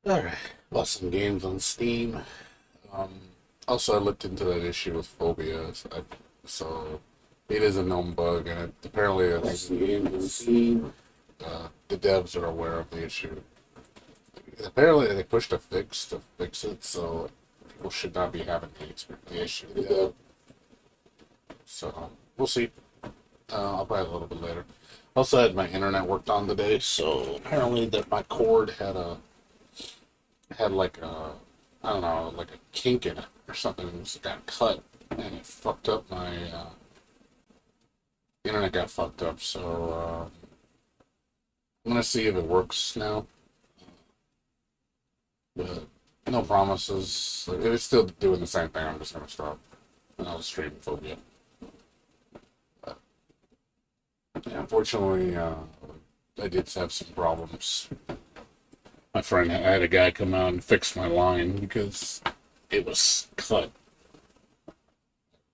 Alright, bought some games on Steam. Um, Also, I looked into that issue with Phobia, so it is a known bug, and apparently there's some games on Steam. The devs are aware of the issue. Apparently, they pushed a fix to fix it, so people should not be having the issue. So we'll see. I'll buy it a little bit later. Also, I had my internet worked on today, so apparently that my cord had like a, I don't know, like a kink in it or something. It just got cut and it fucked up my internet got fucked up. So I'm gonna see if it works now, but no promises. If it's still doing the same thing, I'm just gonna stop and I'll stream Phobia. But, yeah, unfortunately, I did have some problems. My friend, I had a guy come out and fix my line because it was cut.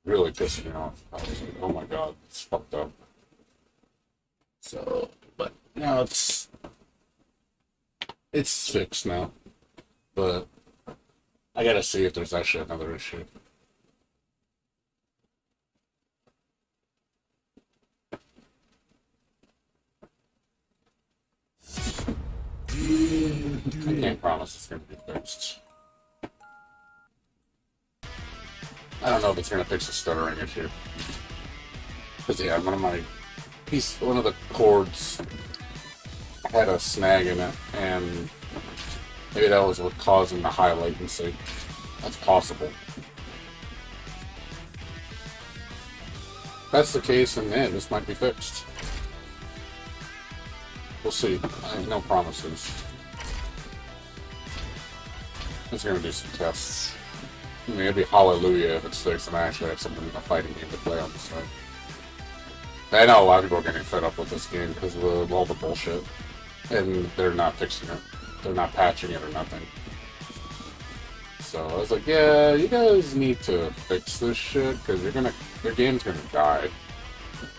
Really pissed me off. I was like, oh my god, it's fucked up. So, but now it's fixed now. But I gotta see if there's actually another issue. I can't promise it's gonna be fixed. I don't know if it's gonna fix the stuttering issue. Cause yeah, one of the cords had a snag in it, and maybe that was what causing the high latency. That's possible. If that's the case, and then this might be fixed. We'll see. I have no promises. I'm just gonna do some tests. I mean, it'd be hallelujah if it's fixed and I actually have something in a fighting game to play on the side. I know a lot of people are getting fed up with this game because of all the bullshit. And they're not fixing it. They're not patching it or nothing. So I was like, yeah, you guys need to fix this shit because your game's gonna die.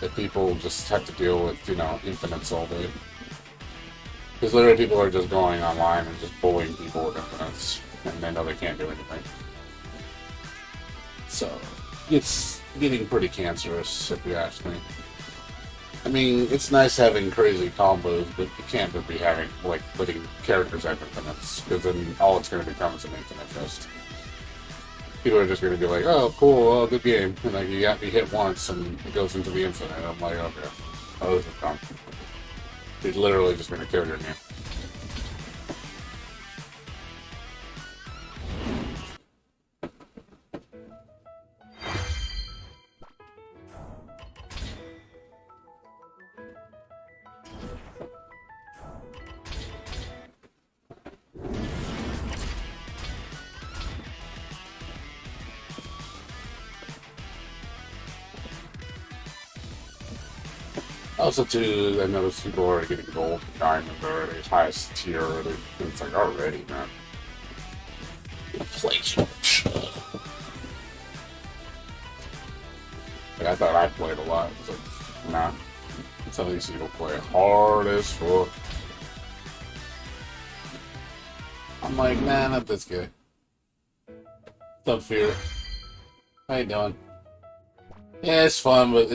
If people just have to deal with, infinites all day. Because literally people are just going online and just bullying people with infinites. And they know they can't do anything. So, it's getting pretty cancerous, if you ask me. I mean, it's nice having crazy combos, but you can't just be having, letting characters have infinites, because then all it's going to become is an infinite fist. People are just going to be like, oh, cool, oh, good game. And like, you hit once, and it goes into the infinite. I'm like, okay. Oh, this is dumb. He's literally just going to kill your game. Also, too, I noticed people are getting gold, diamond already, highest tier already. And it's like, already, man. Play too much. Like, I thought I played a lot. It's like, nah. Some of these people play hard as fuck. I'm like, man, not this guy. What's up, Fear? How you doing? Yeah, it's fun, but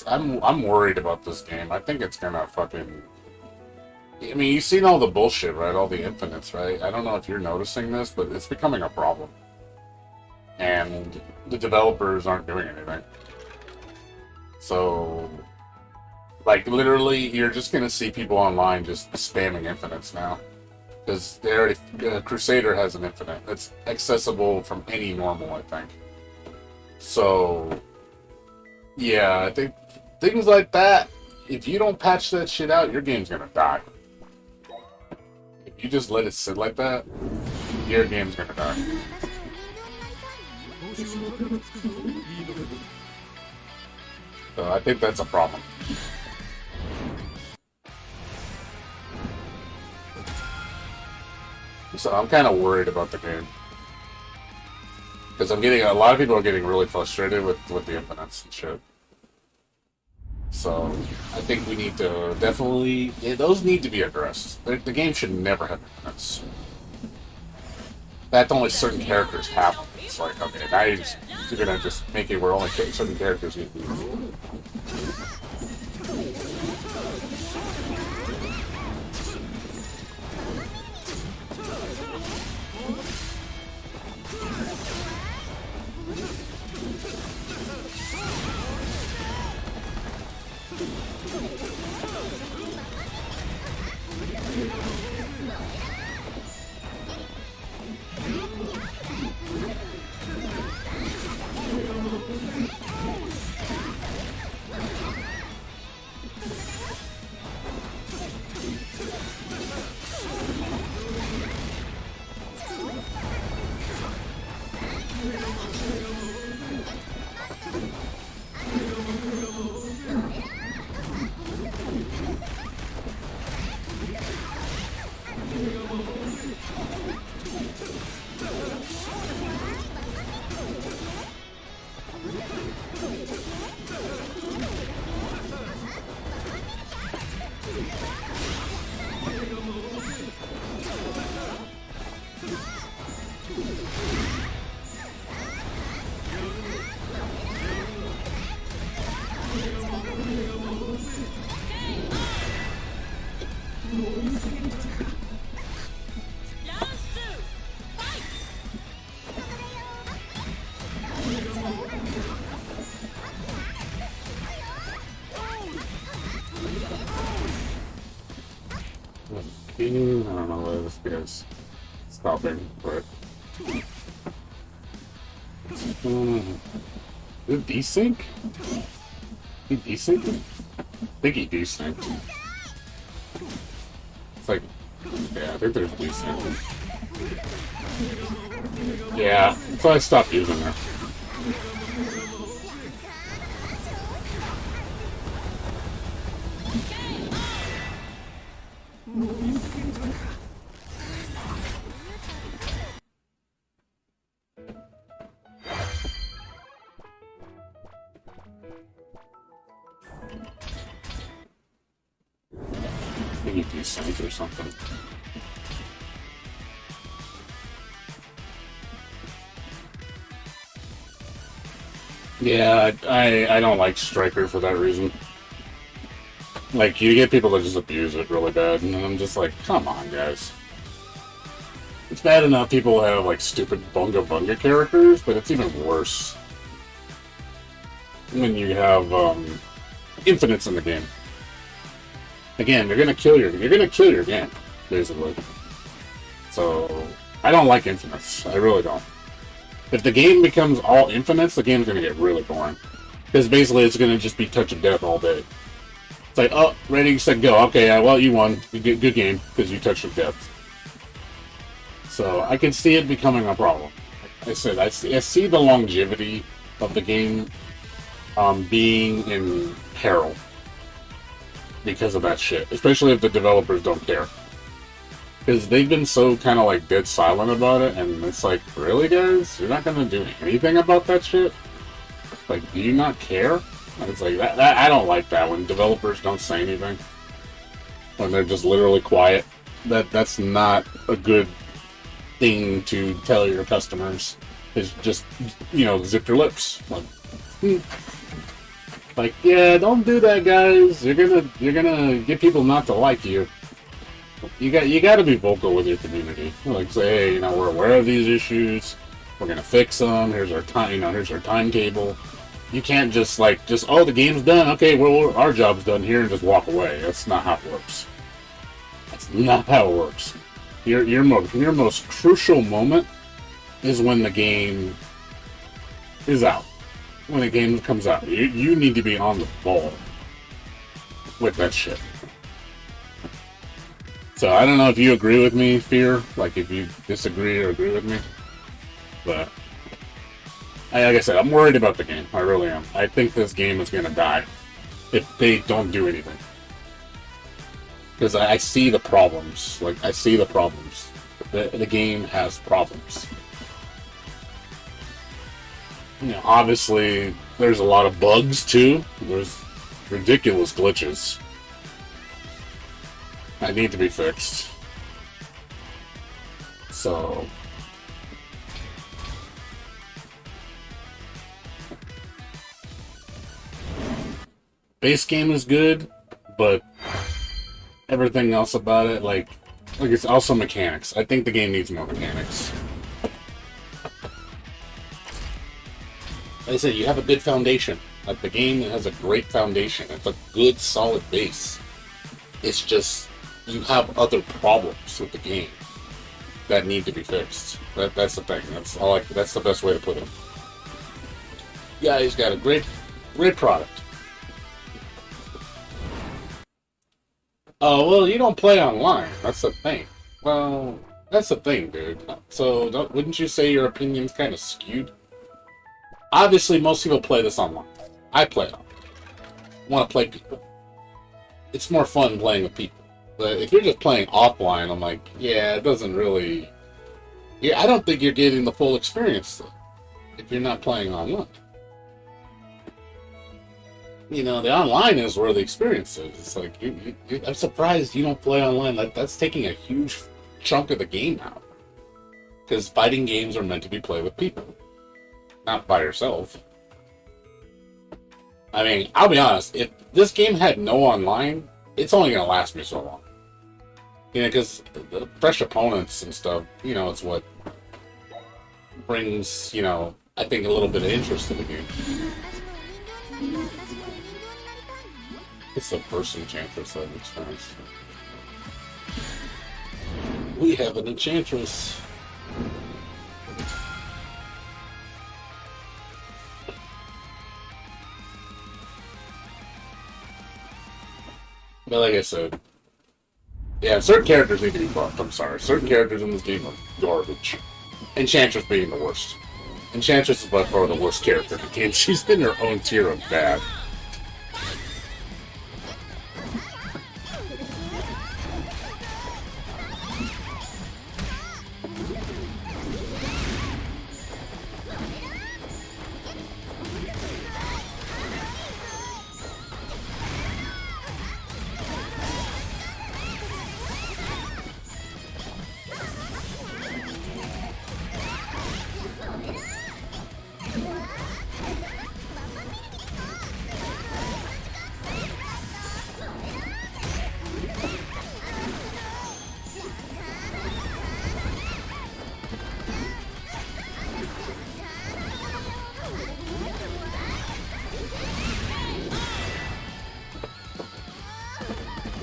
I'm worried about this game. I think it's gonna fucking. I mean, you've seen all the bullshit, right? All the infinites, right? I don't know if you're noticing this, but it's becoming a problem. And the developers aren't doing anything. So, like, literally, you're just gonna see people online just spamming infinites now. Because they already. Crusader has an infinite. It's accessible from any normal, I think. So. Yeah, I think things like that, if you don't patch that shit out, your game's gonna die. If you just let it sit like that, your game's gonna die. So I think that's a problem. So I'm kind of worried about the game. Because a lot of people are getting really frustrated with the infinites and shit. So, I think we need to definitely... those need to be addressed. The game should never have infinites. That only certain characters have them. It's like, okay, now you're gonna just make it where only certain characters get these. I don't know where this guy's stopping, but is it desync? He desynced? I think he desynced. It's like, yeah, I think there's desync. Yeah, so I stopped using her. I think he desynced or something. Yeah, I don't like Striker for that reason. Like, you get people that just abuse it really bad, and I'm just like, come on, guys. It's bad enough people have, like, stupid Bunga Bunga characters, but it's even worse when you have, infinites in the game. Again, you're gonna kill your game, basically. So, I don't like infinites. I really don't. If the game becomes all infinites, the game's gonna get really boring. Because basically it's gonna just be touch of death all day. It's like, oh, ready, set, go. Okay, well, you won. Good game, because you touched of death. So, I can see it becoming a problem. Like I said, I see the longevity of the game being in peril. Because of that shit. Especially if the developers don't care. Because they've been so kind of like dead silent about it, and it's like, really, guys? You're not going to do anything about that shit? Like, do you not care? And it's like, that I don't like that when developers don't say anything. When they're just literally quiet. That's not a good thing to tell your customers. Is just, you know, zip your lips. Like, yeah, don't do that, guys. You're gonna get people not to like you. You got to be vocal with your community. Like, say, hey, you know, we're aware of these issues. We're gonna fix them. Here's our time. You know, here's our timetable. You can't just oh, the game's done. Okay, well, our job's done here, and just walk away. That's not how it works. That's not how it works. Your most crucial moment is when the game is out. When the game comes out, you need to be on the ball with that shit. So I don't know if you agree with me, Fear. Like if you disagree or agree with me, but like I said, I'm worried about the game. I really am. I think this game is gonna die if they don't do anything. Because I see the problems. Like I see the problems. The game has problems. You know, obviously, there's a lot of bugs, too. There's ridiculous glitches that need to be fixed. So, base game is good, but everything else about it, like it's also mechanics. I think the game needs more mechanics. Like I said, you have a good foundation. Like, the game has a great foundation. It's a good, solid base. It's just, you have other problems with the game that need to be fixed. That's the thing. That's the best way to put it. Yeah, he's got a great product. Oh, well, you don't play online. That's the thing. Well, that's the thing, dude. So, wouldn't you say your opinion's kind of skewed? Obviously, most people play this online. I play it online. I want to play people. It's more fun playing with people. But if you're just playing offline, I'm like, yeah, it doesn't really... Yeah, I don't think you're getting the full experience, though, if you're not playing online. You know, the online is where the experience is. It's like, I'm surprised you don't play online. That's taking a huge chunk of the game out. Because fighting games are meant to be played with people. Not by yourself. I mean, I'll be honest, if this game had no online, it's only going to last me so long. You know, because the fresh opponents and stuff, you know, it's what brings, you know, I think a little bit of interest in the game. It's the first enchantress I've experienced. We have an enchantress. But like I said, yeah, certain characters need to be buffed. I'm sorry. Certain characters in this game are garbage. Enchantress being the worst. Enchantress is by far the worst character in the game. She's in her own tier of bad.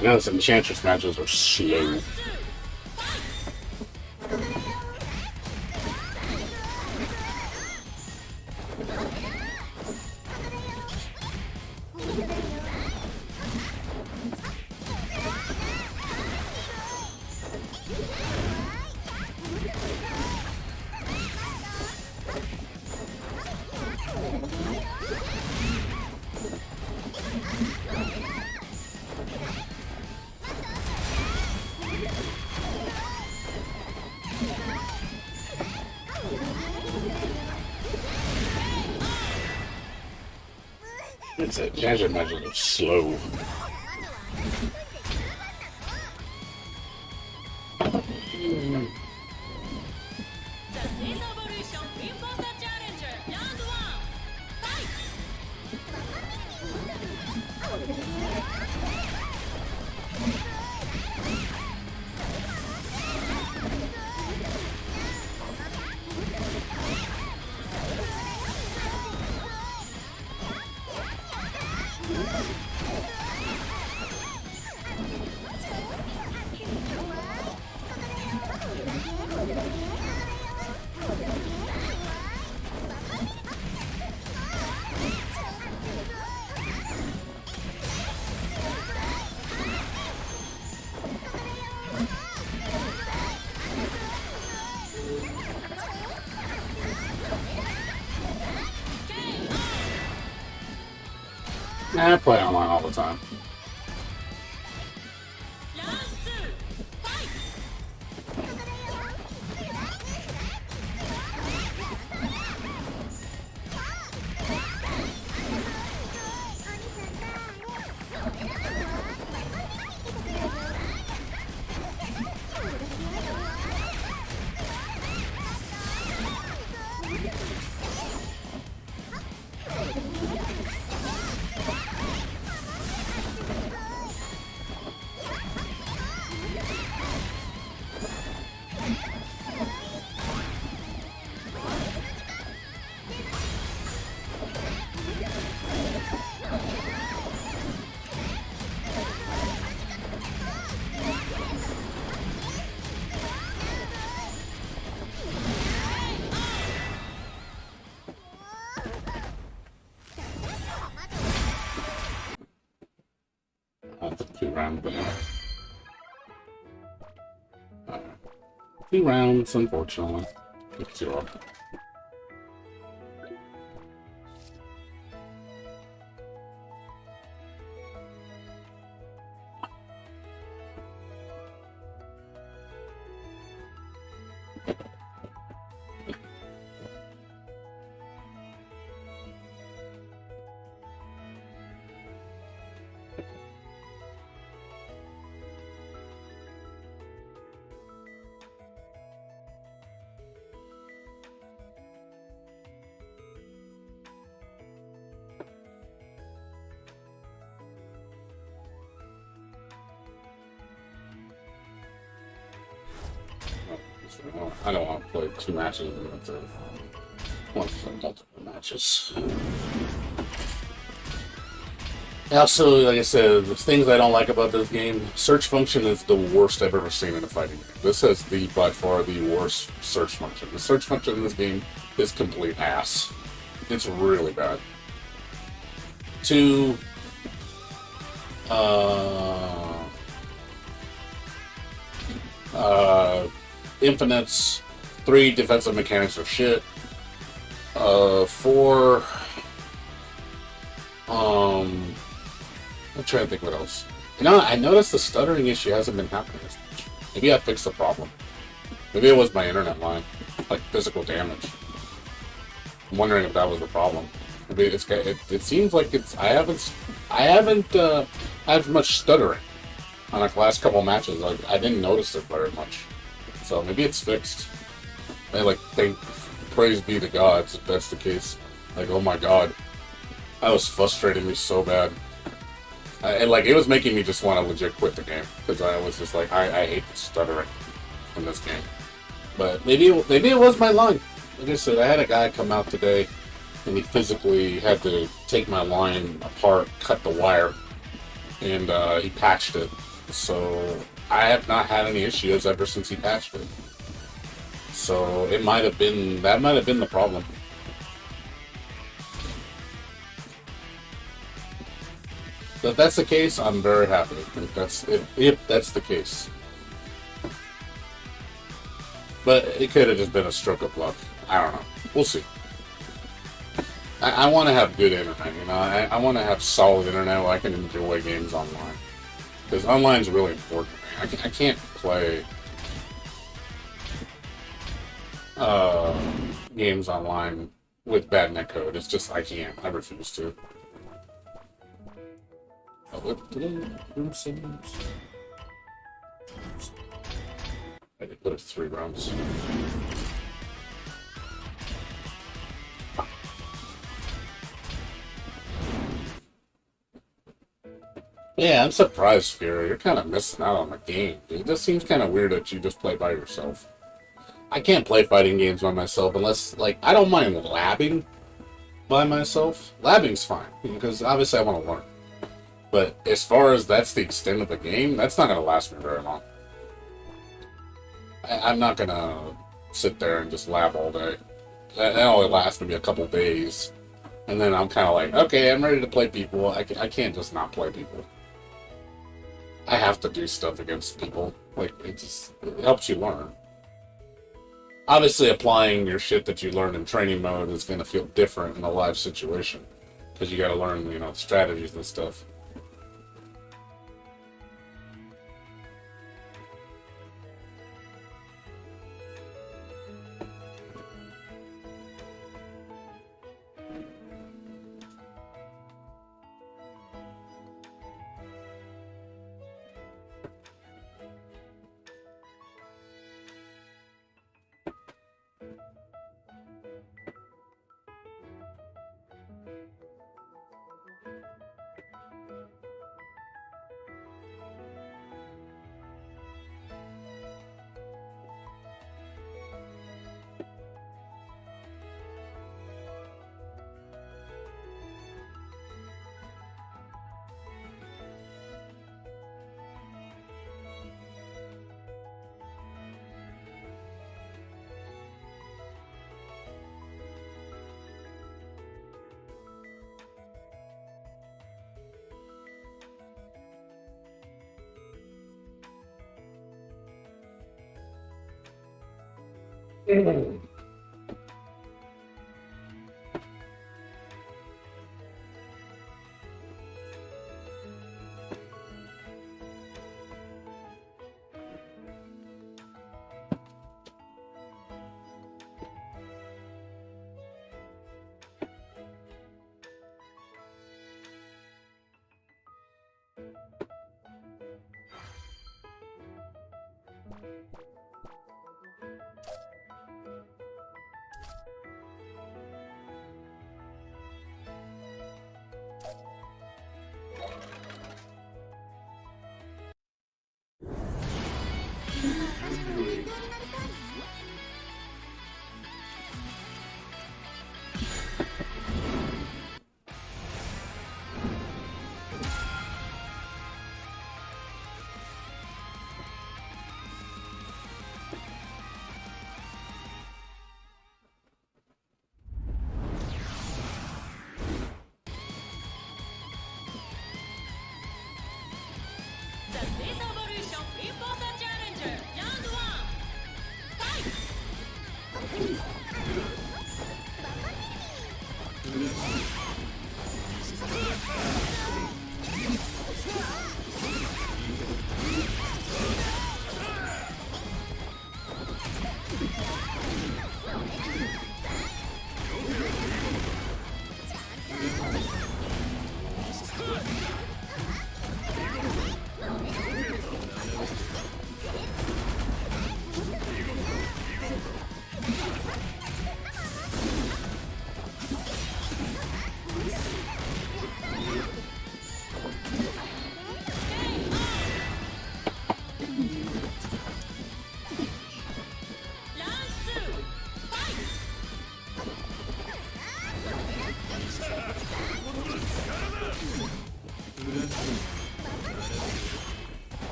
You know, some Enchantress matches are slow. It's a Enchantress matches are slow. I play online all the time. 2-round ban. 2 rounds, unfortunately. 0. I don't want to play 2 matches with the multiple matches. Also, like I said, the things I don't like about this game, search function is the worst I've ever seen in a fighting game. This has by far the worst search function. The search function in this game is complete ass. It's really bad. 2, infinites. 3, defensive mechanics are shit. 4, I'm trying to think what else. You know, I noticed the stuttering issue hasn't been happening as much. Maybe I fixed the problem. Maybe it was my internet line, like physical damage. I'm wondering if that was the problem. Maybe it seems like it's. I haven't had much stuttering on the last couple matches. Like I didn't notice it very much. So maybe it's fixed. I praise be to God if that's the case. Like, oh my God, that was frustrating me so bad. It was making me just want to legit quit the game because I was just like, I hate the stuttering in this game. But maybe it was my line. Like I said, I had a guy come out today, and he physically had to take my line apart, cut the wire, and he patched it. So I have not had any issues ever since he patched it. So that might have been the problem. So if that's the case, I'm very happy. If that's the case. But it could have just been a stroke of luck. I don't know. We'll see. I want to have good internet, you know. I want to have solid internet where I can enjoy games online. Because online is really important to me. I can't play games online with bad netcode. It's just, I can't. I refuse to. What did I do? I did put it 3 rounds. Yeah, I'm surprised, Fury. You're kind of missing out on the game. It just seems kind of weird that you just play by yourself. I can't play fighting games by myself unless, I don't mind labbing by myself. Labbing's fine, because obviously I want to learn. But as far as that's the extent of the game, that's not going to last me very long. I'm not going to sit there and just lab all day. That only lasts maybe a couple days. And then I'm kind of like, okay, I'm ready to play people. I can't just not play people. I have to do stuff against people. It helps you learn. Obviously, applying your shit that you learned in training mode is going to feel different in a live situation. Because you got to learn, strategies and stuff.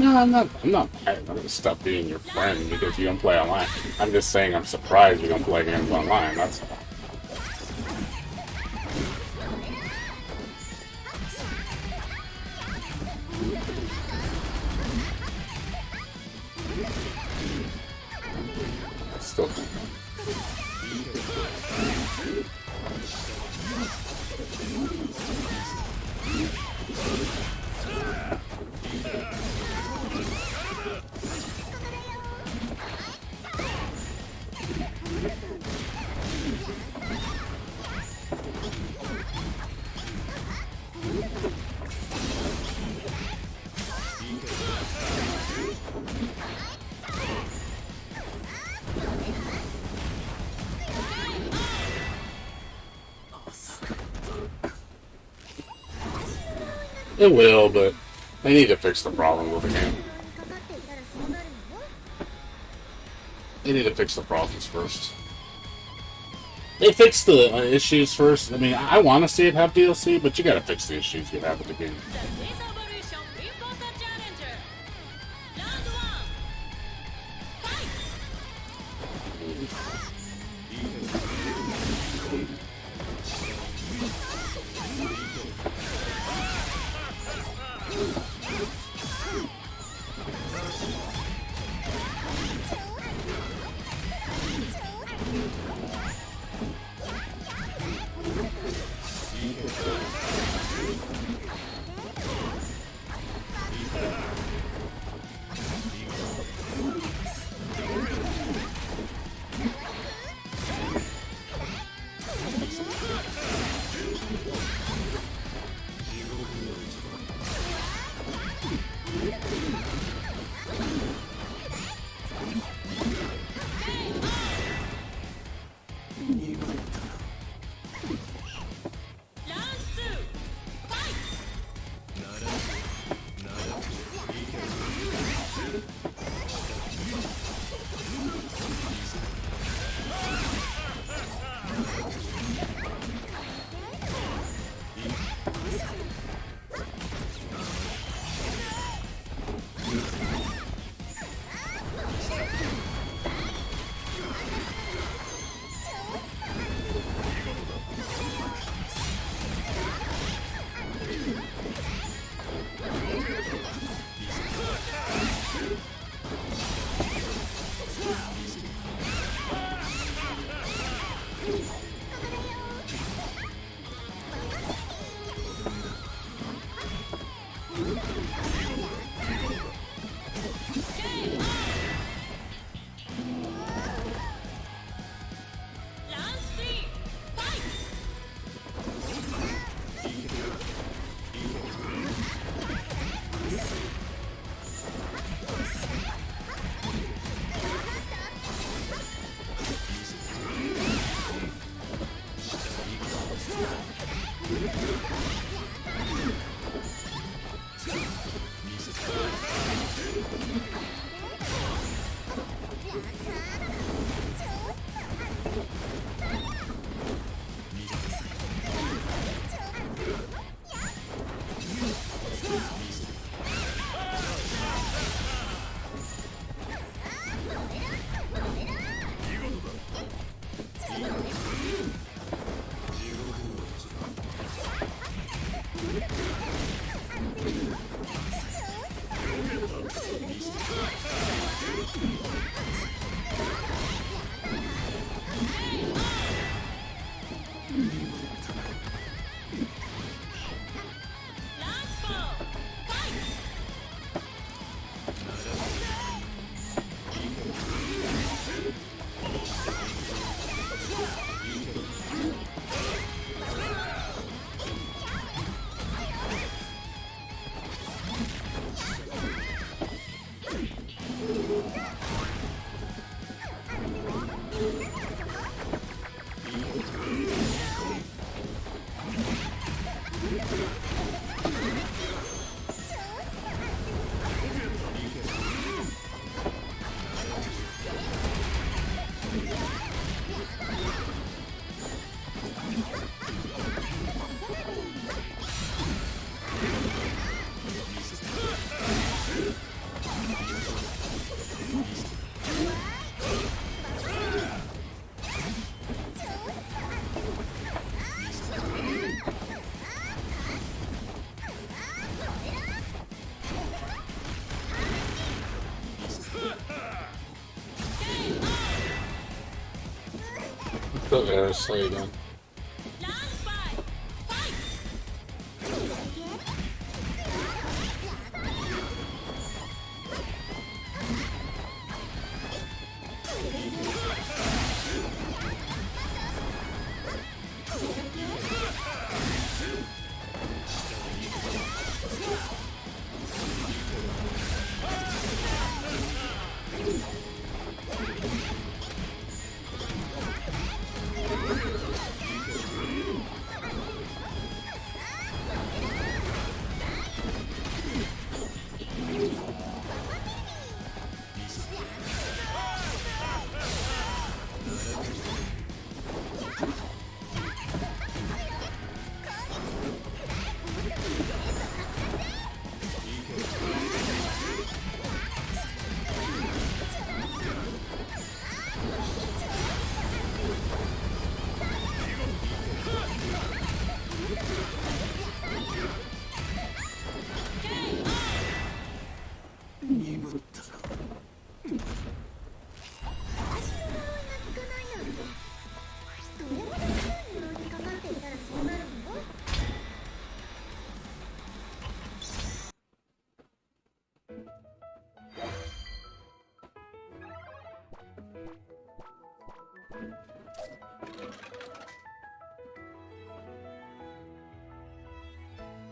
No, I'm not gonna stop being your friend because you don't play online. I'm just saying I'm surprised you don't play games online, that's all. Still It will, but they need to fix the problem with the game. They need to fix the problems first. They fix the issues first. I mean, I want to see it have DLC, but you gotta fix the issues you have with the game. Okay, so you go.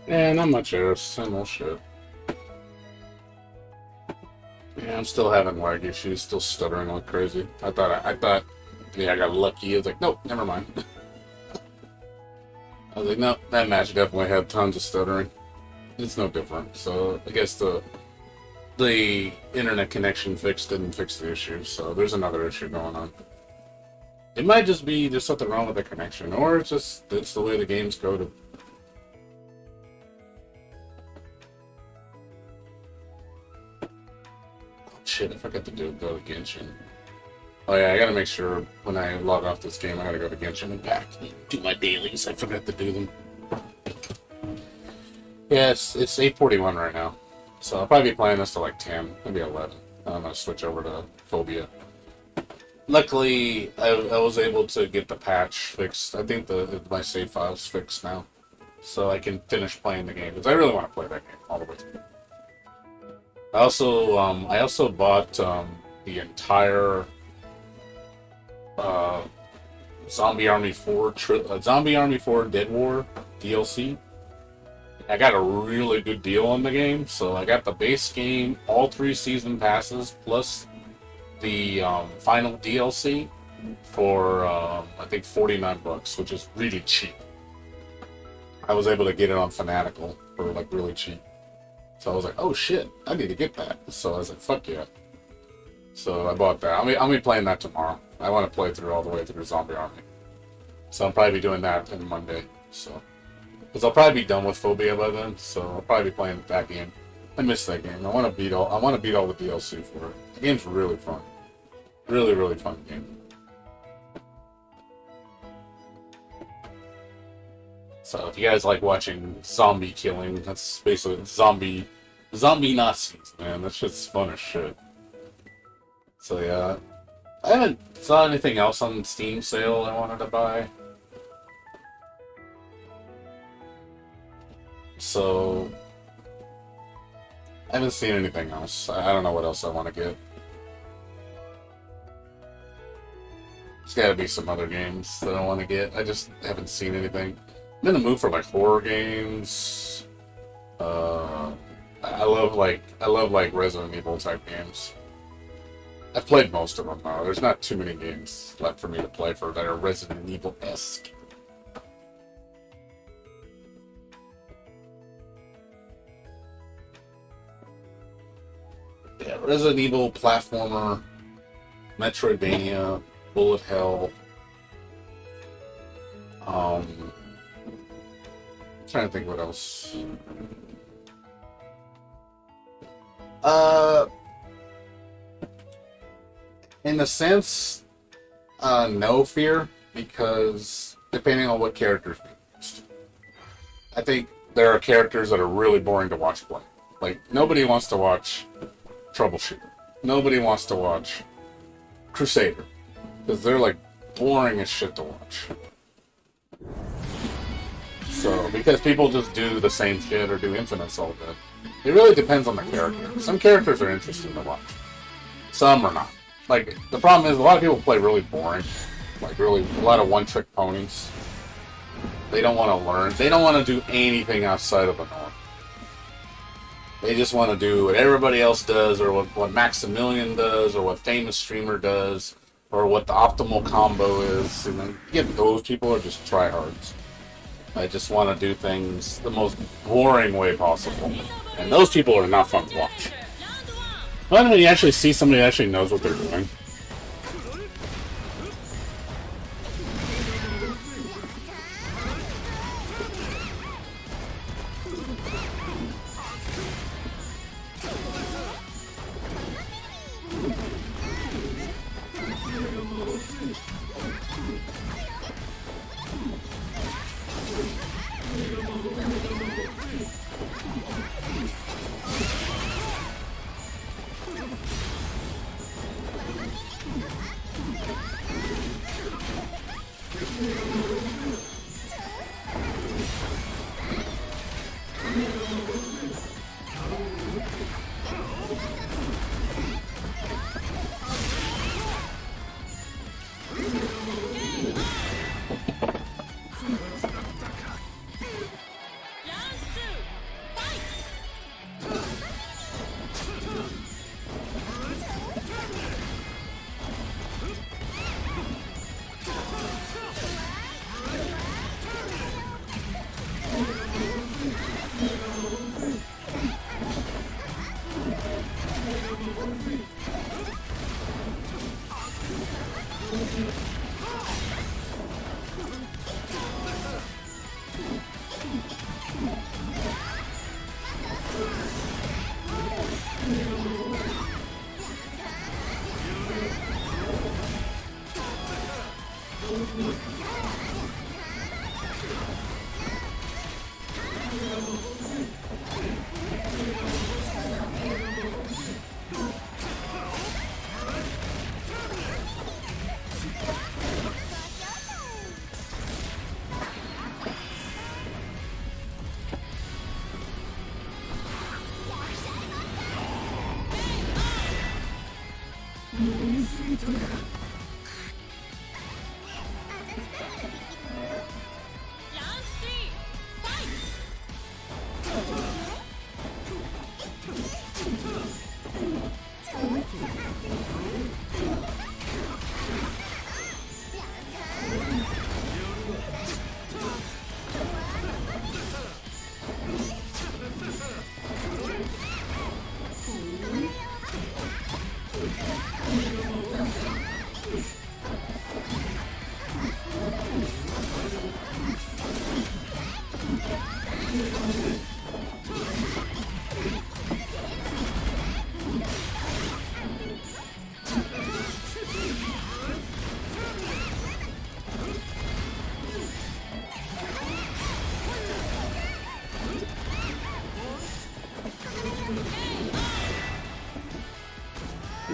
Yeah, not much errors. Same old shit. Yeah, I'm still having lag issues. Still stuttering like crazy. I thought, yeah, I got lucky. I was like, nope, never mind. I was like, no, that match definitely had tons of stuttering. It's no different. So I guess the internet connection didn't fix the issue. So there's another issue going on. It might just be there's something wrong with the connection, or it's the way the game's coded. Shit, I forgot to go to Genshin. Oh yeah, I gotta make sure when I log off this game, I gotta go to Genshin and back. Do my dailies. I forgot to do them. Yeah, it's 8:41 right now. So I'll probably be playing this till like 10, maybe 11. I'm gonna switch over to Fobia. Luckily, I was able to get the patch fixed. I think my save file's fixed now. So I can finish playing the game, because I really want to play that game all the way through. I also bought the entire Zombie Army 4 Dead War DLC. I got a really good deal on the game, so I got the base game, all 3 season passes, plus the final DLC for I think $49, which is really cheap. I was able to get it on Fanatical for like really cheap. So I was like, oh shit, I need to get that. So I was like, fuck yeah. So I bought that. I'll be playing that tomorrow. I want to play through all the way through Zombie Army. So I'll probably be doing that on Monday. So, because I'll probably be done with Fobia by then. So I'll probably be playing that game. I miss that game. I want to beat all the DLC for it. The game's really fun. Really, really fun game. So if you guys like watching zombie killing, that's basically zombie Nazis, man. That shit's fun as shit. So yeah, I haven't saw anything else on Steam sale I wanted to buy. So I haven't seen anything else. I don't know what else I want to get. There's got to be some other games that I want to get. I just haven't seen anything. I'm in the mood for like horror games. I love Resident Evil type games. I've played most of them now. There's not too many games left for me to play for that are Resident Evil-esque. Yeah, Resident Evil platformer, Metroidvania, bullet hell. Trying to think what else. In a sense, no fear, because depending on what characters being used. I think there are characters that are really boring to watch play. Like, nobody wants to watch Troubleshooter. Nobody wants to watch Crusader. Because they're, like, boring as shit to watch. So, because people just do the same shit or do infinites all day. It really depends on the character. Some characters are interesting to watch. Some are not. Like, the problem is a lot of people play really boring. Like, really, a lot of one-trick ponies. They don't want to learn. They don't want to do anything outside of the norm. They just want to do what everybody else does, or what Maximilian does, or what Famous Streamer does, or what the optimal combo is. And then, again, those people are just tryhards. I just want to do things the most boring way possible. And those people are not fun to watch. Well, when you actually see somebody that actually knows what they're doing.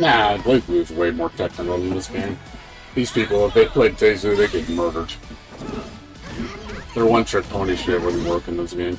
Nah, Blake is way more technical than this game. These people, if they played Tezu, they get murdered. Their one-trick pony shit wouldn't work in this game.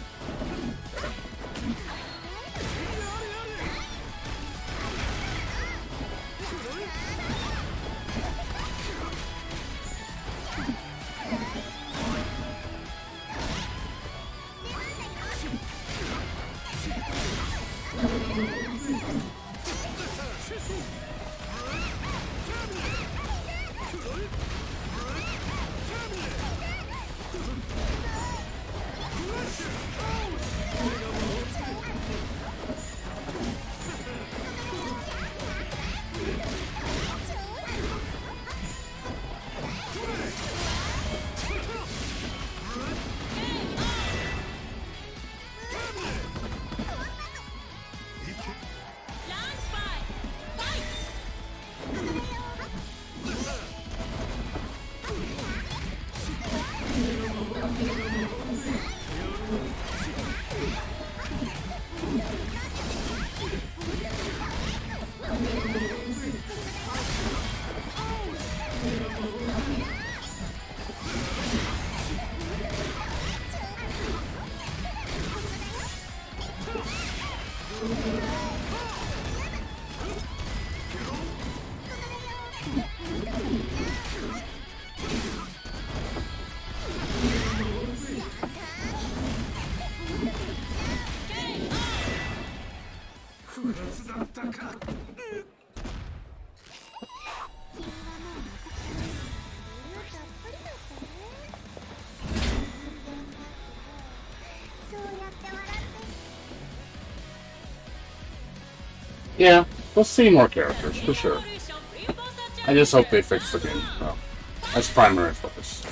Yeah, we'll see more characters, for sure. I just hope they fix the game, though. That's primary focus.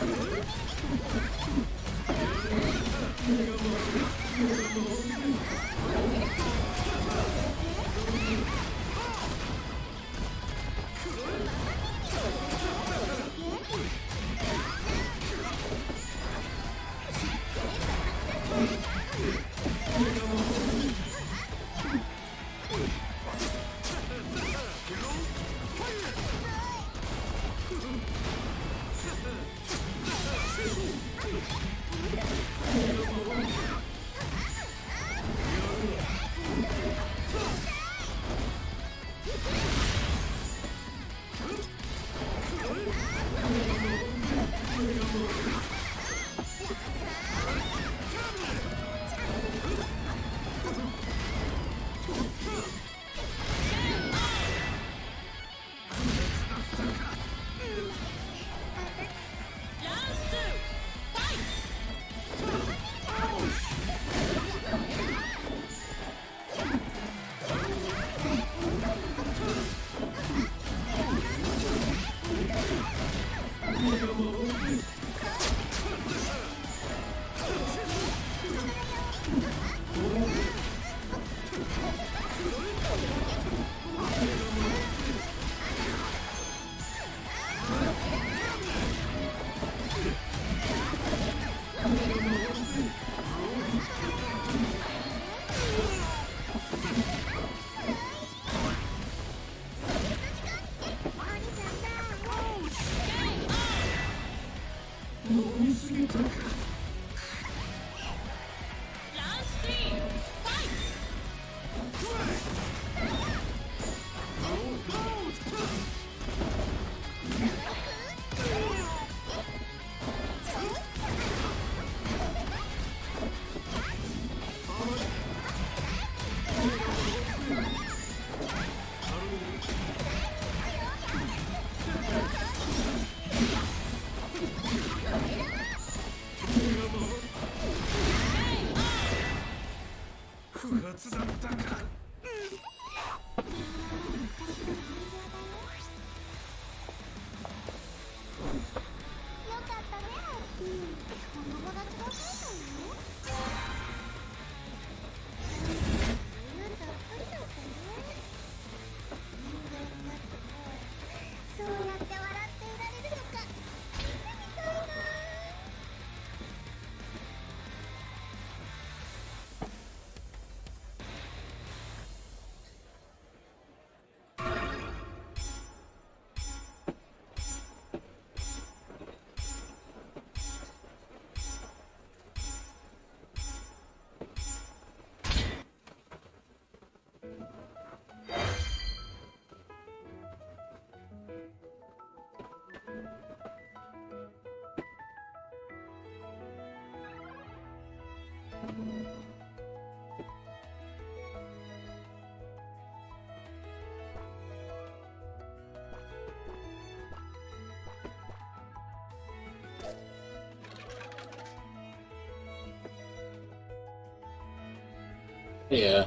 Yeah.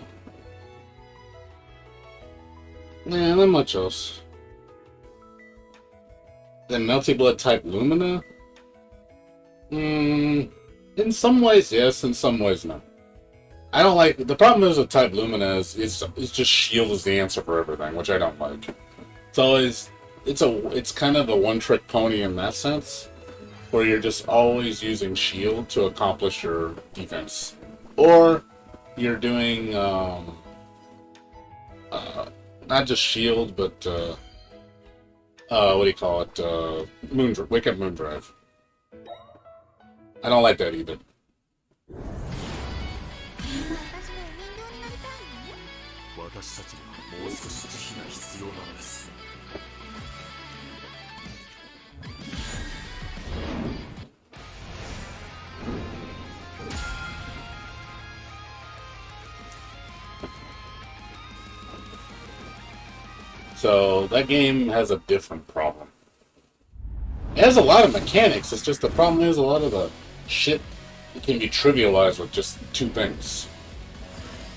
Nah, not much else. The Melty Blood type Lumina? In some ways, yes. In some ways, no. I don't like... The problem is with type Lumina is it's just shield is the answer for everything, which I don't like. It's always... It's kind of a one-trick pony in that sense, where you're just always using shield to accomplish your defense. Or you're doing, not just shield, but, what do you call it? Wake Up Moondrive. I don't like that either. So, that game has a different problem. It has a lot of mechanics, it's just the problem is a lot of the shit can be trivialized with just two things.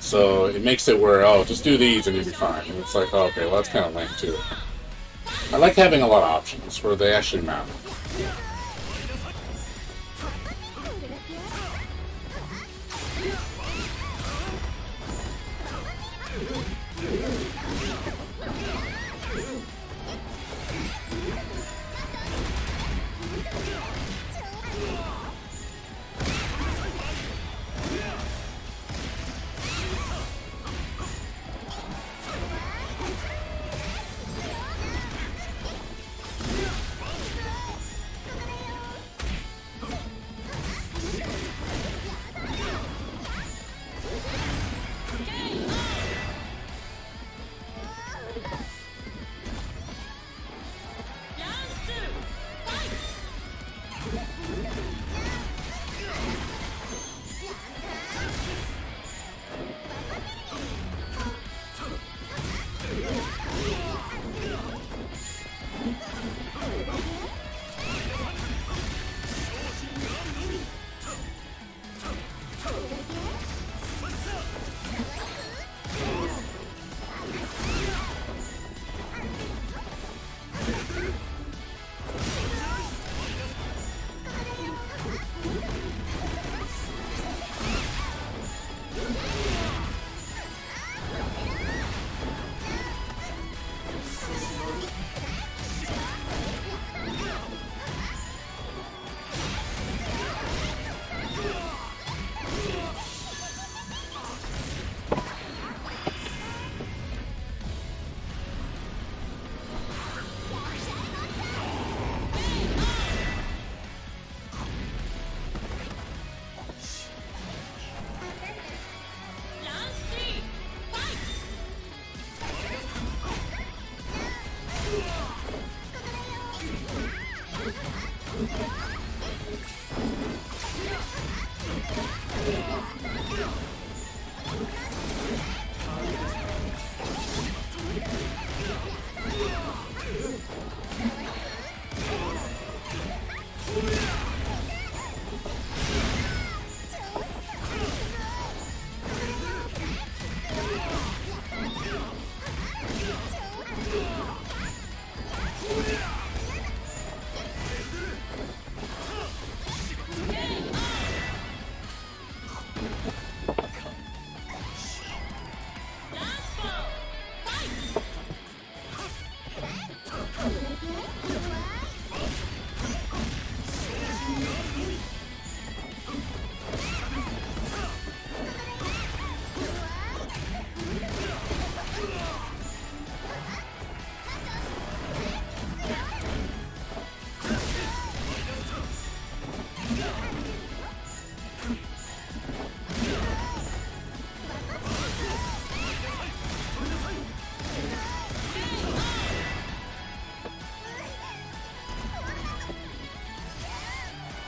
So, it makes it where, oh, just do these and you'll be fine. And it's like, oh, okay, well, that's kind of lame too. I like having a lot of options where they actually matter.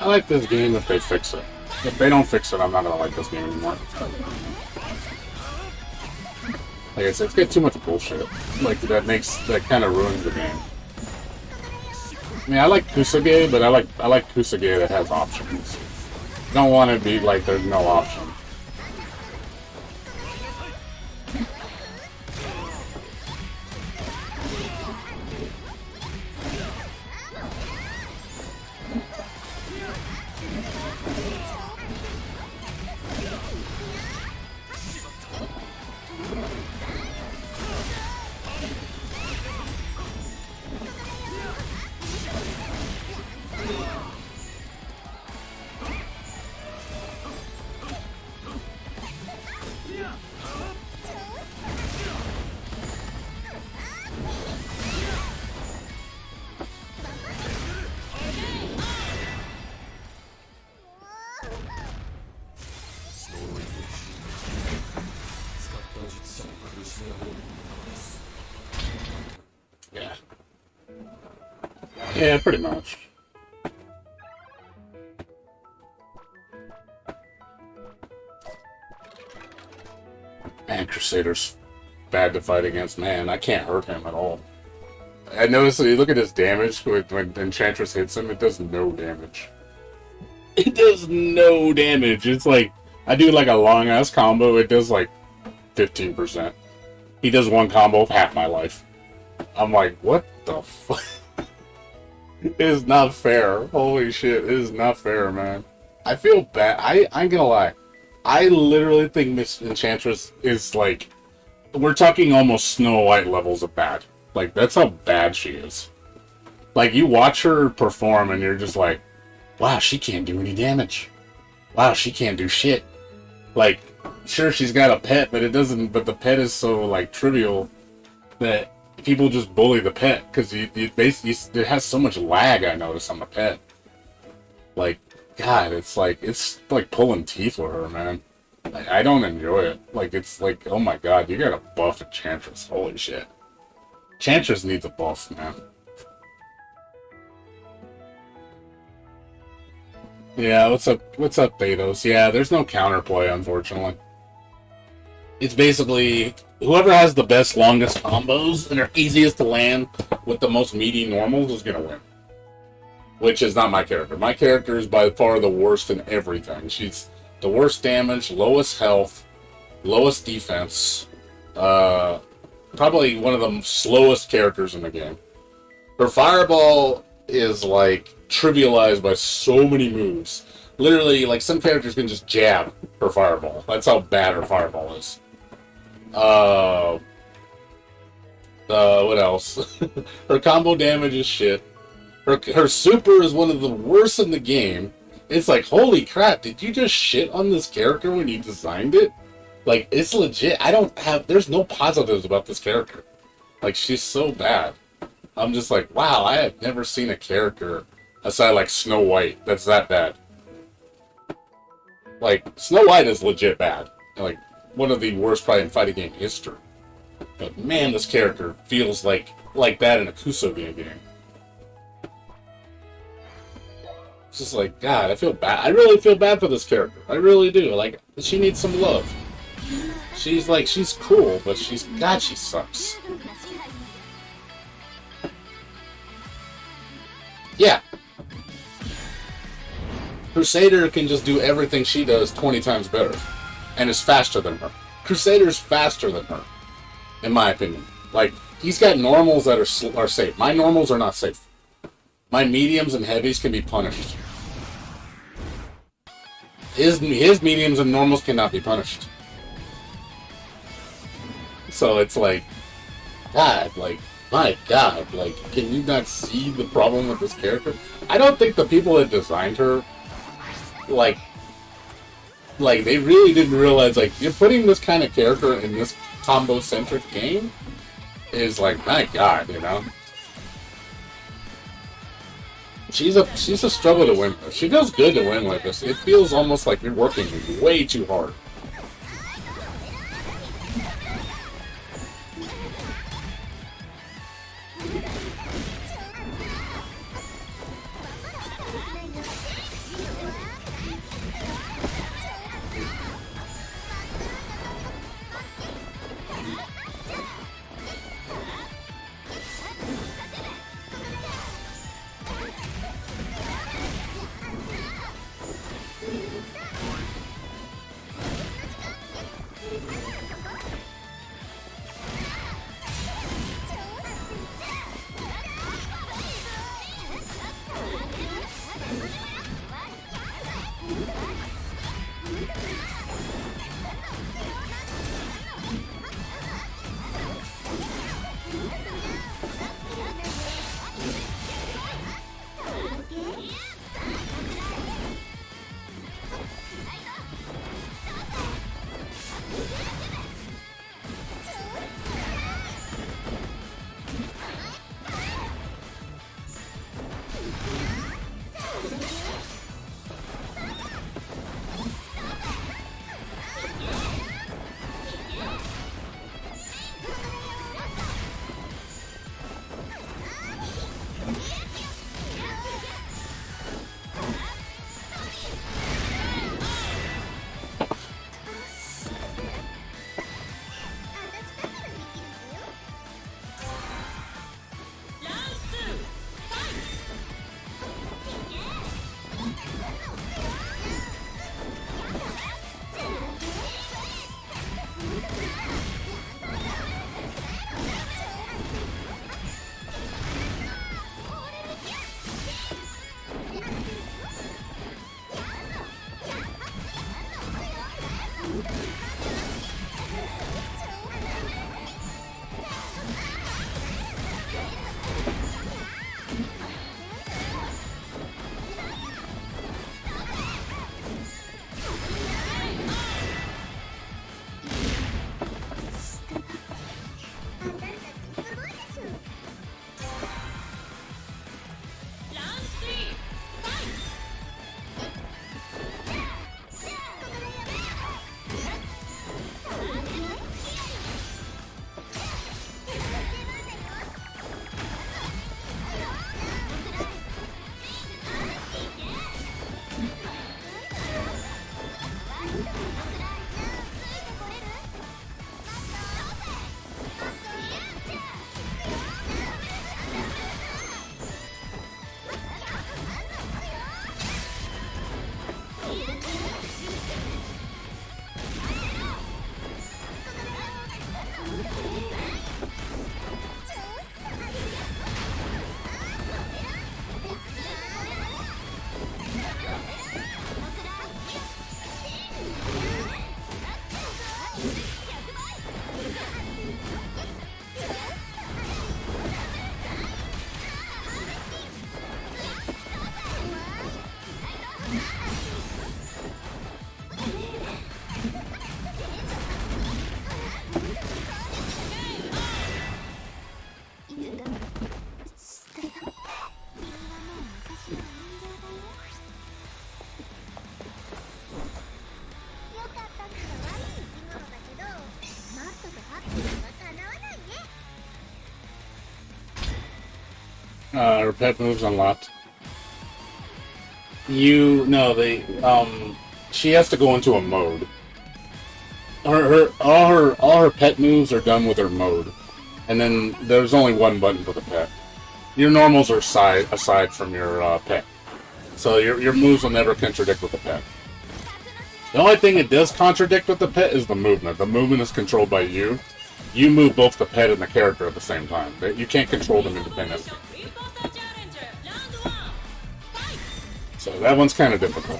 like this game if they fix it. If they don't fix it, I'm not gonna like this game anymore. Like I said, it's got too much bullshit. Like that kind of ruins the game. I mean, I like Kusage, but I like Kusage that has options. I don't want to be like there's no option. Yeah. Yeah, pretty much. Man, Crusader's bad to fight against. Man, I can't hurt him at all. I noticed, you look at his damage when Enchantress hits him, it does no damage. It does no damage. It's like, I do like a long-ass combo, it does like 15%. He does one combo of half my life. I'm like, what the fuck? It is not fair. Holy shit, it is not fair, man. I feel bad. I ain't gonna lie. I literally think Miss Enchantress is like, we're talking almost Snow White levels of bad. Like, that's how bad she is. Like, you watch her perform and you're just like, wow, she can't do any damage. Wow, she can't do shit. Like, sure, she's got a pet, but but the pet is so, like, trivial that people just bully the pet, because it has so much lag, I notice, on the pet. Like, God, it's like pulling teeth with her, man. Like, I don't enjoy it. Like, it's like, oh my God, you gotta buff Enchantress. Holy shit. Enchantress needs a buff, man. Yeah, what's up, Thanos? Yeah, there's no counterplay, unfortunately. It's basically whoever has the best, longest combos and are easiest to land with the most meaty normals is gonna win. Which is not my character. My character is by far the worst in everything. She's the worst damage, lowest health, lowest defense, probably one of the slowest characters in the game. Her fireball is like trivialized by so many moves. Literally, like, some characters can just jab her fireball. That's how bad her fireball is. What else? Her combo damage is shit. Her super is one of the worst in the game. It's like, holy crap, did you just shit on this character when you designed it? Like, it's legit. There's no positives about this character. Like, she's so bad. I'm just like, wow, I have never seen a character, aside like Snow White, that's that bad. Like, Snow White is legit bad. Like, one of the worst probably in fighting game history. But man, this character feels like that in a Kusage game. It's just like, God, I feel bad. I really feel bad for this character. I really do. Like, she needs some love. She's cool, but God, she sucks. Yeah. Crusader can just do everything she does 20 times better. And is faster than her. Crusader's faster than her. In my opinion. Like, he's got normals that are safe. My normals are not safe. My mediums and heavies can be punished. His mediums and normals cannot be punished. So it's like, God, like, my God, like, can you not see the problem with this character? I don't think the people that designed her, like, they really didn't realize, like, you're putting this kind of character in this combo-centric game is like, my God, you know? She's a struggle to win with. She feels good to win with us. It feels almost like you're working way too hard. Her pet moves unlocked. She has to go into a mode. All her pet moves are done with her mode, and then there's only one button for the pet. Your normals are aside from your pet, so your moves will never contradict with the pet. The only thing it does contradict with the pet is the movement. The movement is controlled by you. You move both the pet and the character at the same time. You can't control them independently. So that one's kind of difficult.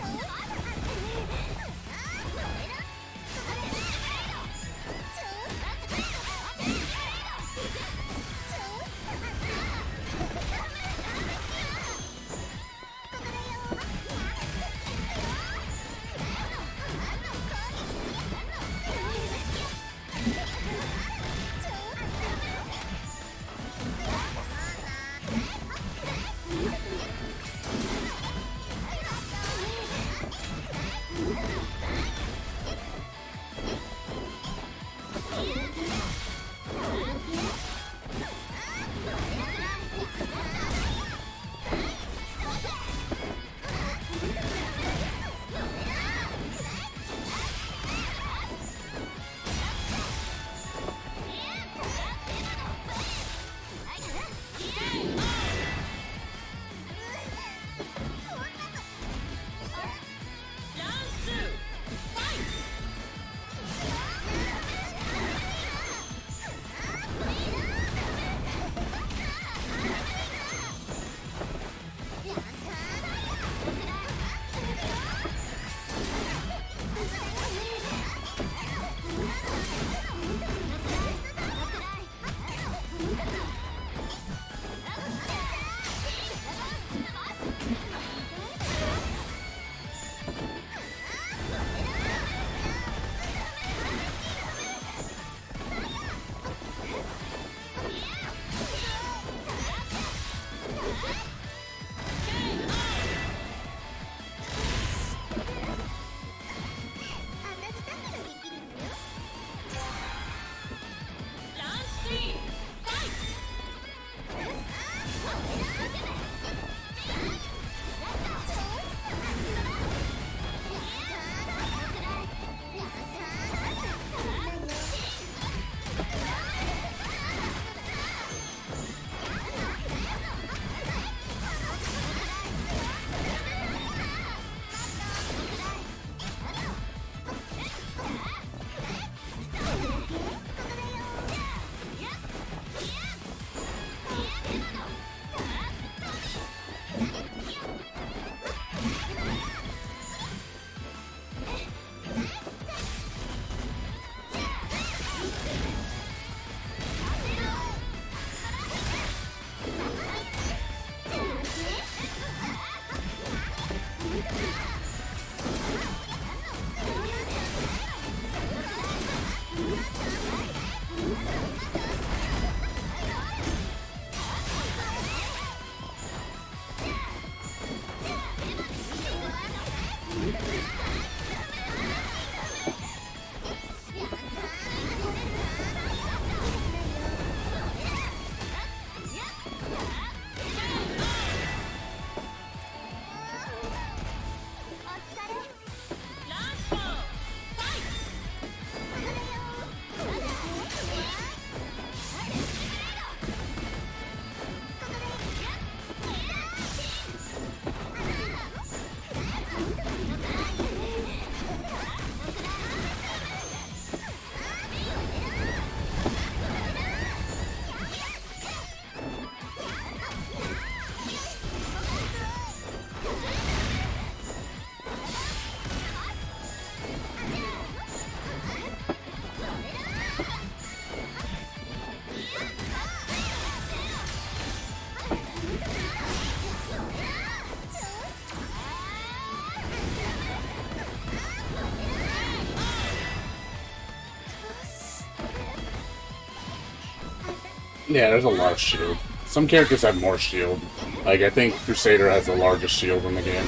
Yeah, there's a lot of shield. Some characters have more shield. Like, I think Crusader has the largest shield in the game.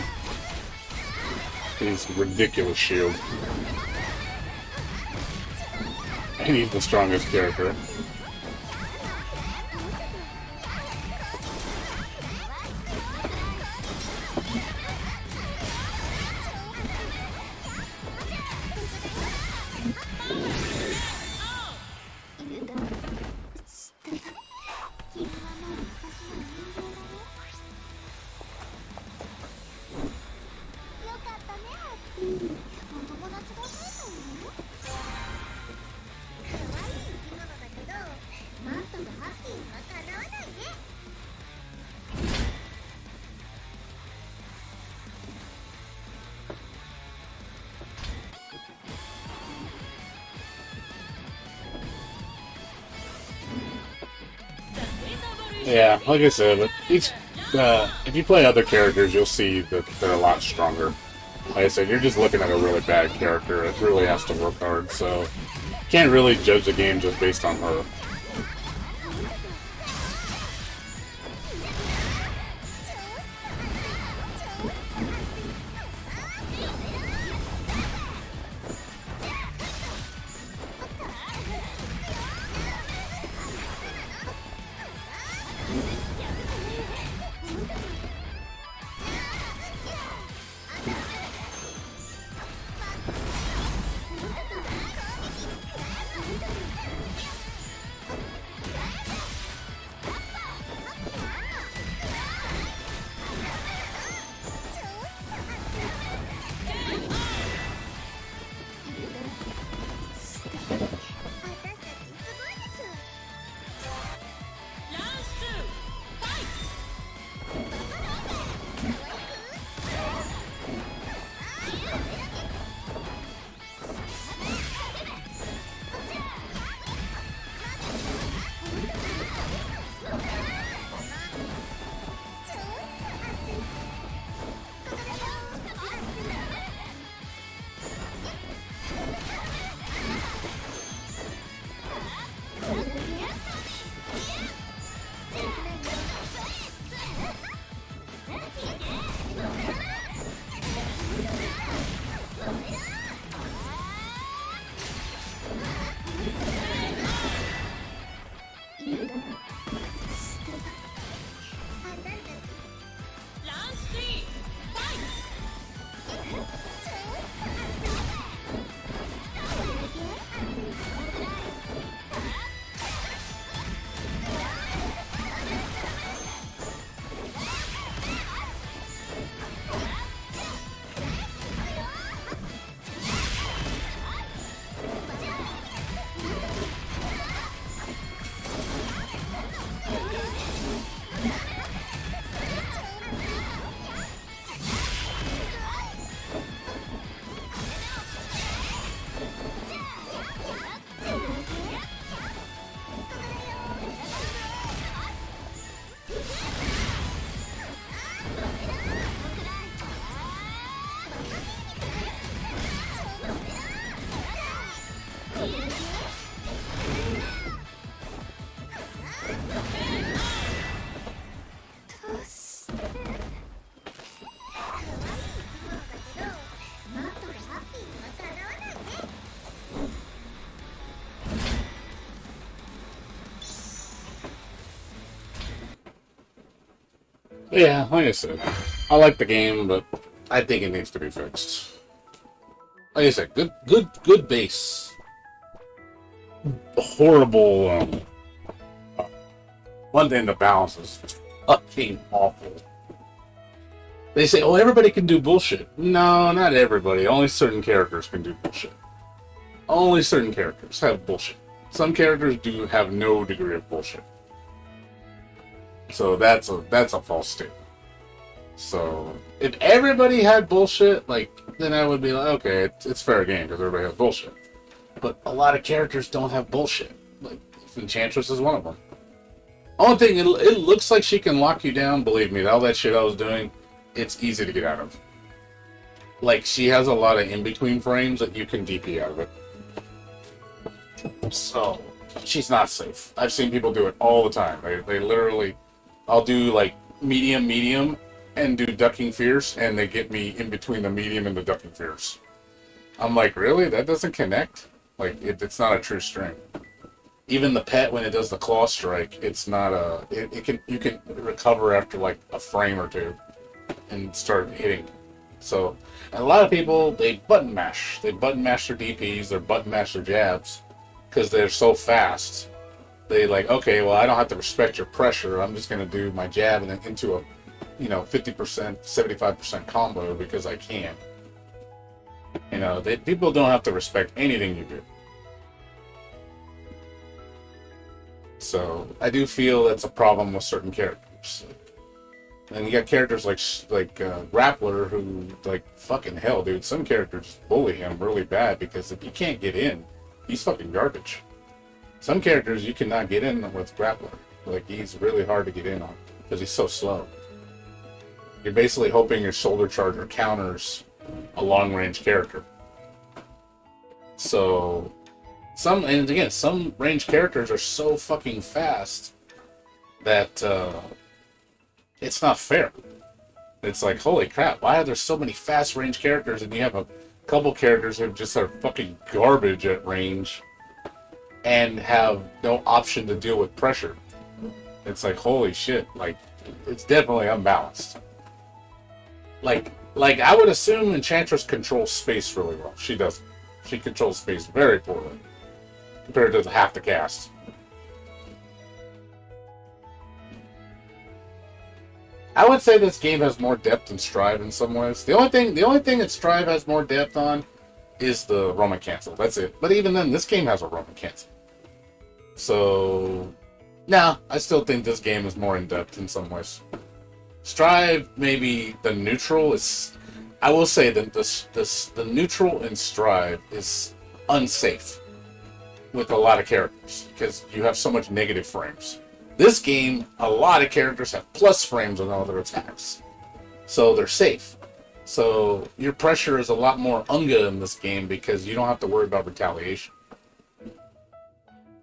He's ridiculous shield. And he's the strongest character. Yeah, like I said, each if you play other characters, you'll see that they're a lot stronger. Like I said, you're just looking at a really bad character. It really has to work hard, so you can't really judge the game just based on her. Yeah, like I said, I like the game, but I think it needs to be fixed. Like I said, good base. Horrible. One thing, the balance is fucking awful. They say, "Oh, everybody can do bullshit." No, not everybody. Only certain characters can do bullshit. Only certain characters have bullshit. Some characters do have no degree of bullshit. So that's a false statement. So if everybody had bullshit, then I would be like, okay, it's fair game because everybody has bullshit. But a lot of characters don't have bullshit. Like Enchantress is one of them. Only thing, it looks like she can lock you down. Believe me, all that shit I was doing, it's easy to get out of. Like she has a lot of in between frames that you can DP out of it. So she's not safe. I've seen people do it all the time. They literally, I'll do like medium, and do ducking fierce, and they get me in between the medium and the ducking fierce. I'm like, really? That doesn't connect? Like, it's not a true string. Even the pet, when it does the claw strike, it's not a... you can recover after like a frame or two and start hitting. So, and a lot of people, they button mash. They button mash their DPs, they button mash their jabs, because they're so fast. They like, okay, well, I don't have to respect your pressure. I'm just going to do my jab and then into a, 50%, 75% combo because I can. People don't have to respect anything you do. So I do feel that's a problem with certain characters. And you got characters like Grappler who, like, fucking hell, dude. Some characters bully him really bad because if you can't get in, he's fucking garbage. Some characters you cannot get in with Grappler. Like, he's really hard to get in on because he's so slow. You're basically hoping your shoulder charger counters a long-range character. So, some range characters are so fucking fast that it's not fair. It's like, holy crap, why are there so many fast range characters and you have a couple characters who just are fucking garbage at range and have no option to deal with pressure? It's like, holy shit, like, it's definitely unbalanced. Like I would assume Enchantress controls space really well. She doesn't. She controls space very poorly compared to half the cast. I would say this game has more depth than Strive in some ways. The only thing that Strive has more depth on is the Roman cancel. That's it. But even then, this game has a Roman cancel. So, no, I still think this game is more in depth in some ways. Strive, maybe the neutral is... I will say that the neutral in Strive is unsafe with a lot of characters because you have so much negative frames. This game, a lot of characters have plus frames on all their attacks. So they're safe. So your pressure is a lot more unga in this game because you don't have to worry about retaliation.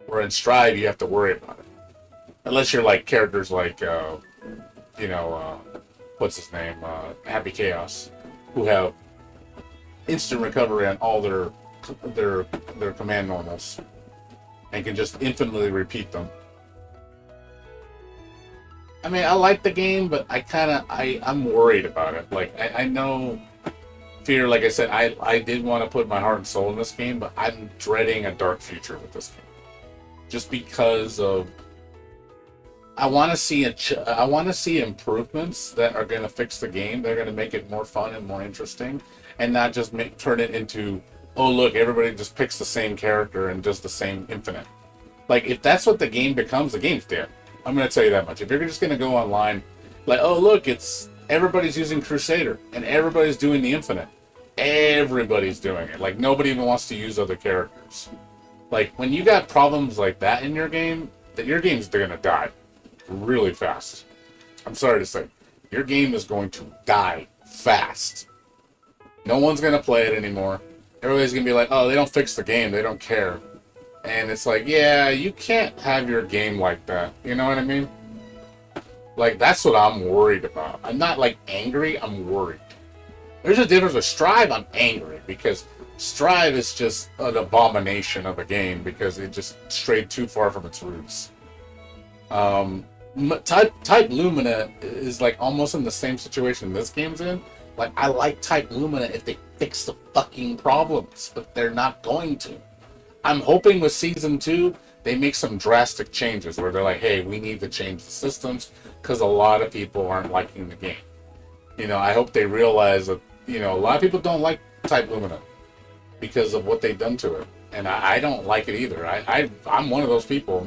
Where in Strive, you have to worry about it. Unless you're like characters like... what's his name? Happy Chaos, who have instant recovery on all their command normals and can just infinitely repeat them. I mean, I like the game, but I'm worried about it. Like, I know Fear, like I said, I did want to put my heart and soul in this game, but I'm dreading a dark future with this game. Just because of I want to see improvements that are going to fix the game. They're going to make it more fun and more interesting, and not just turn it into, oh look, everybody just picks the same character and does the same infinite. Like, if that's what the game becomes, the game's dead. I'm going to tell you that much. If you're just going to go online, like, oh look, it's everybody's using Crusader and everybody's doing the infinite. Everybody's doing it. Like, nobody even wants to use other characters. Like, when you got problems like that in your game, that your game's going to die really fast. I'm sorry to say, your game is going to die fast. No one's going to play it anymore. Everybody's going to be like, oh, they don't fix the game, they don't care. And it's like, yeah, you can't have your game like that. You know what I mean? Like, that's what I'm worried about. I'm not, like, angry, I'm worried. There's a difference with Strive, I'm angry, because Strive is just an abomination of a game, because it just strayed too far from its roots. Type Lumina is like almost in the same situation this game's in. Like, I like Type Lumina if they fix the fucking problems, but they're not going to. I'm hoping with Season 2, they make some drastic changes where they're like, hey, we need to change the systems because a lot of people aren't liking the game. I hope they realize that, a lot of people don't like Type Lumina because of what they've done to it. And I don't like it either. I'm one of those people.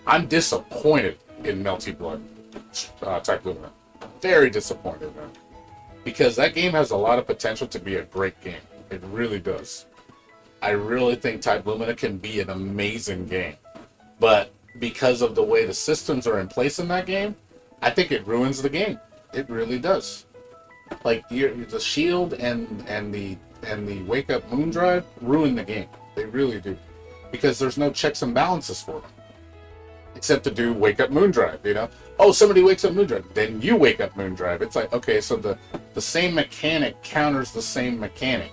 I'm disappointed in Melty Blood, Type Lumina. Very disappointed, man. Because that game has a lot of potential to be a great game. It really does. I really think Type Lumina can be an amazing game. But because of the way the systems are in place in that game, I think it ruins the game. It really does. Like, the shield and the Wake Up Moon Drive ruin the game. They really do. because there's no checks and balances for them. Except to do wake up Moondrive, you know? Oh, somebody wakes up Moondrive, then you wake up Moondrive. It's like, okay, so the same mechanic counters the same mechanic.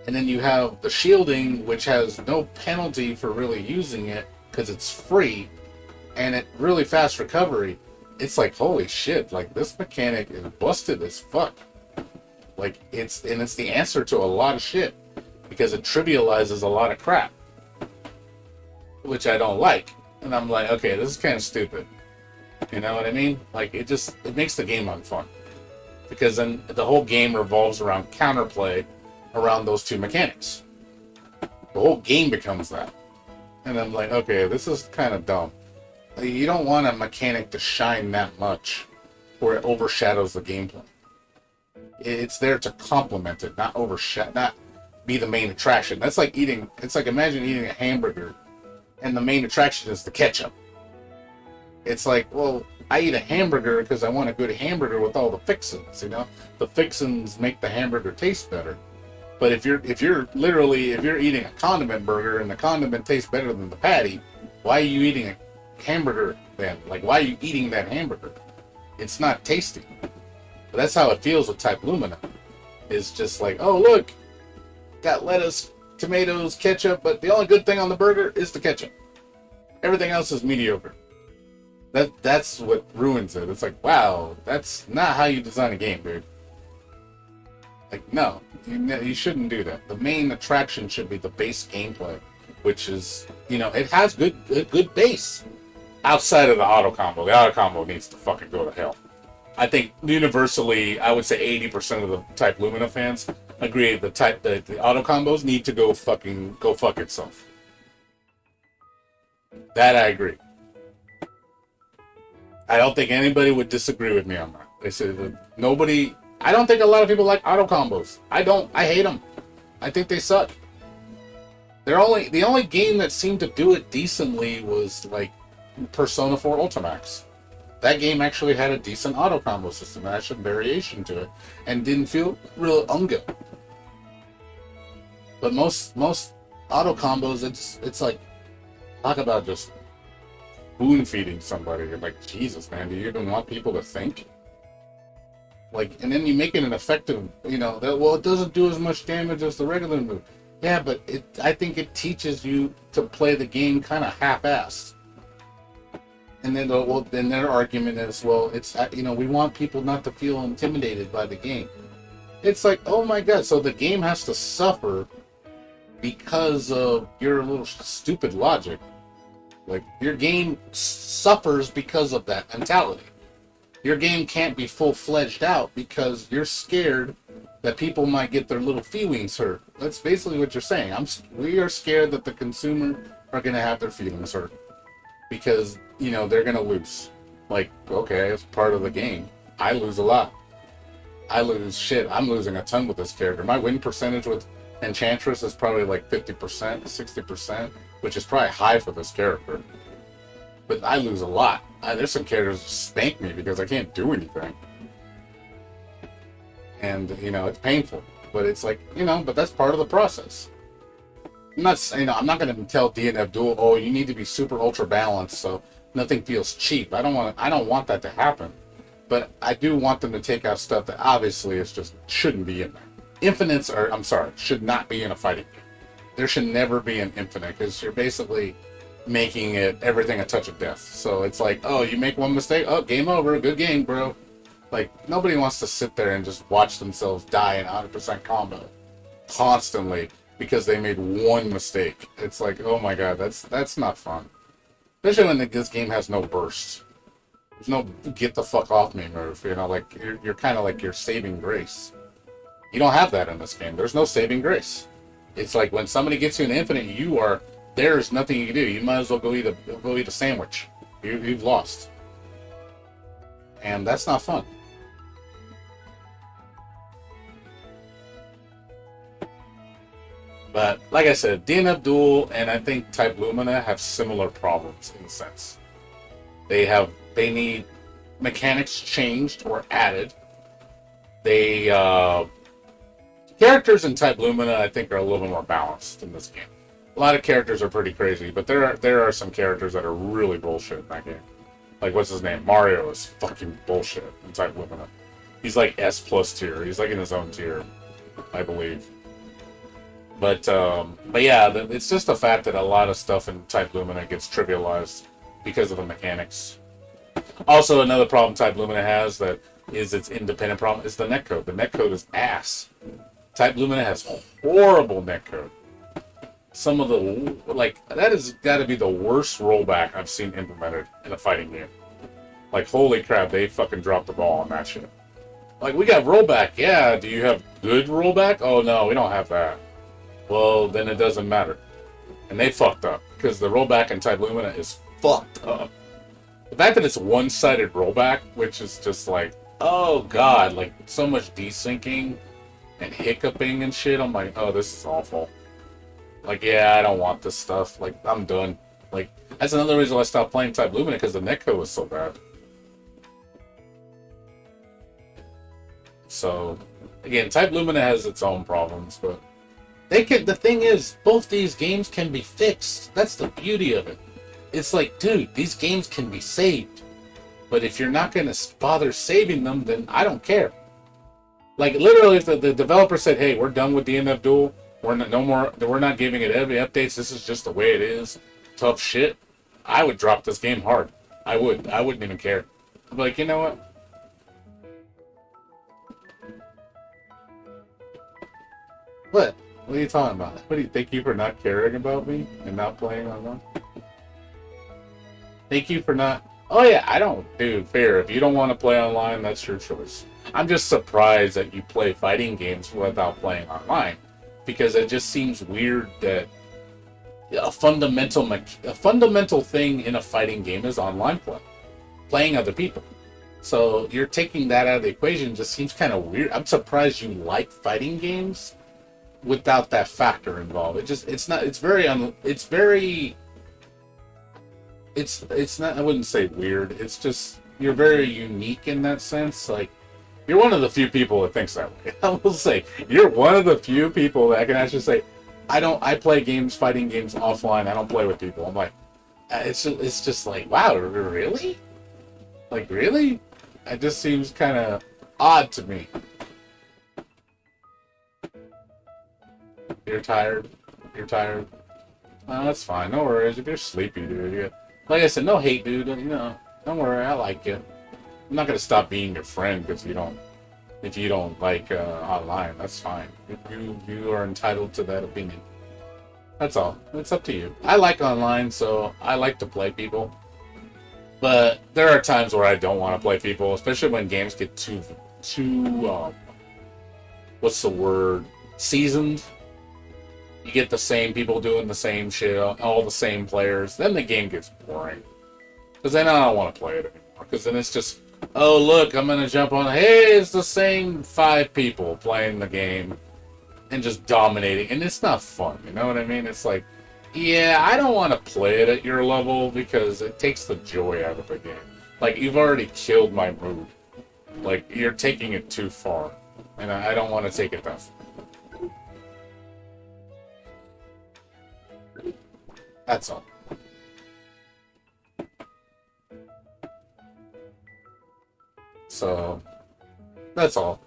And then you have the shielding, which has no penalty for really using it, because it's free, and it really fast recovery. It's like, holy shit, like, this mechanic is busted as fuck. Like, it's the answer to a lot of shit, because it trivializes a lot of crap, which I don't like. And I'm like, okay, this is kind of stupid. You know what I mean? Like, it makes the game unfun. Because then the whole game revolves around counterplay around those two mechanics. The whole game becomes that. And I'm like, okay, this is kind of dumb. You don't want a mechanic to shine that much where it overshadows the gameplay. It's there to complement it, not be the main attraction. It's like imagine eating a hamburger and the main attraction is the ketchup. It's like, well, I eat a hamburger because I want a good hamburger with all the fixins, you know? The fixins make the hamburger taste better. But if you're eating a condiment burger and the condiment tastes better than the patty, why are you eating a hamburger then? Like, why are you eating that hamburger? It's not tasty. But that's how it feels with Type Lumina. It's just like, oh, look, got lettuce, tomatoes, ketchup, but the only good thing on the burger is the ketchup. Everything else is mediocre. That's what ruins it. It's like, wow, that's not how you design a game, dude. Like, no, you shouldn't do that. The main attraction should be the base gameplay, which is, you know, it has good base. Outside of the auto combo. The auto combo needs to fucking go to hell. I think universally, I would say 80% of the Type Lumina fans agree the auto combos need to go fuck itself. That I agree. I don't think anybody would disagree with me on that. They say that nobody. I don't think a lot of people like auto combos. I hate them. I think they suck. The only game that seemed to do it decently was like Persona 4 Ultimax. That game actually had a decent auto combo system, and had some variation to it, and didn't feel real unga. But most auto combos, it's like, talk about just spoon feeding somebody. You're like, Jesus, man, do you even want people to think? Like, and then you make it an effective, you know, it doesn't do as much damage as the regular move. Yeah, but I think it teaches you to play the game kind of half-assed. And then, then their argument is, well, it's, you know, we want people not to feel intimidated by the game. It's like, oh my god, so the game has to suffer because of your little stupid logic. Like, your game suffers because of that mentality. Your game can't be full-fledged out because you're scared that people might get their little feelings hurt. That's basically what you're saying. We are scared that the consumer are going to have their feelings hurt because, you know, they're going to lose. Like, okay, it's part of the game. I lose a lot. I lose shit. I'm losing a ton with this character. My win percentage with Enchantress is probably like 50%, 60%, which is probably high for this character. But I lose a lot. There's some characters that spank me because I can't do anything. And, you know, it's painful. But it's like, you know, but that's part of the process. I'm not going to tell DNF Duel, oh, you need to be super ultra balanced so nothing feels cheap. I don't want that to happen. But I do want them to take out stuff that obviously shouldn't be in there. Infinites should not be in a fighting game. There should never be an infinite because you're basically making everything a touch of death. So it's like, oh, you make one mistake, oh, game over, good game, bro. Like, nobody wants to sit there and just watch themselves die in 100% combo constantly because they made one mistake. It's like, oh my god, that's not fun. Especially when this game has no burst. There's no get the fuck off me move, you know, like, you're kind of like your saving grace. You don't have that in this game. There's no saving grace. It's like when somebody gets you an infinite, there's nothing you can do. You might as well go eat a sandwich. You've lost. And that's not fun. But, like I said, DNF Duel and I think Type Lumina have similar problems in a sense. They need mechanics changed or added. Characters in Type Lumina, I think, are a little bit more balanced in this game. A lot of characters are pretty crazy, but there are some characters that are really bullshit in that game. Like, what's his name? Mario is fucking bullshit in Type Lumina. He's like S plus tier. He's like in his own tier, I believe. But yeah, it's just the fact that a lot of stuff in Type Lumina gets trivialized because of the mechanics. Also, another problem Type Lumina has that is its independent problem is the netcode. The netcode is ass. Type Lumina has horrible netcode. Some of the, like, that has got to be the worst rollback I've seen implemented in a fighting game. Like, holy crap, they fucking dropped the ball on that shit. Like, we got rollback, yeah, do you have good rollback? Oh no, we don't have that. Well, then it doesn't matter. And they fucked up, because the rollback in Type Lumina is fucked up. The fact that it's one-sided rollback, which is just like, oh god, like, so much desyncing and hiccuping and shit, I'm like, oh, this is awful. Like, yeah, I don't want this stuff. Like, I'm done. Like, that's another reason why I stopped playing Type Lumina, because the netcode was so bad. So, again, Type Lumina has its own problems, but the thing is, both these games can be fixed. That's the beauty of it. It's like, dude, these games can be saved. But if you're not going to bother saving them, then I don't care. Like, literally, if the developer said, hey, we're done with DNF Duel, we're not giving it any updates, this is just the way it is, tough shit, I would drop this game hard. I wouldn't even care. I'd be like, you know what? What? What are you talking about? What do you thank you for not caring about me and not playing online? Thank you for not. Oh yeah, I don't. Dude, fair. If you don't want to play online, that's your choice. I'm just surprised that you play fighting games without playing online, because it just seems weird that a fundamental thing in a fighting game is online play, playing other people. So you're taking that out of the equation. Just seems kind of weird. I'm surprised you like fighting games without that factor involved. It's not. I wouldn't say weird. It's just you're very unique in that sense. Like, you're one of the few people that thinks that way. I will say you're one of the few people that can actually say, I play fighting games offline. I don't play with people. I'm like, it's just like, wow, really? Like, really? It just seems kind of odd to me. You're tired. Oh, that's fine. No worries. If you're sleepy, dude. Like I said, no hate, dude. You know, don't worry. I like you. I'm not gonna stop being your friend because if you don't like online. That's fine. You are entitled to that opinion. That's all. It's up to you. I like online, so I like to play people. But there are times where I don't want to play people, especially when games get too what's the word? Seasoned. You get the same people doing the same shit, all the same players. Then the game gets boring. Because then I don't want to play it anymore. Because then it's just, oh, look, I'm going to jump on. Hey, it's the same 5 people playing the game and just dominating. And it's not fun, you know what I mean? It's like, yeah, I don't want to play it at your level because it takes the joy out of the game. Like, you've already killed my mood. Like, you're taking it too far. And I don't want to take it that far. That's all. So, that's all.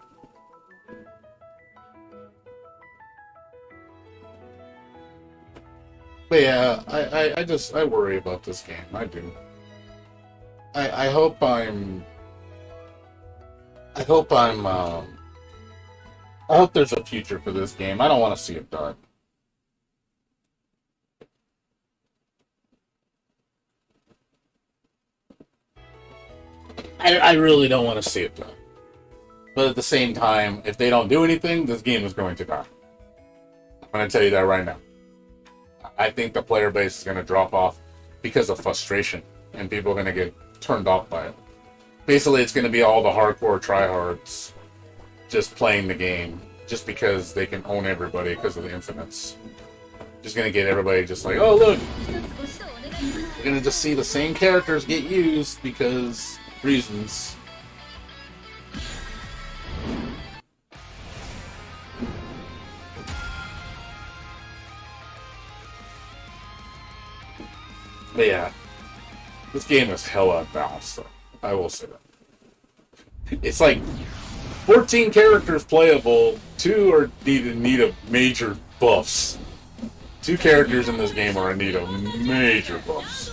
But yeah, I worry about this game. I do. I hope there's a future for this game. I don't want to see it die. I really don't want to see it die. But at the same time, if they don't do anything, this game is going to die. I'm going to tell you that right now. I think the player base is going to drop off because of frustration, and people are going to get turned off by it. Basically, it's going to be all the hardcore tryhards just playing the game just because they can own everybody because of the infinites. Just going to get everybody just like, oh, look! You're going to just see the same characters get used because reasons. But yeah, this game is hella balanced, though. I will say that. It's like 14 characters playable, 2 are in need of major buffs. 2 characters in this game are in need of major buffs.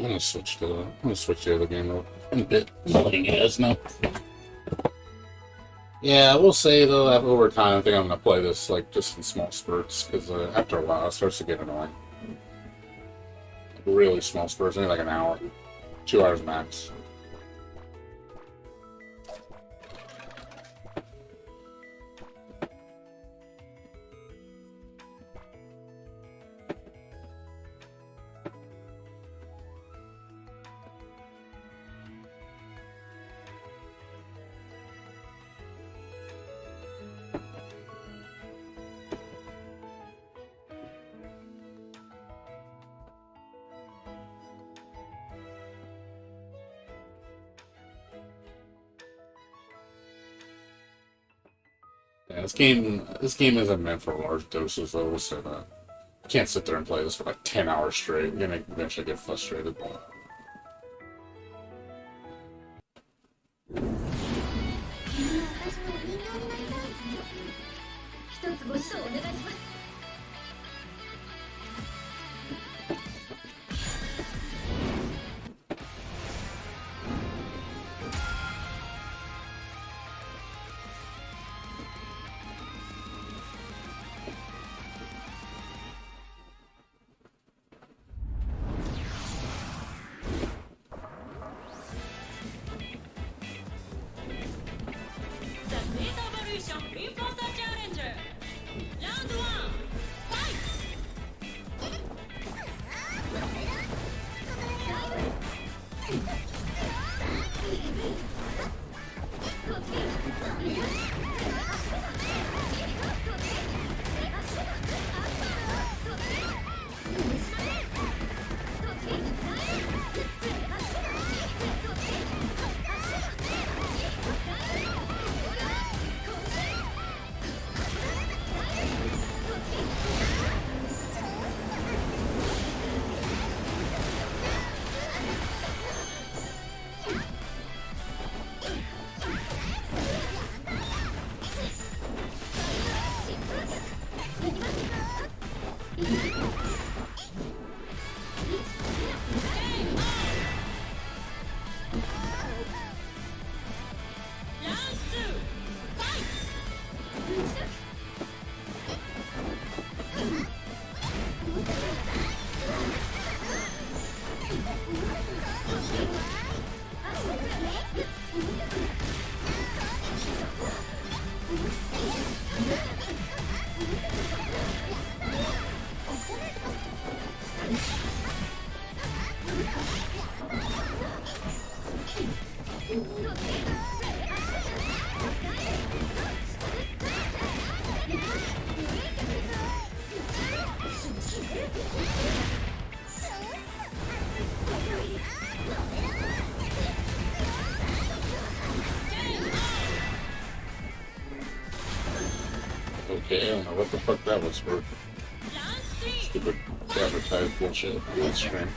I'm gonna switch the other game up. I'm a bit letting you guys know. Yeah, I will say though that over time I think I'm gonna play this like just in small spurts because after a while it starts to get annoying. Like, really small spurts, maybe like an hour, 2 hours max. Yeah, this game isn't meant for large doses though, we'll say that. You can't sit there and play this for like 10 hours straight. You're gonna eventually get frustrated. 'Kay, I don't know what the fuck that was for. Stupid advertised bullshit on the stream.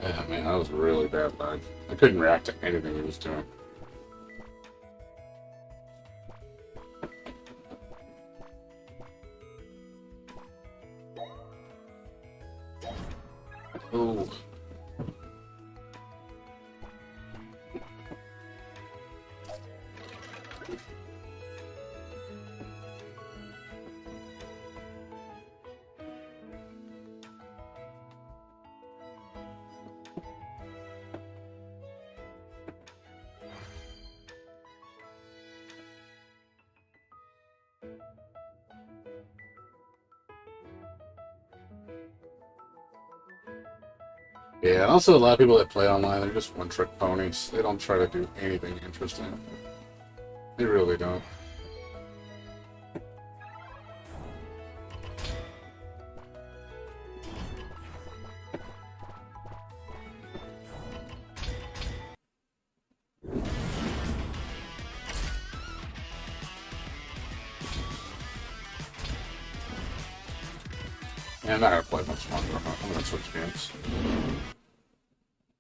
Yeah, man, that was really bad lag. I couldn't react to anything he was doing. Oh. Yeah, and also a lot of people that play online, they're just one-trick ponies. They don't try to do anything interesting. They really don't. Yeah, I'm not gonna play much longer. I'm gonna switch games.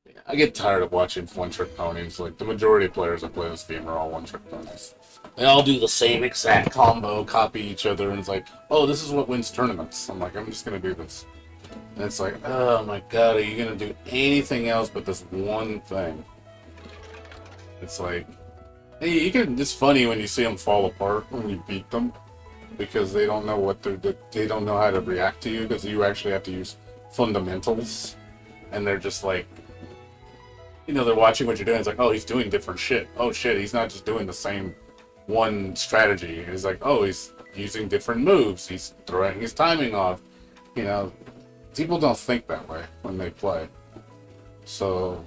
Yeah, I get tired of watching one-trick ponies. Like, the majority of players that play this game are all one-trick ponies. They all do the same exact combo, copy each other, and it's like, oh, this is what wins tournaments. I'm like, I'm just gonna do this. And it's like, oh my god, are you gonna do anything else but this one thing? It's like, hey, it's funny when you see them fall apart when you beat them. Because they don't know they don't know how to react to you, because you actually have to use fundamentals, and they're just like, they're watching what you're doing. It's like, oh, he's doing different shit. Oh shit, he's not just doing the same one strategy. It's like, oh, he's using different moves. He's throwing his timing off. People don't think that way when they play. So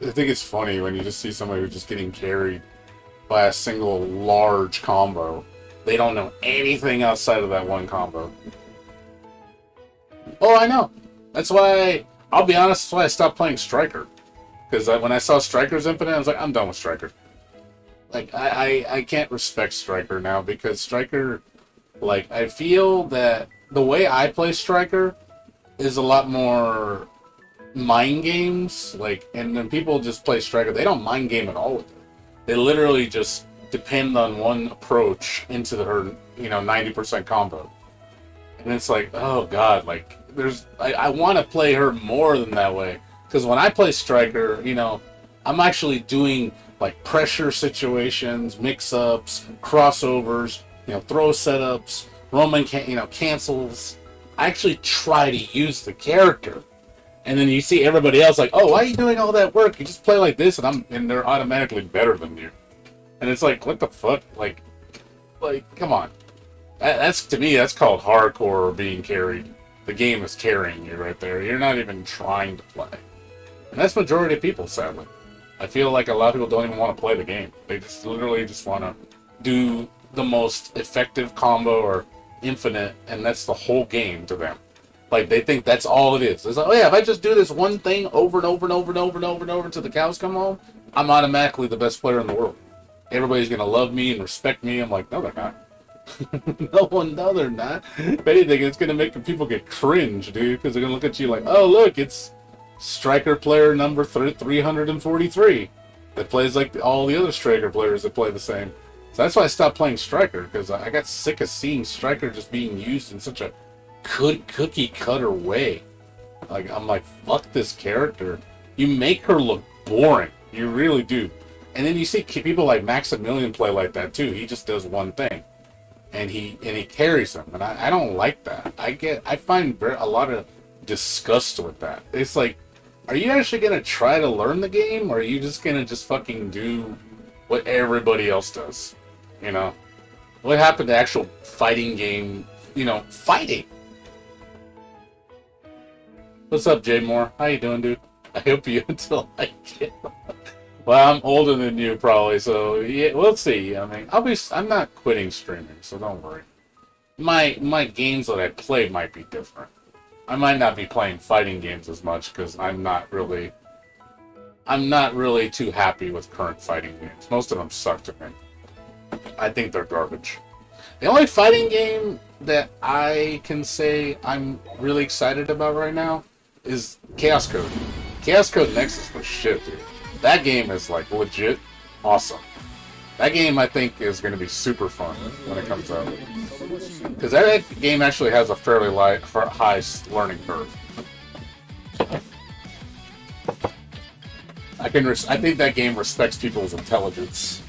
I think it's funny when you just see somebody who's just getting carried by a single large combo. They don't know anything outside of that one combo. Oh, I know. That's why, I'll be honest, that's why I stopped playing Striker. Because when I saw Striker's Infinite, I was like, I'm done with Striker. Like, I can't respect Striker now, because Striker, like, I feel that the way I play Striker is a lot more mind games. Like, and when people just play Striker, they don't mind game at all with it. They literally just depend on one approach into her, 90% combo. And it's like, oh god, like, I want to play her more than that way. Because when I play Striker, I'm actually doing, like, pressure situations, mix-ups, crossovers, throw setups, Roman, cancels. I actually try to use the character. And then you see everybody else like, oh, why are you doing all that work? You just play like this, and they're automatically better than you. And it's like, what the fuck? Like, come on. That's, to me, that's called hardcore being carried. The game is carrying you right there. You're not even trying to play. And that's majority of people, sadly. I feel like a lot of people don't even want to play the game. They just literally just want to do the most effective combo or infinite, and that's the whole game to them. Like, they think that's all it is. It's like, oh yeah, if I just do this one thing over and over and over and over and over and over until the cows come home, I'm automatically the best player in the world. Everybody's going to love me and respect me. I'm like, no, they're not. No, they're not. If anything, it's going to make people get cringe, dude, because they're going to look at you like, oh, look, it's Striker player number 343 that plays like all the other Striker players that play the same. So that's why I stopped playing Striker, because I got sick of seeing Striker just being used in such a cookie cutter way. Like, I'm like, fuck this character. You make her look boring. You really do. And then you see people like Maximilian play like that too. He just does one thing, and he carries them. And I don't like that. I find a lot of disgust with that. It's like, are you actually gonna try to learn the game, or are you just gonna just fucking do what everybody else does? What happened to actual fighting game? Fighting. What's up, Jay Moore? How you doing, dude? I hope you still like it. Well, I'm older than you, probably, so yeah, we'll see. I mean, I'm not quitting streaming, so don't worry. My games that I play might be different. I might not be playing fighting games as much because I'm not really too happy with current fighting games. Most of them suck to me. I think they're garbage. The only fighting game that I can say I'm really excited about right now is Chaos Code. Chaos Code Nexus was shit, dude. That game is, like, legit awesome. That game, I think, is going to be super fun when it comes out. Because that game actually has a fairly high learning curve. I think that game respects people's intelligence.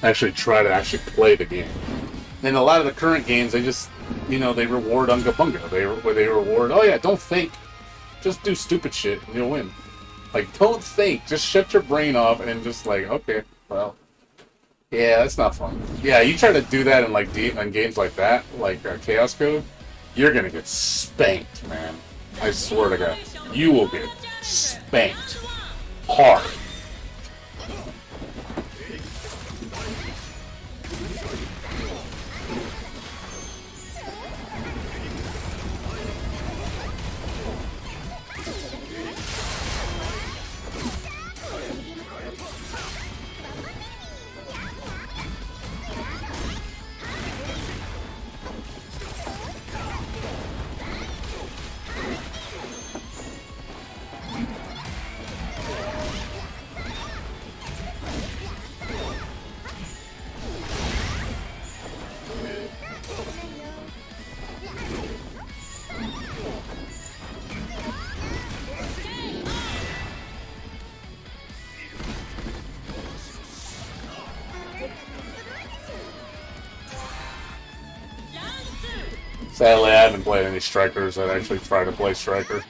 Actually try to play the game. And a lot of the current games, they just, they reward Unga Bunga. They reward, oh yeah, don't think. Just do stupid shit and you'll win. Like, don't think. Just shut your brain off and just like, okay, well, yeah, that's not fun. Yeah, you try to do that in in games like that, like Chaos Code, you're gonna get spanked, man. I swear to God, you will get spanked hard. Sadly, I haven't played any Strikers that actually try to play Striker.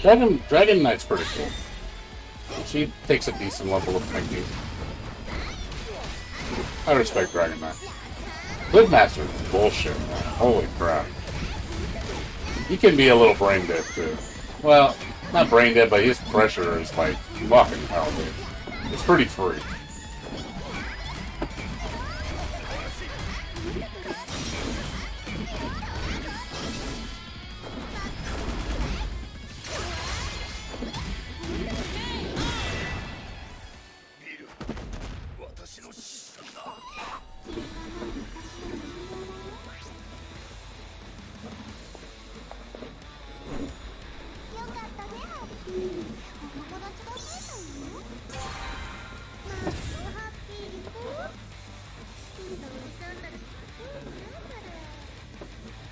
Dragon Knight's pretty cool. She takes a decent level of thinking. I respect Dragon Knight. Glidmaster is bullshit, man. Holy crap. He can be a little brain dead, too. Well, not brain dead, but his pressure is like fucking hell, dude. It's pretty free.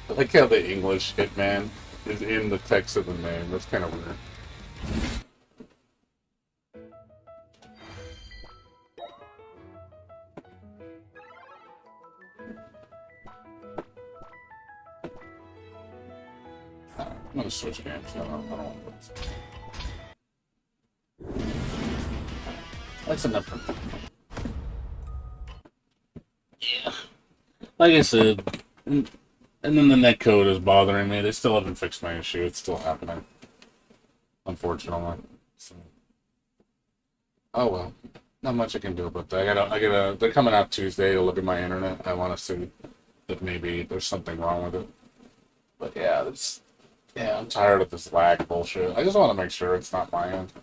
I like how the English Hitman is in the text of the name. That's kind of weird. I'm gonna switch games. I don't want to play this. That's enough for me. Yeah. Like I said, and then the netcode is bothering me. They still haven't fixed my issue. It's still happening. Unfortunately. So. Oh well. Not much I can do about that. They're coming out Tuesday to look at my internet. I want to see if maybe there's something wrong with it. But yeah, I'm tired of this lag bullshit. I just want to make sure it's not my end.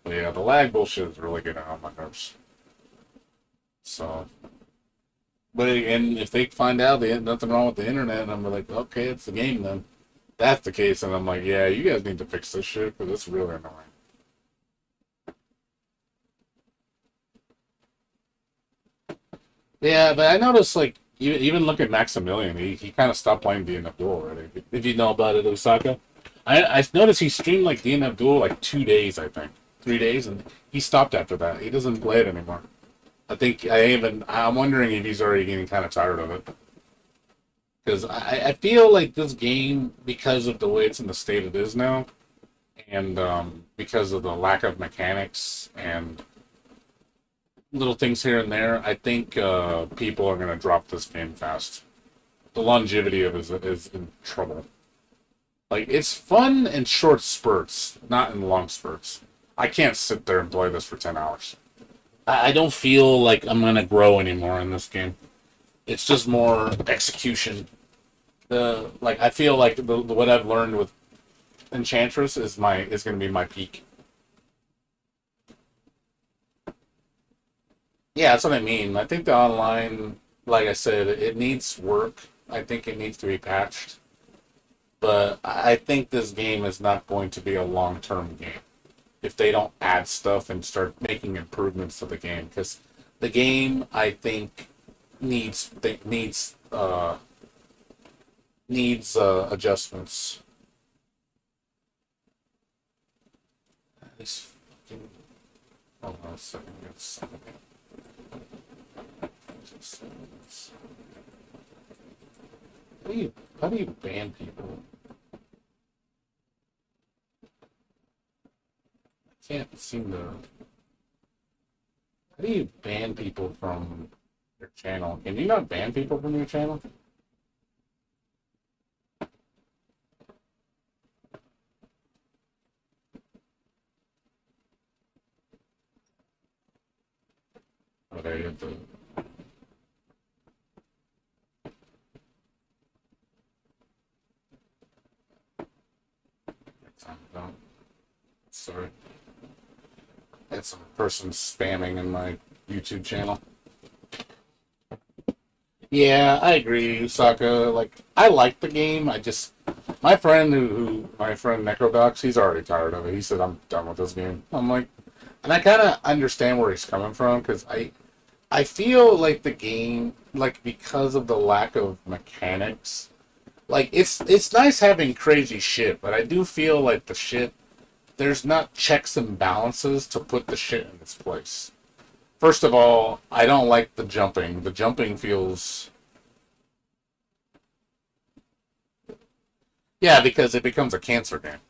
But yeah, the lag bullshit is really getting on my nerves. So, and if they find out there's nothing wrong with the internet, and I'm like, okay, it's the game then. That's the case, and I'm like, yeah, you guys need to fix this shit because it's really annoying. Yeah, but I noticed like even look at Maximilian, he kind of stopped playing DNF Duel already. If you know about it, Osaka, I noticed he streamed like DNF Duel like 2 days, I think, 3 days, and he stopped after that. He doesn't play it anymore. I'm wondering if he's already getting kind of tired of it. Because I feel like this game, because of the way it's in the state it is now, and because of the lack of mechanics and little things here and there, I think people are going to drop this game fast. The longevity of it is in trouble. Like, it's fun in short spurts, not in long spurts. I can't sit there and play this for 10 hours. I don't feel like I'm going to grow anymore in this game. It's just more execution. I feel like what I've learned with Enchantress is going to be my peak. Yeah, that's what I mean. I think the online, like I said, it needs work. I think it needs to be patched. But I think this game is not going to be a long-term game if they don't add stuff and start making improvements to the game. Because the game, I think, needs adjustments. This fucking... Hold on a second. How do you ban people? I can't seem to... How do you ban people from your channel? Can you not ban people from your channel? Okay, you have to... No. Sorry. Had some person spamming in my YouTube channel. Yeah, I agree, Usaka. Like, I like the game. My friend my friend Necrodox, he's already tired of it. He said, I'm done with this game. I'm like, and I kind of understand where he's coming from, because I feel like the game, like, because of the lack of mechanics, like, it's nice having crazy shit, but I do feel like the shit, there's not checks and balances to put the shit in its place. First of all, I don't like the jumping. The jumping feels... Yeah, because it becomes a cancer game.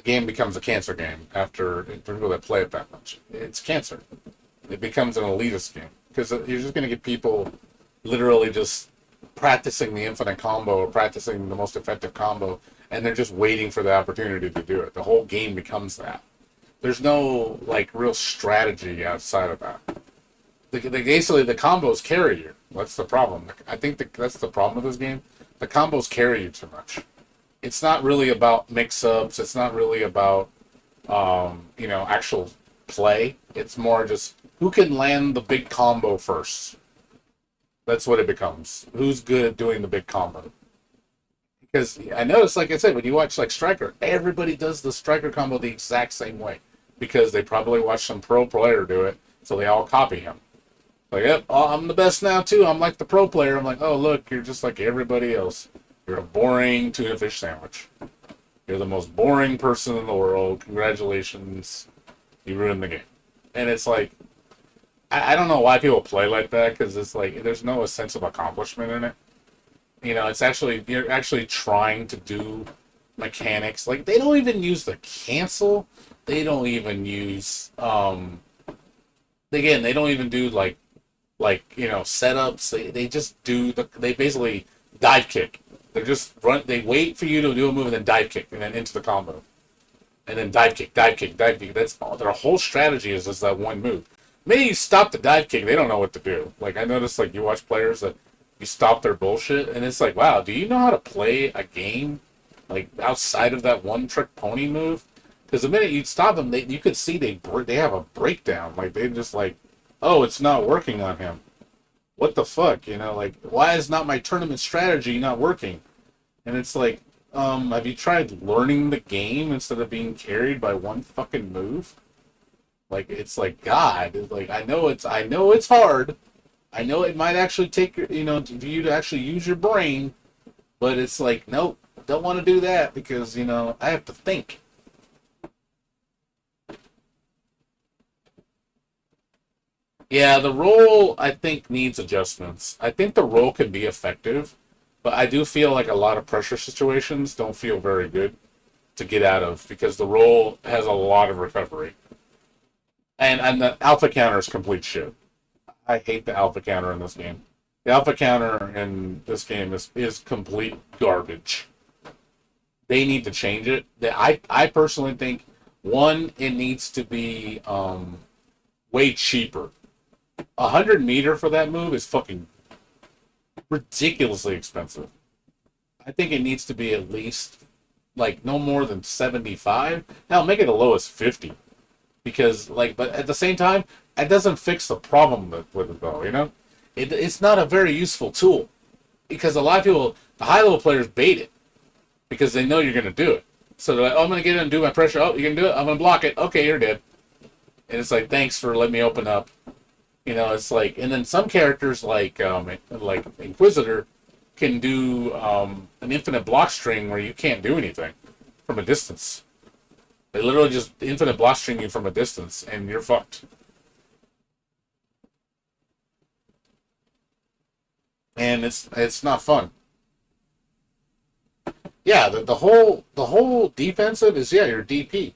game becomes a cancer game after for people that play it that much. It's cancer. It becomes an elitist game because you're just going to get people literally just practicing the infinite combo or practicing the most effective combo, and they're just waiting for the opportunity to do it. The whole game becomes that. There's no like real strategy outside of that. Basically, the combos carry you. That's the problem. I think that's the problem with this game. The combos carry you too much. It's not really about mix-ups. It's not really about actual play. It's more just who can land the big combo first. That's what it becomes. Who's good at doing the big combo? Because I noticed, like I said, when you watch like Striker, everybody does the Striker combo the exact same way because they probably watched some pro player do it, so they all copy him. Like, yep, oh, I'm the best now too. I'm like the pro player. I'm like, oh look, you're just like everybody else. You're a boring tuna fish sandwich. You're the most boring person in the world. Congratulations, you ruined the game. And it's like, I don't know why people play like that because it's like there's no sense of accomplishment in it. You know, it's actually you're actually trying to do mechanics. Like they don't even use the cancel. They don't even use again. They don't even do like setups. They just do they basically dive kick. They just run. They wait for you to do a move and then dive kick and then into the combo, and then dive kick, dive kick, dive kick. That's all. Their whole strategy is just that one move. Maybe you stop the dive kick, they don't know what to do. Like I noticed, like you watch players that you stop their bullshit, and it's like, wow, do you know how to play a game like outside of that one trick pony move? Because the minute you stop them, you could see they have a breakdown. Like they just like, oh, it's not working on him. What the fuck, you know? Like, why is not my tournament strategy not working? And it's like, have you tried learning the game instead of being carried by one fucking move? Like, it's like, God, it's like, I know it's hard. I know it might actually take, for you to actually use your brain, but it's like, nope, don't want to do that because, I have to think. Yeah, the role, I think, needs adjustments. I think the role can be effective, but I do feel like a lot of pressure situations don't feel very good to get out of because the role has a lot of recovery. And the alpha counter is complete shit. I hate the alpha counter in this game. The alpha counter in this game is complete garbage. They need to change it. I personally think, one, it needs to be way cheaper. 100-meter for that move is fucking ridiculously expensive. I think it needs to be at least, like, no more than 75. Hell, make it the lowest 50. Because, like, but at the same time, it doesn't fix the problem with it, though, It's not a very useful tool. Because a lot of people, the high-level players bait it. Because they know you're going to do it. So they're like, oh, I'm going to get in and do my pressure. Oh, you can do it? I'm going to block it. Okay, you're dead. And it's like, thanks for letting me open up. It's like, and then some characters like Inquisitor can do an infinite block string where you can't do anything from a distance. They literally just infinite block string you from a distance, and you're fucked. And it's not fun. Yeah, the whole defensive is your DP.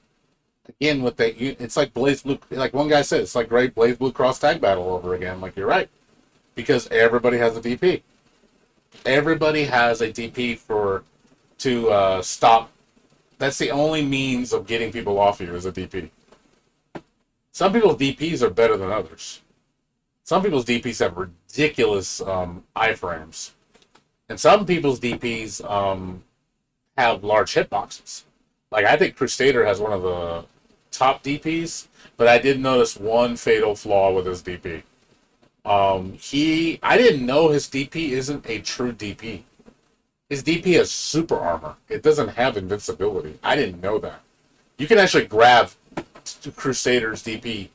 Again, with that, it's like Blaze Blue. Like one guy said, it's like great Blaze Blue Cross tag battle over again. Like you're right, because everybody has a DP. Everybody has a DP to stop. That's the only means of getting people off you is a DP. Some people's DPs are better than others. Some people's DPs have ridiculous iframes, and some people's DPs have large hitboxes. Like I think Crusader has one of the top DPs, but I did notice one fatal flaw with his DP. I didn't know his DP isn't a true DP. His DP has super armor. It doesn't have invincibility. I didn't know that. You can actually grab Crusader's DP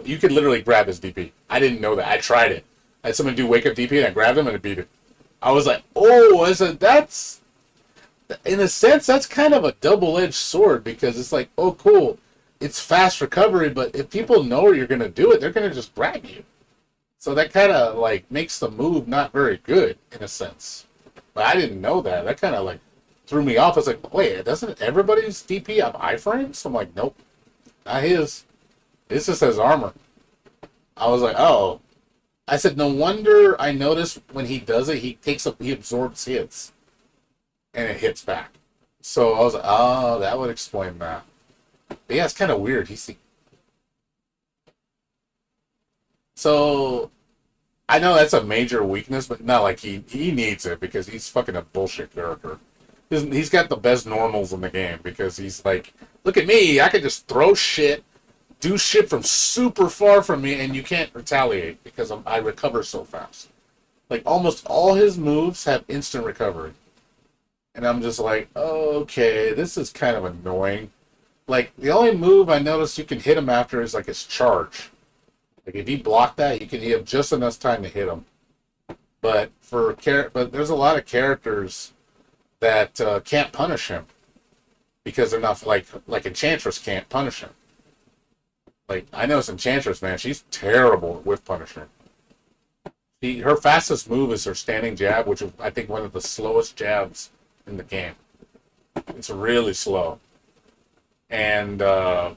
you could literally grab his DP. I didn't know that. I tried it. I had someone do wake up DP and I grabbed him and I beat it. I was like, oh, that's in a sense, that's kind of a double-edged sword because it's like, oh, cool, it's fast recovery, but if people know you're going to do it, they're going to just grab you. So that kind of, like, makes the move not very good, in a sense. But I didn't know that. That kind of, like, threw me off. I was like, wait, doesn't everybody's DP have iframes? I'm like, nope, not his. This just has armor. I was like, oh. I said, no wonder I noticed when he does it, he absorbs hits. And it hits back. So I was like, oh, that would explain that. But yeah, it's kind of weird. So I know that's a major weakness, but not like he needs it because he's fucking a bullshit character. He's got the best normals in the game because he's like, look at me, I can just throw shit, do shit from super far from me, and you can't retaliate because I recover so fast. Like, almost all his moves have instant recovery. And I'm just like, okay, this is kind of annoying. Like, the only move I noticed you can hit him after is, like, his charge. Like, if he blocked that, you have just enough time to hit him. But but there's a lot of characters that can't punish him. Because they're not, like Enchantress can't punish him. Like, I know it's Enchantress, man. She's terrible with punishing. Her fastest move is her standing jab, which is, I think, one of the slowest jabs in the game. It's really slow. And her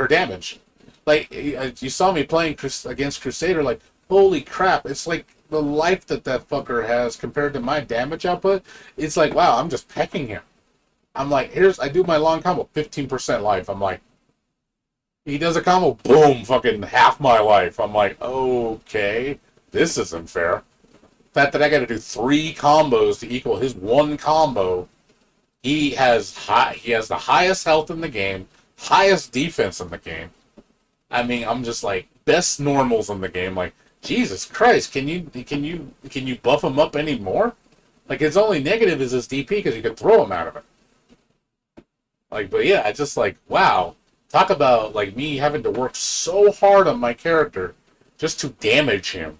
damage. Like, you saw me playing against Crusader, like, holy crap, it's like the life that fucker has compared to my damage output. It's like, wow, I'm just pecking him. I'm like, I do my long combo, 15% life. I'm like, he does a combo, boom, fucking half my life. I'm like, okay, this isn't fair. The fact that I got to do 3 combos to equal his 1 combo. He has the highest health in the game, highest defense in the game. I mean, I'm just like, best normals in the game. Like, Jesus Christ, can you buff him up anymore? Like, his only negative is his DP because you can throw him out of it. Like, but yeah, it's just like, wow. Talk about, like, me having to work so hard on my character just to damage him.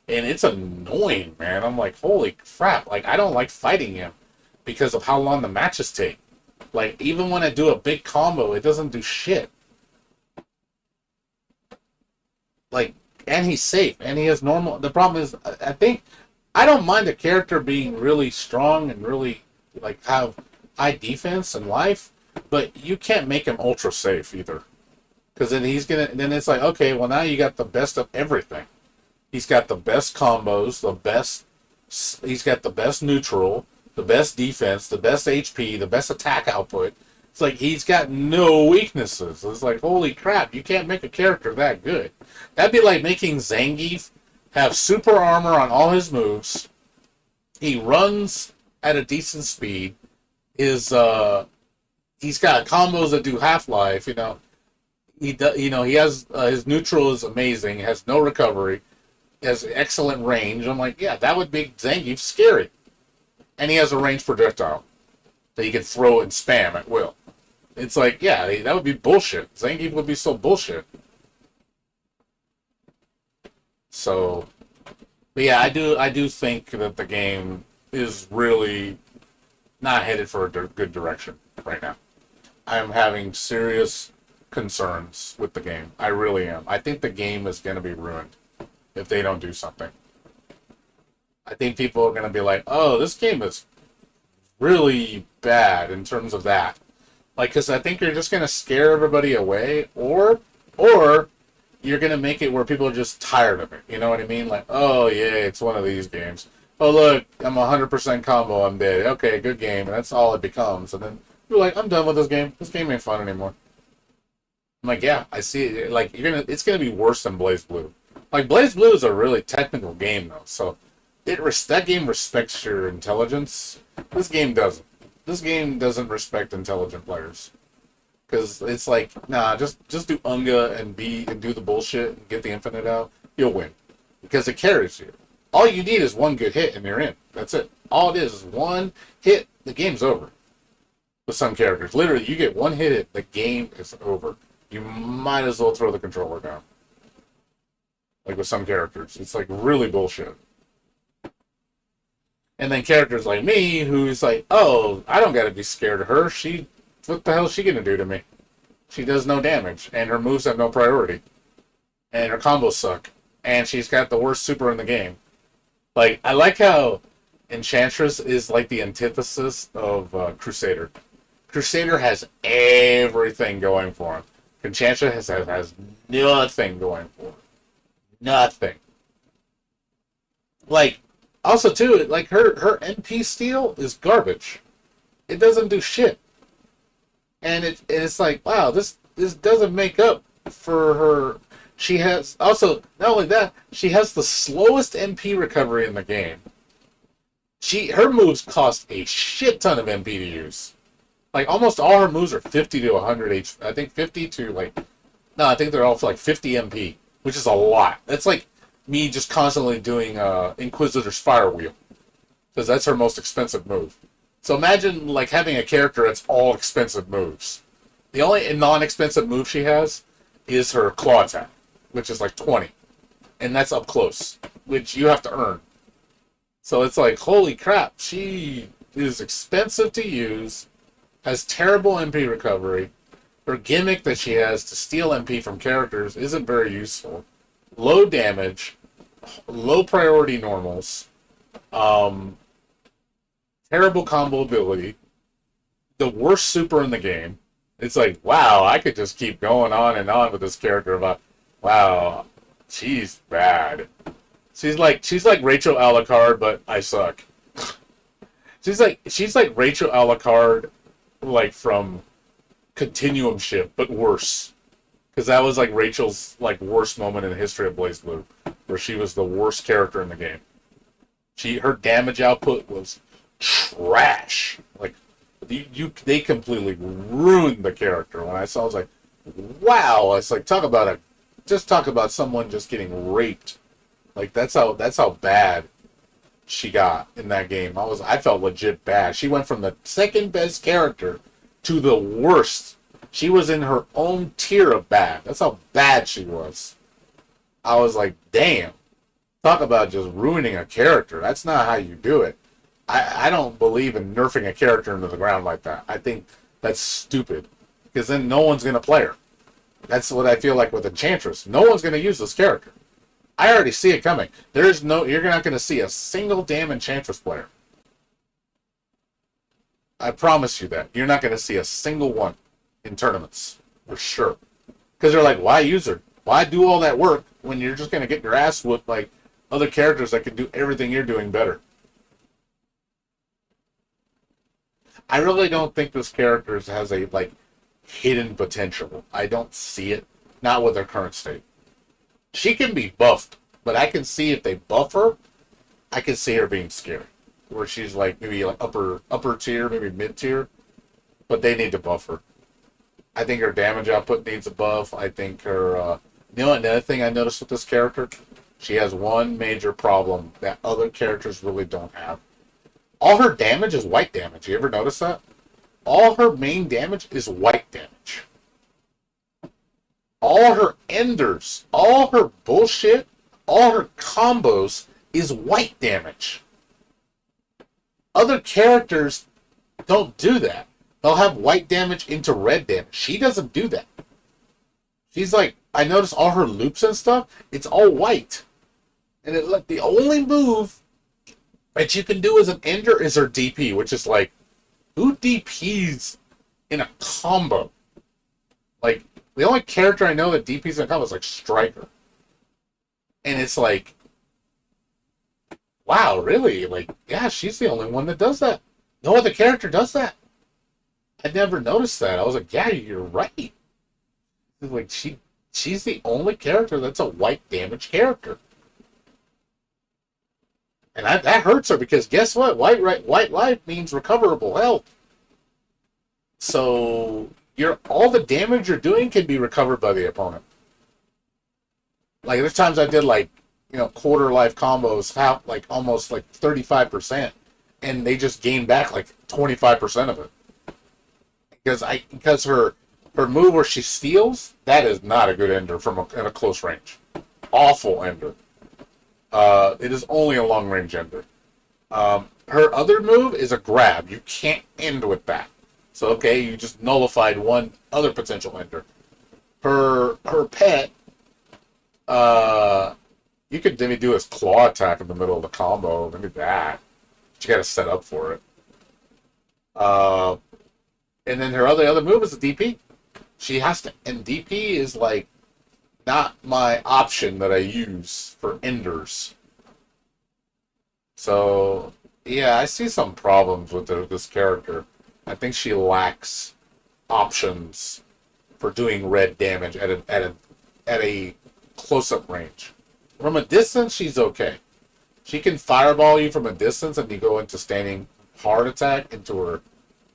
And it's annoying, man. I'm like, holy crap. Like, I don't like fighting him because of how long the matches take. Like, even when I do a big combo, it doesn't do shit. Like, and he's safe, and he has normal... The problem is, I think, I don't mind a character being really strong and really, like, have high defense and life, but you can't make him ultra safe either. Because then then it's like, okay, well, now you got the best of everything. He's got the best combos, he's got the best neutral, the best defense, the best HP, the best attack output. It's like, he's got no weaknesses. It's like, holy crap, you can't make a character that good. That'd be like making Zangief have super armor on all his moves. He runs at a decent speed. He's got combos that do half-life, He has, his neutral is amazing. He has no recovery. He has excellent range. I'm like, yeah, that would make Zangief scary. And he has a ranged projectile that he can throw and spam at will. It's like, yeah, that would be bullshit. Zangief would be so bullshit. So, but yeah, I do think that the game is really not headed for a good direction right now. I am having serious concerns with the game. I really am. I think the game is going to be ruined if they don't do something. I think people are going to be like, oh, this game is really bad in terms of that. Like, because I think you're just going to scare everybody away, or you're going to make it where people are just tired of it. You know what I mean? Like, oh, yeah, it's one of these games. Oh, look, I'm 100% combo, I'm dead. Okay, good game. And that's all it becomes. And then you're like, I'm done with this game. This game ain't fun anymore. I'm like, yeah, I see it. Like, it's going to be worse than BlazBlue. Like, BlazBlue is a really technical game, though. So, that game respects your intelligence. This game doesn't. This game doesn't respect intelligent players. Because it's like, nah, just do Unga and do the bullshit and get the infinite out. You'll win. Because it carries you. All you need is one good hit and you're in. That's it. All it is one hit, the game's over. With some characters. Literally, you get one hit, the game is over. You might as well throw the controller down. Like with some characters. It's like really bullshit. And then characters like me, who's like, oh, I don't gotta be scared of her. What the hell is she gonna do to me? She does no damage, and her moves have no priority. And her combos suck. And she's got the worst super in the game. Like, I like how Enchantress is like the antithesis of Crusader. Crusader has everything going for him. Enchantress has nothing going for him. Nothing. Like, also too, like her NP steal is garbage. It doesn't do shit, and it's like, wow, this doesn't make up for her. She has also, not only that, she has the slowest MP recovery in the game. Her moves cost a shit ton of MP to use. Like, almost all her moves are 50 to 100 HP. I think 50 to, like... No, I think they're all for, like, 50 MP, which is a lot. That's like me just constantly doing Inquisitor's Fire Wheel. Because that's her most expensive move. So imagine, like, having a character that's all expensive moves. The only non-expensive move she has is her Claw Attack, which is, like, 20. And that's up close, which you have to earn. So it's like, holy crap, she is expensive to use, has terrible MP recovery. Her gimmick that she has to steal MP from characters isn't very useful. Low damage, low priority normals, terrible combo ability, the worst super in the game. It's like, wow, I could just keep going on and on with this character about, wow, she's bad. She's like Rachel Alucard, but I suck. she's like Rachel Alucard, like from Continuum Shift, but worse. Because that was like Rachel's like worst moment in the history of BlazBlue, where she was the worst character in the game. Her damage output was trash. Like they completely ruined the character. When I saw, I was like, wow. It's like talk about someone just getting raped. Like that's how bad she got in that game. I felt legit bad. She went from the second best character to the worst. She was in her own tier of bad. That's how bad she was. I was like, damn. Talk about just ruining a character. That's not how you do it. I don't believe in nerfing a character into the ground like that. I think that's stupid. Because then no one's going to play her. That's what I feel like with Enchantress. No one's going to use this character. I already see it coming. You're not going to see a single damn Enchantress player. I promise you that. You're not going to see a single one in tournaments. For sure. Because they're like, why use her? Why do all that work when you're just going to get your ass whooped like other characters that can do everything you're doing better? I really don't think this character has a, like, hidden potential. I don't see it. Not with her current state. She can be buffed, but I can see if they buff her, I can see her being scary. Where she's like maybe like upper tier, maybe mid tier, but they need to buff her. I think her damage output needs a buff. I think her. Another thing I noticed with this character, she has one major problem that other characters really don't have. All her damage is white damage. You ever notice that? All her main damage is white damage. All her enders, all her bullshit, all her combos is white damage. Other characters don't do that. They'll have white damage into red damage. She doesn't do that. She's like, I notice all her loops and stuff, it's all white. And the only move that you can do as an ender is her DP, which is like, who DPs in a combo? Like, the only character I know that DPs in a combo is like Striker. And it's like, wow, really? Like, yeah, she's the only one that does that. No other character does that. I never noticed that. I was like, yeah, you're right. Like, she's the only character that's a white damage character. And that hurts her because guess what? White life means recoverable health. So all the damage you're doing can be recovered by the opponent. Like there's times I did like, quarter life combos, almost like 35%, and they just gained back like 25% of it. Because her move where she steals, that is not a good ender in a close range. Awful ender. It is only a long range ender. Her other move is a grab. You can't end with that. So okay, you just nullified one other potential ender. Her pet, you could maybe do his claw attack in the middle of the combo. Maybe that. She got to set up for it. Uh, and then her other move is the DP. She has to, and DP is like not my option that I use for enders. So yeah, I see some problems with this character. I think she lacks options for doing red damage at a close up range. From a distance, she's okay. She can fireball you from a distance, and you go into standing hard attack into her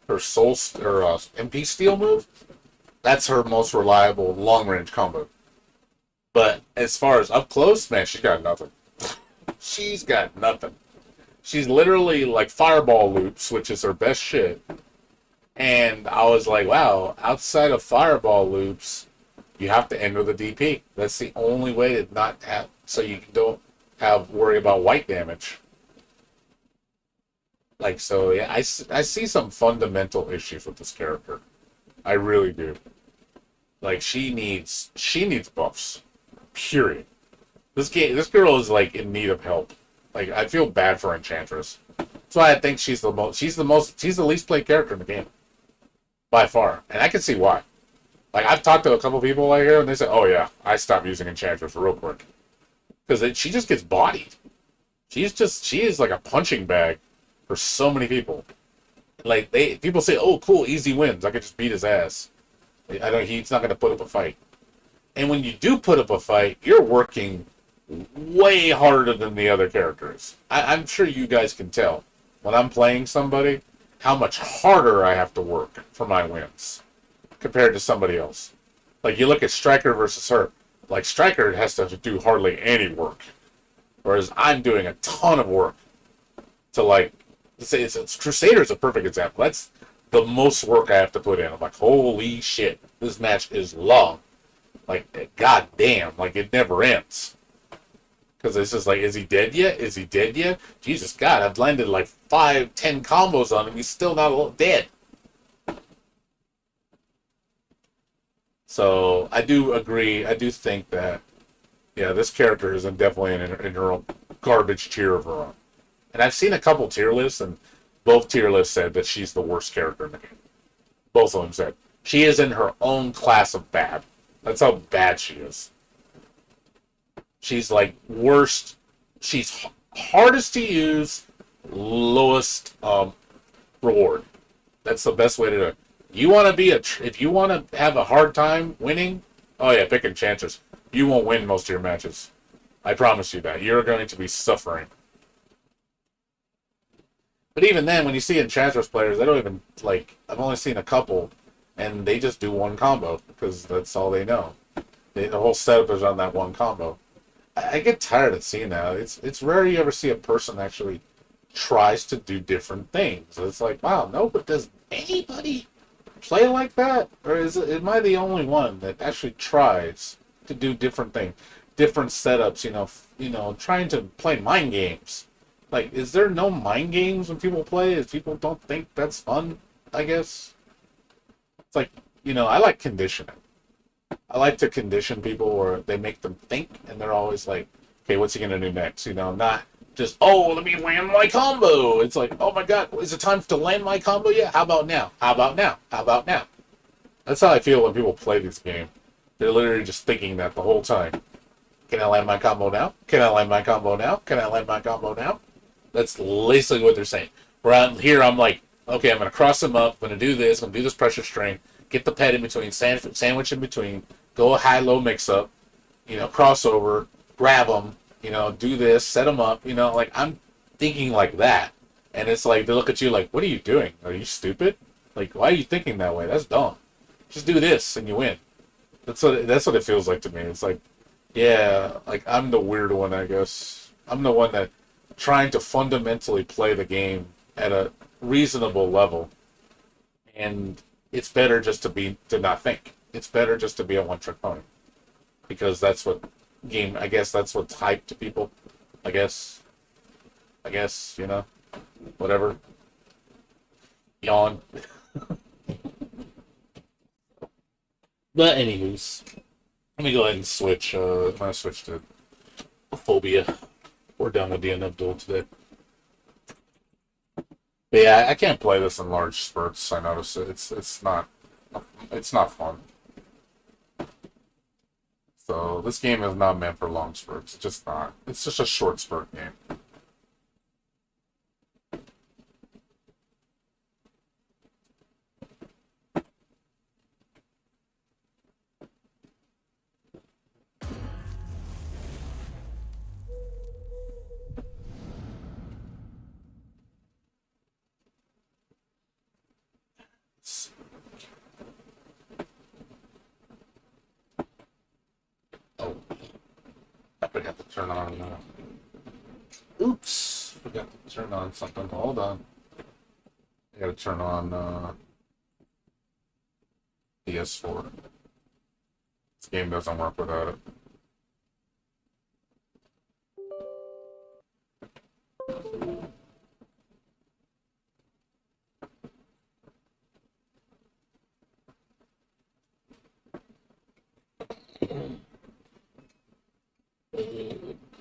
MP steal move. That's her most reliable long range combo. But as far as up close, man, she's got nothing. She's got nothing. She's literally like fireball loops, which is her best shit. And I was like, wow, outside of fireball loops, you have to enter the DP. That's the only way to not have, so you don't have worry about white damage. Like, so yeah, I see some fundamental issues with this character. I really do. Like, she needs buffs. Period. This girl is like in need of help. Like, I feel bad for Enchantress. That's why I think she's the least played character in the game. By far. And I can see why. Like, I've talked to a couple people like her, and they say, oh yeah, I stopped using Enchantress real quick. Because she just gets bodied. She is like a punching bag for so many people. Like, people say, oh cool, easy wins. I could just beat his ass. He's not going to put up a fight. And when you do put up a fight, you're working way harder than the other characters. I'm sure you guys can tell when I'm playing somebody how much harder I have to work for my wins compared to somebody else. Like, you look at Striker versus her. Like, Striker has to do hardly any work, whereas I'm doing a ton of work to, like, say it's Crusader's a perfect example. That's the most work I have to put in. I'm like, holy shit, this match is long. Like, goddamn, like, it never ends. Because it's just like, is he dead yet? Is he dead yet? Jesus God, I've landed like 5, 10 combos on him. He's still not dead. So, I do agree. I do think that, yeah, this character is definitely in her own garbage tier of her own. And I've seen a couple tier lists, and both tier lists said that she's the worst character in the game. Both of them said. She is in her own class of bad. That's how bad she is. She's like worst. She's hardest to use, lowest reward. That's the best way to do it. You want to be if you want to have a hard time winning, oh yeah, pick Enchantress. You won't win most of your matches. I promise you that. You're going to be suffering. But even then, when you see Enchantress players, they don't even, like, I've only seen a couple, and they just do one combo, because that's all they know. The whole setup is on that one combo. I get tired of seeing that. It's rare you ever see a person actually tries to do different things. It's like, wow, no, but does anybody play like that? Or am I the only one that actually tries to do different things, different setups, you know, trying to play mind games? Like, is there no mind games when people play? Is people don't think that's fun, I guess? It's like, I like conditioning. I like to condition people where they make them think, and they're always like, okay, what's he going to do next? Not just, oh, let me land my combo. It's like, oh my God, is it time to land my combo yet? How about now? How about now? How about now? That's how I feel when people play this game. They're literally just thinking that the whole time. Can I land my combo now? Can I land my combo now? Can I land my combo now? That's basically what they're saying. Where I'm here, I'm like, okay, I'm going to cross him up. I'm going to do this. I'm going to do this pressure string. Get the pet in between, sandwich in between. Go a high-low mix-up. Crossover. Grab them. Do this. Set them up. Like, I'm thinking like that. And it's like, they look at you like, what are you doing? Are you stupid? Like, why are you thinking that way? That's dumb. Just do this and you win. That's what it feels like to me. It's like, yeah, like, I'm the weird one, I guess. I'm the one that trying to fundamentally play the game at a reasonable level, and it's better just to not think. It's better just to be a one-trick pony, because that's what I guess that's what's hyped to people. I guess, whatever. Yawn. But anywho's, let me go ahead and switch. I'm gonna switch to Phobia. We're done with DNF Duel today. But yeah, I can't play this in large spurts. I notice it. It's not fun. So this game is not meant for long spurts. It's just not. It's just a short spurt game. Oh, I forgot to turn on. Oops, forgot to turn on something. Hold on. I gotta turn on PS4. This game doesn't work without it.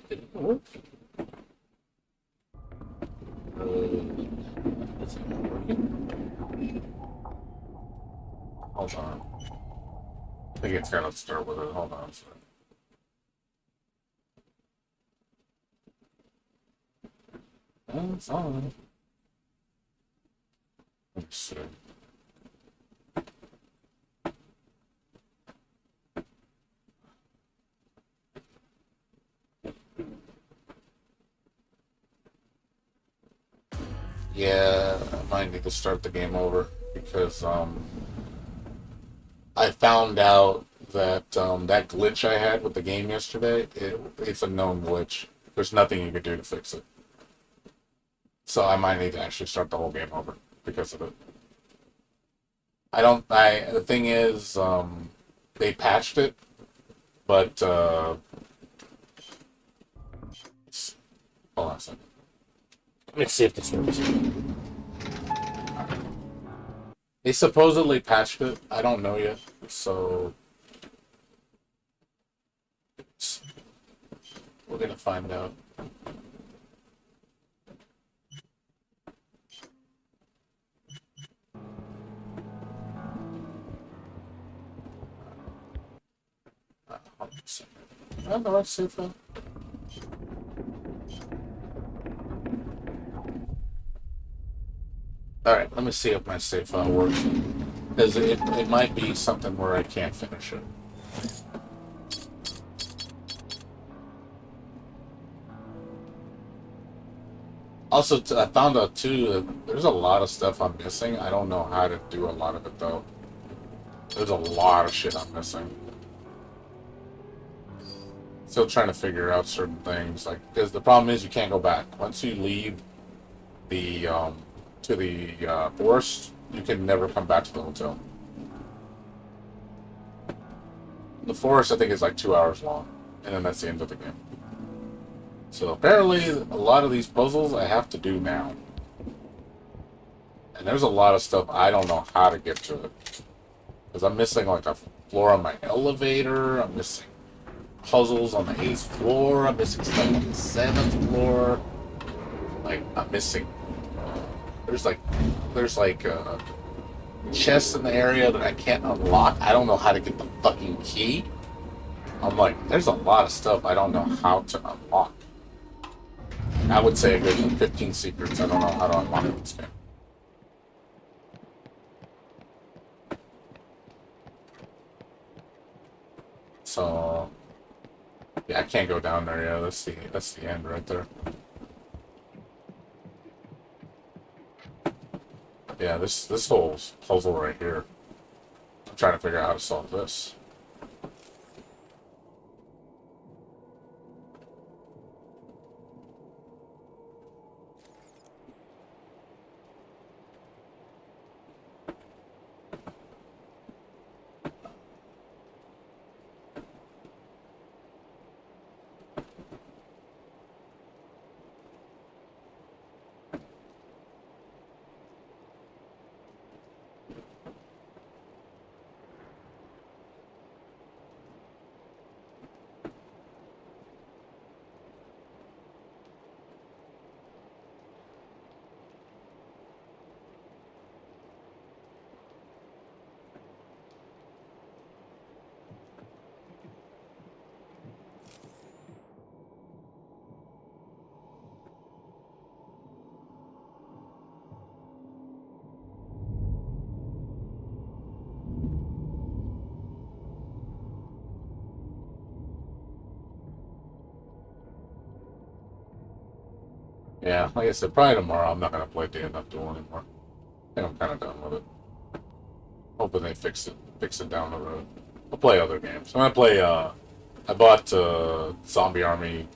Didn't work. Is it not working? Hold on. I think it's gotta start with it. Hold on a second. Oh, it's on. Let's see. Yeah, I might need to start the game over because I found out that that glitch I had with the game yesterday, it's a known glitch. There's nothing you can do to fix it. So I might need to actually start the whole game over because of it. The thing is, they patched it, but hold on a second. Let's see if this works. They supposedly patched it. I don't know yet, so we're gonna find out. I don't know what to say for. Alright, let me see if my save file works. Because it might be something where I can't finish it. Also, I found out too that there's a lot of stuff I'm missing. I don't know how to do a lot of it though. There's a lot of shit I'm missing. Still trying to figure out certain things, like because the problem is you can't go back once you leave the to the forest. You can never come back to the hotel. The forest, I think, is like 2 hours long, and then that's the end of the game. So apparently, a lot of these puzzles I have to do now, and there's a lot of stuff I don't know how to get to it because I'm missing like a floor on my elevator. I'm missing puzzles on the 8th floor. I'm missing stuff on the 7th floor. Like I'm missing. There's like chests in the area that I can't unlock. I don't know how to get the fucking key. I'm like, there's a lot of stuff I don't know how to unlock. I would say a good 15 secrets I don't know how to unlock in this game. So yeah, I can't go down there. Yeah, that's the end right there. Yeah, this whole puzzle right here. I'm trying to figure out how to solve this. Yeah, like I said, probably tomorrow. I'm not gonna play DNF Duel anymore. I think I'm kind of done with it. Hoping they fix it down the road. I'll play other games. I'm gonna play. I bought Zombie Army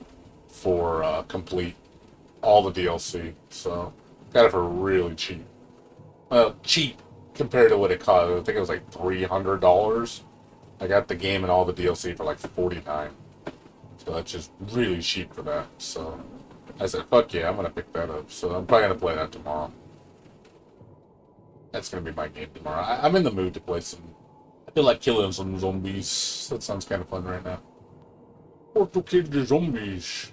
for complete all the DLC, so got it for really cheap. Well, cheap compared to what it cost. I think it was like $300. I got the game and all the DLC for like 49. So that's just really cheap for that. So I said, fuck yeah, I'm gonna pick that up. So I'm probably gonna play that tomorrow. That's gonna be my game tomorrow. I'm in the mood to play some. I feel like killing some zombies. That sounds kind of fun right now. Or to kill the zombies.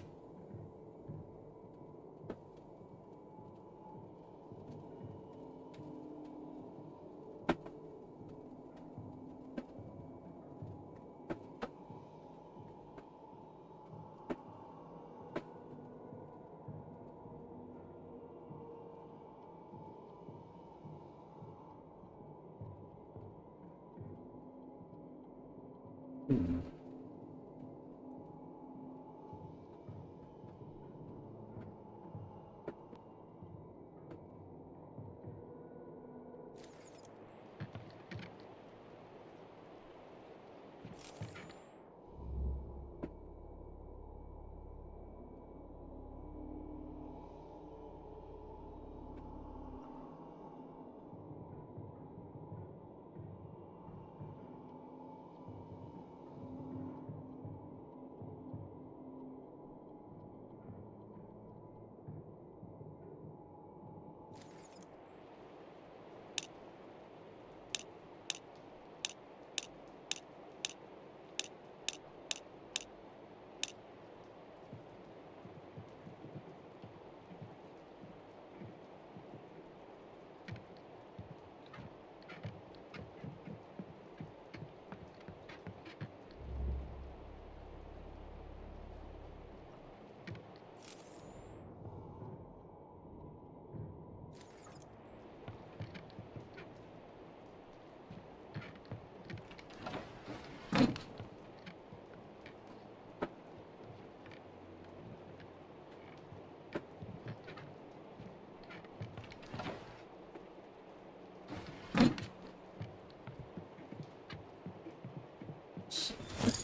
Hmm.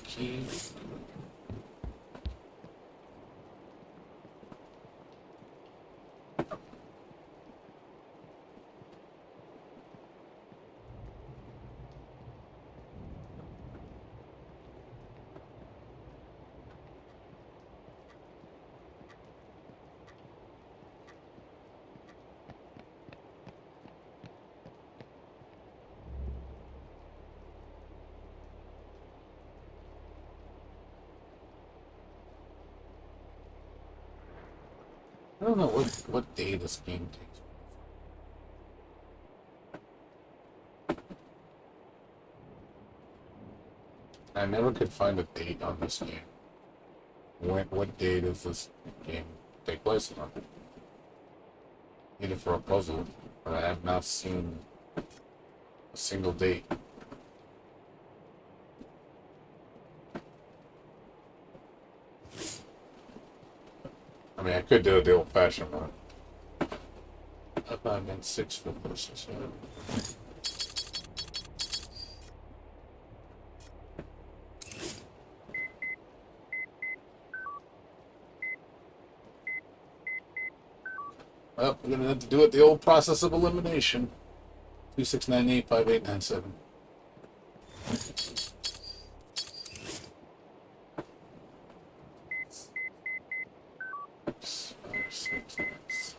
Keys. I don't know what day this game takes. I never could find a date on this game. What day does this game take place on? Either for a puzzle, but I have not seen a single date. I mean, I could do it the old-fashioned one. Up on 6 for versus. Well, we're gonna have to do it the old process of elimination. 26985897. Five, six, nine, seven.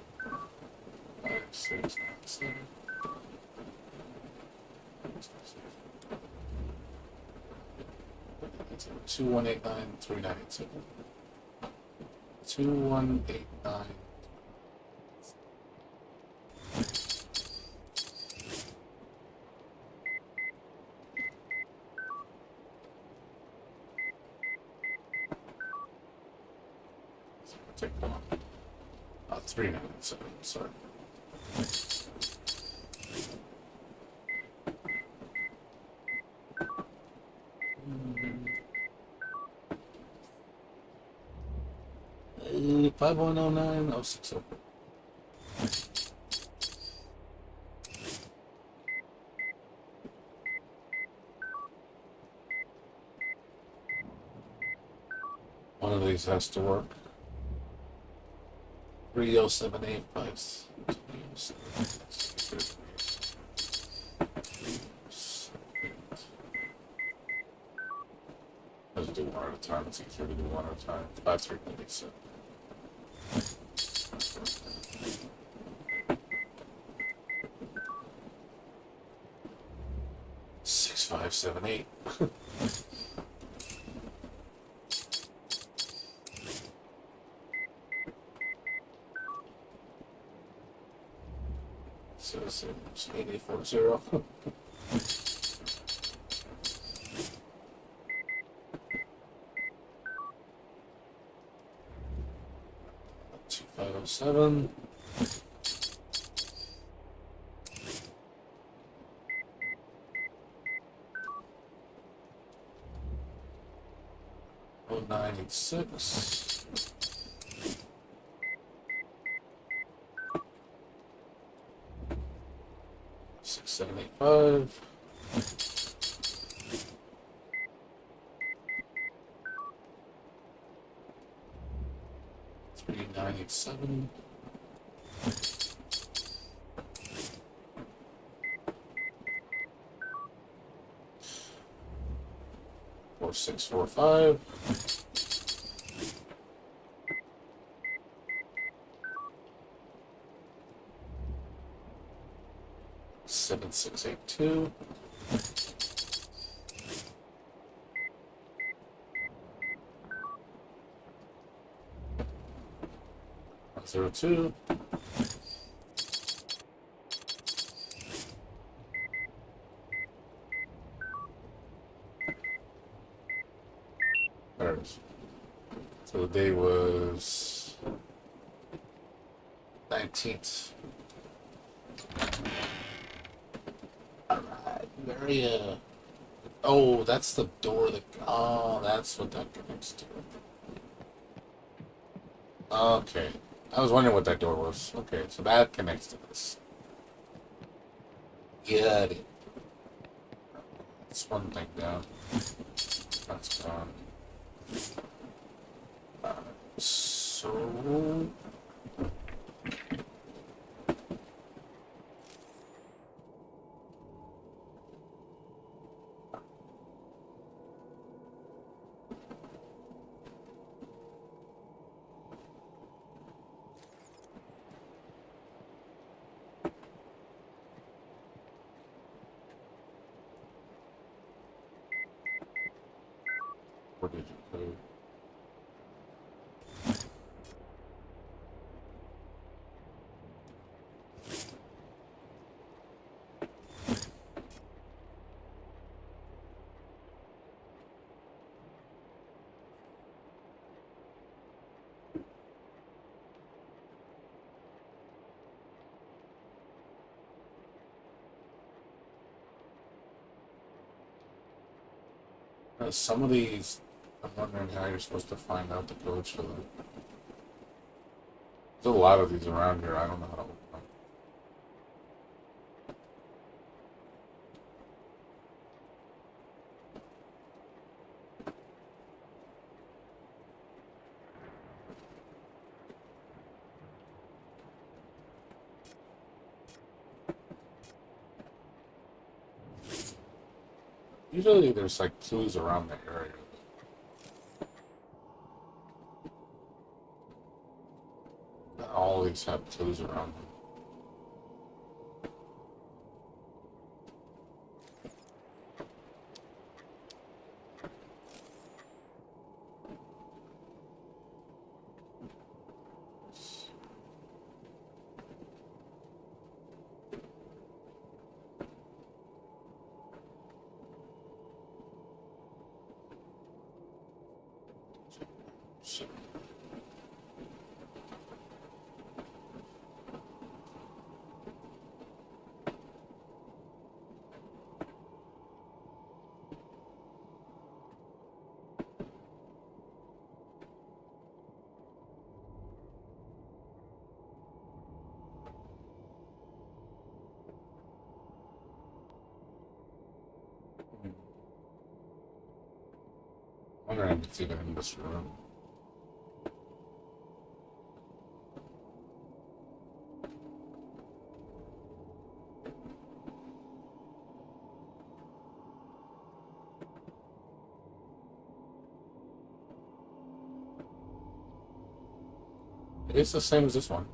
5, 6, 9, 7. 21893987. 2189. Take one. 397. Sorry. 5109-0604. One of these has to work. 30785. Let's do one at a time. It's easier to do one at a time. 5387. 6578. So it's 8840. 2507. 0986. 6785. 3987. 4645. 7682. 02. 'There it is. So the day was 19th. Alright, very oh, that's the door that that's what that connects to. Okay. I was wondering what that door was. Okay, so that connects to this. Got it. That's one thing down. That's gone. So... What did you code? Some of these, I'm wondering how you're supposed to find out the codes for them. There's a lot of these around here. I don't know how to open them. Usually there's like clues around the area. All these have clues around them. So, wondering if it's even in this room. It's the same as this one.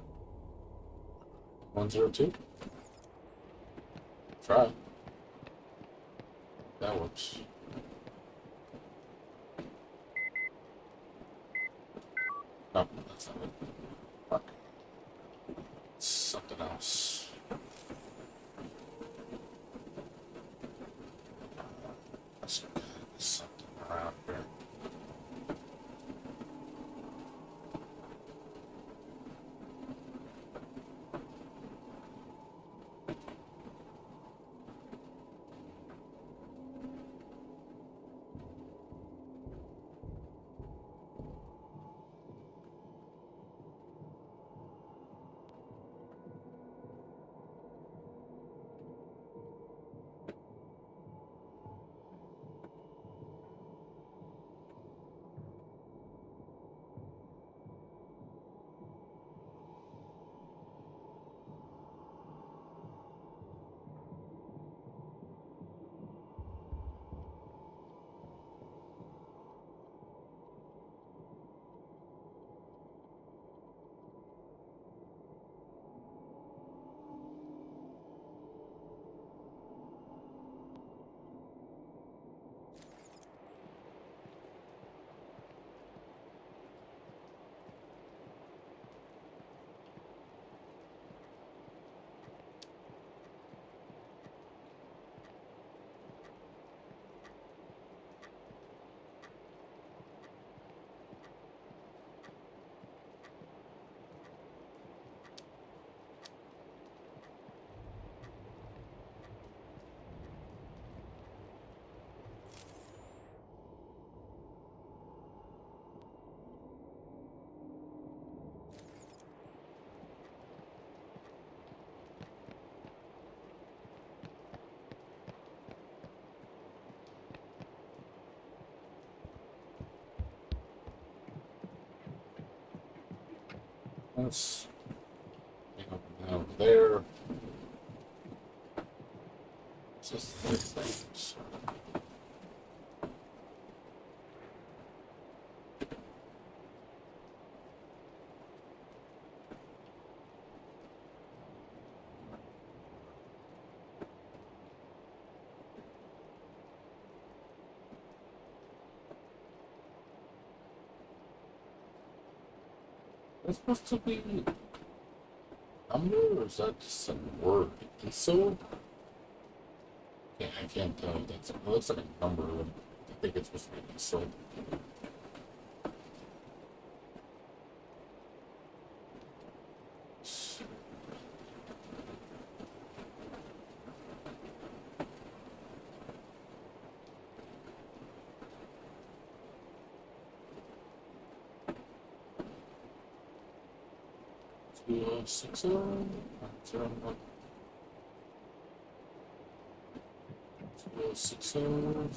102. Try. That works. No, that's not it. Fuck. It's something else. There's something around here. That's over there. It's just these things. It's supposed to be number, or is that just a word? It's so. Yeah, I can't tell. It looks like a number. I think it's supposed to be so. Six zero. Six zero.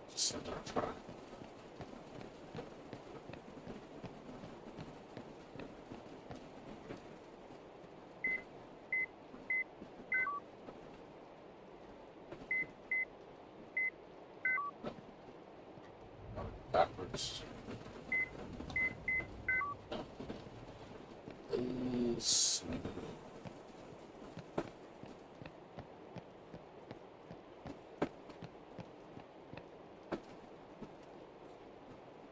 Just send our try. Backwards.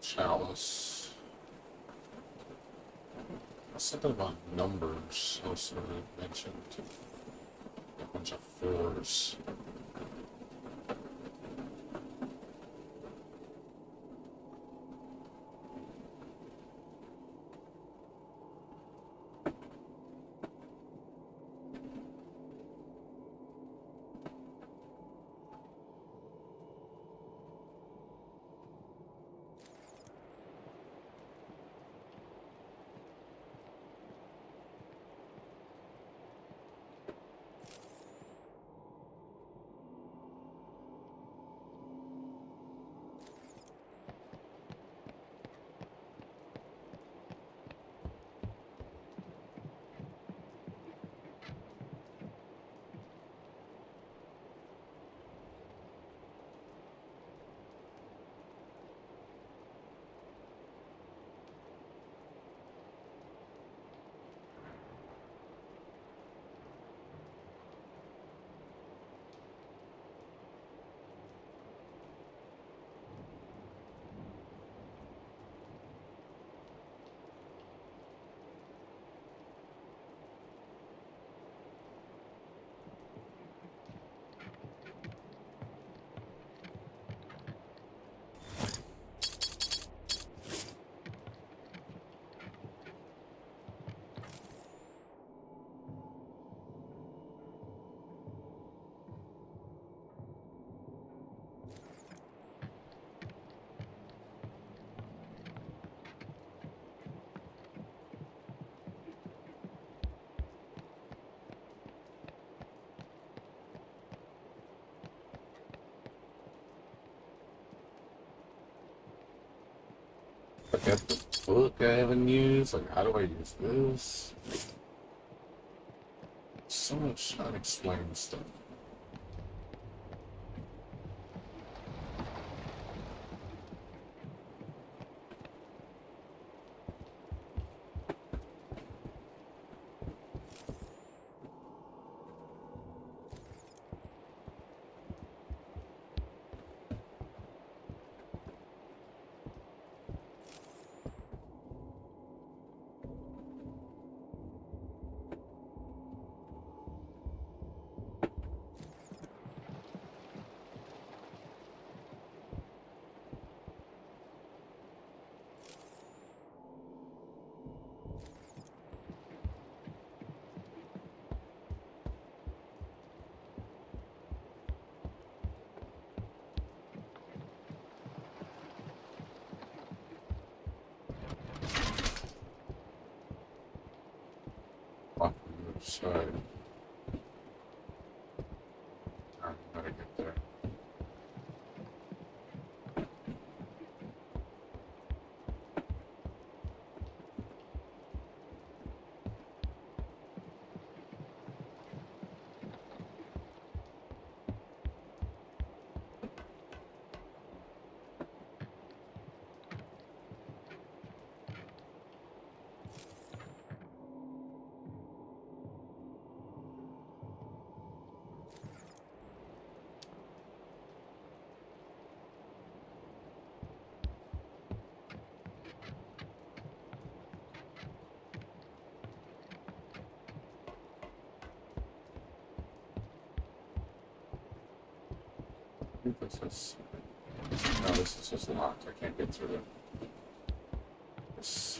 Chalice. Something about numbers also mentioned. A bunch of fours. Forget the book I haven't used. Like, how do I use this? So much unexplained stuff. Off the other side. Alright, gotta get there. I think this is... No, this is just locked. I can't get through it. This...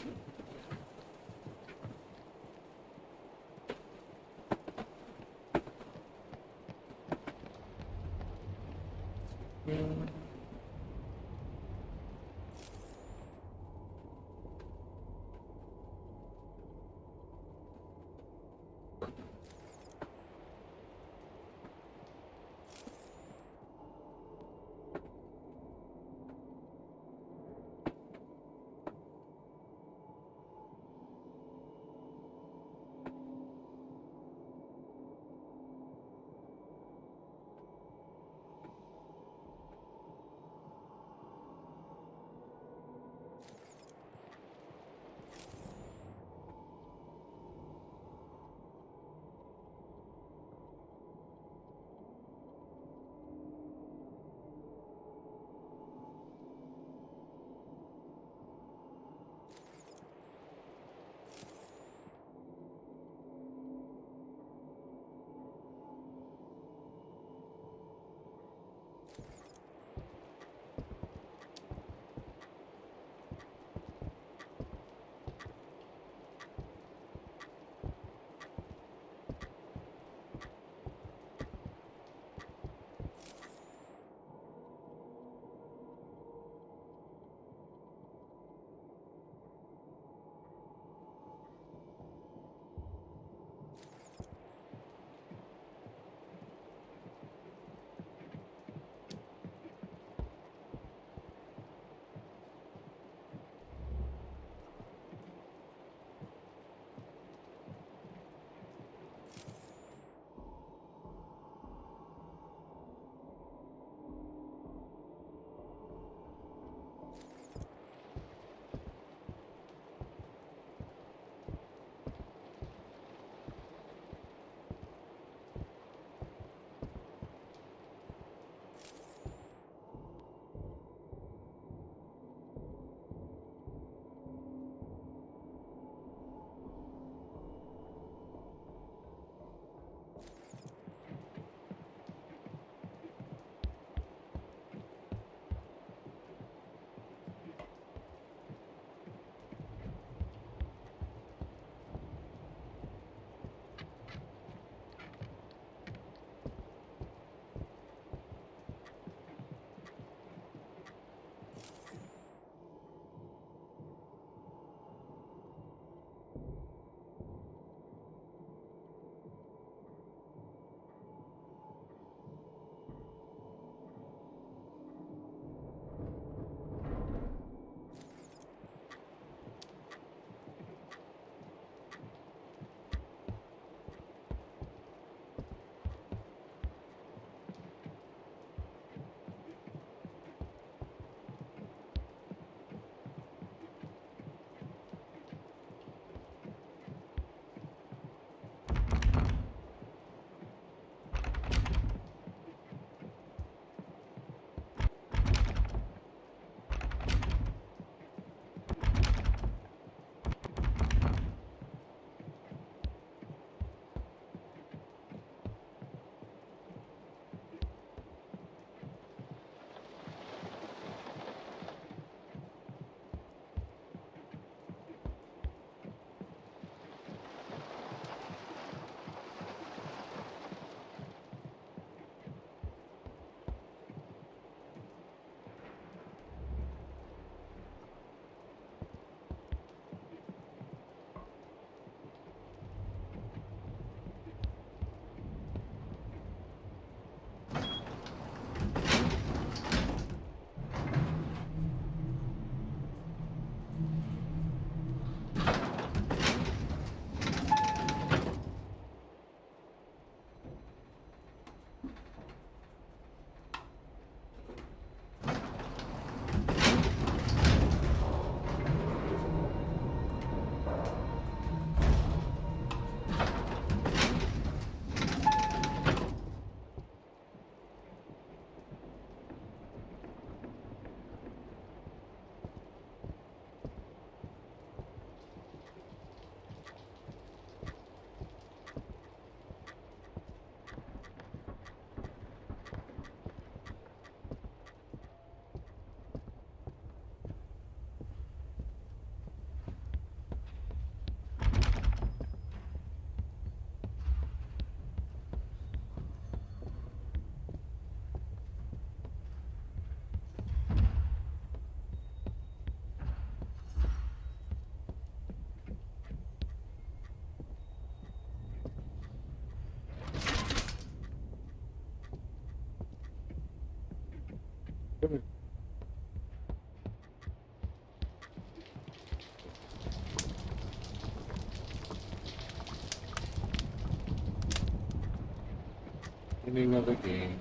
Beginning of the game.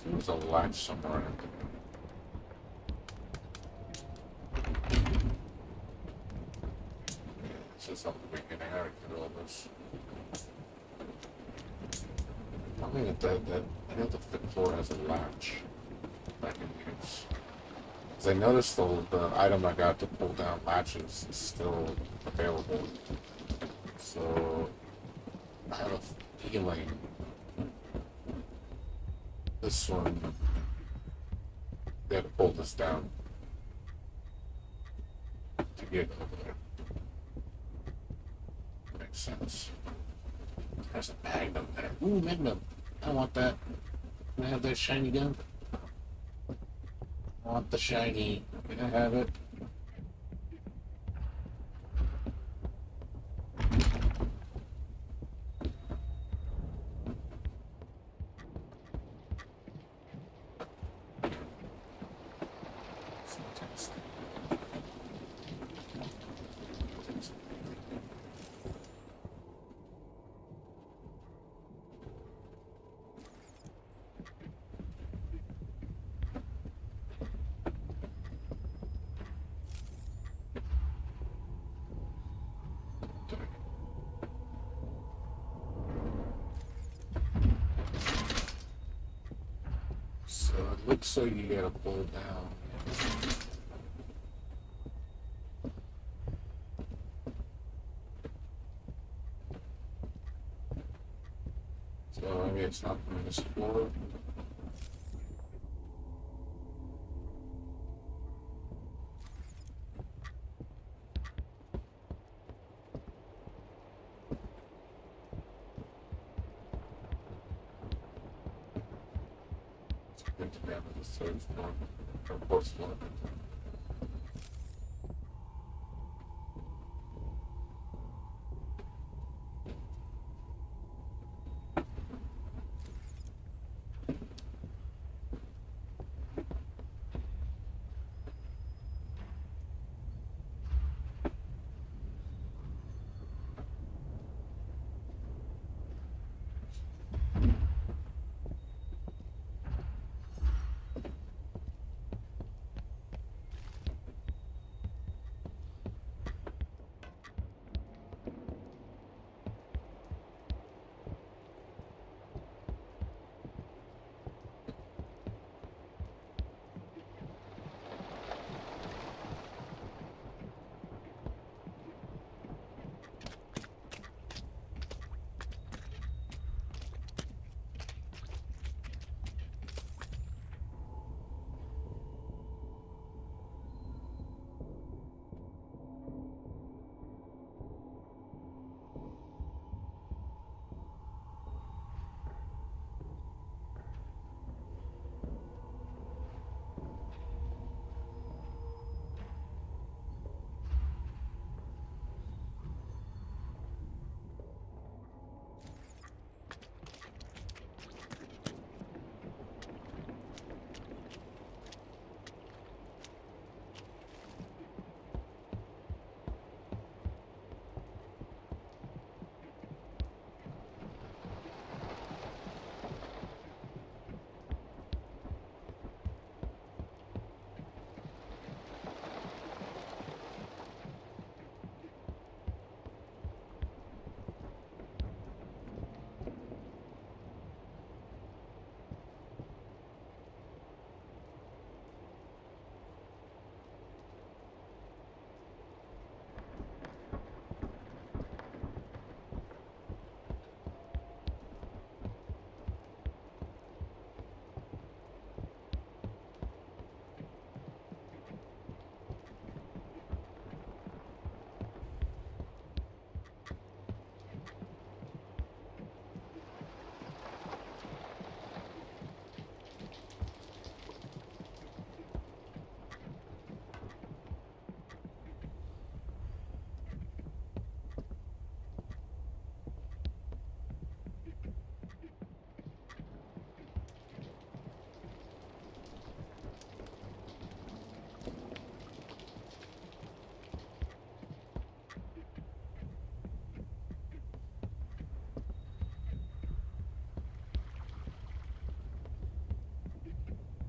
There's a latch somewhere. It's just at the beginning. I already did all this. I mean, I know the fifth floor has a latch back in use. Because I noticed the item I got to pull down latches is still available. So I have a feeling this one, they had to pull this down to get over there. Makes sense. There's a magnum there. Ooh, magnum. I want that. Can I have that shiny gun? I want the shiny. Can I have it? So it looks like you gotta pull it down. So maybe it's not from this floor. It's going to be on the third floor, or fourth floor.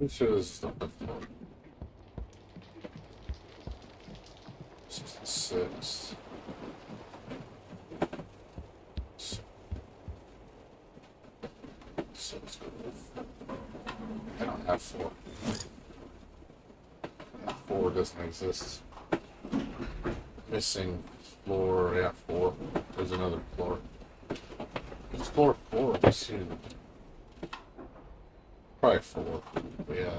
pretty sure this is the fifth floor. This is the sixth. So let's go with. I don't have 4. 4 doesn't exist. Missing floor, yeah, 4. There's another floor. It's floor 4, this here. Probably 4. But yeah.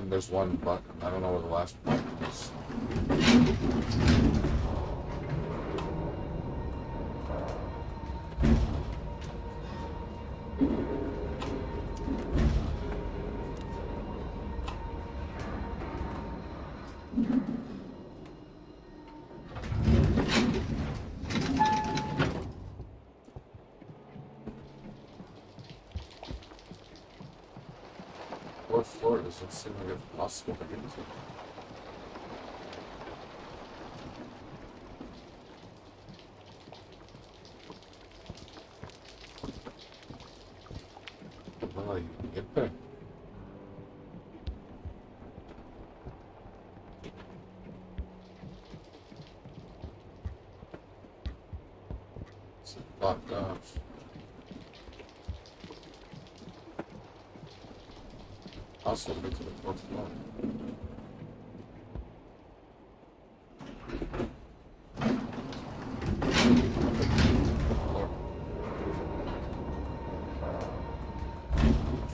There's one button. I don't know where the last button is. Fourth floor doesn't seem like it's possible to get to. Well, you can get there. It's locked off. Also, get to the 4th floor.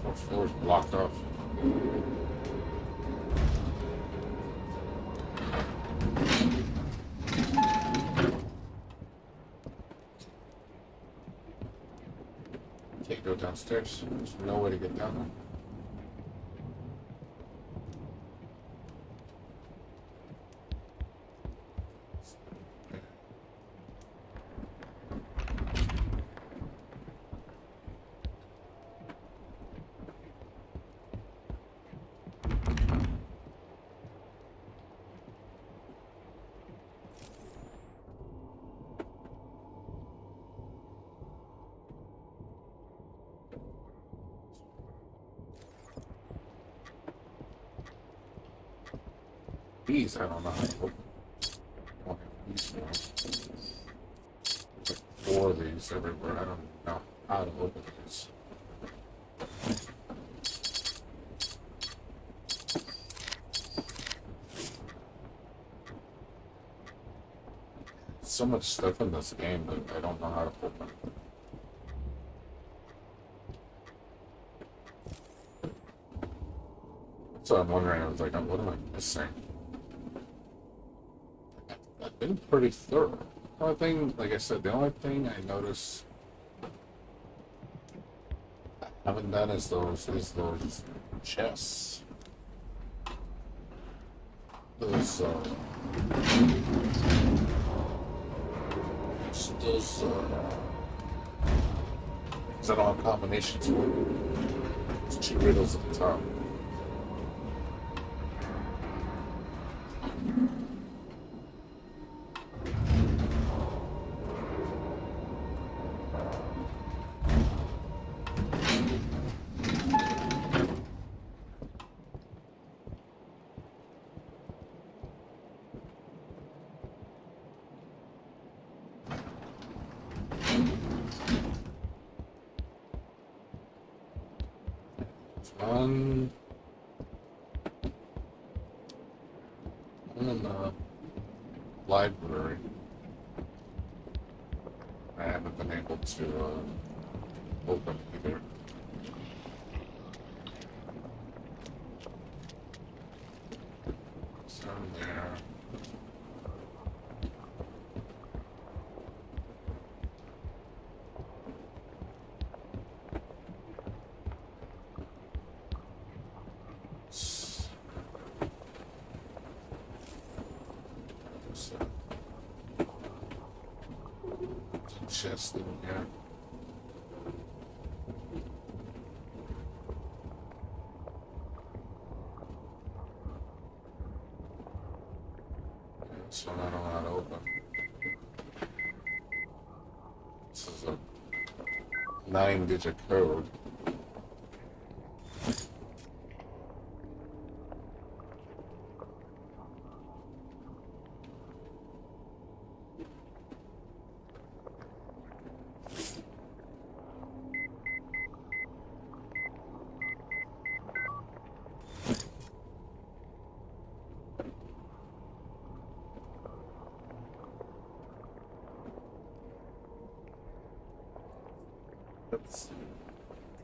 Fourth floor is blocked off. Can't go downstairs. There's no way to get down there. These, I don't know how to open. These There's like 4 of these everywhere. I don't know how to open these. So much stuff in this game that I don't know how to open. So I'm wondering, I was like, what am I missing? I've been pretty thorough. The only thing, like I said, the only thing I notice I haven't done is those chests. Those things I don't have combinations for. There's 2 riddles at the top. I'm in the library. I haven't been able to open either. So there. Chest in here. This one I don't know how to open. This is a 9-digit code.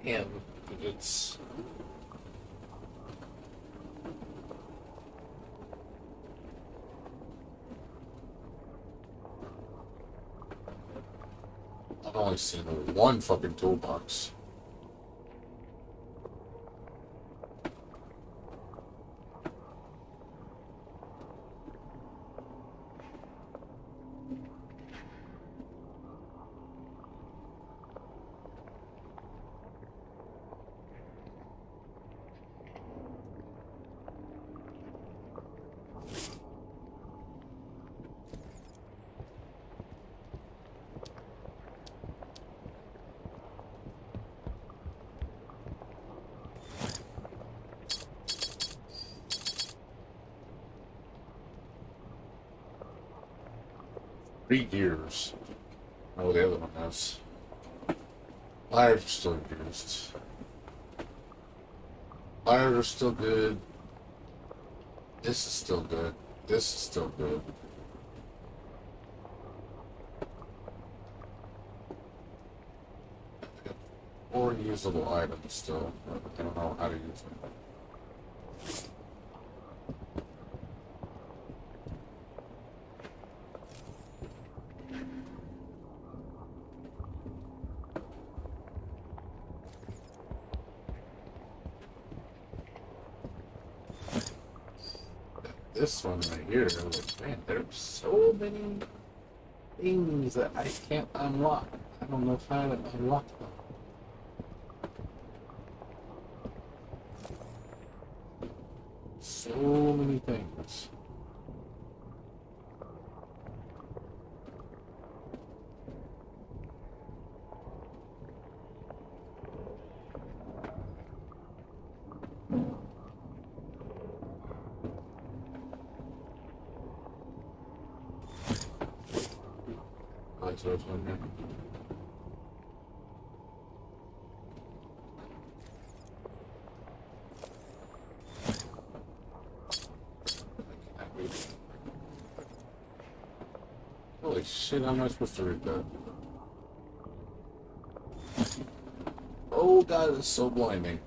Damn, it's. I've only seen one fucking toolbox. Three gears. Oh, the other one has. Pliers are still used. Pliers are still good. This is still good. This is still good. I got 4 usable items still. I don't know how to use them. This one right here, like, man, there's so many things that I can't unlock. I don't know how to unlock them. So many things. So it's one here. Holy shit, how am I supposed to read that? Oh god, it's so blinding.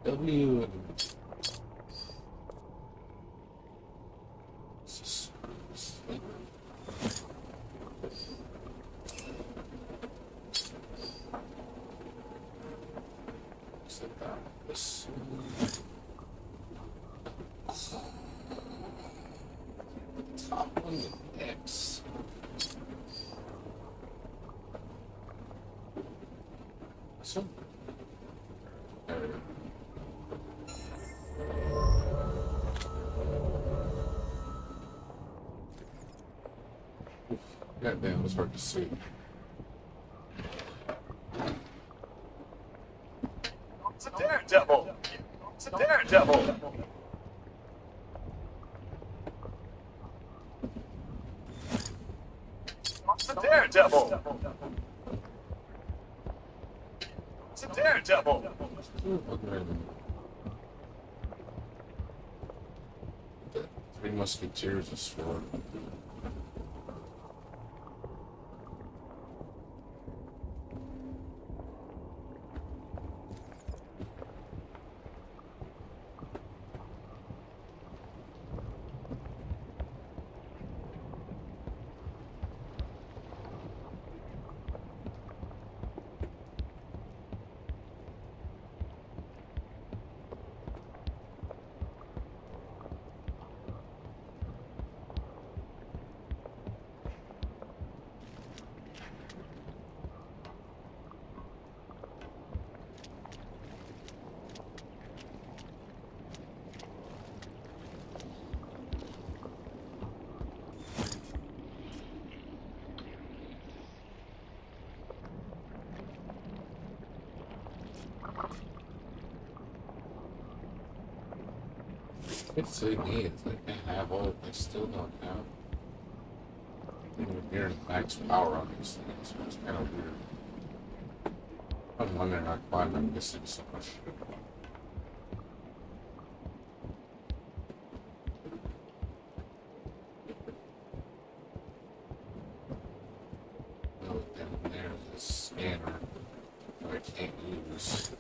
W and sit down. This top one with X. This one. There we go. God damn, it's hard to see. It's a daredevil! It's a daredevil! It's a daredevil! It's a daredevil! The Three Musketeers is for. It's so neat. It's like I have all, I still don't have. Even near max power on these things, so it's kind of weird. I'm wondering why I'm missing so much. Oh, down there's a scanner that I can't use.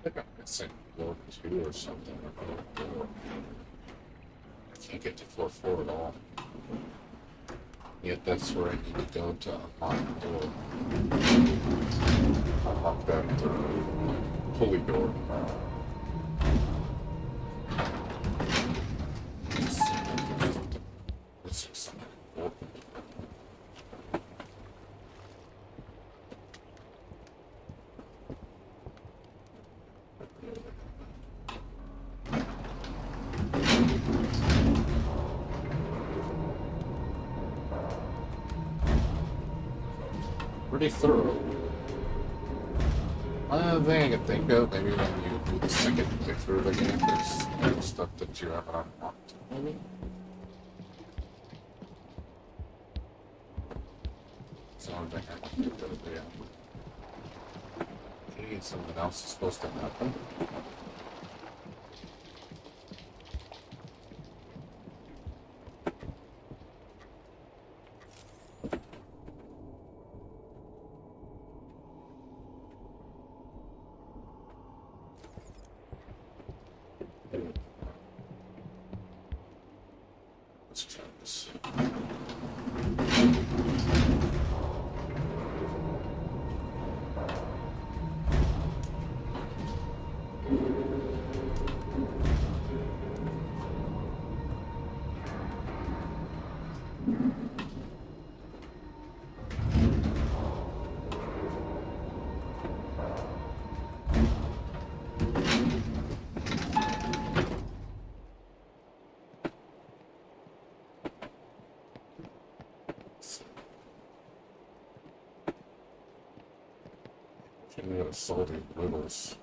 I think I'm missing floor 2 or something. Or floor 4. I can't get to floor 4 at all. Yet that's where I need to go to unlock the door. Unlock that pulley door. This is something important. Pretty thorough. One thing I can think of, maybe when you do the second playthrough of the game, there's stuff that you haven't unlocked. Maybe? It's the only thing I can think of, yeah. Maybe something else is supposed to happen. Let's try this. We got salty wiggles.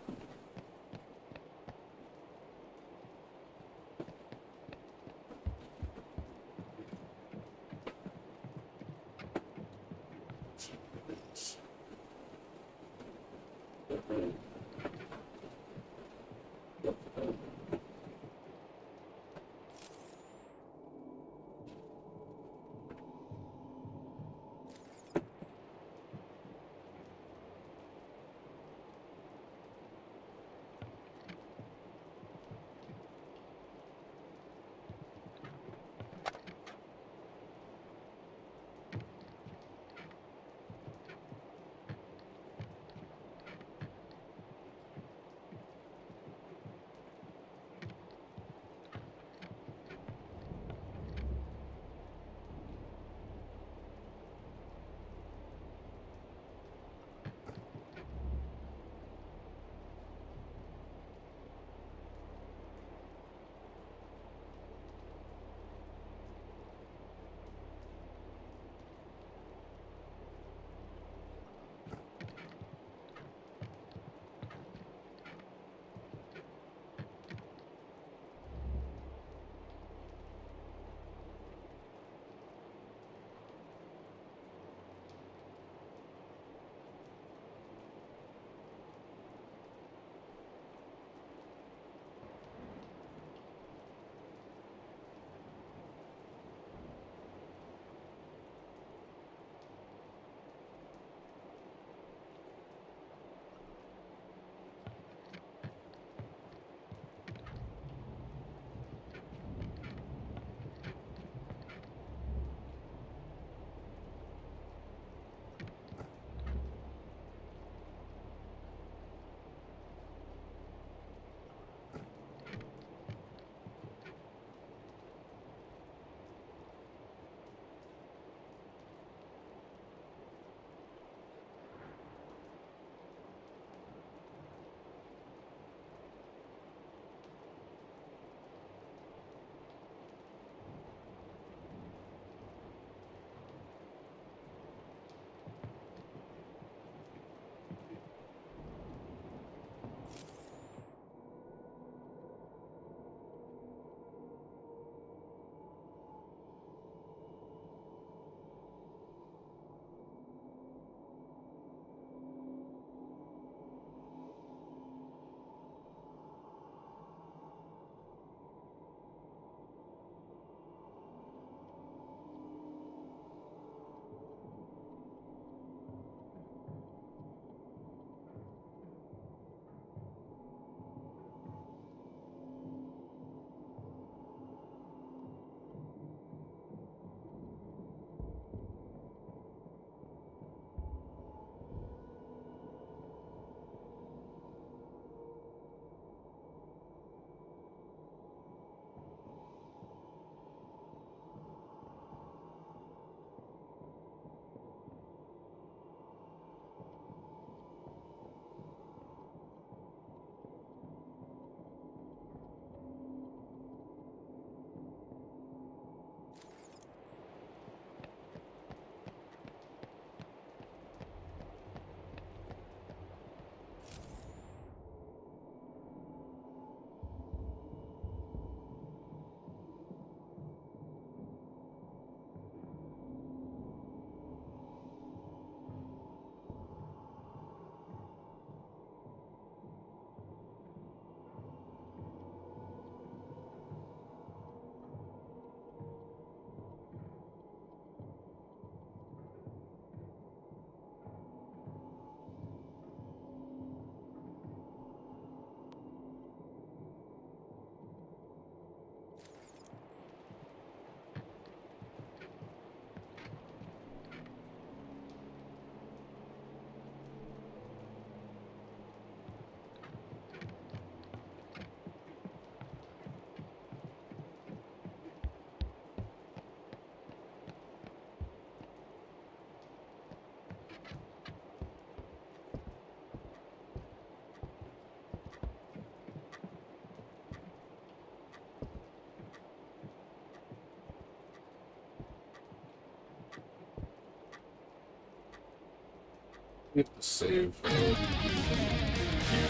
Get the save. Here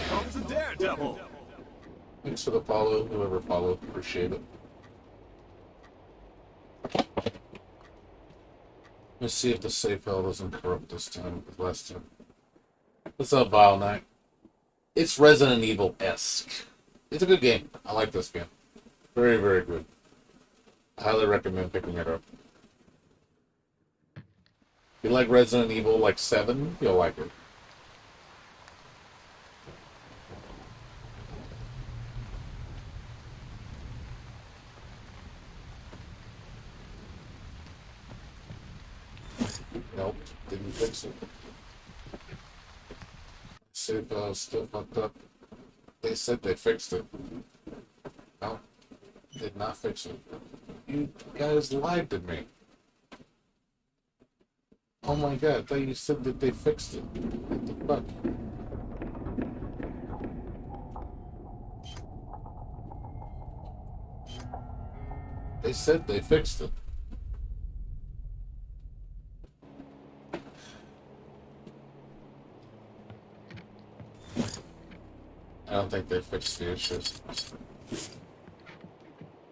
comes a daredevil. Thanks for the follow, whoever followed. Appreciate it. Let's see if the save file doesn't corrupt this time with last time. What's up, Vile Knight? It's Resident Evil-esque. It's a good game. I like this game. Very, very good. I highly recommend picking it up. If you like Resident Evil like 7, you'll like it. Nope, didn't fix it. Save still fucked up. They said they fixed it. No, did not fix it. You guys lied to me. Oh my god, I thought you said that they fixed it. What the fuck? They said they fixed it. I don't think they fixed the issues.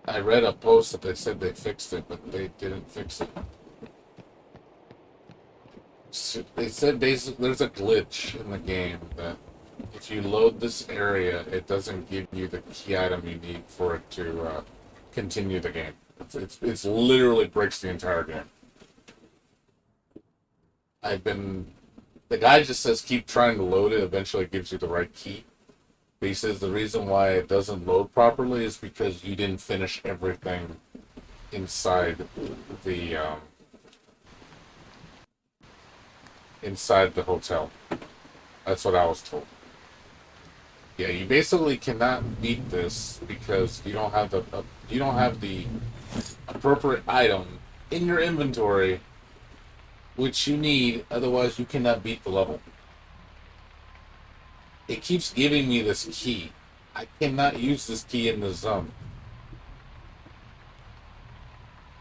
I read a post that they said they fixed it, but they didn't fix it. They said basically there's a glitch in the game that if you load this area, it doesn't give you the key item you need for it to continue the game. It's literally breaks the entire game. The guy just says keep trying to load it, eventually it gives you the right key. But he says the reason why it doesn't load properly is because you didn't finish everything inside the hotel. That's what I was told. Yeah, you basically cannot beat this because you don't have the appropriate item in your inventory, which you need. Otherwise, you cannot beat the level. It keeps giving me this key. I cannot use this key in the zone.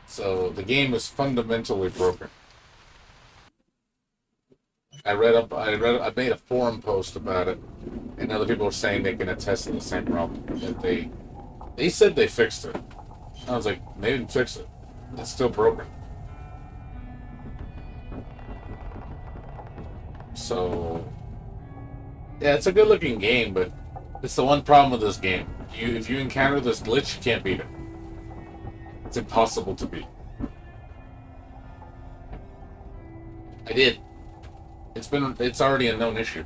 So the game is fundamentally broken. I made a forum post about it, and other people were saying they can attest to the same problem. That they said they fixed it. I was like, they didn't fix it. It's still broken. So yeah, it's a good looking game, but it's the one problem with this game. If you encounter this glitch, you can't beat it. It's impossible to beat. I did. It's already a known issue.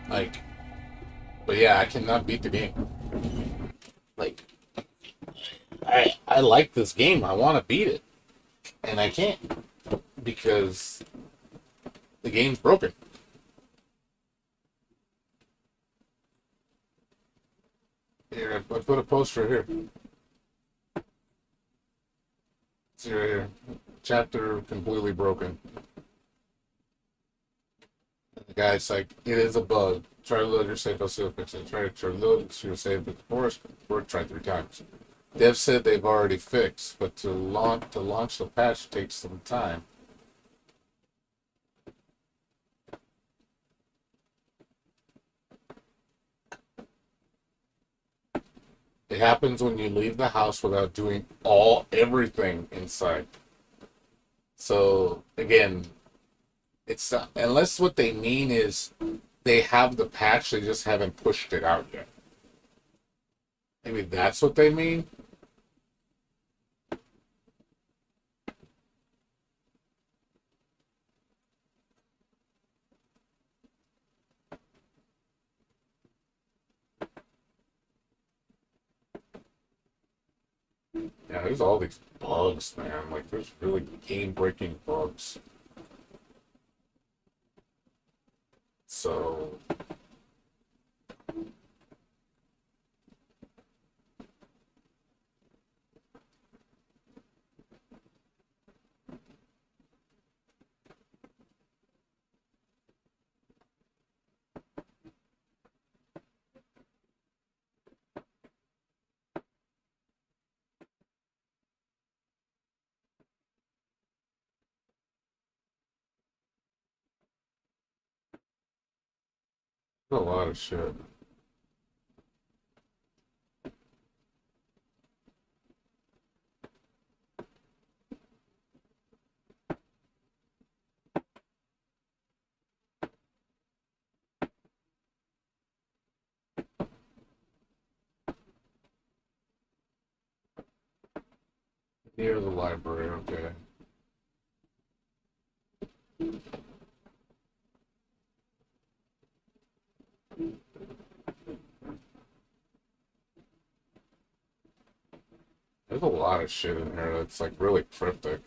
But yeah, I cannot beat the game. I like this game. I want to beat it, and I can't because the game's broken. Here, I put a poster here. See right here. Chapter completely broken. The guy's like, it is a bug. Try to load your save, I'll see if fix it. Try to load your save at the forest. Try 3 times. Dev said they've already fixed, but to launch the patch takes some time. It happens when you leave the house without doing everything inside. So again, it's not, unless what they mean is they have the patch, they just haven't pushed it out yet. Maybe that's what they mean. Yeah, there's all these bugs, man. Like, there's really game-breaking bugs. So There's a lot of shit. Near the library, okay. There's a lot of shit in here that's like really cryptic.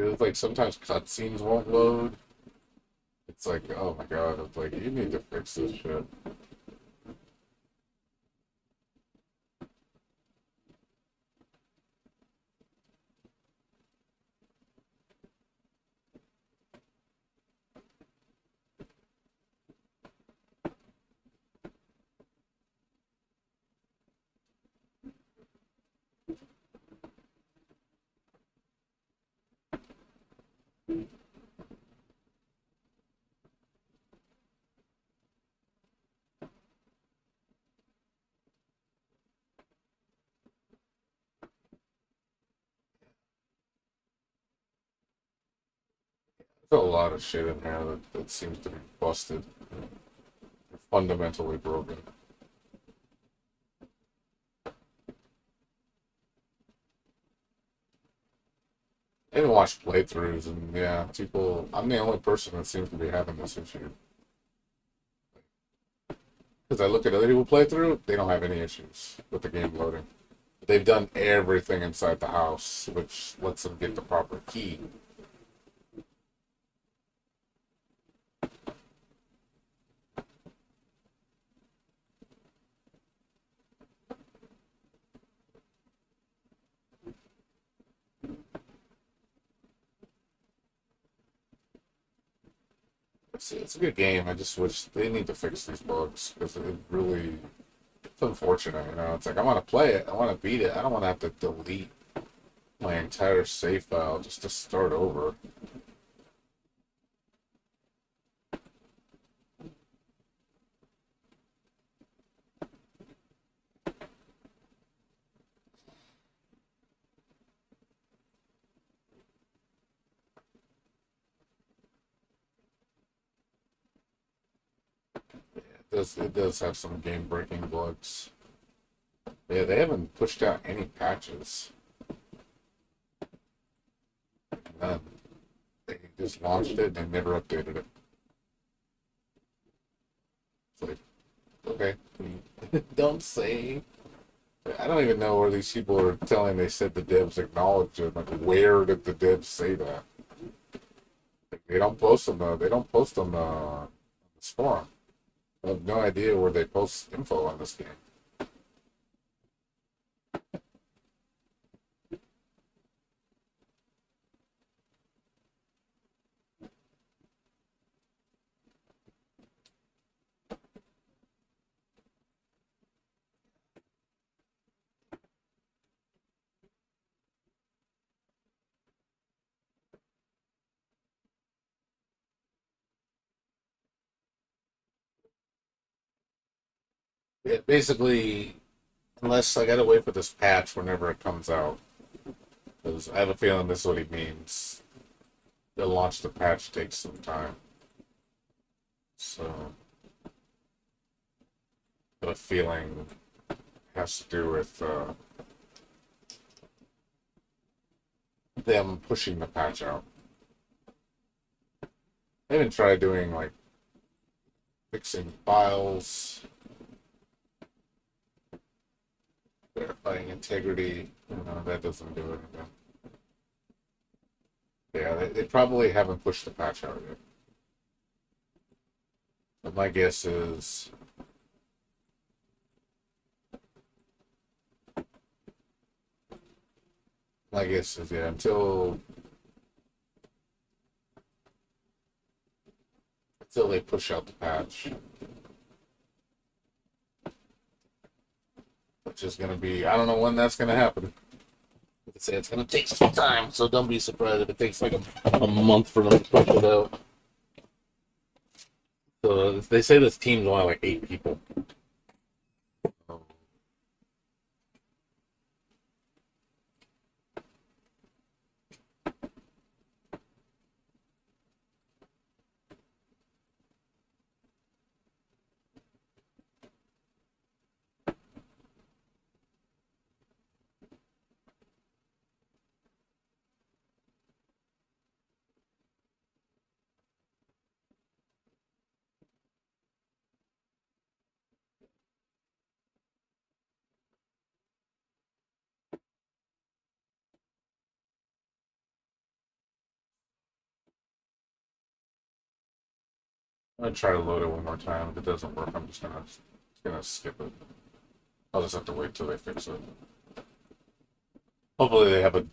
It's like sometimes cutscenes won't load. It's like, oh my god, it's like, you need to fix this shit. There's a lot of shit in here that seems to be busted, fundamentally broken. I even watched playthroughs, and yeah, people. I'm the only person that seems to be having this issue. Because I look at other people play through, they don't have any issues with the game loading. They've done everything inside the house, which lets them get the proper key. It's a good game. I just wish they need to fix these bugs because it really, it's unfortunate. You know, it's like I want to play it, I want to beat it. I don't want to have to delete my entire save file just to start over. It does have some game breaking bugs. Yeah, they haven't pushed out any patches. None. They just launched it and never updated it. It's like, okay, don't say. I don't even know where these people are telling they said the devs acknowledged it. Like, where did the devs say that? Like, they don't post them. They don't post on this forum. I have no idea where they post info on this game. It basically, unless I gotta wait for this patch whenever it comes out, because I have a feeling this is what he means. The launch the patch takes some time. So, got a feeling it has to do with them pushing the patch out. I even tried doing like fixing files, verifying integrity. That doesn't do anything. Yeah, they probably haven't pushed the patch out yet. But my guess is yeah, until they push out the patch, which is gonna be, I don't know when that's gonna happen. Like I say, it's gonna take some time, so don't be surprised if it takes like a month for them to push it out. So they say this team's only like 8 people. I'm gonna try to load it one more time. If it doesn't work, I'm just gonna skip it. I'll just have to wait till they fix it. Hopefully they have a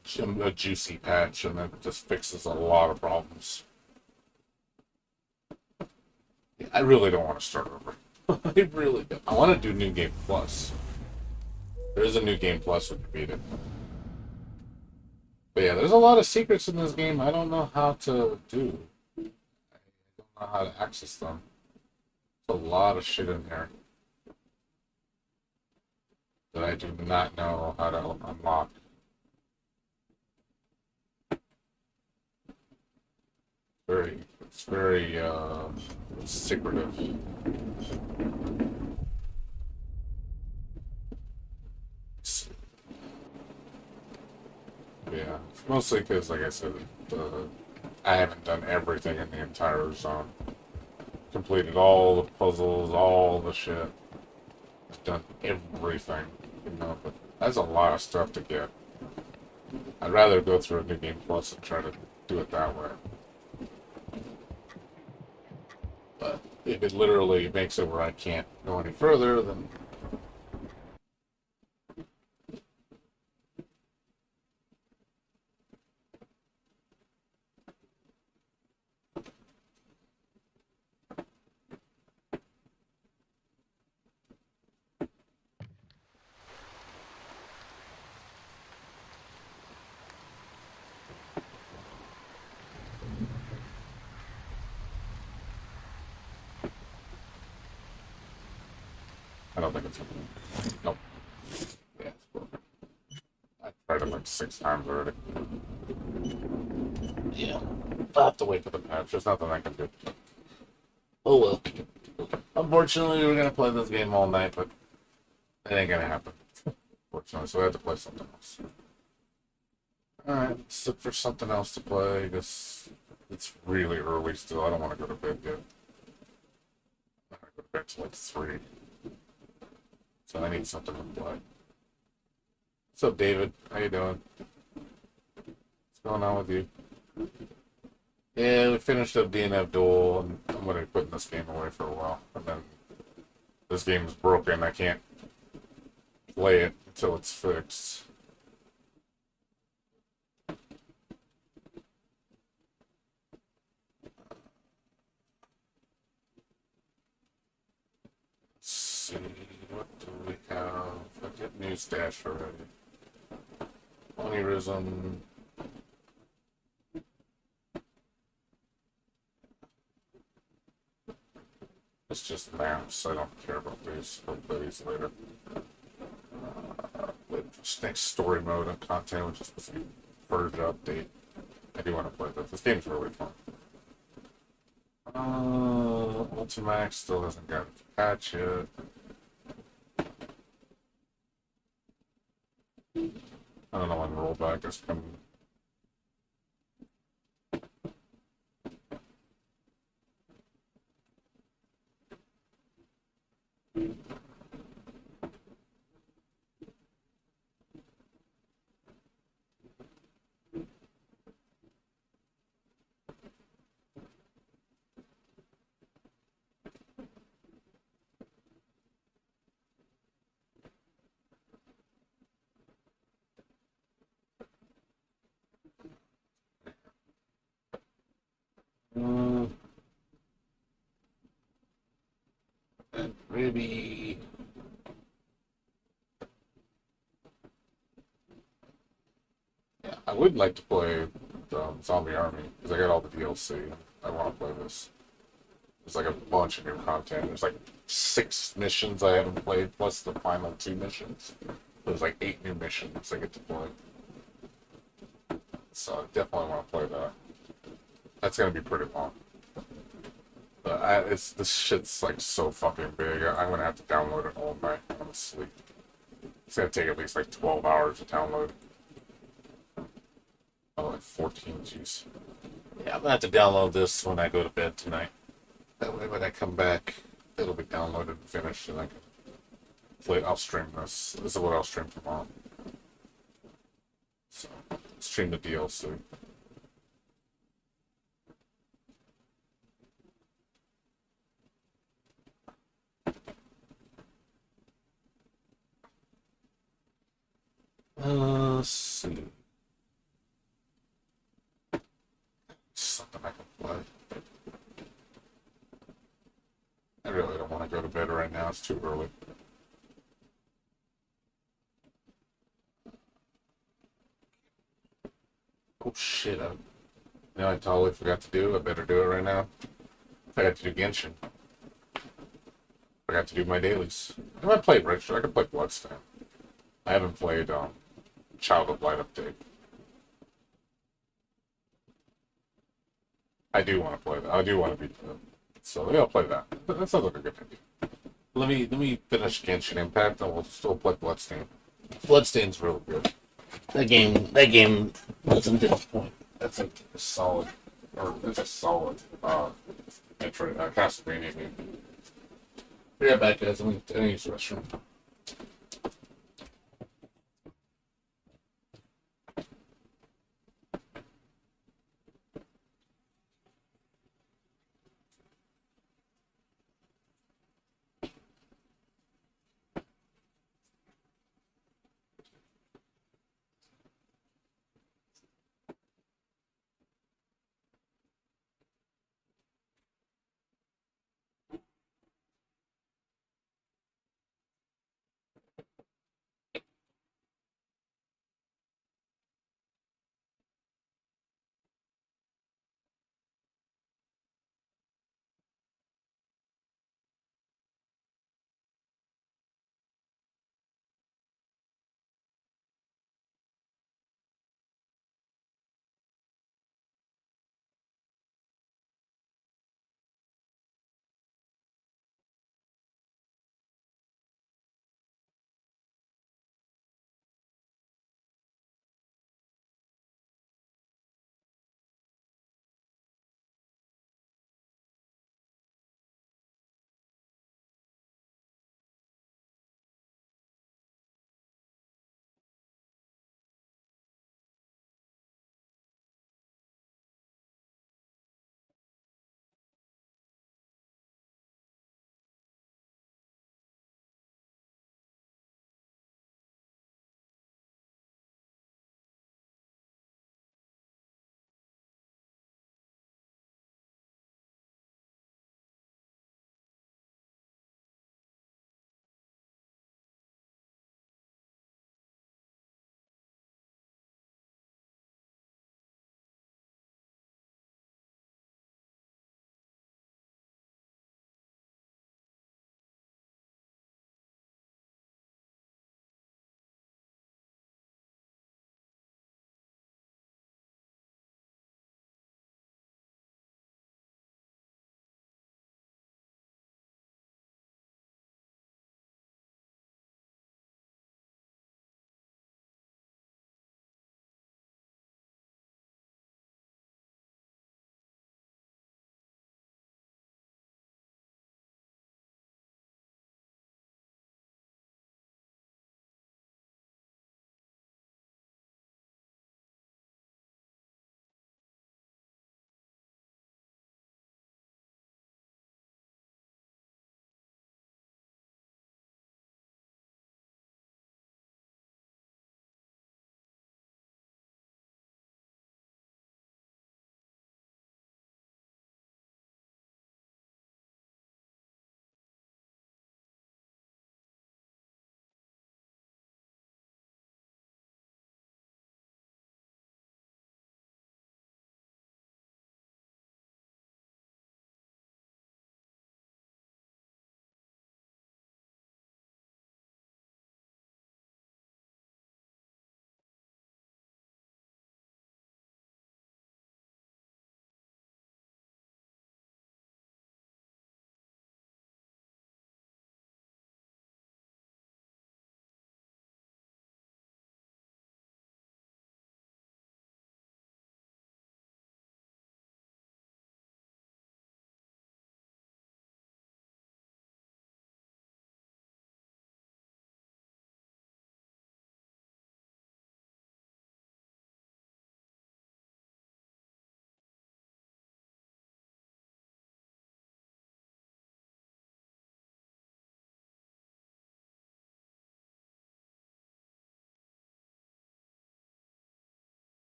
juicy patch and that just fixes a lot of problems. Yeah, I really don't want to start over. I really don't. I want to do New Game Plus. There is a New Game Plus if you beat it. But yeah, there's a lot of secrets in this game I don't know how to do. I don't know how to access them. There's a lot of shit in here that I do not know how to unlock. It's very secretive. Yeah, mostly because, like I said, I haven't done everything in the entire zone. Completed all the puzzles, all the shit. I've done everything, but that's a lot of stuff to get. I'd rather go through a New Game Plus and try to do it that way. But if it literally makes it where I can't go any further, then I don't think it's happening. Nope. Yeah, it's broken. I tried it like 6 times already. Yeah. I'll have to wait for the patch. There's nothing I can do. Oh well. Unfortunately, we were gonna play this game all night, but it ain't gonna happen. Unfortunately, so we have to play something else. Alright, let's look for something else to play, because it's really early still. I don't want to go to bed yet. I'm gonna go to bed till like 3. So I need something to play. What's up, David? How you doing? What's going on with you? Yeah, we finished up DNF Duel, and I'm gonna be putting this game away for a while. And then this game is broken. I can't play it until it's fixed. Let's see, what do we have? I did new stash already. Onirism. It's just maps. I don't care about these. I'll play these later. This next story mode and content, which is supposed to be Purge update. I do want to play this. This game's really fun. Ultimax still hasn't got its patch yet. I don't know when rollback is coming. And maybe... Yeah, I would like to play Zombie Army, because I got all the DLC. I want to play this. There's like a bunch of new content. There's like 6 missions I haven't played, plus the final 2 missions. There's like 8 new missions I get to play. So I definitely want to play that. That's gonna be pretty long. But this shit's like so fucking big. I'm gonna have to download it all night when I'm asleep. It's gonna take at least like 12 hours to download. Oh, like 14 G's. Yeah, I'm gonna have to download this when I go to bed tonight. That way, when I come back, it'll be downloaded and finished, and I can play. I'll stream this. This is what I'll stream tomorrow. So, stream the DLC. Let's see. Something I can play. I really don't want to go to bed right now. It's too early. Oh shit! I totally forgot to do. I better do it right now. I got to do Genshin. I got to do my dailies. I might play Rich. I could play Bloodstained. I haven't played Child of Light Update. I do want to play that. I do want to beat that. So maybe I'll play that. That sounds like a good idea. Let me finish Genshin Impact, and we'll still play Bloodstained. Bloodstained's real good. That game doesn't disappoint. That's a solid, or it's a solid Castlevania game. Be right back, guys. I'm going to use the restroom.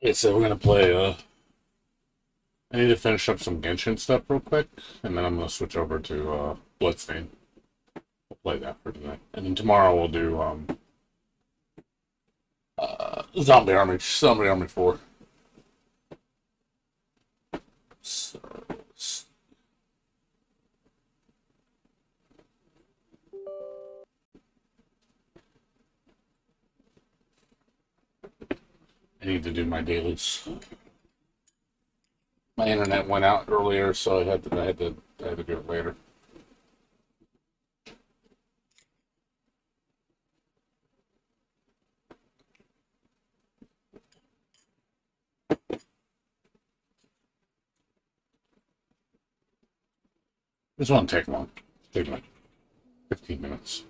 Yeah, so we're gonna play. I need to finish up some Genshin stuff real quick, and then I'm gonna switch over to Bloodstained. We'll play that for tonight, and then tomorrow we'll do Zombie Army 4. So, I need to do my dailies. My internet went out earlier, so I had to do it later. This won't take long. Take like 15 minutes.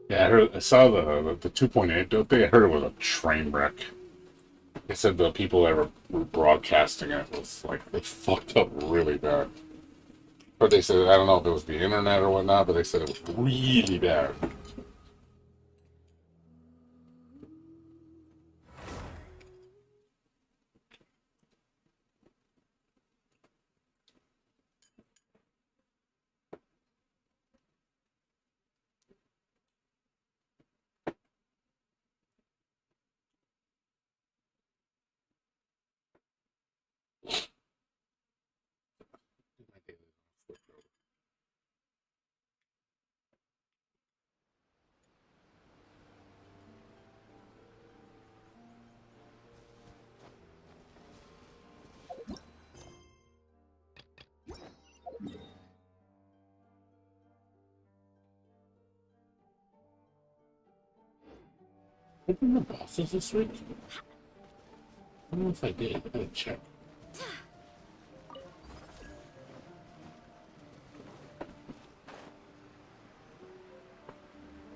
Yeah, I saw the 2.8 update. I heard it was a train wreck. They said the people that were broadcasting it was like, they fucked up really bad. But they said, I don't know if it was the internet or whatnot, but they said it was really bad. Open the bosses this week? I don't know if I did. I gotta check.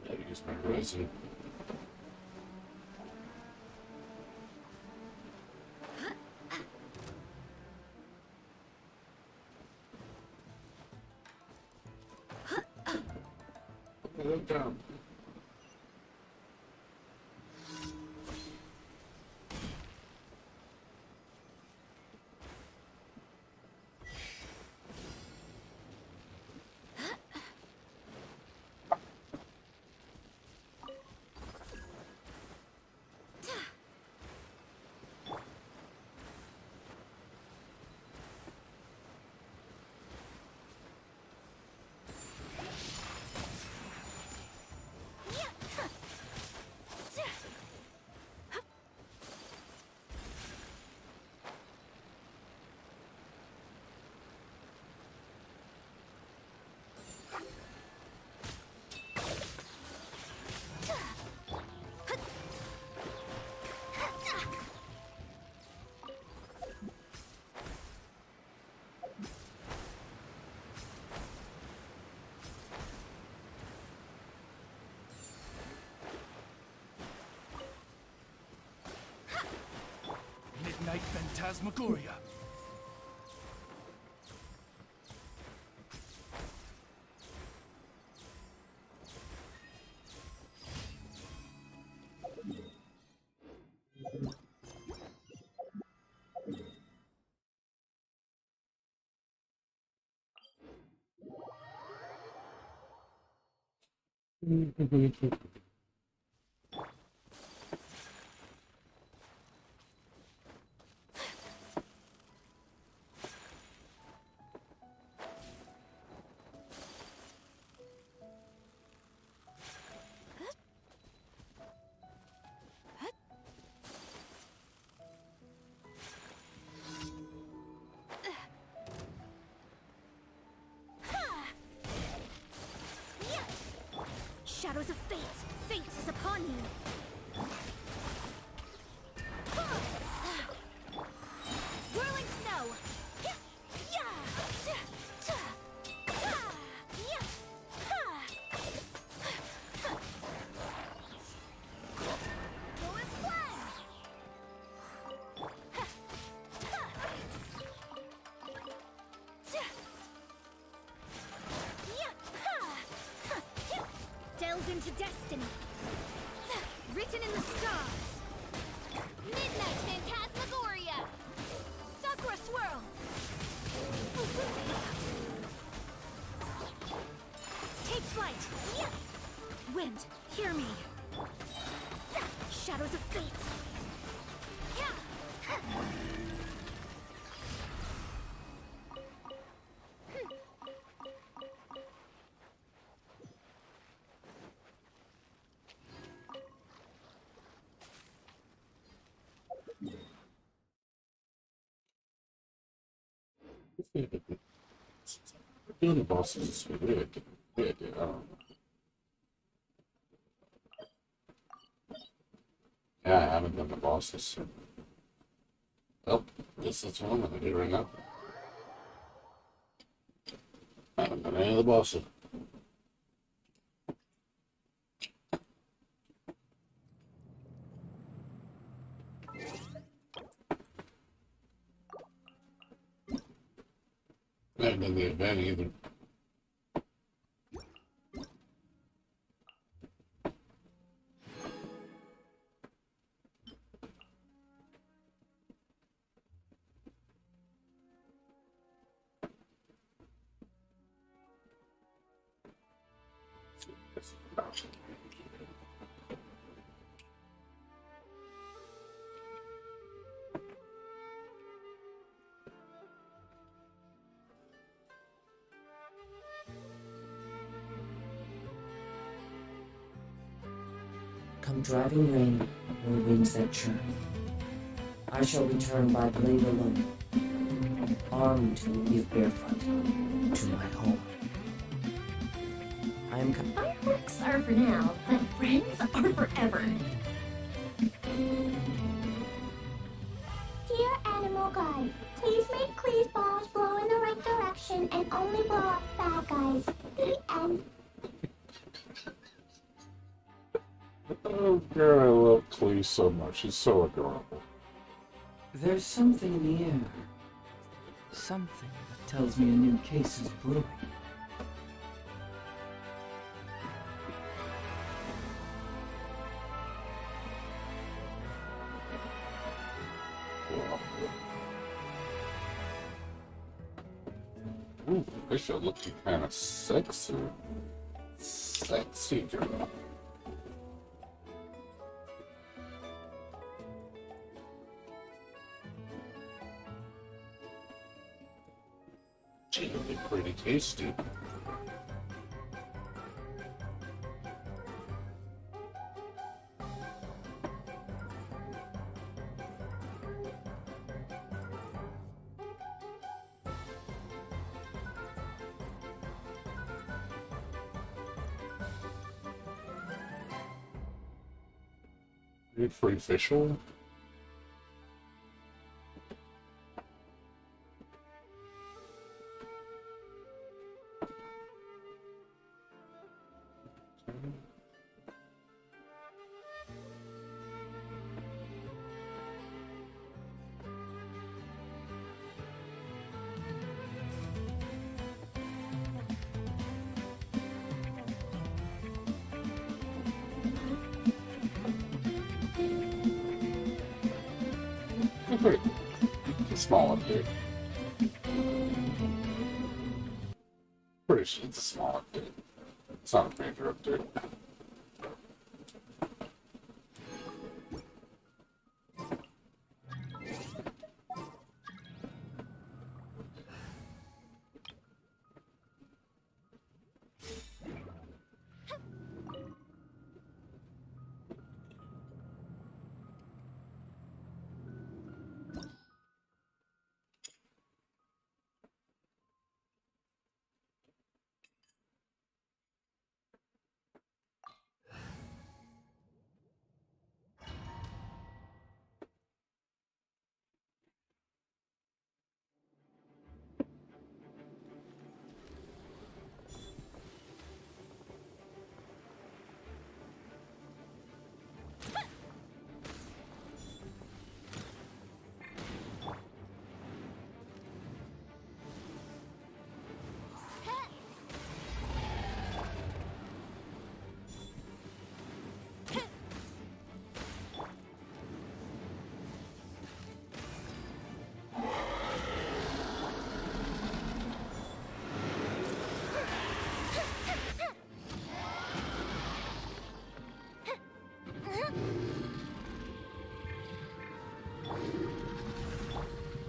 I gotta use my resin. Look down. Midnight Phantasmagoria. Shadows of fate! Fate is upon you! Whirling snow! Go as planned! Delve into destiny. in the stars. Midnight Phantasmagoria. Sakura Swirl. Take flight. Yeah. Wind, hear me. Shadows of fate. Yeah. Doing the bosses is weird. Weird, I don't know. Yeah, I haven't done the bosses. Oh, this is what I'm gonna do right now. I haven't done any of the bosses. I haven't done the event either. Come driving rain or winds that churn, I shall return by blade alone, armed to leave barefoot to my home. I am Fireworks are for now, but friends are forever. Dear Animal Guide, please make Klee's balls blow in the right direction and only blow up bad guys. The end. Oh, girl, I love Clee so much. She's so adorable. There's something in the air. Something that tells me a new case is brewing. Ooh, Fisher looking kind of sexy. Sexy girl. She would be pretty tasty. Good free fish oil. Pretty small update. It's a small update. It's not a major update.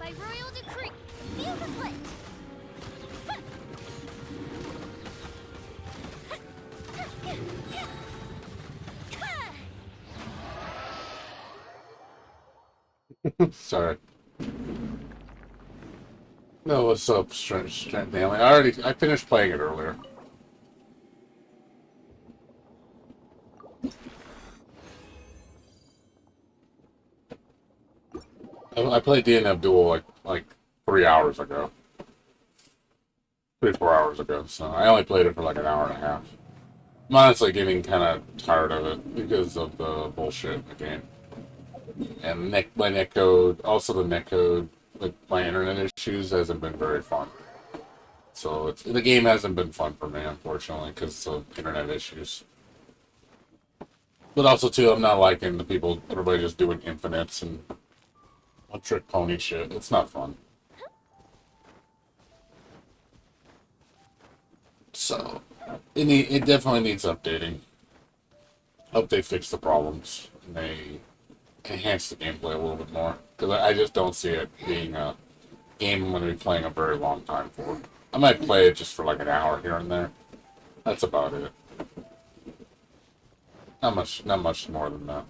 By royal decree, fuse is lit. Sorry. No, what's up, Strength Family? I finished playing it earlier. I played DNF Duel like 3 hours ago. 3 or 4 hours ago, so I only played it for like an hour and a half. I'm honestly getting kind of tired of it because of the bullshit in the game. And my netcode, also the netcode with my internet issues hasn't been very fun. So the game hasn't been fun for me, unfortunately, because of internet issues. But also, too, I'm not liking everybody just doing infinites and one-trick pony shit. It's not fun. So, it definitely needs updating. Hope they fix the problems and they enhance the gameplay a little bit more. Because I just don't see it being a game I'm going to be playing a very long time for. I might play it just for like an hour here and there. That's about it. Not much more than that.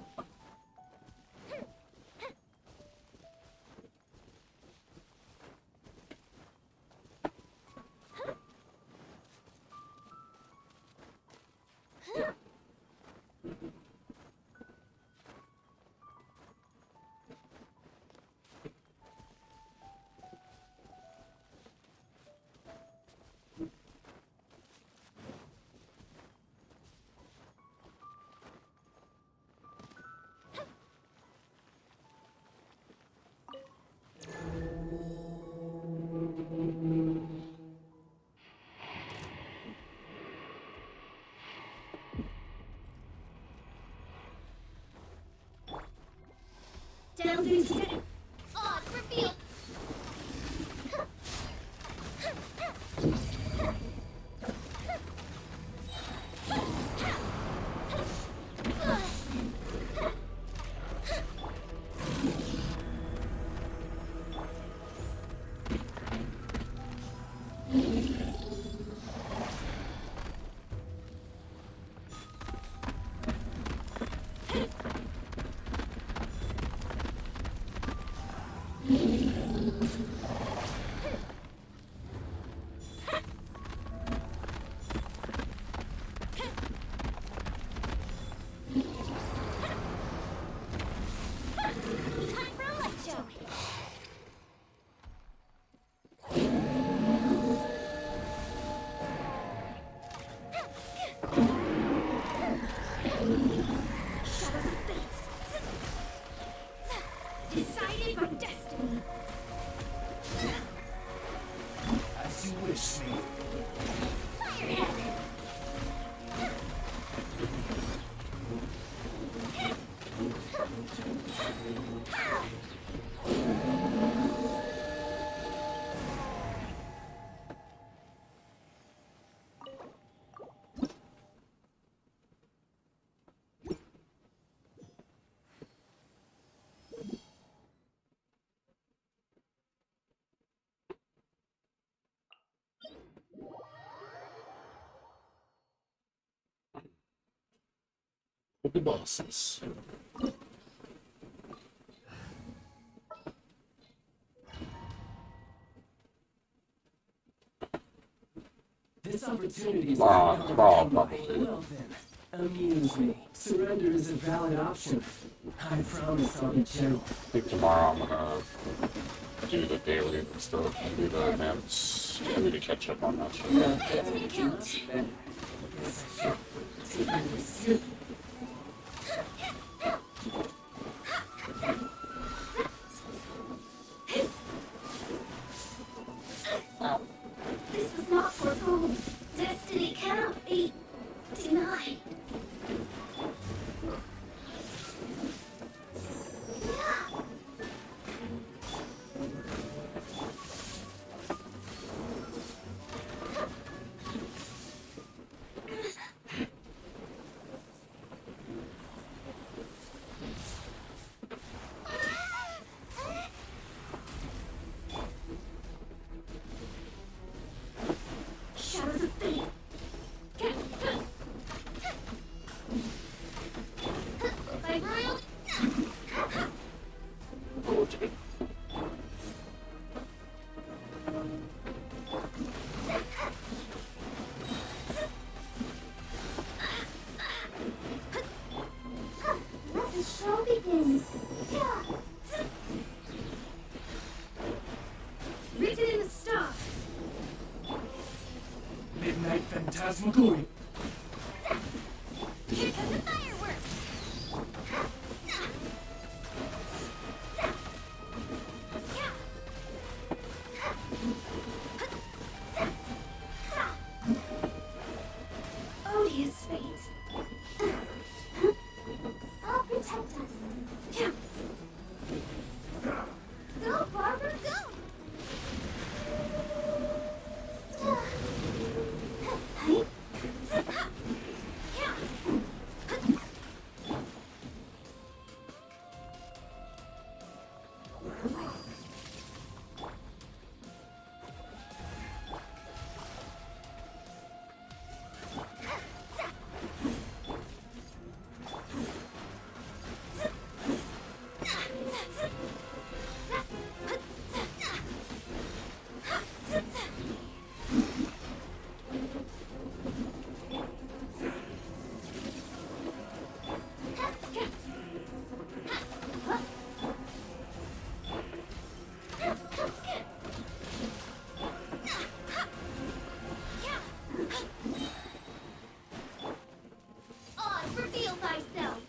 Down these odds revealed. Decided by destiny. As you wish, me. With the bosses. This opportunity is Tomorrow, probably. well then, amuse me. Surrender is a valid option. I promise I'll be gentle. I think tomorrow I'm gonna do the daily stuff and do the events. I need to catch up on that shit. It counts. This was not foretold. Destiny cannot be denied. Let the show begin. Written in the stars. Midnight Phantasmagoria. Here come the fireworks. Odious fate. I'll protect us. Go, Barbara, go! On, reveal thyself.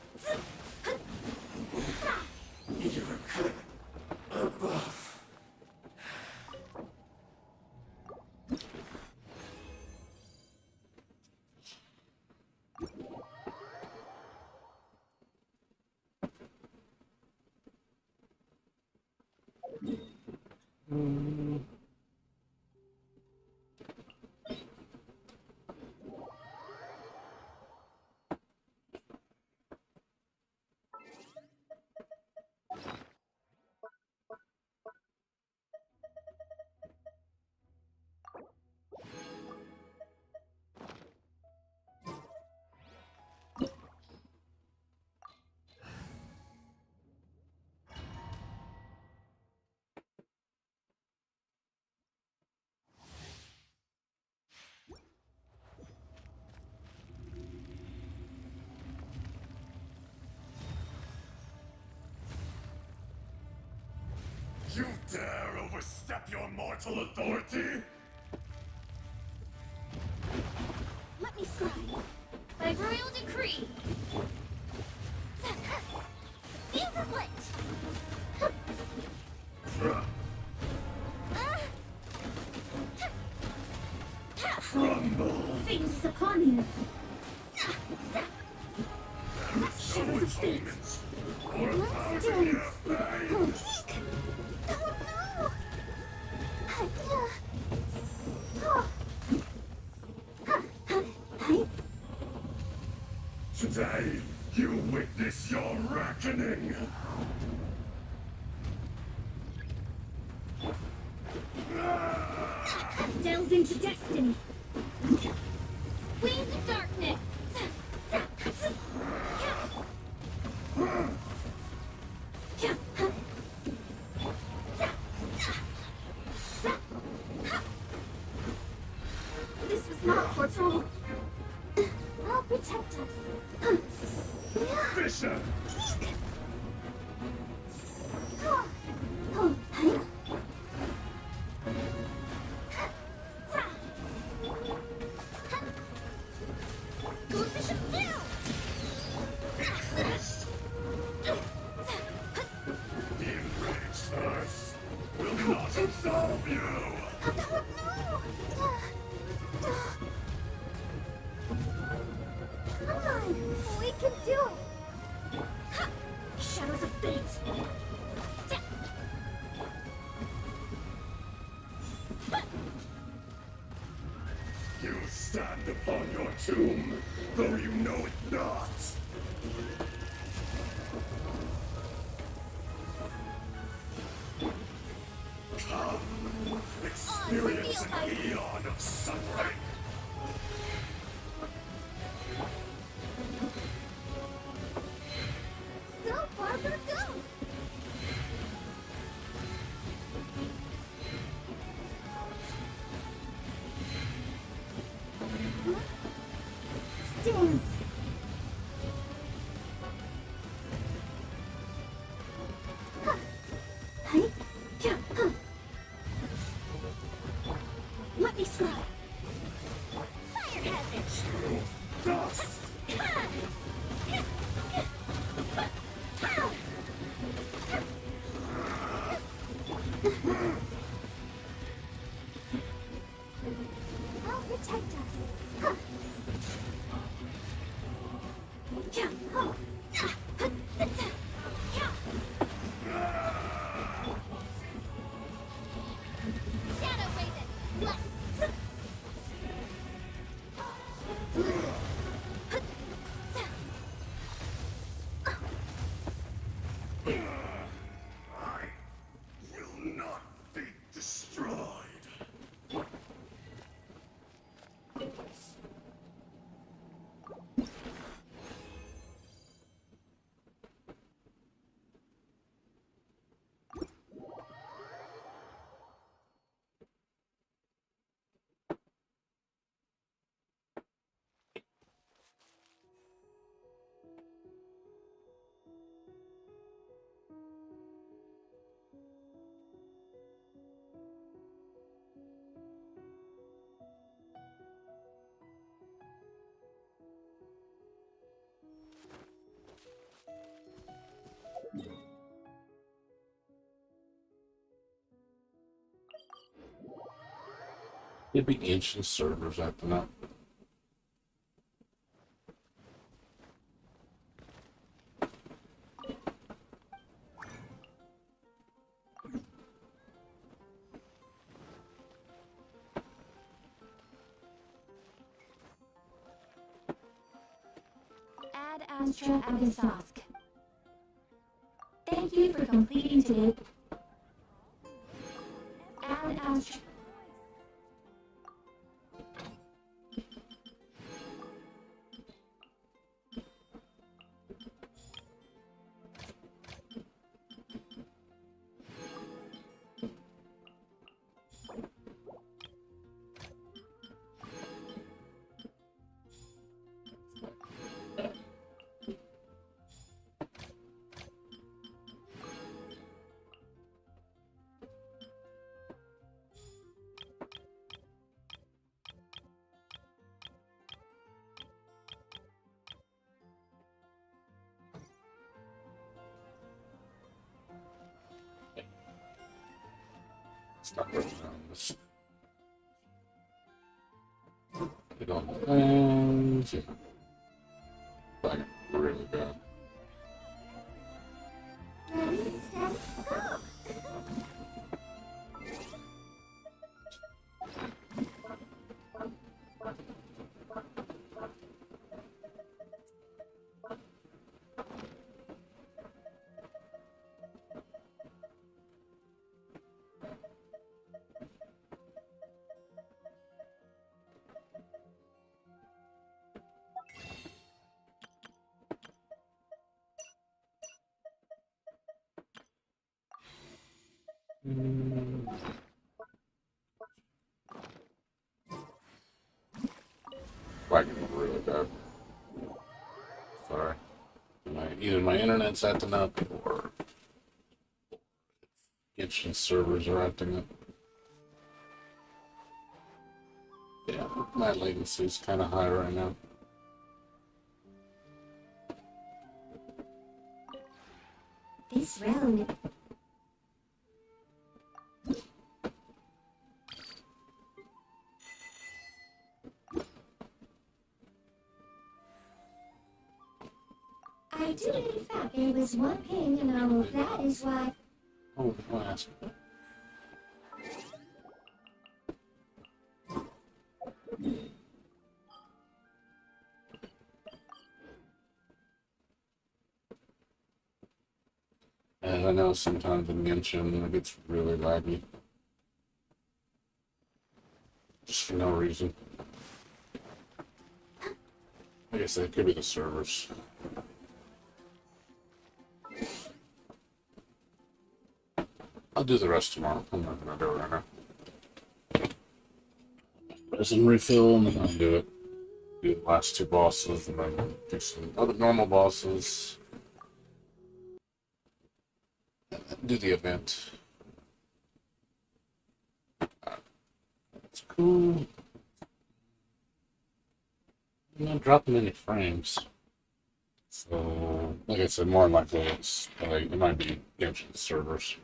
You dare overstep your mortal authority? Let me scribe. By royal decree. Fuse is lit! Crumble! Fate is upon you. Shadows of fate! Or a thousand year pain! Today, you witness your reckoning! Delves into destiny. Wings of darkness. This was not foretold. I'll protect us. Fisher! The enraged earth will not absolve you! Come on, we can do it. Shadows of fate. You stand upon your tomb, though you know it not. Come, experience an eon of suffering. Go, Barbara, go! I'll protect us. Huh. Yeah. Oh. Ah. Huh. Yeah. Shadow Raven. Let's. Will not be destroyed. It'd be ancient servers acting up. Ad Astra Abyssosque. Thank you for completing today. Ad Astra. It's not really on this. Get on the things. Yeah. Like, really bad. Ready, set, go. Lagging really bad. Sorry. Either my internet's acting up or Genshin servers are acting up. Yeah, my latency's kind of high right now. This round. I do, in fact, there was one ping, and that is why. Oh, glass. And I know sometimes in Genshin it gets really laggy. Just for no reason. I guess it could be the servers. I'll do the rest tomorrow. I'm not gonna do it right now. Resin refill and then I'll do it. Do the last two bosses and then do some other normal bosses. And then do the event. That's cool. I'm not dropping any frames. So, like I said, more than likely it might be Genshin servers.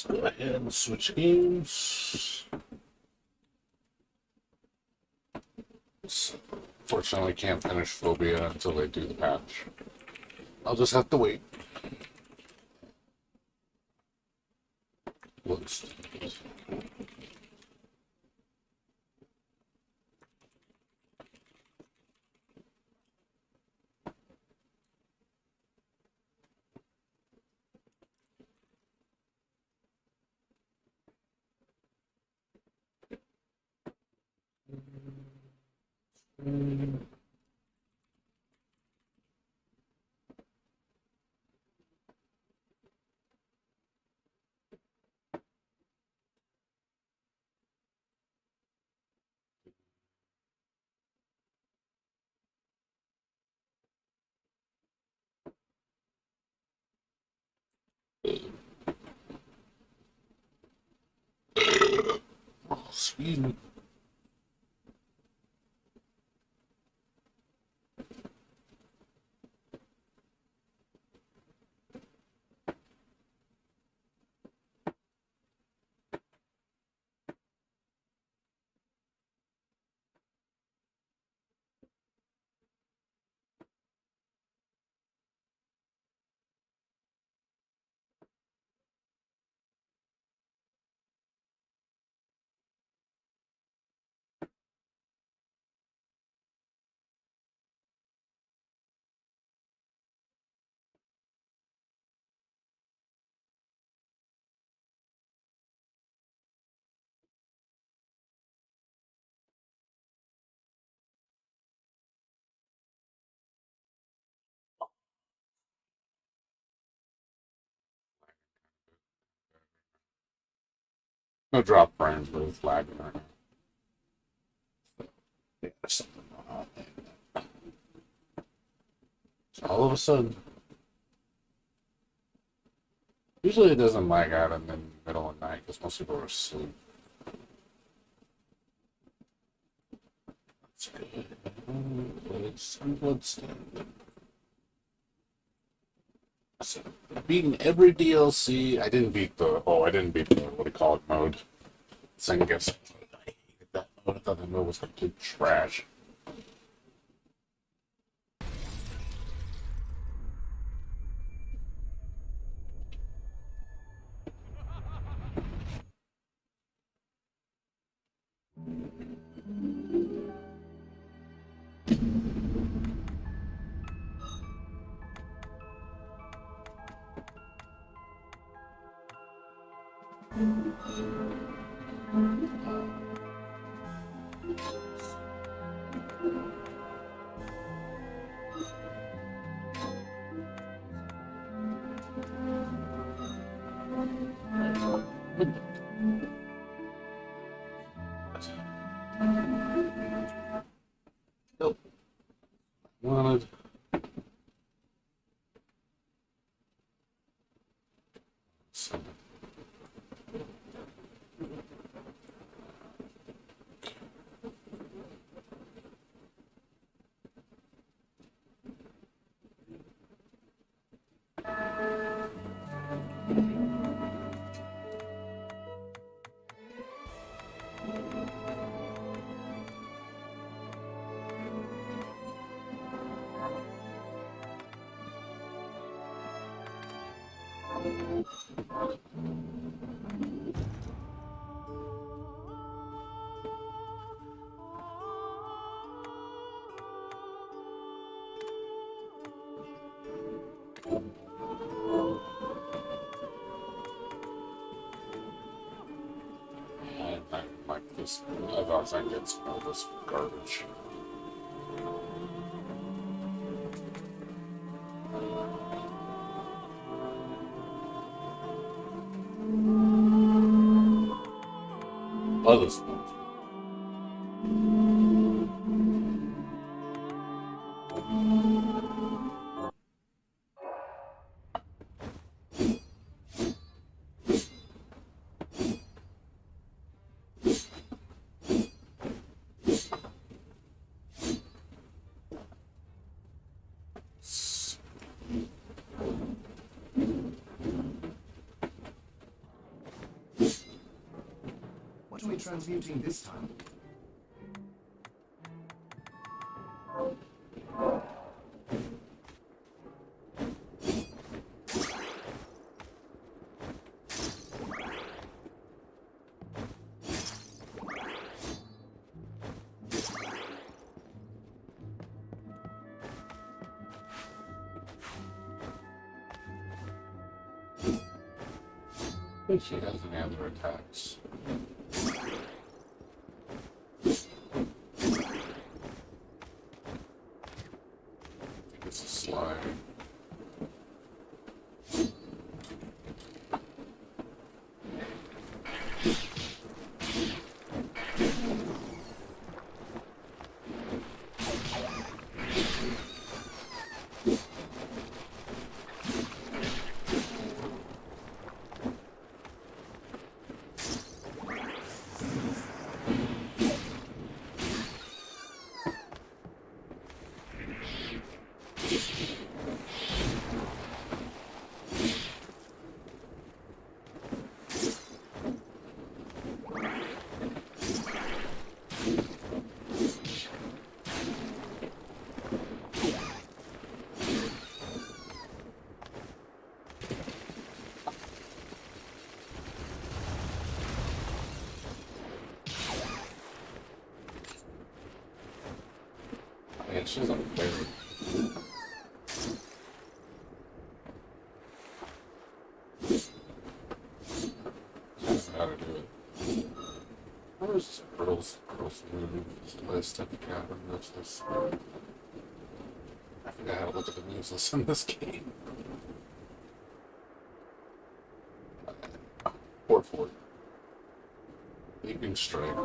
Let's go ahead and switch games. Fortunately, can't finish Fobia until they do the patch. I'll just have to wait. Bloodstained. Oh, excuse me. No drop frames, but it's lagging right now. Yeah, there's something going on there. So all of a sudden, usually it doesn't lag out in the middle of the night because most people are asleep. That's good. It's Bloodstained. So, I've beaten every DLC. I didn't beat the what do you call it, mode. Second guess. I hated that mode. I thought the mode was complete trash. Nope. Wanted. So. I like this. I thought I'd get some of this garbage. Oh, this one. transmuting this time. I think she has any other attacks. I think it's a slide. Man, she's on fire. She doesn't know how to do it. Where is this girl's move? List I forgot what moves this. I forgot how to look at the moves list in this game. 4-4. Leaping strike.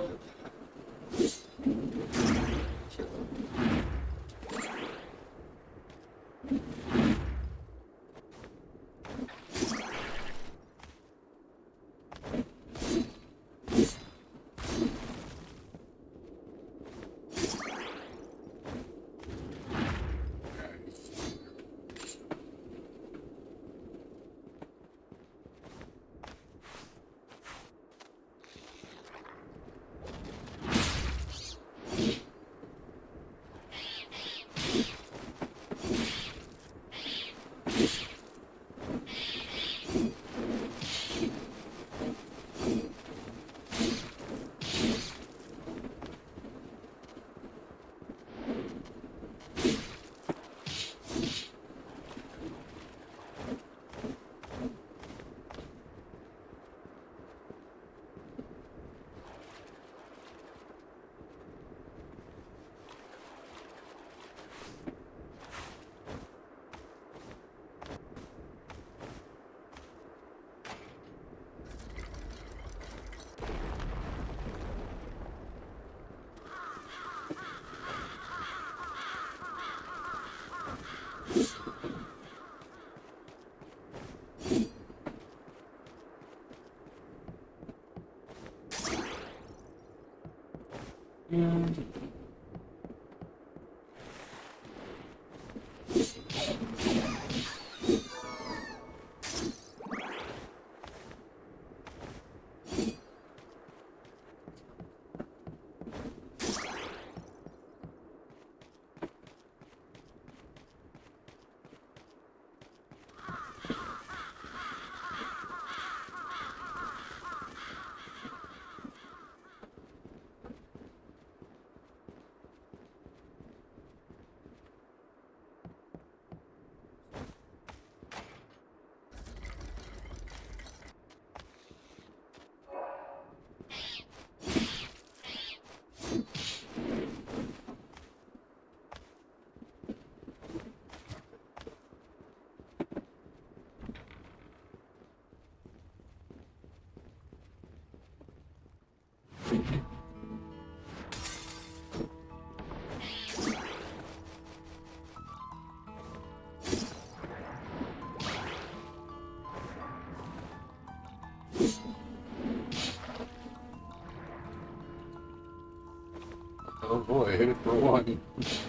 Oh boy, hit it for one.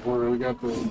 Boy, we got this.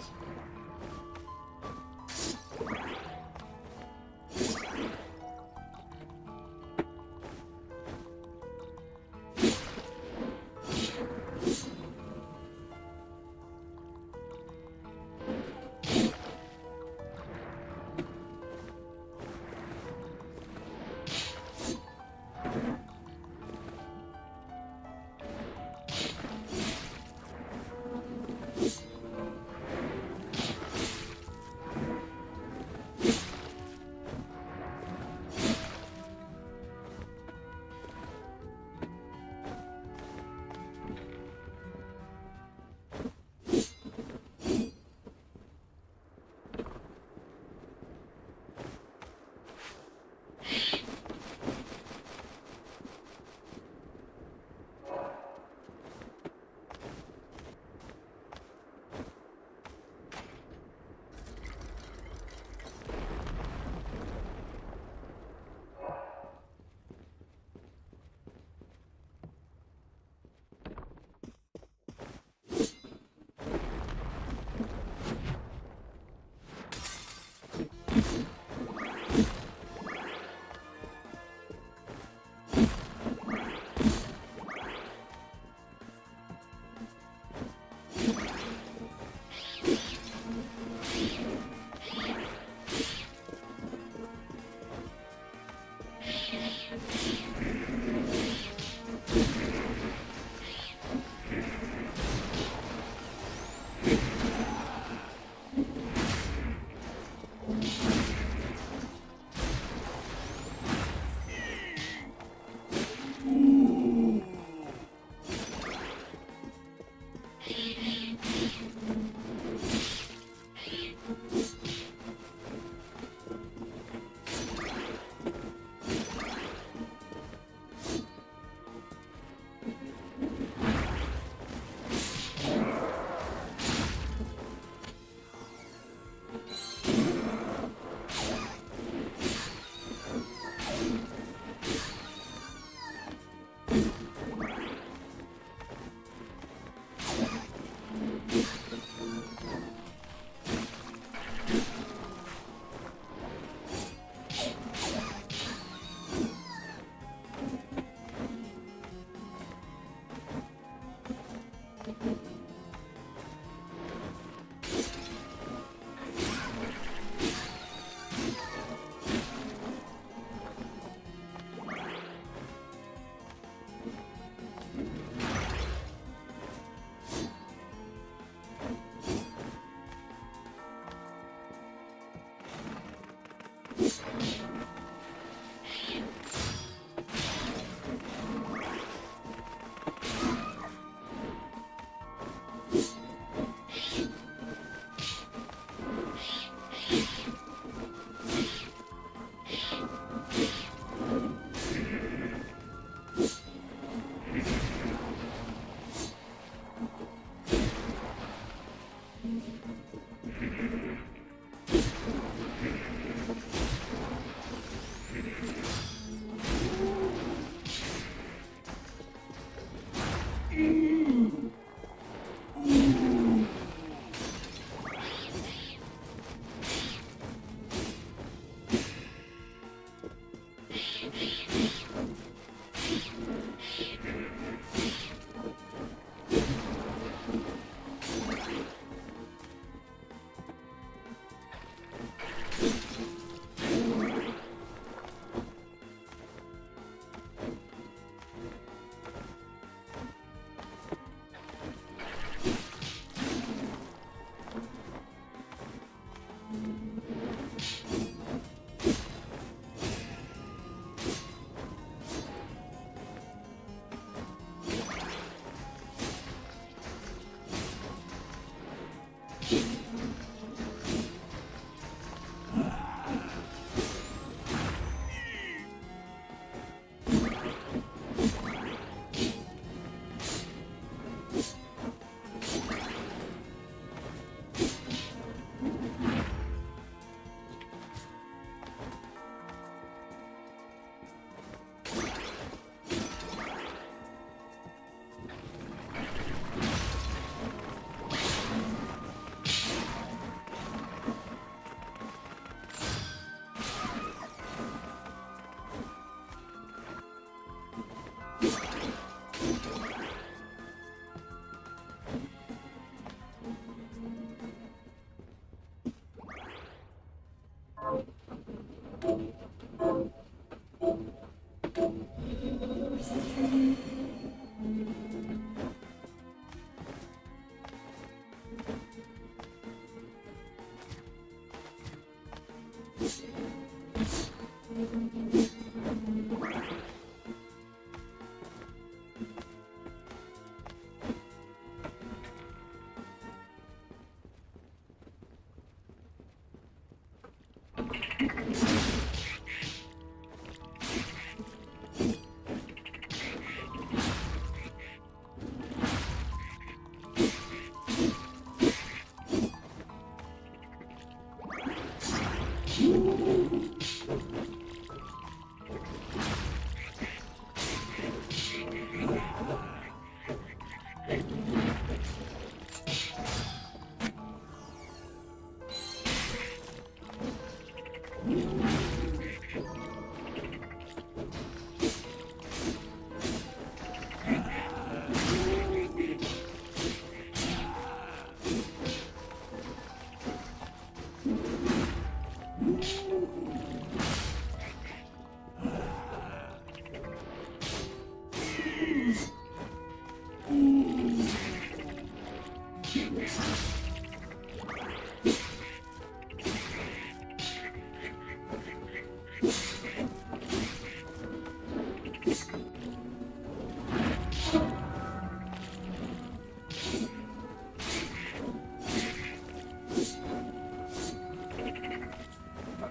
Might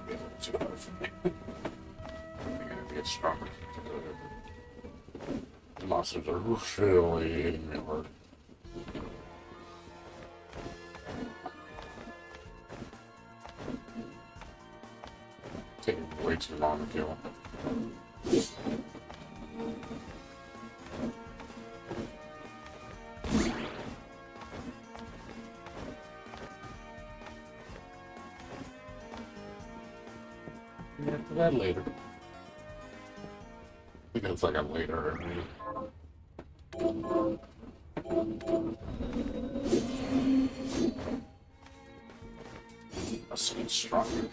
be a little too hard for me. I'm gonna get stronger. The monsters are really hitting me hard. Taking way too long to kill. After that later. I think it's like a later. Must be stronger.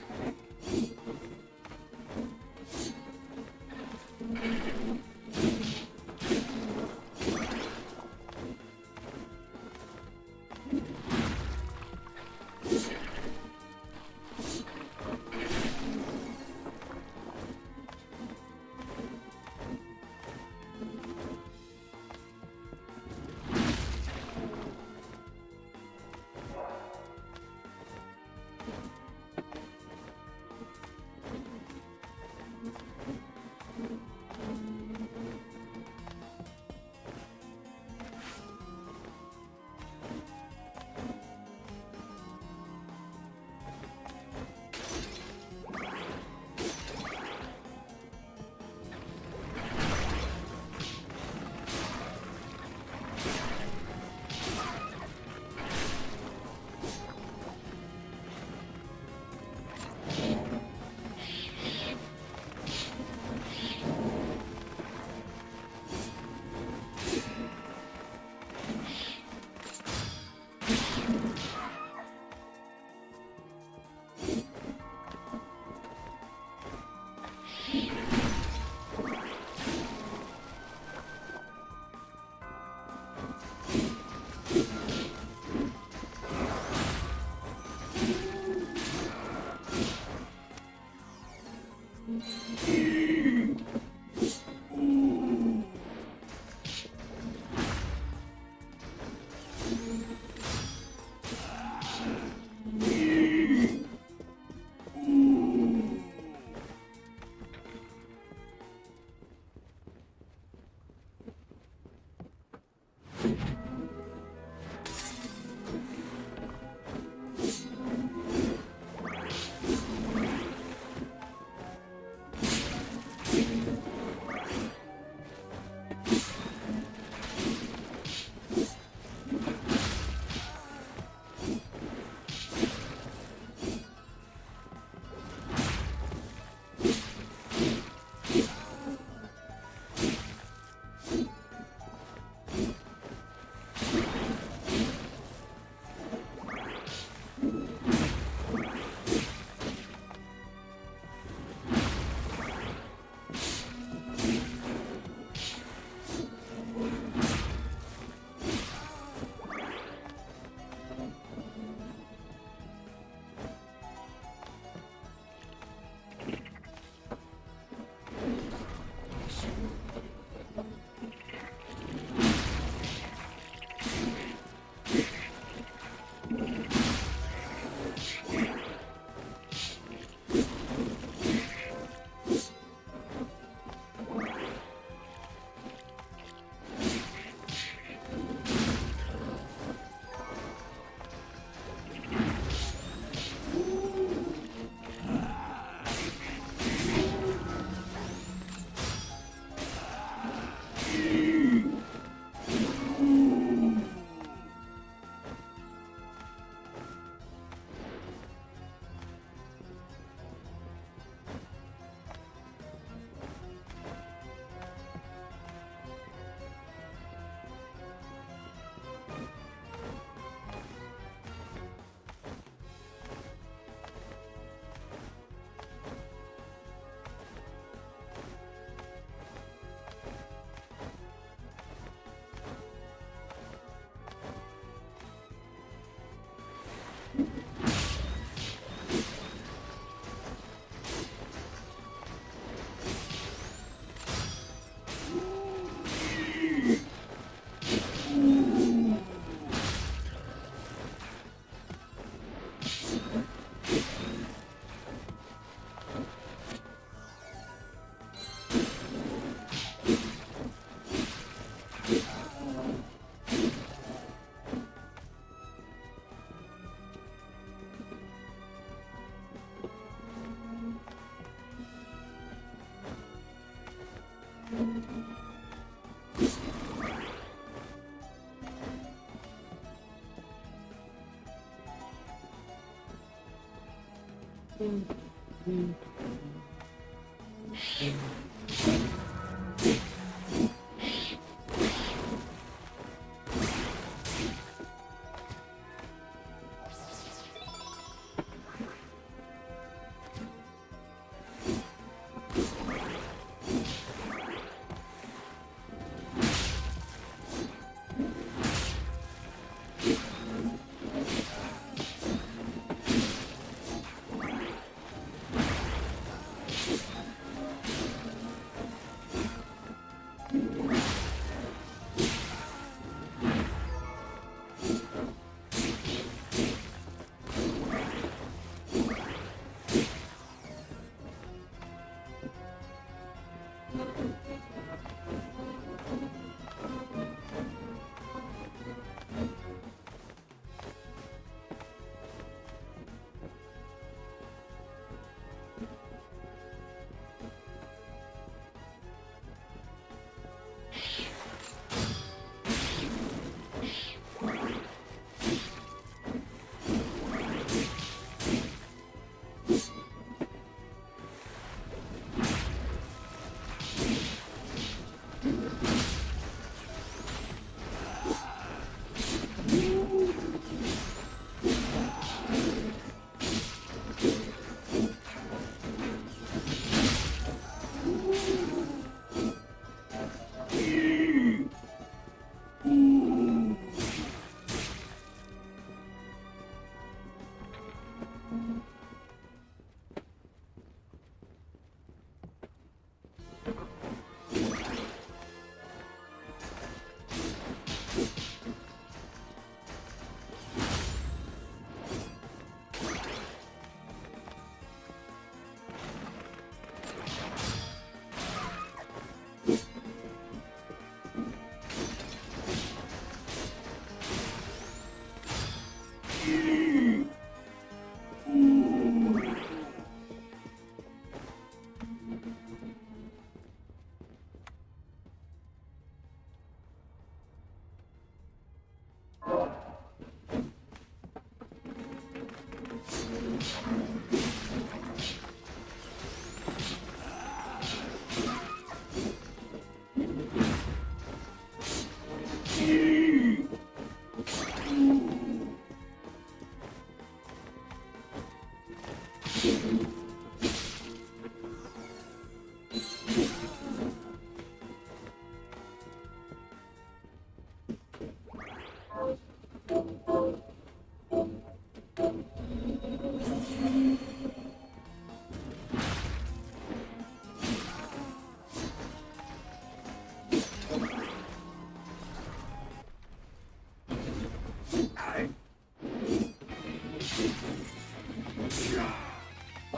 My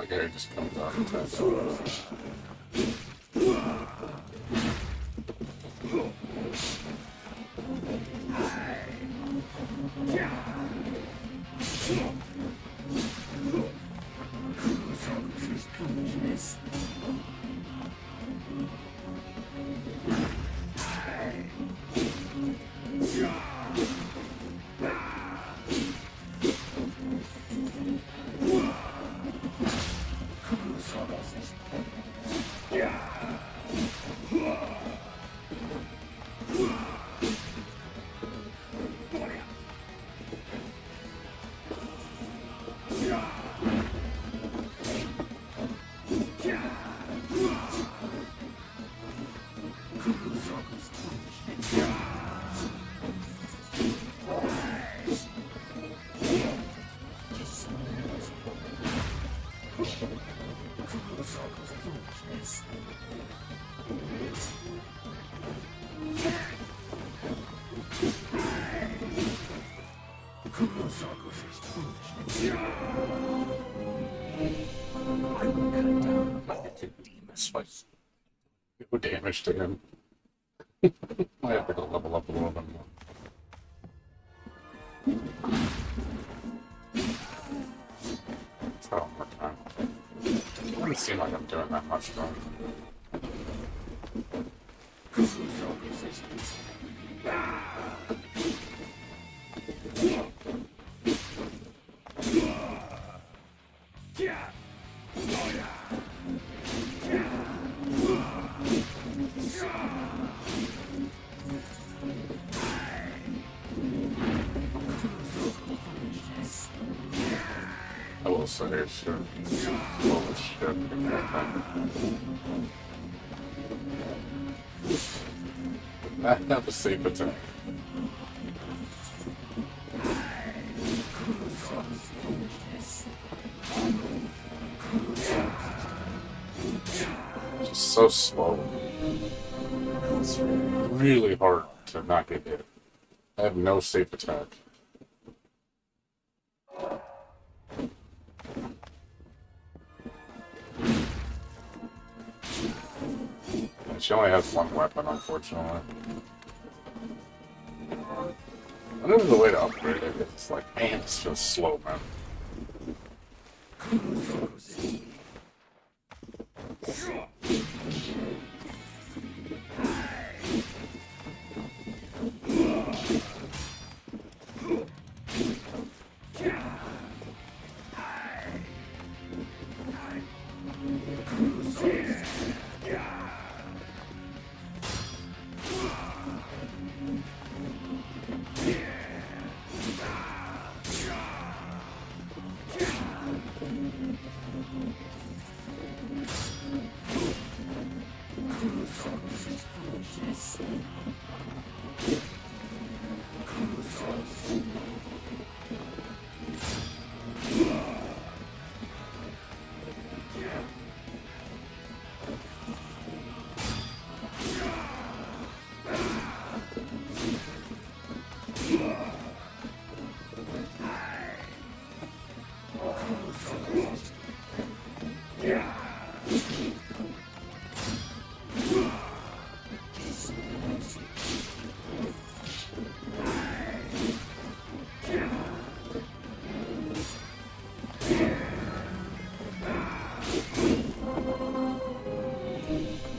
guy just comes out and attacks all this. No damage to him. I have to go level up a little bit more. Let's try one more time. It doesn't seem like I'm doing that much though. I will say, sure. Holy shit. I have a safe attack. Just so slow. It's really hard to not get hit. I have no safe attack. She only has one weapon, unfortunately. I know there's a way to upgrade it. It's like, man, this feels slow, man.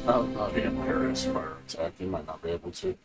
I'll be able to hear his fire attack. He might not be able to.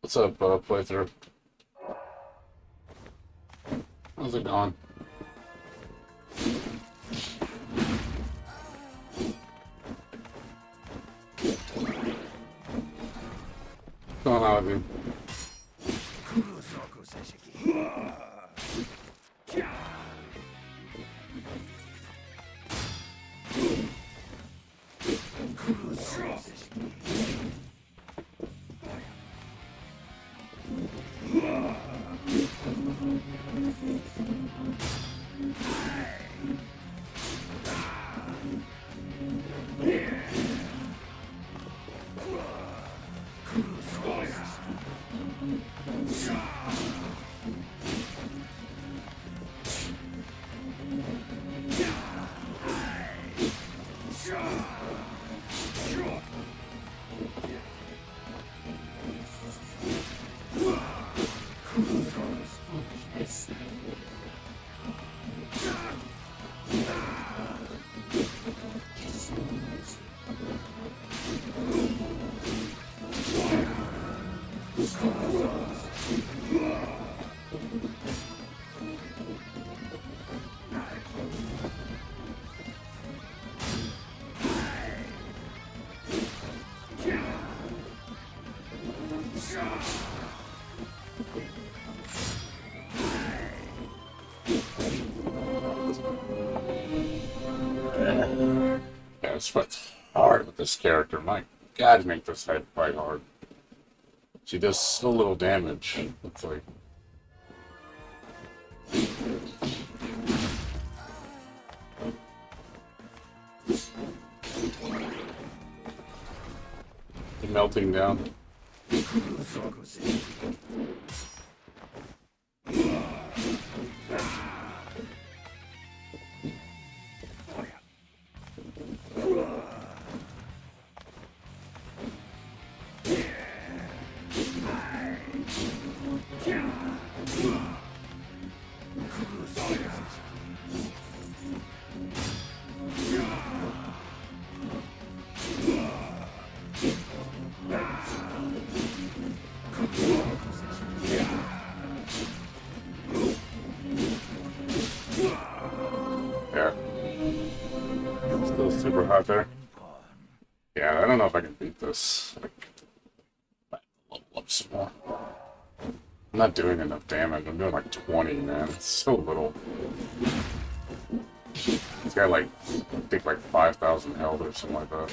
What's up, playthrough? How's it going? What's going on with you? Yeah, this fight's hard with this character. My God, make this head fight hard. She does so little damage. It's like. Melting down. Yeah. Still super hot there. Yeah, I don't know if I can beat this. Like, I level up some more. I'm not doing enough damage. I'm doing like 20, man. It's so little. It's got like, I think like 5,000 health or something like that.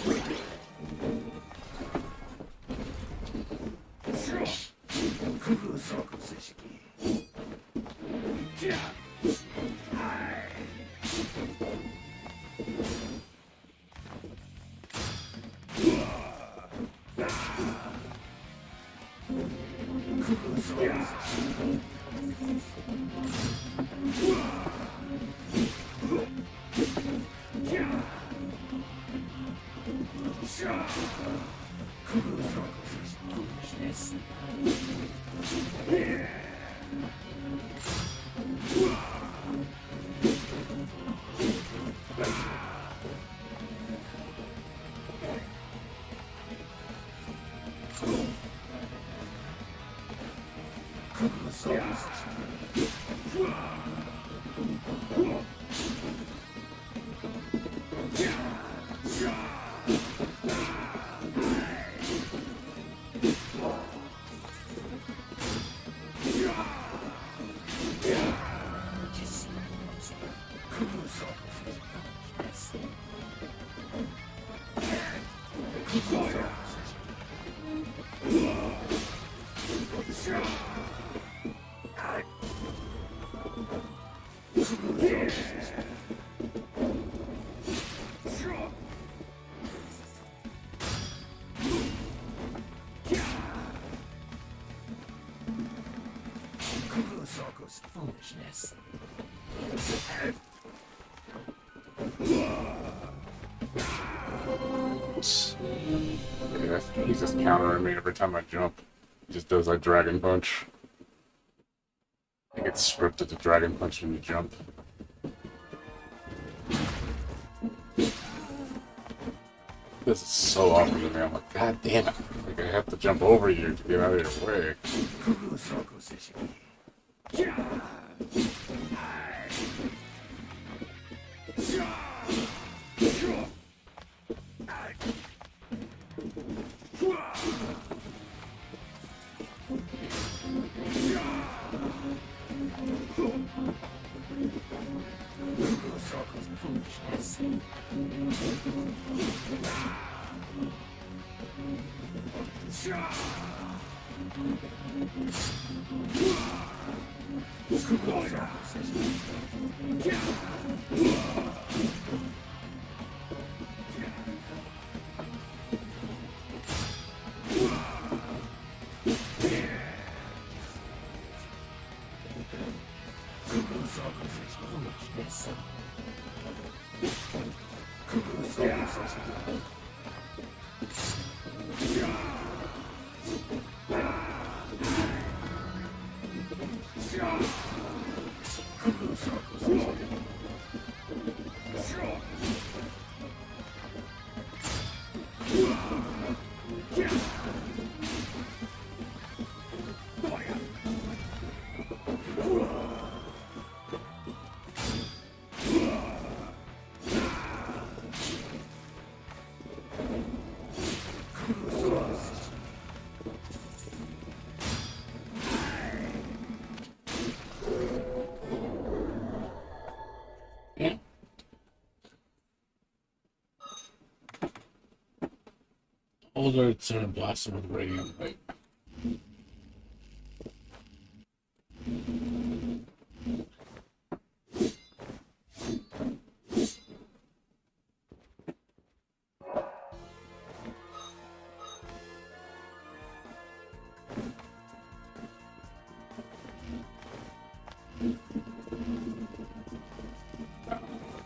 Foolishness. Yeah, he's just countering me every time I jump. He just does like Dragon Punch. I think it's scripted to Dragon Punch when you jump. This is so awkward to me. I'm like, God damn it. Like, I have to jump over you to get out of your way. older, it's gonna blast him with radiant light.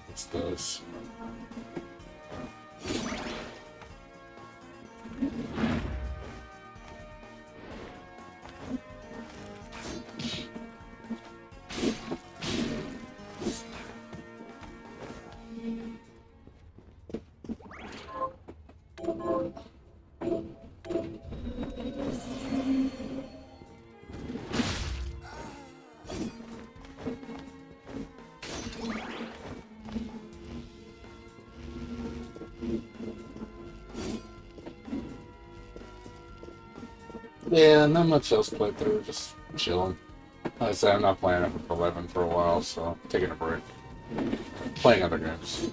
What's this? Yeah, not much else played through, just chilling. Like I said, I'm not playing FF11 for a while, so taking a break. Playing other games.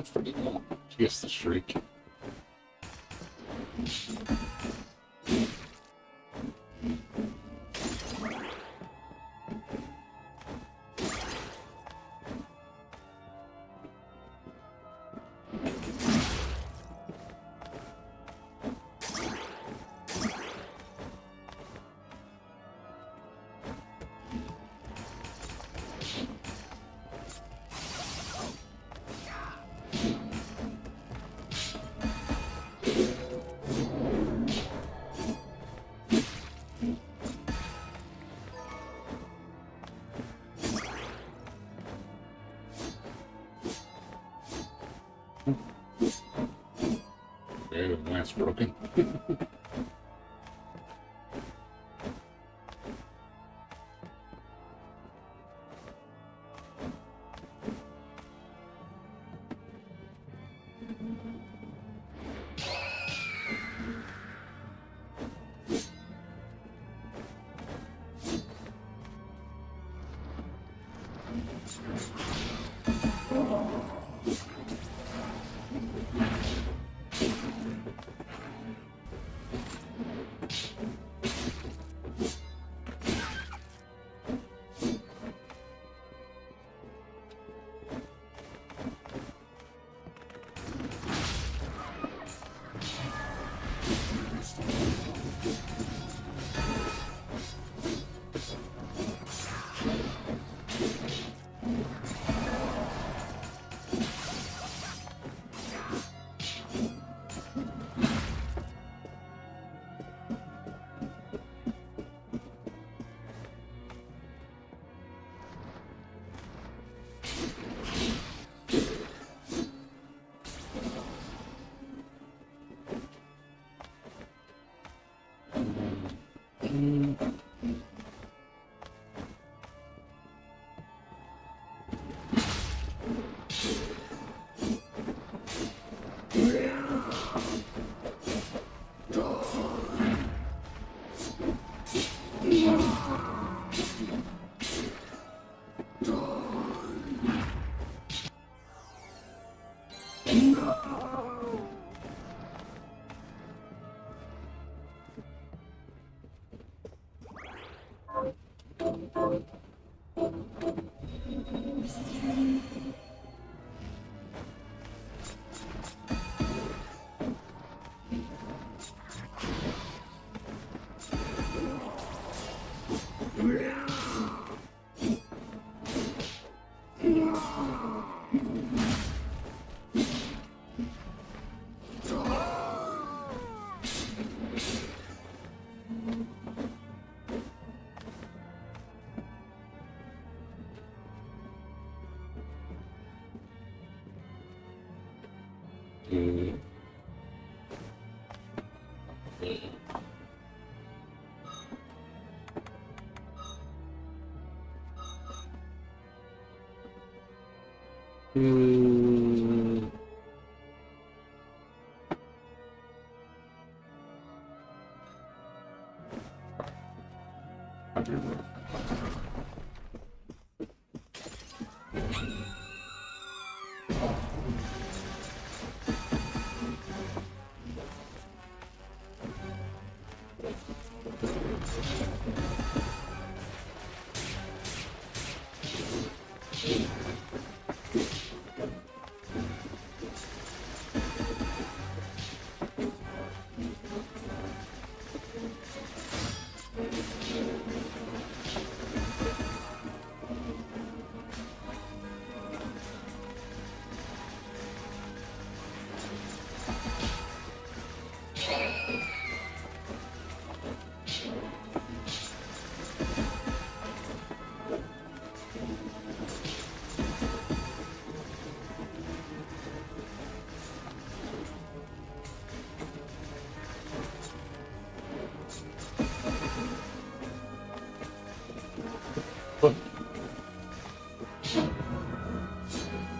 That's pretty cool. She gets the shriek. Okay, the lance broken.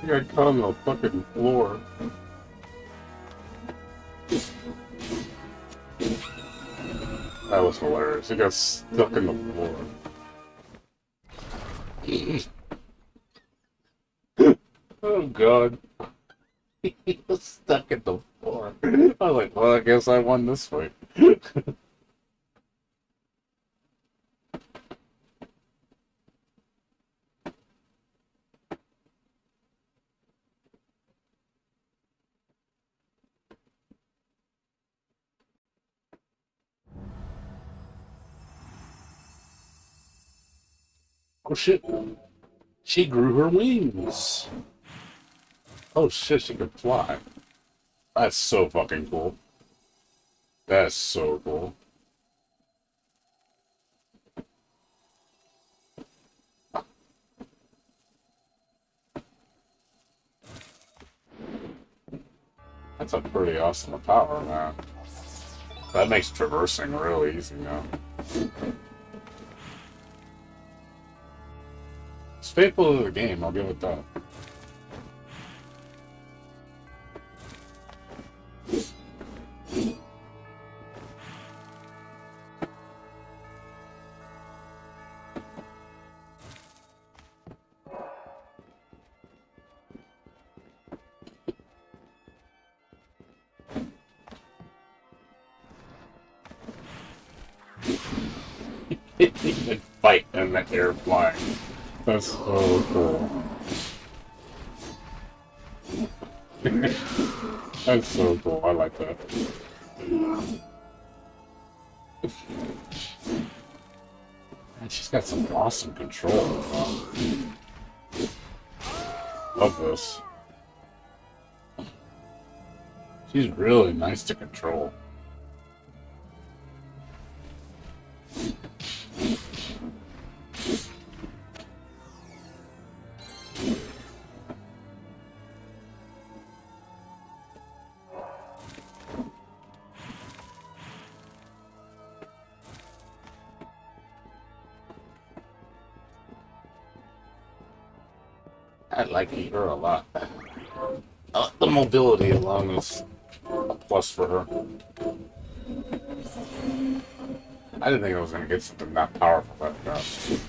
I got caught on the fucking floor. That was hilarious. He got stuck in the floor. Oh god. He was stuck in the floor. I was like, well, I guess I won this fight. Oh shit. She grew her wings. Oh shit, she can fly. That's so fucking cool. That's so cool. That's a pretty awesome power, man. That makes traversing real easy now. It's faithful to the game, I'll give it that. Even fight in the air flying. That's so cool. That's so cool. I like that. Man, she's got some awesome control. Love this. She's really nice to control. I like her a lot. The mobility alone is a plus for her. I didn't think I was going to get something that powerful that fast.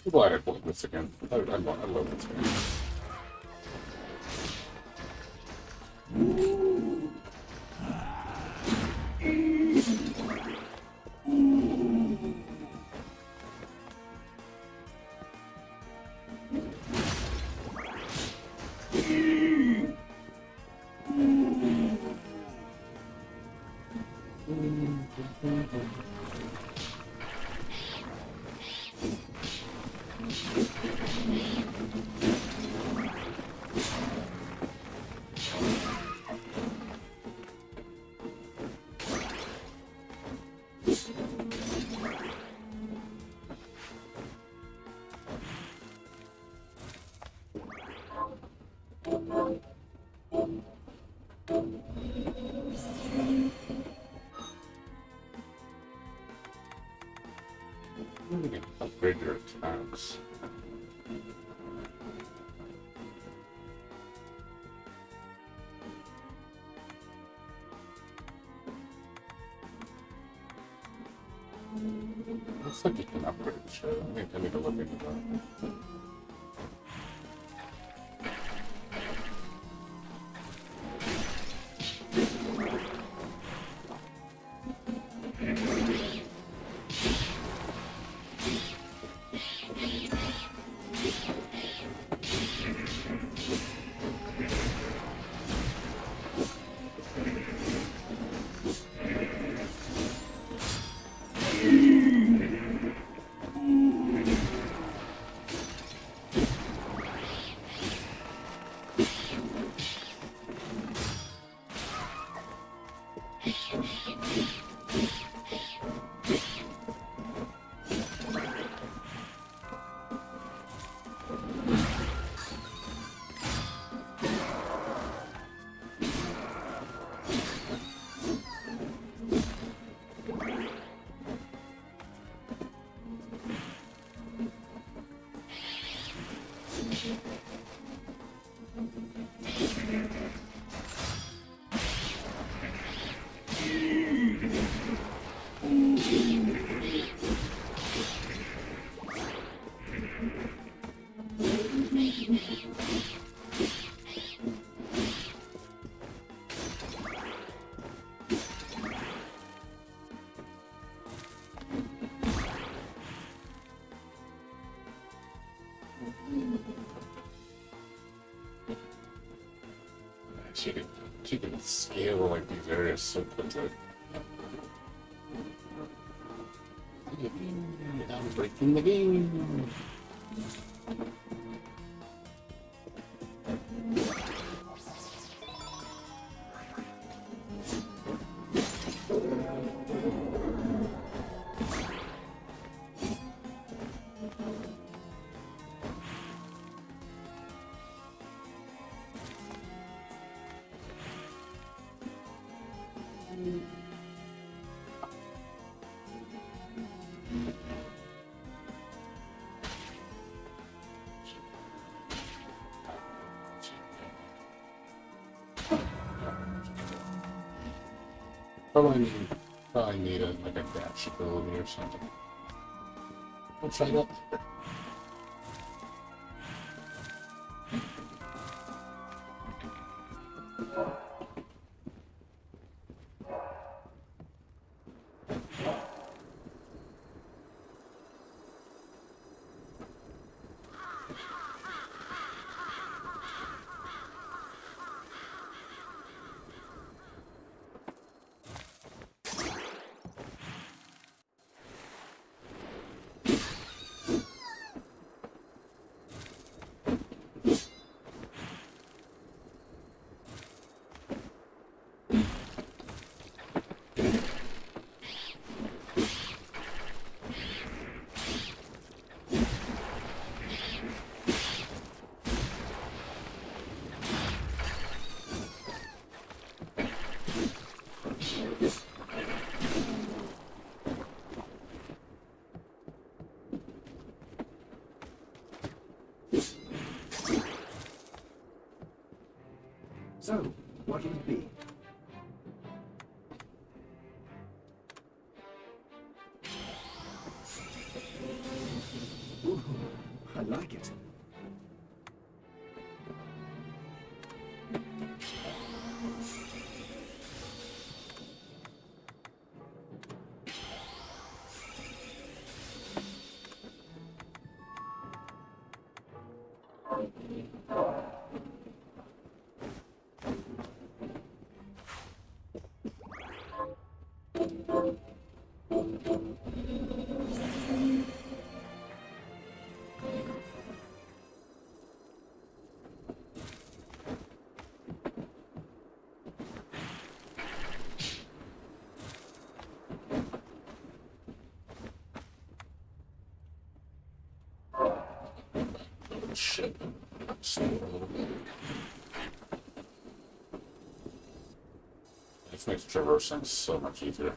I'm glad I played this again. I love this game. You can upgrade your attacks. Looks like you can upgrade shit. I need to look into that. She can scale like these areas so quickly. I'm breaking the game. Probably need like a dash ability or something. We'll try that. So, what can it be? Ooh, I like it. Shit. Slow a little bit. This makes traversing so much easier.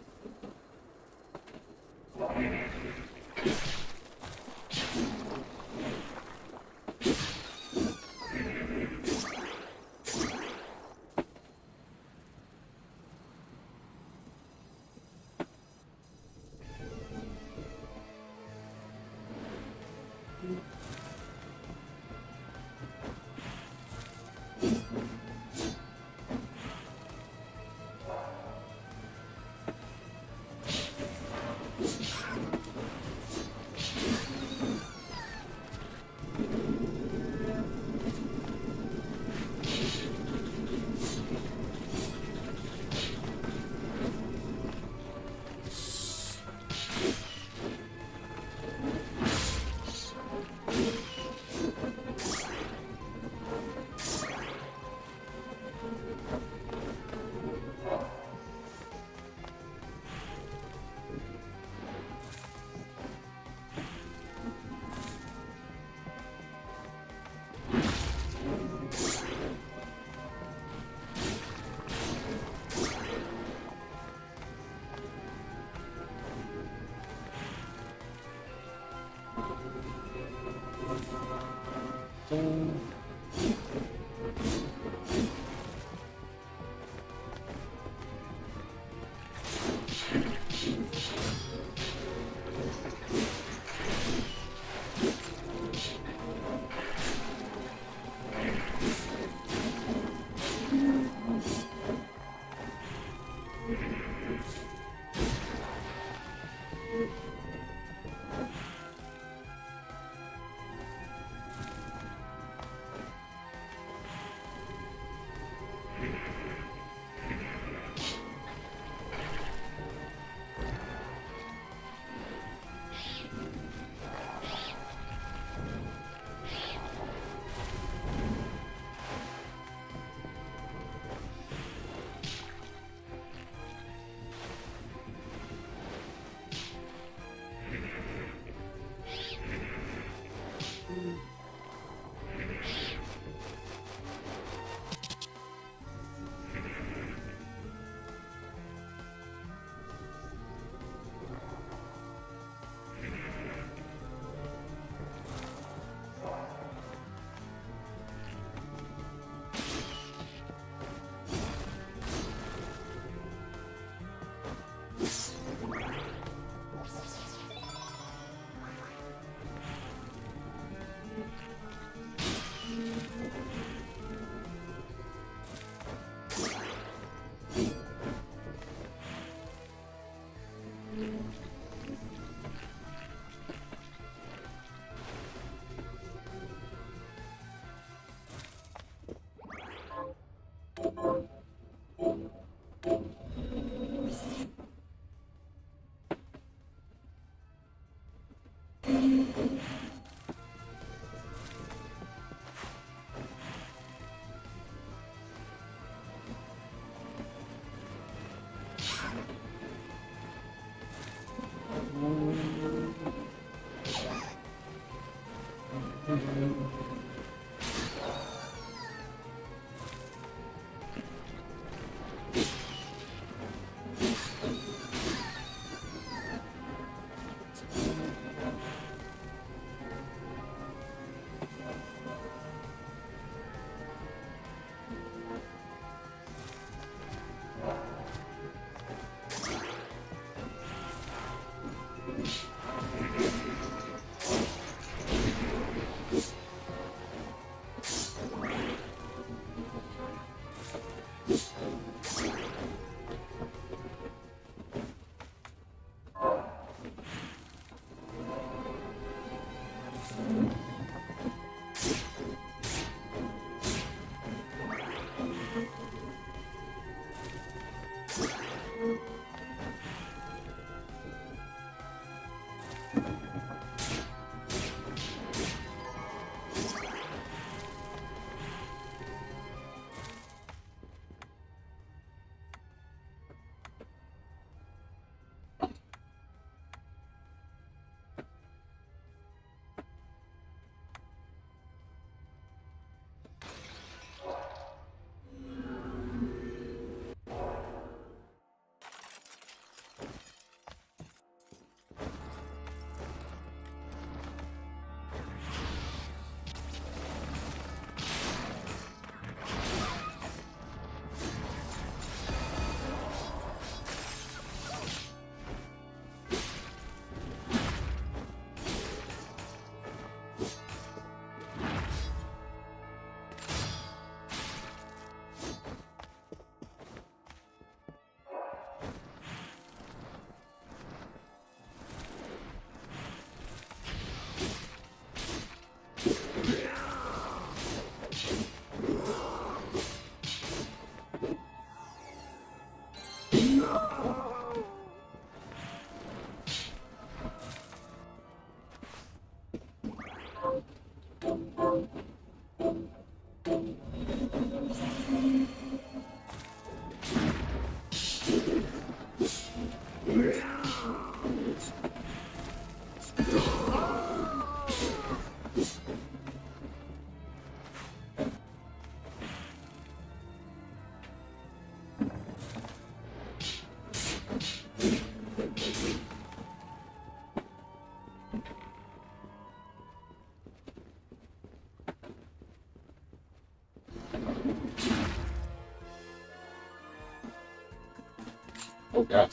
Oh god,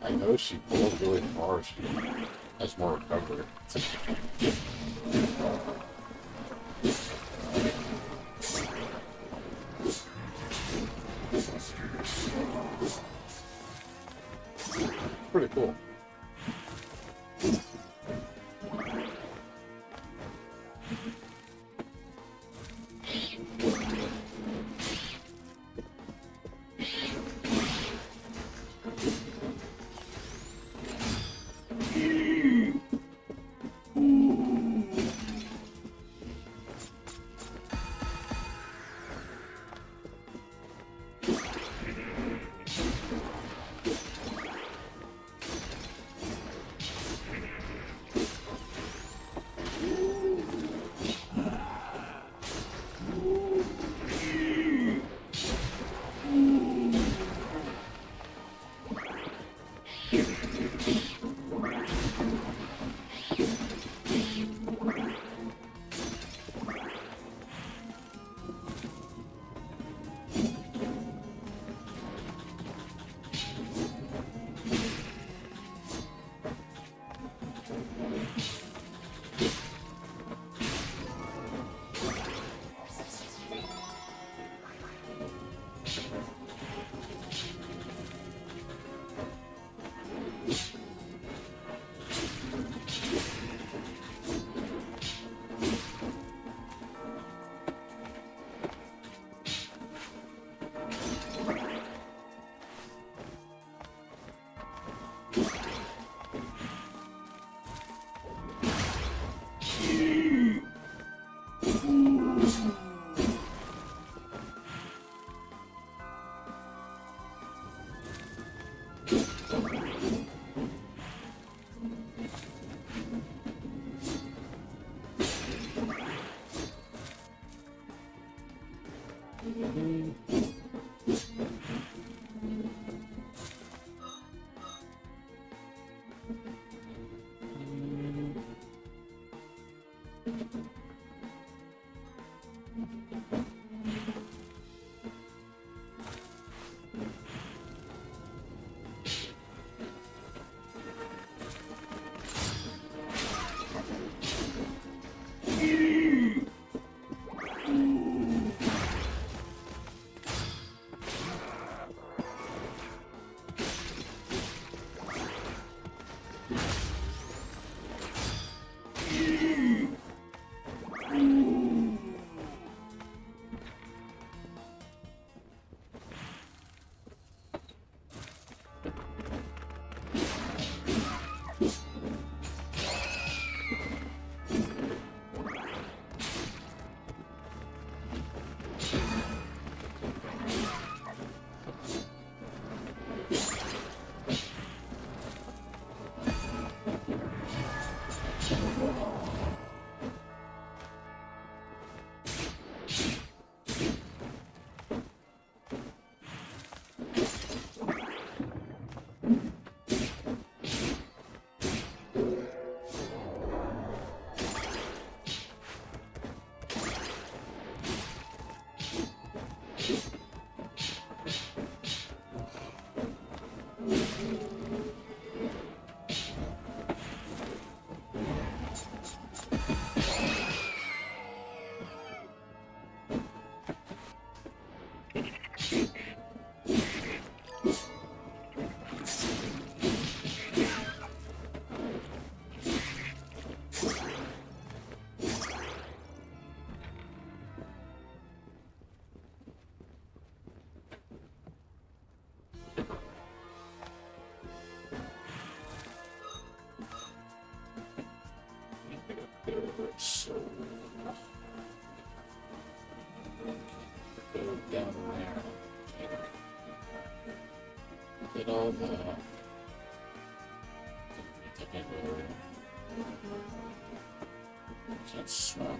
I know she pulled really far. She has more recovery. Pretty cool. So Go down there. Get all the... Can't smell.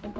Not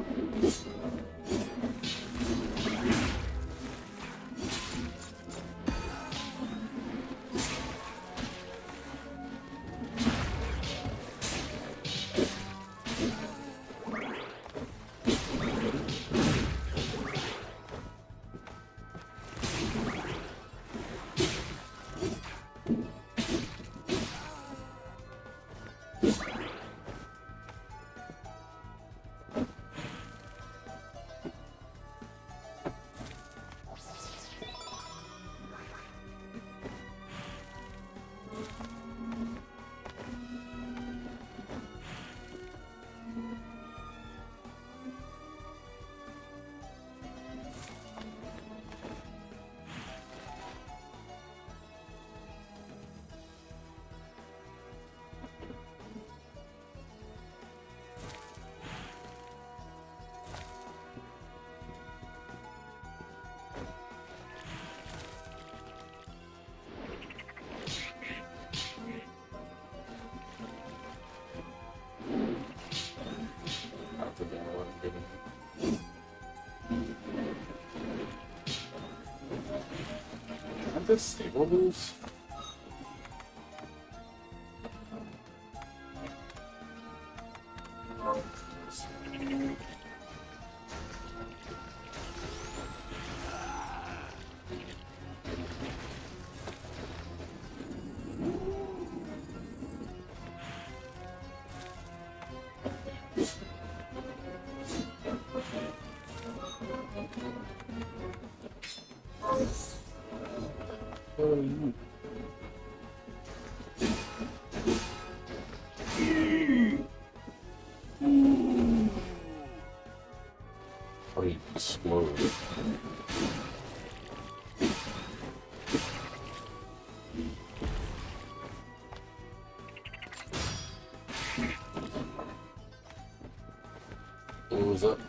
the game I wasn't given. Aren't this stable moves? Oh, you explode. What was up?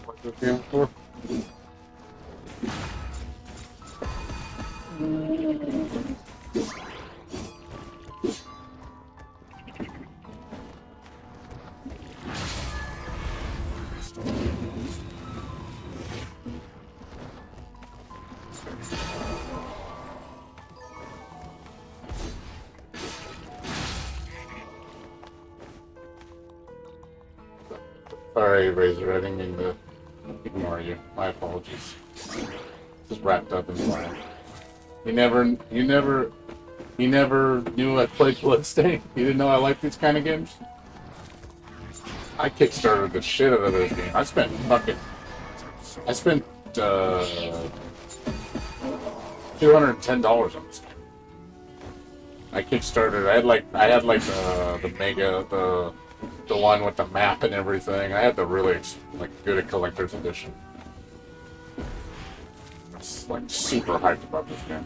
What's this game for? Sorry, Razor, I didn't mean to ignore you. My apologies. Just wrapped up in fire. You never knew I played Bloodstained? You didn't know I liked these kind of games? I kickstarted the shit out of this game. I spent $210 on this game. I kickstarted. I had like the mega, the one with the map and everything. I had the really like good collector's edition. It's like super hyped about this game.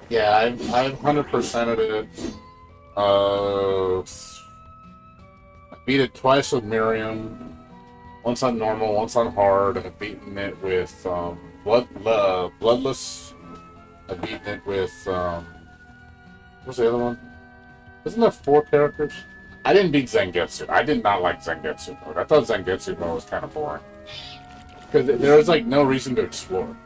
Yeah, I've 100%ed it. I beat it twice with Miriam. Once on normal, once on hard. I've beaten it with Bloodless. I've beaten it with what's the other one? Isn't there 4 characters? I didn't beat Zangetsu. I did not like Zangetsu mode. I thought Zangetsu mode was kind of boring. Because there was like no reason to explore.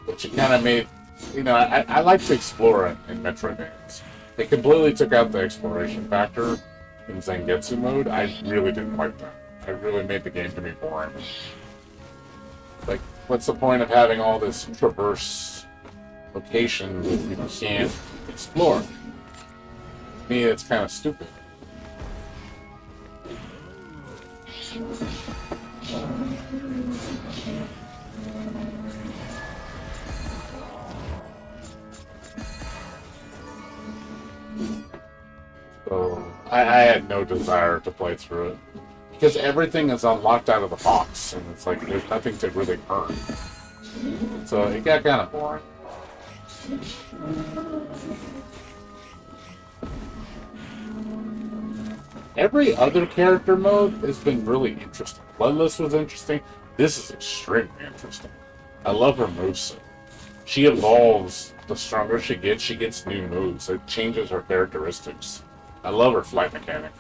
Which it kind of made, you know, I like to explore in Metroid games. They completely took out the exploration factor in Zangetsu mode. I really didn't like that. It really made the game to be boring. Like, what's the point of having all this traverse location that you can't explore? To me, it's kind of stupid. So I had no desire to play through it because everything is unlocked out of the box, and it's like there's nothing to really earn. So it got kind of boring. Every other character mode has been really interesting. Bloodless was interesting. This is extremely interesting. I love her moveset. She evolves. The stronger she gets new moves. It changes her characteristics. I love her flight mechanic.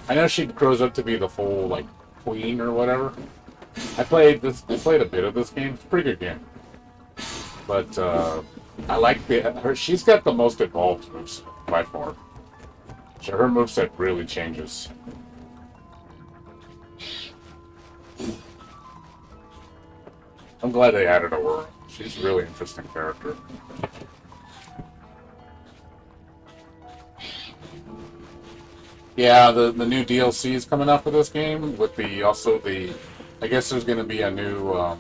I know she grows up to be the full, like, queen or whatever. I played a bit of this game. It's a pretty good game. But, I like her. She's got the most evolved moves by far. So her moveset really changes. I'm glad they added her. She's a really interesting character. Yeah, the new DLC is coming out for this game with I guess there's going to be a new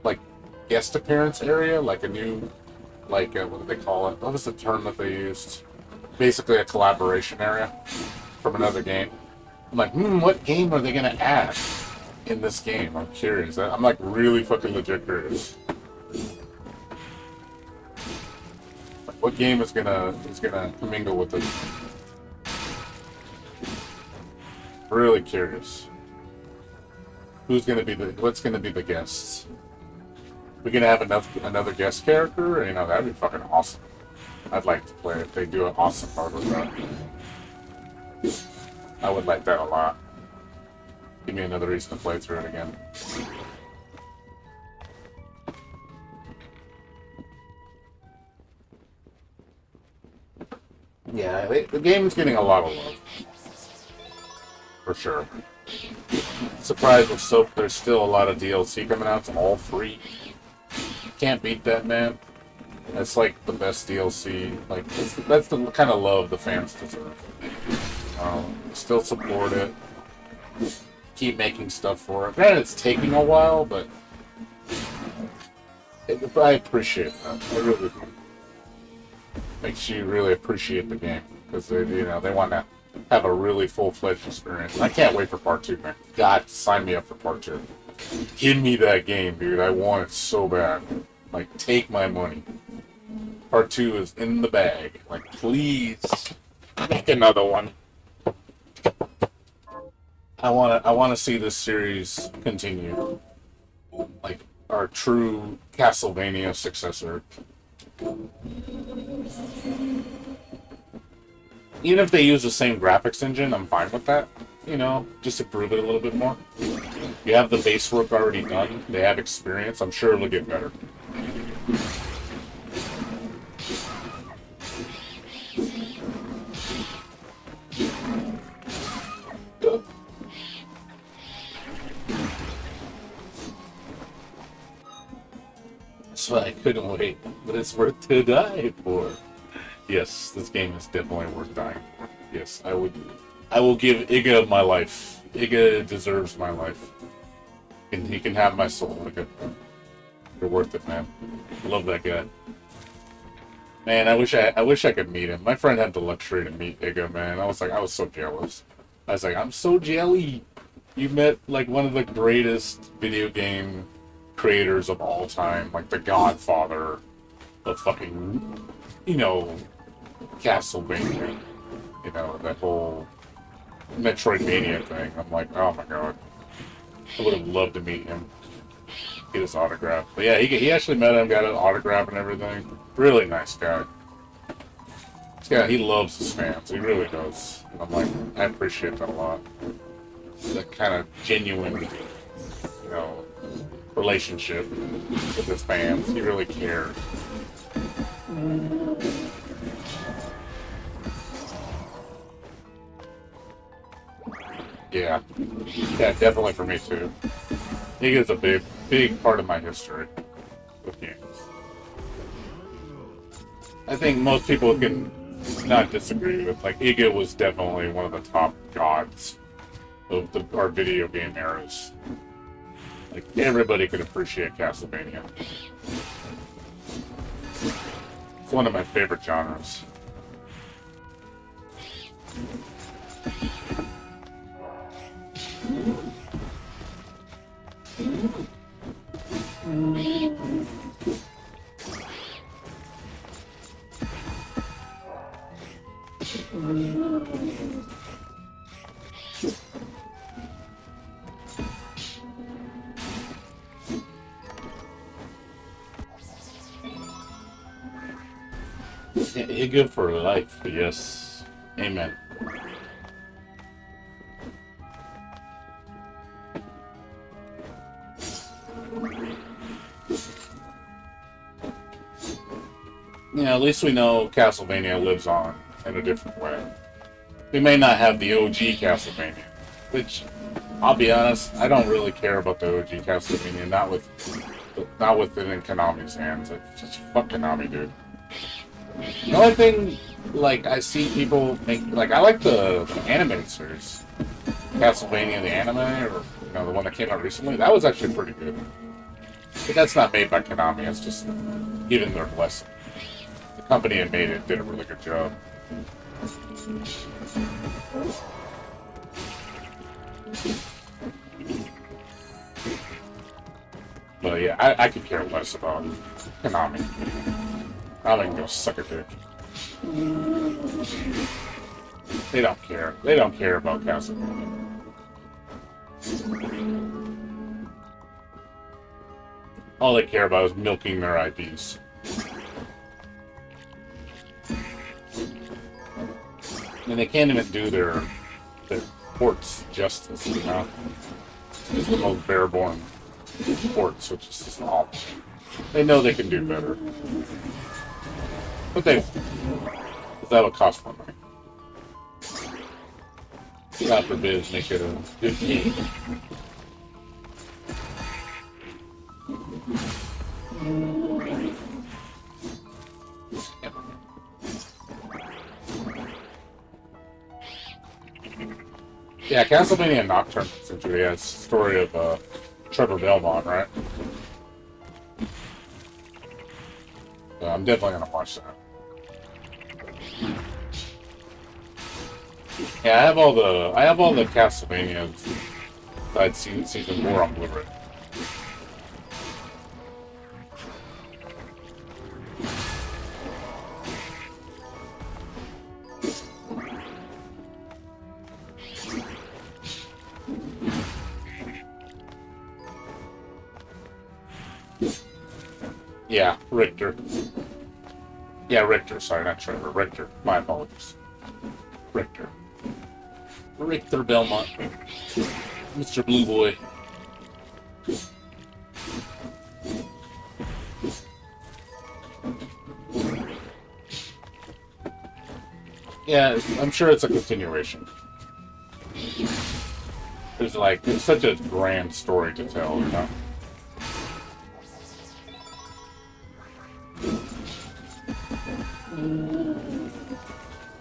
like guest appearance area, like a new what do they call it? What was the term that they used? Basically a collaboration area from another game. I'm like, what game are they going to add in this game? I'm curious. I'm like really fucking legit curious. What game is gonna commingle with this? Really curious. What's gonna be the guests? We're gonna have another guest character? You know, that'd be fucking awesome. I'd like to play if they do an awesome part with that. I would like that a lot. Give me another reason to play through it again. Yeah, the game's getting a lot of love. For sure. Surprised there's still a lot of DLC coming out. It's all free. Can't beat that, man. That's like the best DLC. Like that's the kind of love the fans deserve. Still support it. Keep making stuff for it. Granted, it's taking a while, but I appreciate that. I really do. Makes you really appreciate the game because they want to have a really full-fledged experience. I can't wait for part 2, man. God, sign me up for part 2. Give me that game, dude. I want it so bad. Like, take my money. Part 2 is in the bag. Like, please make another one. I wanna see this series continue. Like, our true Castlevania successor. Even if they use the same graphics engine, I'm fine with that. You know, just improve it a little bit more. You have the base work already done. They have experience. I'm sure it'll get better. That's why I couldn't wait, but it's worth to die for. Yes, this game is definitely worth dying for. Yes, I will give Iga my life. Iga deserves my life. And he can have my soul, Iga. You're worth it, man. I love that guy. Man, I wish I could meet him. My friend had the luxury to meet Iga, man. I was so jealous. I was like, I'm so jelly. You met like one of the greatest video game creators of all time, like the godfather of fucking, you know, Castlevania. You know, that whole Metroidvania thing. I'm like, oh my god. I would have loved to meet him. Get his autograph. But yeah, he actually met him, got an autograph and everything. Really nice guy. Yeah, he loves his fans. He really does. I'm like, I appreciate that a lot. That kind of genuine, you know, relationship with his fans. He really cared. Yeah. Yeah, definitely for me too. He is a big part of my history with games. I think most people can not disagree with, like, Iga was definitely one of the top gods of our video game eras. Like, everybody could appreciate Castlevania. It's one of my favorite genres. Iga for life, yes. Amen. Yeah, at least we know Castlevania lives on in a different way. We may not have the OG Castlevania, which, I'll be honest, I don't really care about the OG Castlevania, not with it in Konami's hands. It's just fuck Konami, dude. The only thing, like, I see people make, like, I like the animated series. Castlevania the anime, or, you know, the one that came out recently. That was actually pretty good. But that's not made by Konami, it's just given their blessing. The company that made it did a really good job. But yeah, I could care less about Konami. I can go suck a dick. They don't care. They don't care about Castlevania. All they care about is milking their IPs. And they can't even do their ports justice, you know? It's the most bare-born ports, which is just awful. They know they can do better. But that would cost more money. God forbid, make it a good game. Yeah, Castlevania Nocturne essentially has the story of Trevor Belmont, right? So I'm definitely gonna watch that. Yeah, I have all the Castlevanias that I'd seen season 4 on Blu-ray. Yeah, Richter. Yeah, Richter. Sorry, not Trevor. Richter. My apologies. Richter. Richter Belmont. Mr. Blue Boy. Yeah, I'm sure it's a continuation. There's such a grand story to tell, you know?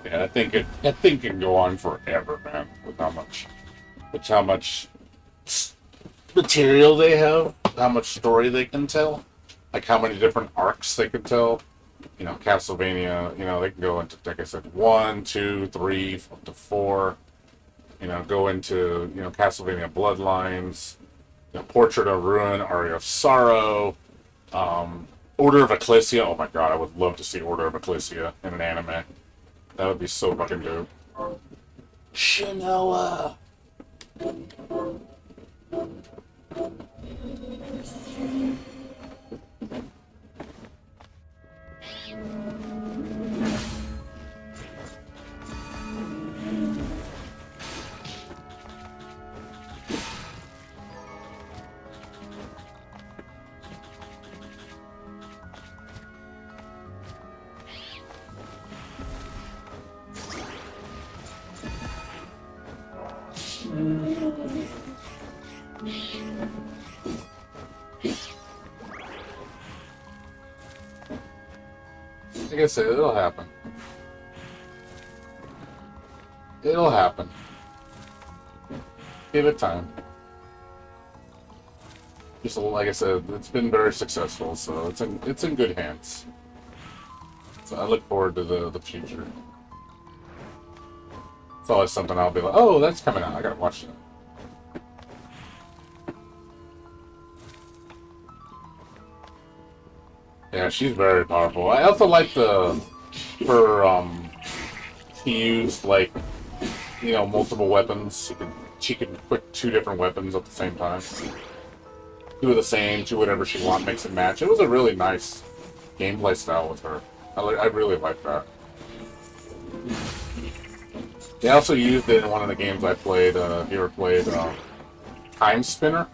Yeah, that thing can go on forever, man. With how much material they have, how much story they can tell, like how many different arcs they can tell. You know, Castlevania. You know, they can go into, like I said, 1, 2, 3, up to 4. You know, go into Castlevania Bloodlines. You know, Portrait of Ruin, Aria of Sorrow. Order of Ecclesia. Oh my god, I would love to see Order of Ecclesia in an anime. That would be so fucking dope. Shinoa. Like I said, it'll happen. It'll happen. Give it time. Just like I said, it's been very successful, so it's in good hands. So I look forward to the future. It's always something I'll be like, oh, that's coming out. I gotta watch it. Yeah, she's very powerful. I also like she used multiple weapons. She can equip 2 different weapons at the same time. 2 of the same, 2 whatever she wants, mix and match. It was a really nice gameplay style with her. I really like that. They also used it in one of the games I played. If you ever played Time Spinner?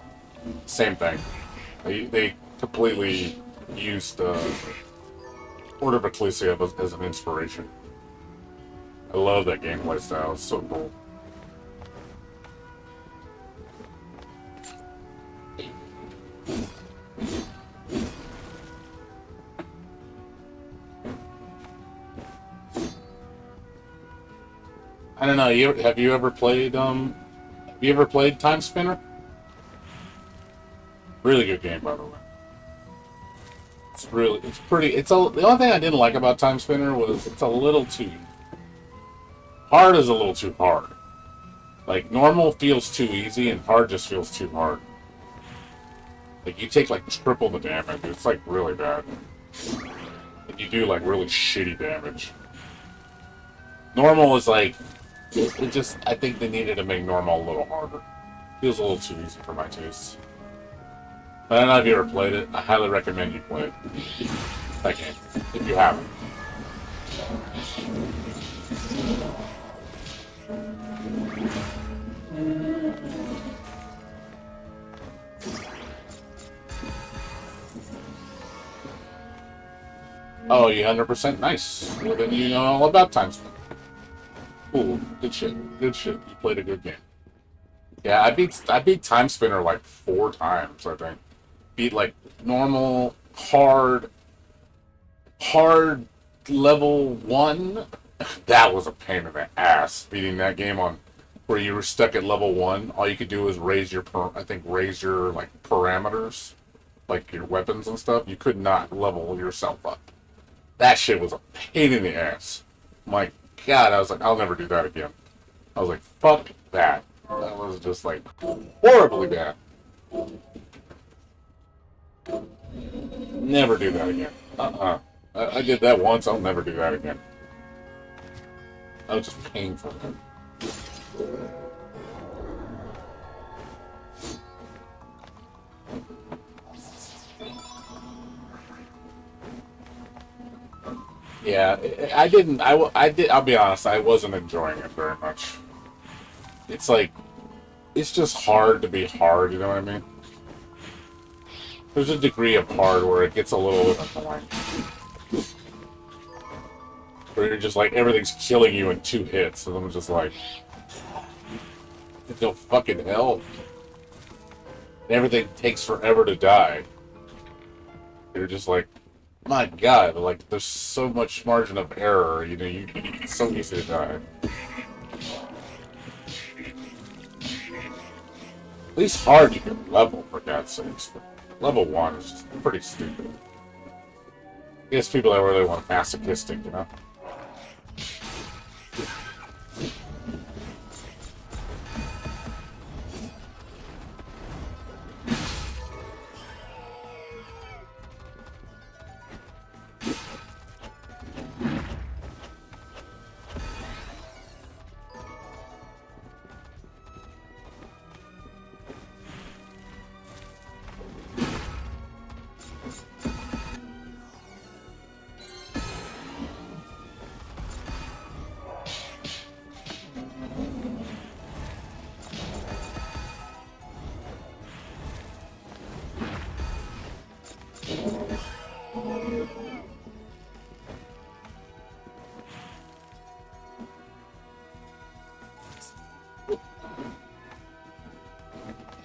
Same thing. They completely used Order of Ecclesia as an inspiration. I love that gameplay style. It's so cool. I don't know. Have you ever played Time Spinner? Really good game, by the way. The only thing I didn't like about Time Spinner was it's a little too hard. Is a little too hard. Like normal feels too easy, and hard just feels too hard. Like you take like triple the damage. It's like really bad. And you do like really shitty damage. Normal is like I think they needed to make normal a little harder. Feels a little too easy for my taste. I don't know if you ever played it. I highly recommend you play it. That game, if you haven't. Oh, you 100% nice. Well, then you know all about Time Spinner. Cool, good shit. Good shit. You played a good game. Yeah, I beat Time Spinner like 4 times, I think. Beat like normal, hard level 1. That was a pain in the ass, beating that game on where you were stuck at level 1. All you could do was raise your like parameters, like your weapons and stuff. You could not level yourself up. That shit was a pain in the ass. My God, I was like, I'll never do that again. I was like, fuck that. That was just like horribly bad. Never do that again. I did that once, I'll never do that again. That was just painful. Yeah, I didn't. I did. I'll be honest. I wasn't enjoying it very much. It's like, it's just hard to be hard. You know what I mean? There's a degree of hard where it gets a little annoying. Where you're just like everything's killing you in 2 hits, and I'm just like, it's no fucking hell. Everything takes forever to die. You're just like, my God, like there's so much margin of error. You know, it's so easy to die. At least hard you can level, for God's sakes. But level 1 is just pretty stupid. I guess people that really want masochistic, you know?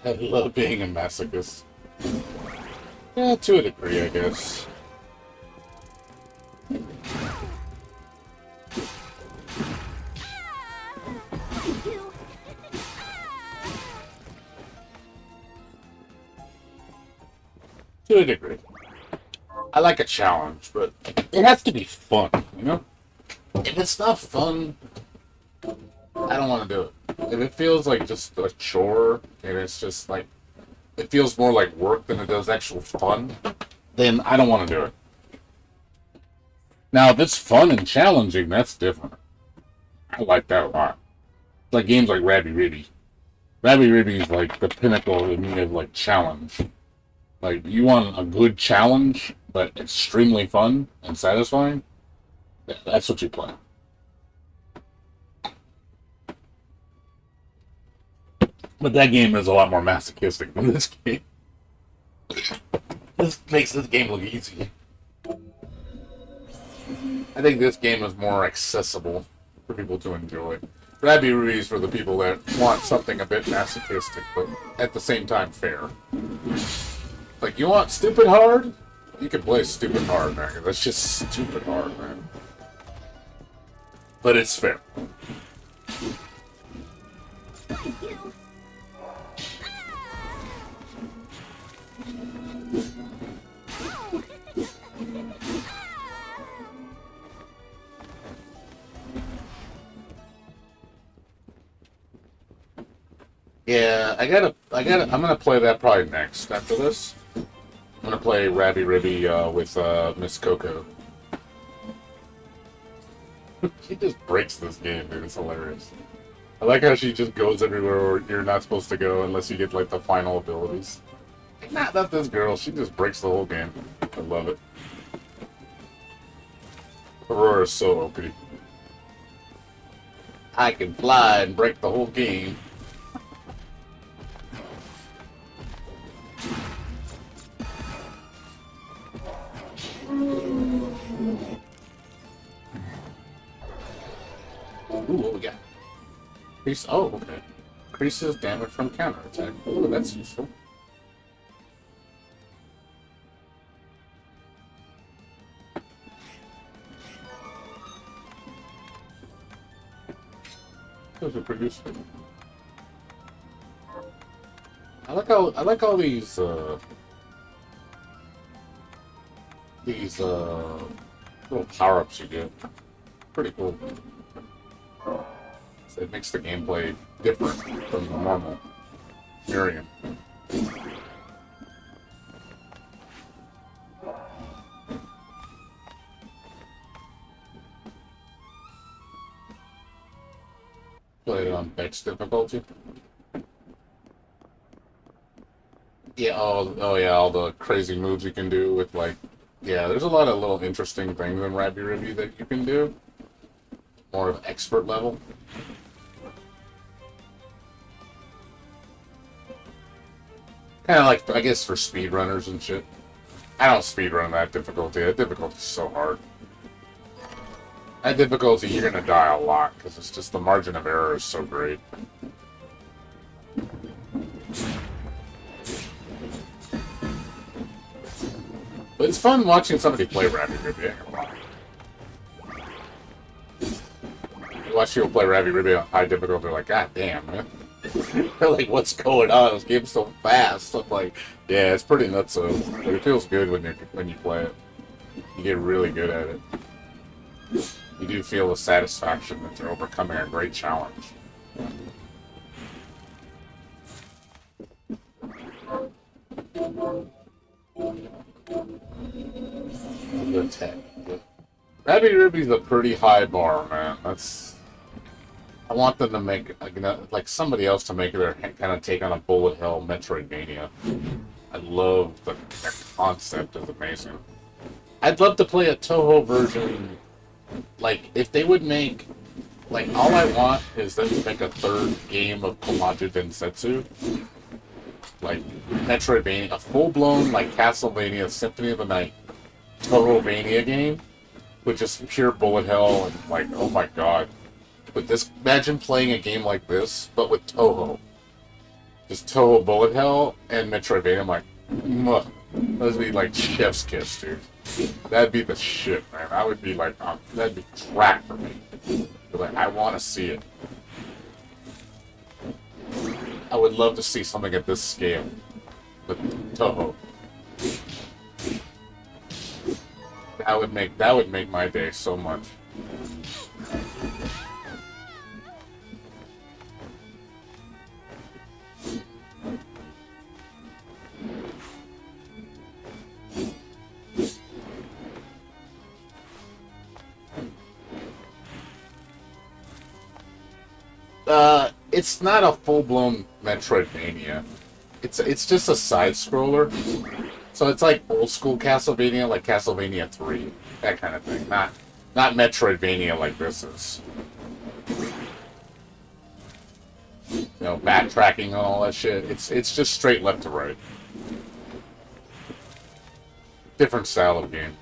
I love being a masochist. Yeah, to a degree, I guess. To a degree. I like a challenge, but it has to be fun, you know? If it's not fun, I don't want to do it. If it feels like just a chore, and it's just like, it feels more like work than it does actual fun, then I don't want to do it. Now, if it's fun and challenging, that's different. I like that a lot. It's like games like Rabby Ribby. Rabby Ribby is like the pinnacle to me of like challenge. Like, you want a good challenge, but extremely fun and satisfying? That's what you play. But that game is a lot more masochistic than this game. This makes this game look easy. I think this game is more accessible for people to enjoy. Rabby Ruby is for the people that want something a bit masochistic, but at the same time fair. Like, you want stupid hard? You can play stupid hard, man. That's just stupid hard, man. But it's fair. Yeah, I'm gonna play that probably next after this. I'm gonna play Rabby Ribby with Miss Coco. She just breaks this game, dude. It's hilarious. I like how she just goes everywhere where you're not supposed to go unless you get like the final abilities. Not this girl. She just breaks the whole game. I love it. Aurora is so OP. I can fly and break the whole game. Ooh, what we got? Increase. Oh, okay. Increases damage from counterattack. Ooh, that's useful. Those are pretty useful. I like all these little power-ups you get. Pretty cool. So it makes the gameplay different from the normal Miriam. Played it on Bex difficulty. Yeah, oh yeah, all the crazy moves you can do with like, yeah, there's a lot of little interesting things in Rabby Ribby that you can do. More of expert level. Kind of like, I guess, for speedrunners and shit. I don't speedrun that difficulty. That difficulty is so hard. That difficulty, you're gonna die a lot, because it's just the margin of error is so great. But it's fun watching somebody play Rabby Ribby. You watch people play Rabby Ribby on high difficulty, they're like, God damn, man. They're like, what's going on? This game's so fast. I'm like, yeah, it's pretty nuts. So it feels good when you play it. You get really good at it. You do feel the satisfaction that you're overcoming a great challenge. The tech. Rabby Ribby's a pretty high bar, man. I want them to make, like somebody else to make their kind of take on a bullet hell Metroidvania. I love the concept is amazing. I'd love to play a Toho version. Like, if they would make, like, all I want is them to make a third game of Komaju Densetsu. Like, Metroidvania, a full-blown, like, Castlevania Symphony of the Night Toho-vania game with just pure bullet hell and, like, oh my god. But this, imagine playing a game like this, but with Toho. Just Toho bullet hell and Metroidvania. I'm like, muh. That'd be like chef's kiss, dude. That'd be the shit, man. I would be like, that'd be crack for me. But like, I want to see it. I would love to see something at this scale with Toho. That would make my day so much. It's not a full-blown Metroidvania. It's just a side-scroller. So it's like old-school Castlevania, like Castlevania 3. That kind of thing. Not Metroidvania like this is. You know, backtracking and all that shit. It's just straight left to right. Different style of game.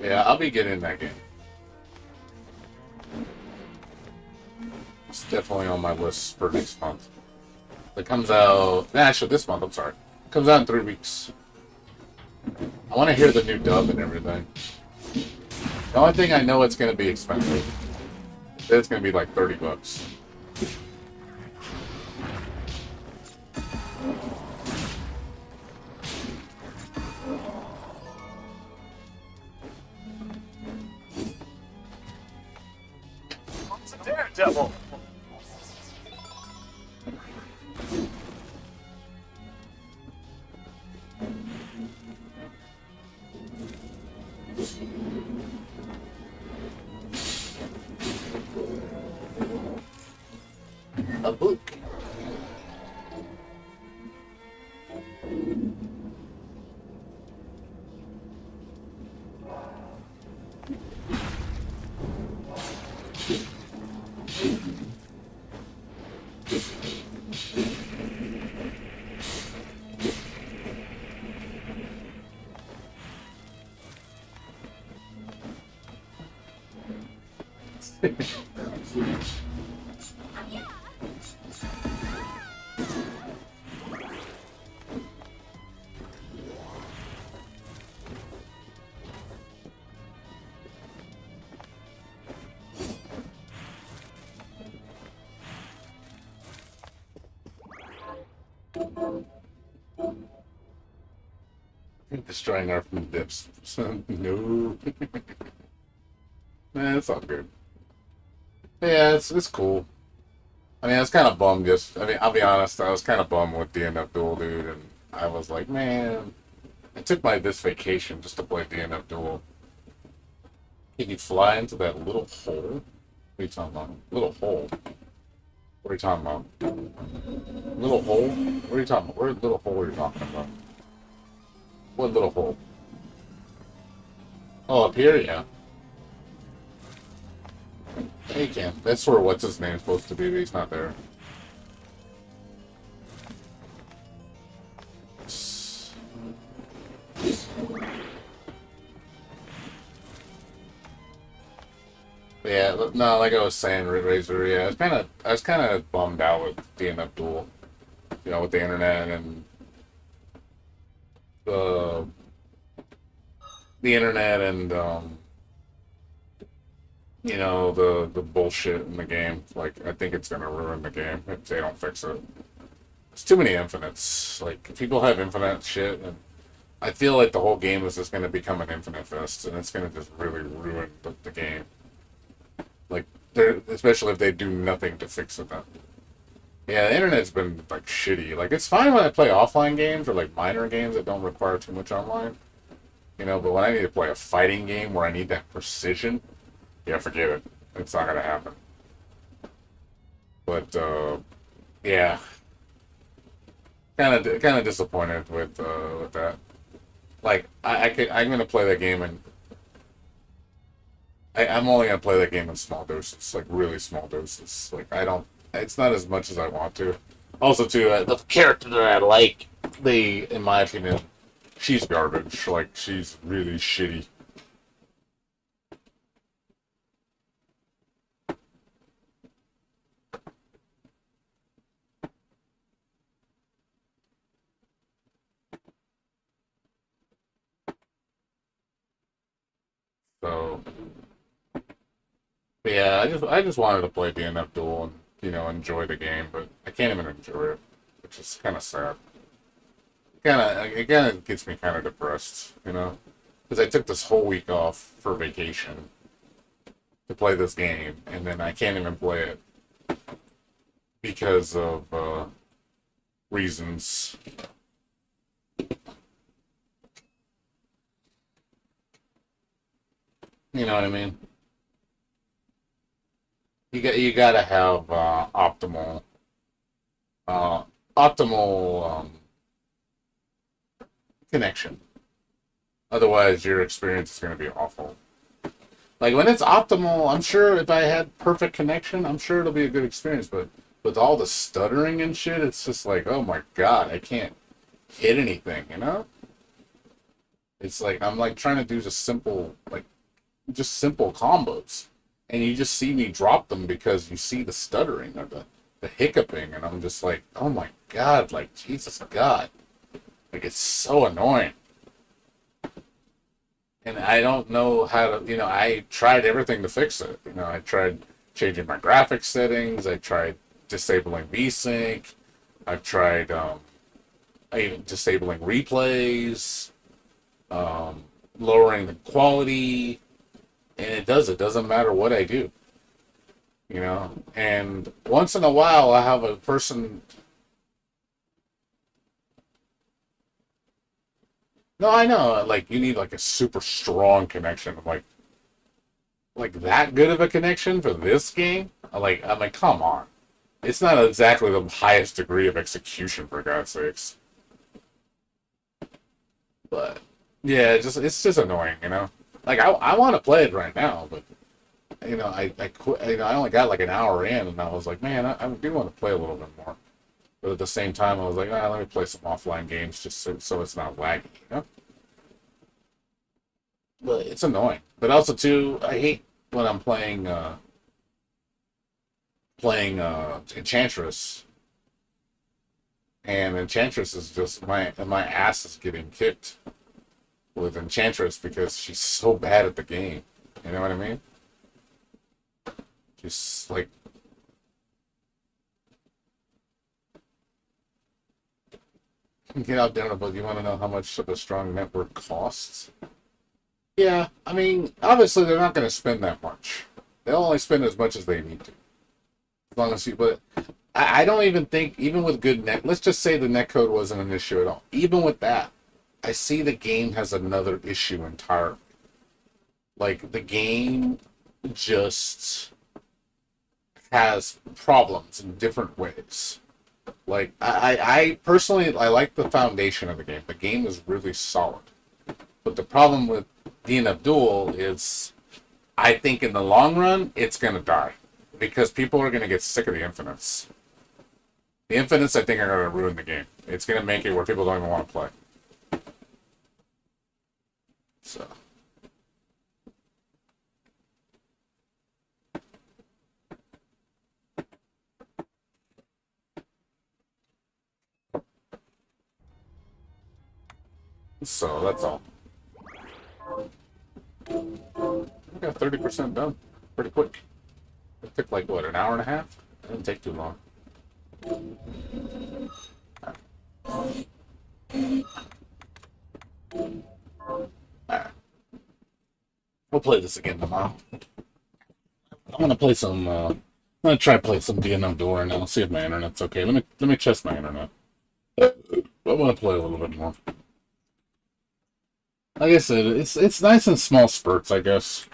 Yeah, I'll be getting that game. It's definitely on my list for next month. It comes out... Actually, this month, I'm sorry. It comes out in 3 weeks. I want to hear the new dub and everything. The only thing I know it's going to be expensive. It's going to be like $30. It's a daredevil! A book. Destroying our food dips. No. Nah, it's all good. Yeah, it's cool. I mean, I was kind of bummed. I mean, I'll be honest. I was kind of bummed with DNF Duel, dude, and I was like, man, I took this vacation just to play DNF Duel. Can you fly into that little hole? What are you talking about? Little hole. What are you talking about? Little hole? What are you talking about? Where little hole are you talking about? What little hole? Oh, up here, yeah. Yeah, you can. That's where what's his name's supposed to be, but he's not there. Yeah, no, like I was saying, Razor. Yeah, I was kind of bummed out with DNF Duel, with the internet and the internet and the bullshit in the game. Like, I think it's gonna ruin the game if they don't fix it. There's too many infinites. Like, people have infinite shit, and I feel like the whole game is just gonna become an infinite fest, and it's gonna just really ruin the game. Like, especially if they do nothing to fix it. Then, yeah, the internet's been like shitty. Like, it's fine when I play offline games or like minor games that don't require too much online. But when I need to play a fighting game where I need that precision, yeah, forget it. It's not gonna happen. But yeah, kind of disappointed with that. Like, I'm gonna play that game and I'm only gonna play that game in small doses, like really small doses. Like, I don't. It's not as much as I want to. Also, too, the character that I like, in my opinion, she's garbage. Like, she's really shitty. So, yeah, I just wanted to play DNF Duel and enjoy the game, but I can't even enjoy it, which is kind of sad. It kind of gets me kind of depressed, because I took this whole week off for vacation to play this game, and then I can't even play it because of reasons. You know what I mean? You gotta have optimal connection. Otherwise, your experience is going to be awful. Like, when it's optimal, I'm sure if I had perfect connection, I'm sure it'll be a good experience. But with all the stuttering and shit, it's just like, oh my god, I can't hit anything. It's like I'm like trying to do just simple combos, and you just see me drop them because you see the stuttering or the hiccuping, and I'm just like, oh my god, like, Jesus God. Like, it's so annoying. And I don't know how to, I tried everything to fix it. I tried changing my graphics settings, I tried disabling VSync, I've tried disabling replays, lowering the quality, and it doesn't matter what I do. And once in a while I have a person. No, I know, like, you need like a super strong connection. Like that good of a connection for this game? I'm like, come on. It's not exactly the highest degree of execution, for God's sakes. But yeah, it's just annoying, Like, I want to play it right now, but I quit. I only got like an hour in, and I was like, man, I do want to play a little bit more. But at the same time, I was like, let me play some offline games just so it's not laggy, But it's annoying. But also, too, I hate when I'm playing Enchantress, and Enchantress is just my ass is getting kicked with Enchantress because she's so bad at the game. You know what I mean? Just like. Get out there, but you want to know how much of a strong network costs? Yeah, I mean, obviously they're not going to spend that much. They'll only spend as much as they need to. As long as you, but I don't even think, even with good net, let's just say the netcode wasn't an issue at all. Even with that, I see the game has another issue entirely. Like, the game just has problems in different ways. Like, I personally, I like the foundation of the game. The game is really solid. But the problem with DNF Duel is, I think in the long run, it's going to die. Because people are going to get sick of the infinites. The infinites, I think, are going to ruin the game. It's going to make it where people don't even want to play. So. So, that's all. I got 30% done. Pretty quick. It took like, what, an hour and a half? It didn't take too long. Alright. We'll play this again tomorrow. I'm gonna play some, I'm gonna try to play some DNF Duel right now, see if my internet's okay. Let me test my internet. I wanna play a little bit more. Like I said, it's nice in small spurts, I guess.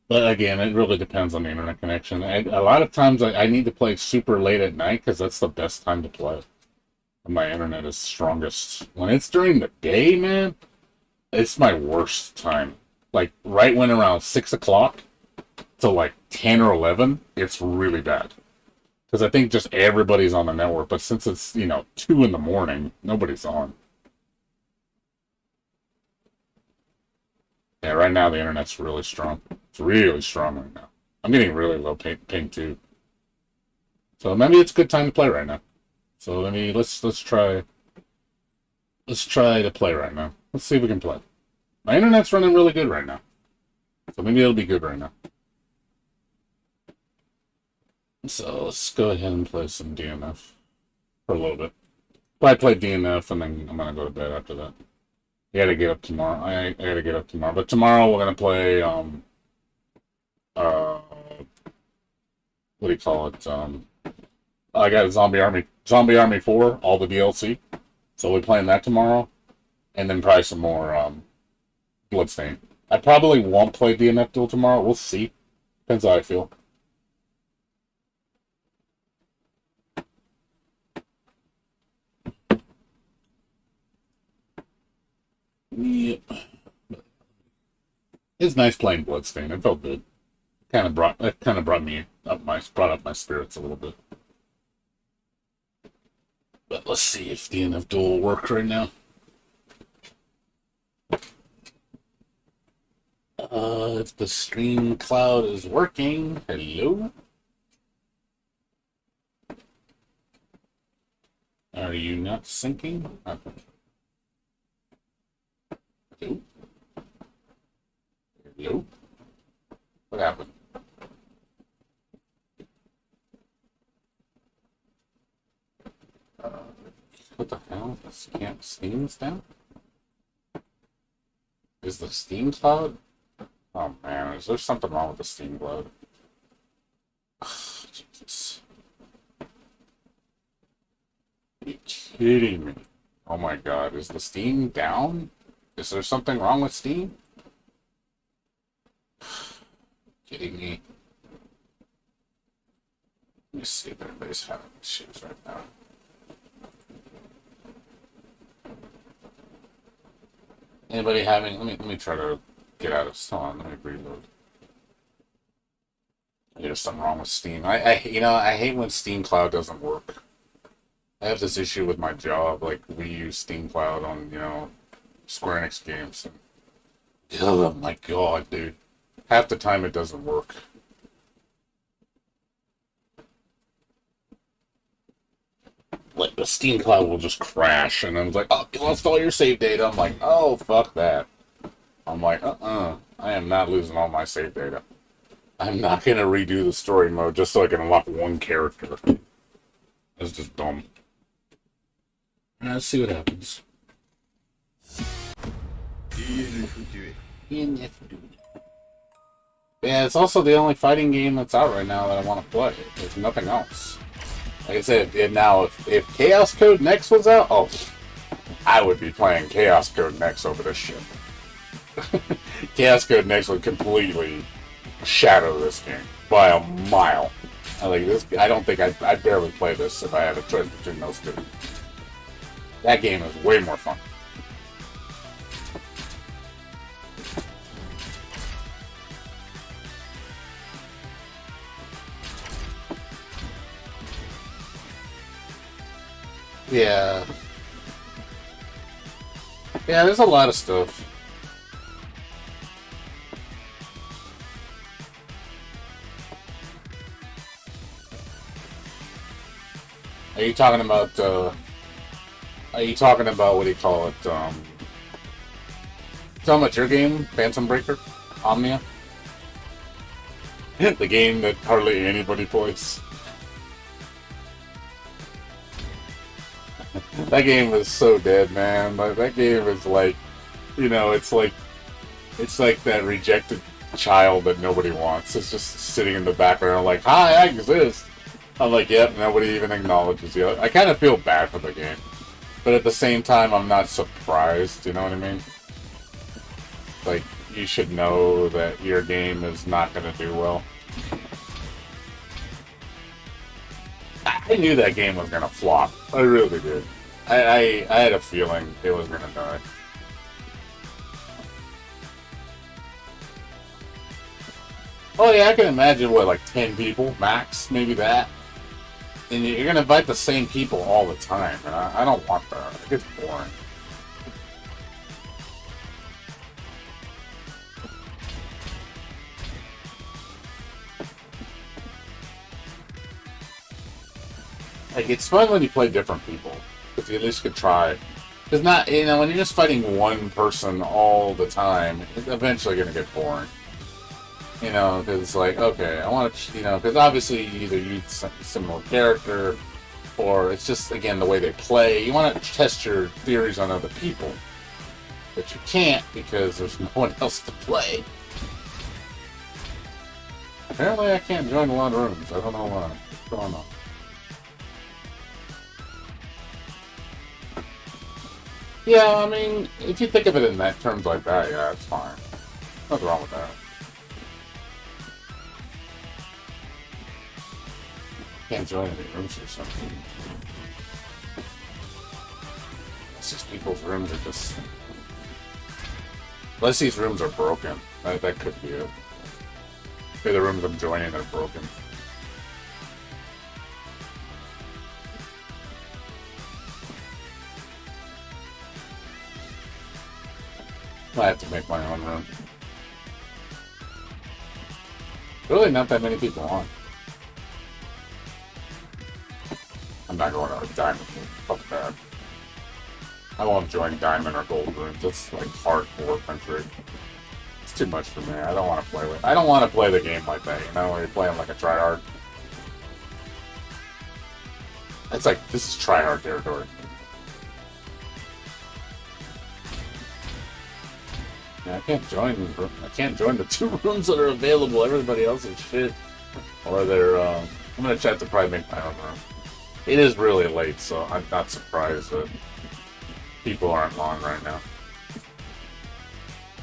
But again, it really depends on the internet connection. A lot of times I need to play super late at night because that's the best time to play. When my internet is strongest. When it's during the day, man, it's my worst time. Like, right when around 6 o'clock to like 10 or 11, it's really bad. Because I think just everybody's on the network. But since it's, 2 in the morning, nobody's on. Yeah, right now the internet's really strong. It's really strong right now. I'm getting really low ping too. So maybe it's a good time to play right now. So let's try to play right now. Let's see if we can play. My internet's running really good right now. So maybe it'll be good right now. So let's go ahead and play some DNF for a little bit. I play DNF and then I'm gonna go to bed after that. I gotta get up tomorrow. I gotta get up tomorrow. But tomorrow we're gonna play what do you call it? I got Zombie Army 4, all the DLC. So we're playing that tomorrow. And then probably some more Bloodstained. I probably won't play DNF Duel tomorrow. We'll see. Depends how I feel. Yep. It's nice playing Bloodstained. It felt good. Brought up my spirits a little bit. But let's see if DNF Duel will work right now. If the stream cloud is working, hello. Are you not syncing? Hello? Hello? What happened? What the hell? Steam's down? Is the Steam cloud? Oh man, is there something wrong with the Steam cloud? Oh, Jesus. Are you kidding me? Oh my god, is the Steam down? Is there something wrong with Steam? Kidding me? Let me see if everybody's having issues right now. Anybody having? Let me try to get out of Steam. Let me reload. There's something wrong with Steam. I hate when Steam Cloud doesn't work. I have this issue with my job. Like, we use Steam Cloud on Square Enix games. And, oh my god, dude! Half the time it doesn't work. Like, the Steam Cloud will just crash, and I'm like, oh, you lost all your save data. I'm like, oh, fuck that. I'm like, I am not losing all my save data. I'm not going to redo the story mode just so I can unlock one character. That's just dumb. Let's see what happens. DNF Duel. Yeah, it's also the only fighting game that's out right now that I want to play. There's nothing else. Like I said, if Chaos Code Next was out, oh, I would be playing Chaos Code Next over this shit. Chaos Code Next would completely shadow this game by a mile. I don't think I'd barely play this if I had a choice between those two. That game is way more fun. Yeah. Yeah, there's a lot of stuff. Are you talking about, what do you call it, talking about your game, Phantom Breaker? Omnia? The game that hardly anybody plays. That game is so dead, man. Like, that game is like, it's like that rejected child that nobody wants. It's just sitting in the background like, hi, I exist. I'm like, yep, nobody even acknowledges you. I kind of feel bad for the game. But at the same time, I'm not surprised, you know what I mean? Like, you should know that your game is not going to do well. I knew that game was going to flop. I really did. I had a feeling it was going to die. Oh yeah, I can imagine, like 10 people, max, maybe that. And you're going to invite the same people all the time, and I don't want that. It gets boring. Like, it's fun when you play different people, because you at least could try. Because when you're just fighting one person all the time, it's eventually going to get boring. Because it's like, okay, I want to, because obviously you either use a similar character, or it's just, again, the way they play. You want to test your theories on other people, but you can't because there's no one else to play. Apparently I can't join a lot of rooms. I don't know why. What's going on? Yeah, I mean, if you think of it in that terms like that, yeah, it's fine. Nothing wrong with that. Can't join any rooms or something. It's just people's rooms are just... Unless these rooms are broken. That could be it. Maybe the rooms I'm joining are broken. I have to make my own room. Really not that many people on. I'm not going to a diamond room. Fuck that. I won't join diamond or gold rooms. It's like hardcore country. It's too much for me. I don't want to play with. I don't want to play the game like that. When you're playing like a tryhard. It's like, this is tryhard territory. Yeah, I can't join the 2 rooms that are available. Everybody else is shit. Or they're, I'm gonna try to probably make my own room. It is really late, so I'm not surprised that people aren't on right now.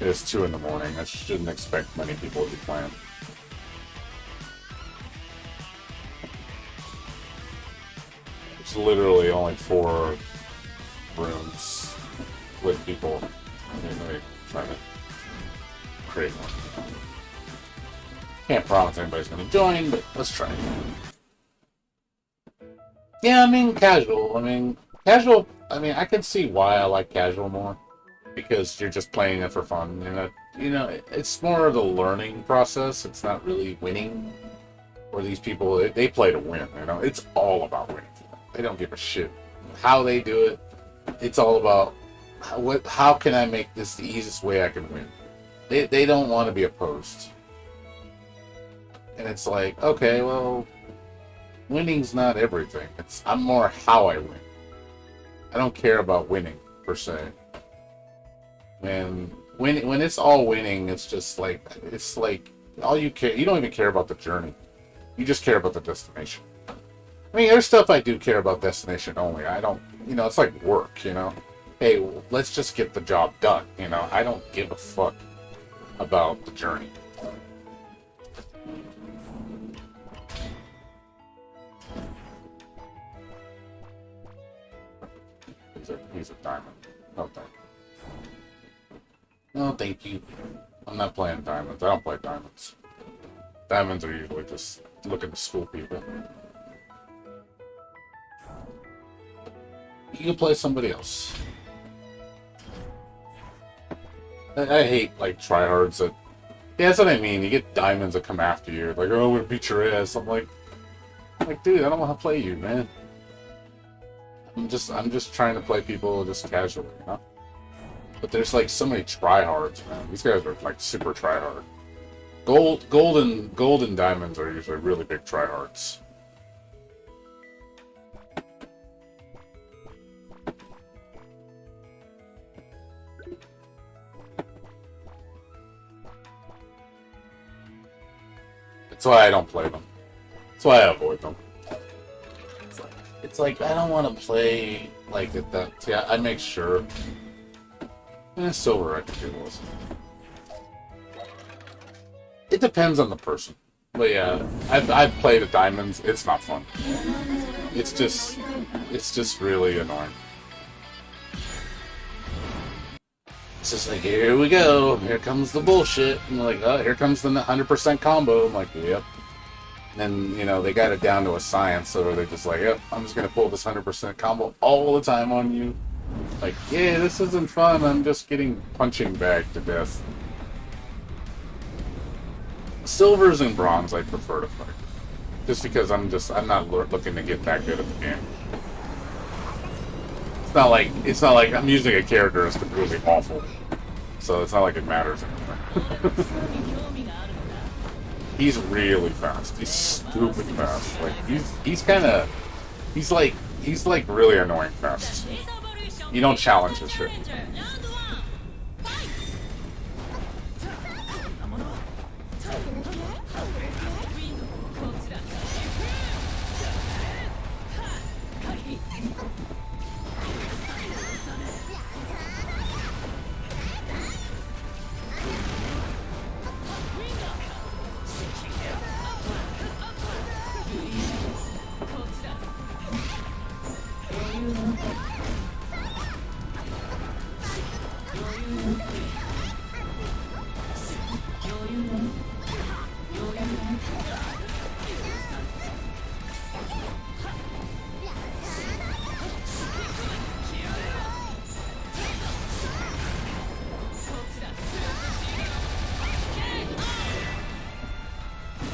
It is 2 in the morning. I shouldn't expect many people to be playing. It's literally only 4 rooms with people. Let me try to create one. Can't promise anybody's going to join, but let's try. Yeah, I mean, casual. I can see why I like casual more. Because you're just playing it for fun. It's more of the learning process. It's not really winning. Or these people, they play to win. It's all about winning. They don't give a shit how they do it. It's all about how can I make this the easiest way I can win. They don't want to be opposed. And it's like, okay, well, winning's not everything. I'm more how I win. I don't care about winning per se. When it's all winning, it's like all you care. You don't even care about the journey. You just care about the destination. I mean, there's stuff I do care about destination only. I don't, it's like work, Hey, let's just get the job done, I don't give a fuck about the journey. He's a diamond. No, thank you. No, thank you. I'm not playing diamonds. I don't play diamonds. Diamonds are usually just looking to school people. You can play somebody else. I hate, like, tryhards that... Yeah, that's what I mean. You get diamonds that come after you. Like, oh, I'm gonna beat your ass. I'm like, dude, I don't want to play you, man. I'm just trying to play people just casually, But there's, like, so many tryhards, man. These guys are, like, super tryhard. Gold and diamonds are usually really big tryhards. That's why I don't play them. That's why I avoid them. It's like I don't want to play like that. Yeah, I make sure. Silver I could do this. It depends on the person. But yeah, I've played at diamonds. It's not fun. It's just really annoying. It's just like, here we go. Here comes the bullshit. And they're like, oh, here comes the 100% combo. I'm like, yep. And then, they got it down to a science, so they're just like, yep, I'm just going to pull this 100% combo all the time on you. Like, yeah, this isn't fun. I'm just getting punching bagged to death. Silvers and bronze I prefer to fight. Just because I'm not looking to get that good at the game. It's not like I'm using a character that's completely awful. So it's not like it matters anymore. He's really fast. He's stupid fast. Like he's like really annoying fast. You don't challenge his shit.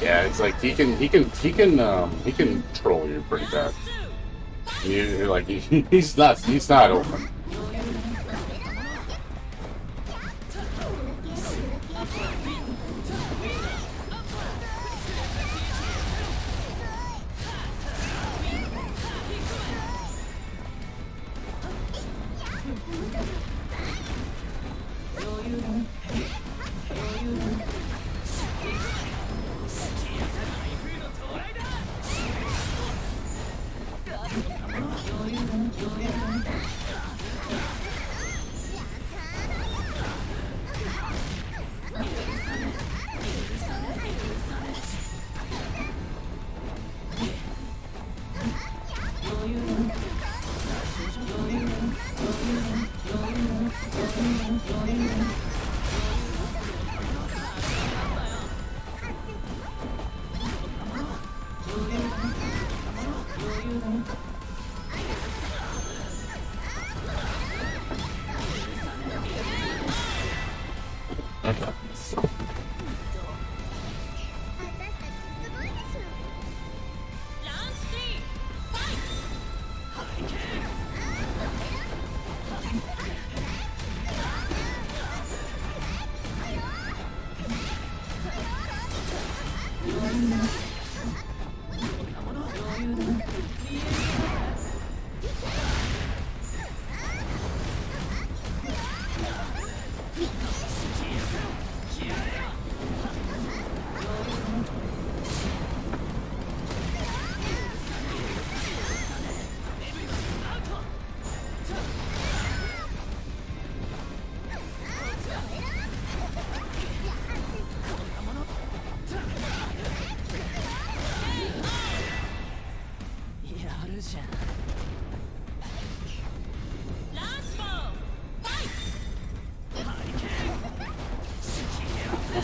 Yeah, it's like he can troll you pretty bad. You're like he's not open.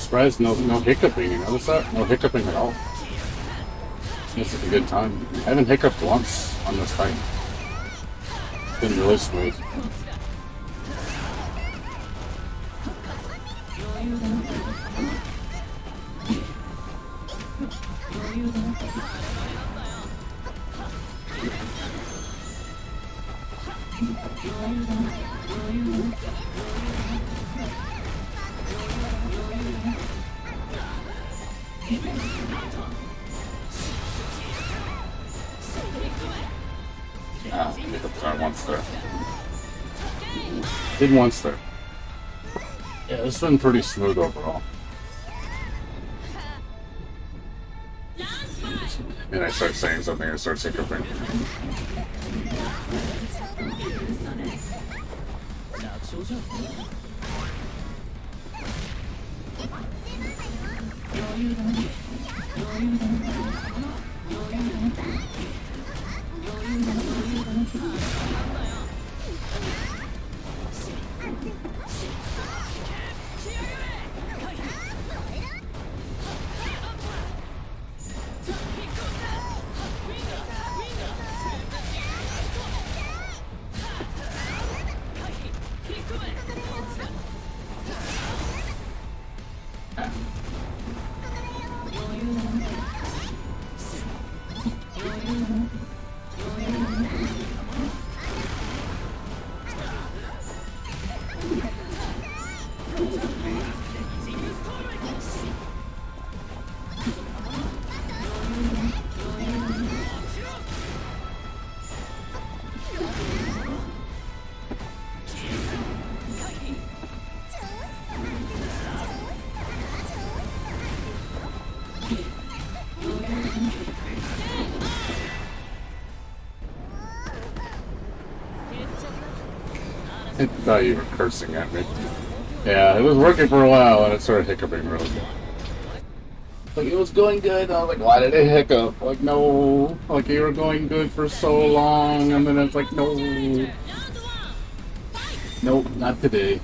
surprised no hiccuping, you notice that? No hiccuping at all. This is a good time. I haven't hiccuped once on this fight. It's been really smooth. Ah, hiccups are once there. Did once there. Yeah, it's been pretty smooth overall. And I start saying something and start hiccuping. I thought you were cursing at me. Yeah, it was working for a while and it started hiccuping really good. Like, it was going good, I was like, why did it hiccup? Like, no. Like, you were going good for so long, and then it's like, no. Nope, not today.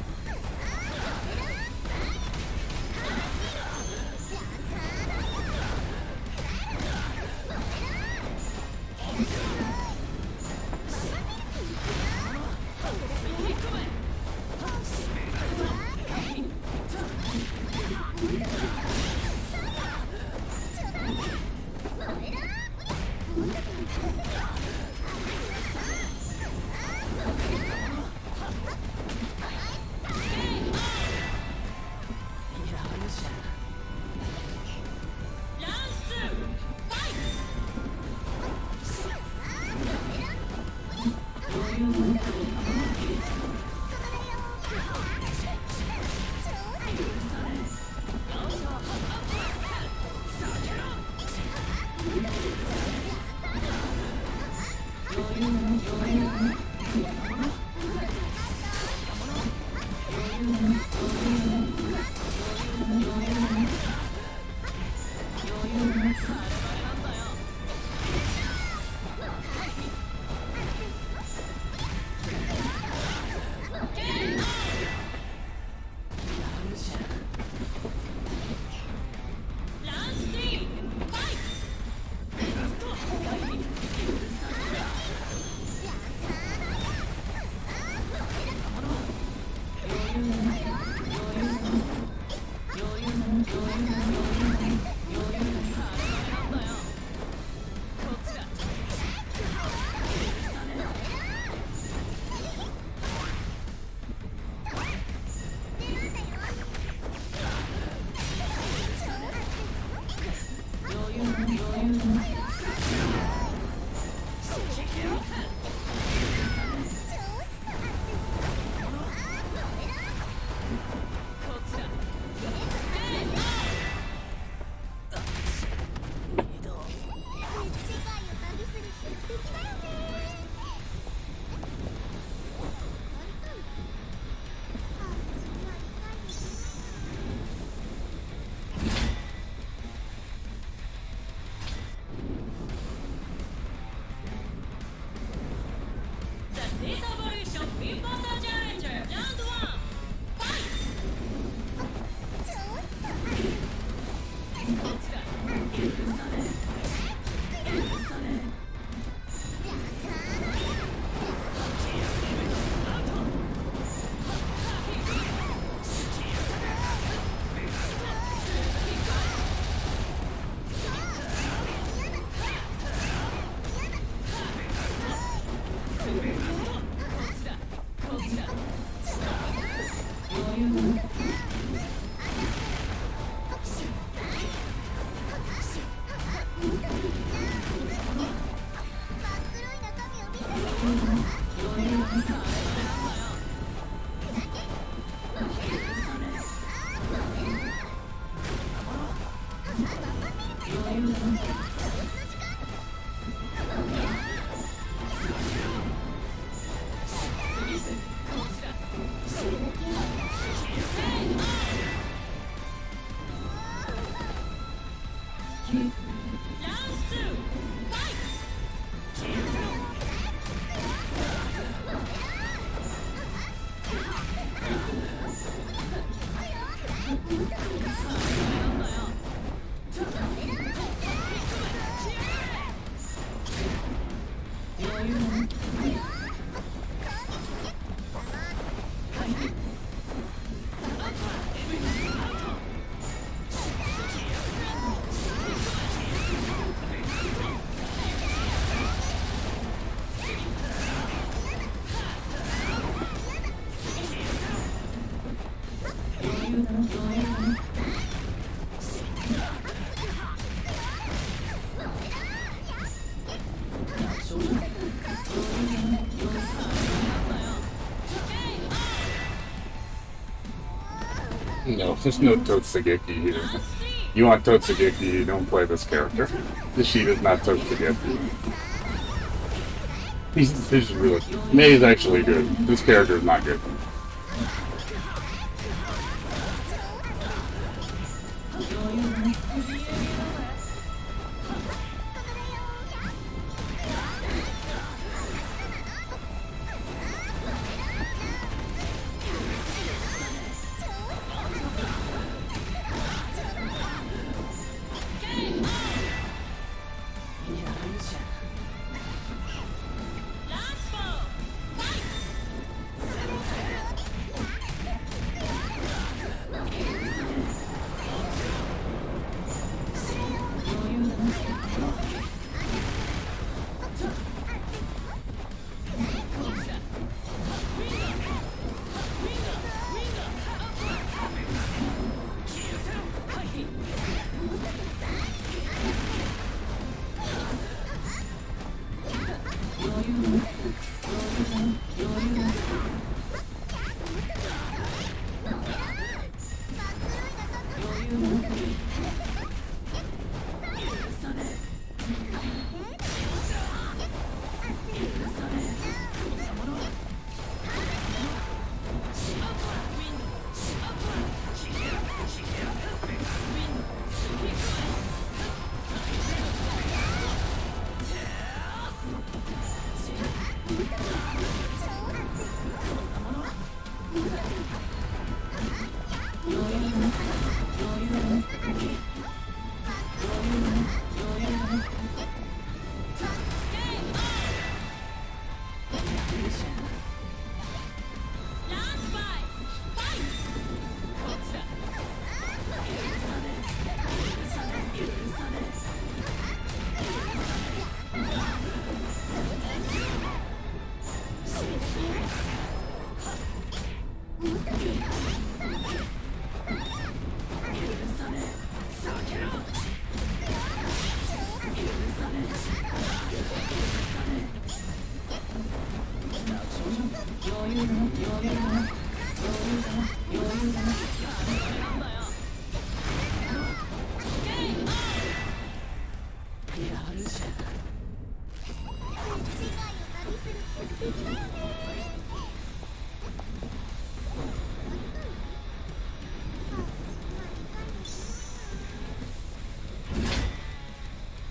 No, there's no Totsugeki here. You want Totsugeki, you don't play this character. The sheet is not Totsugeki. He's really... May is actually good. This character is not good.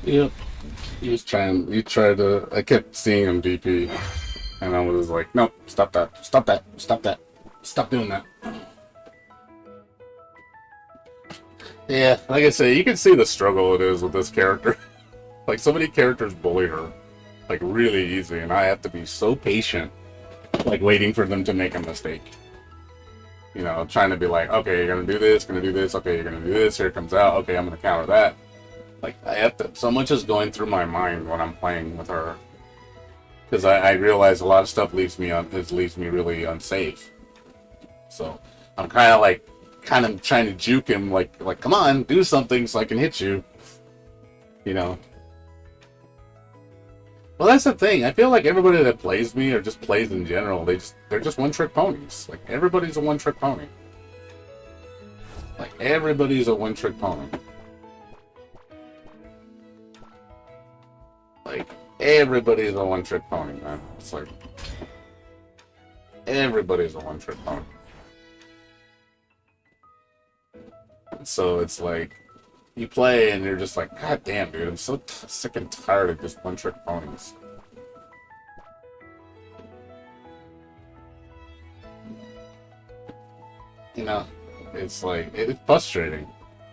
Yep. He tried to, I kept seeing him DP, and I was like, nope, stop that, stop that, stop that, stop doing that. Yeah, like I say, you can see the struggle it is with this character. Like, so many characters bully her, like, really easy, and I have to be so patient, like, waiting for them to make a mistake. You know, trying to be like, okay, you're gonna do this, okay, you're gonna do this, here it comes out, okay, I'm gonna counter that. Like, I have to, so much is going through my mind when I'm playing with her. Because I realize a lot of stuff leaves me really unsafe. So, I'm kind of trying to juke him, like, come on, do something so I can hit you. You know? Well, that's the thing. I feel like everybody that plays me or just plays in general, they're just one-trick ponies. Like, everybody's a one-trick pony. Like, everybody's a one-trick pony. Like, everybody's a one-trick pony, man. It's like, everybody's a one-trick pony. So it's like, you play and you're just like, God damn, dude, I'm so sick and tired of just one-trick ponies. You know, it's like, it's frustrating.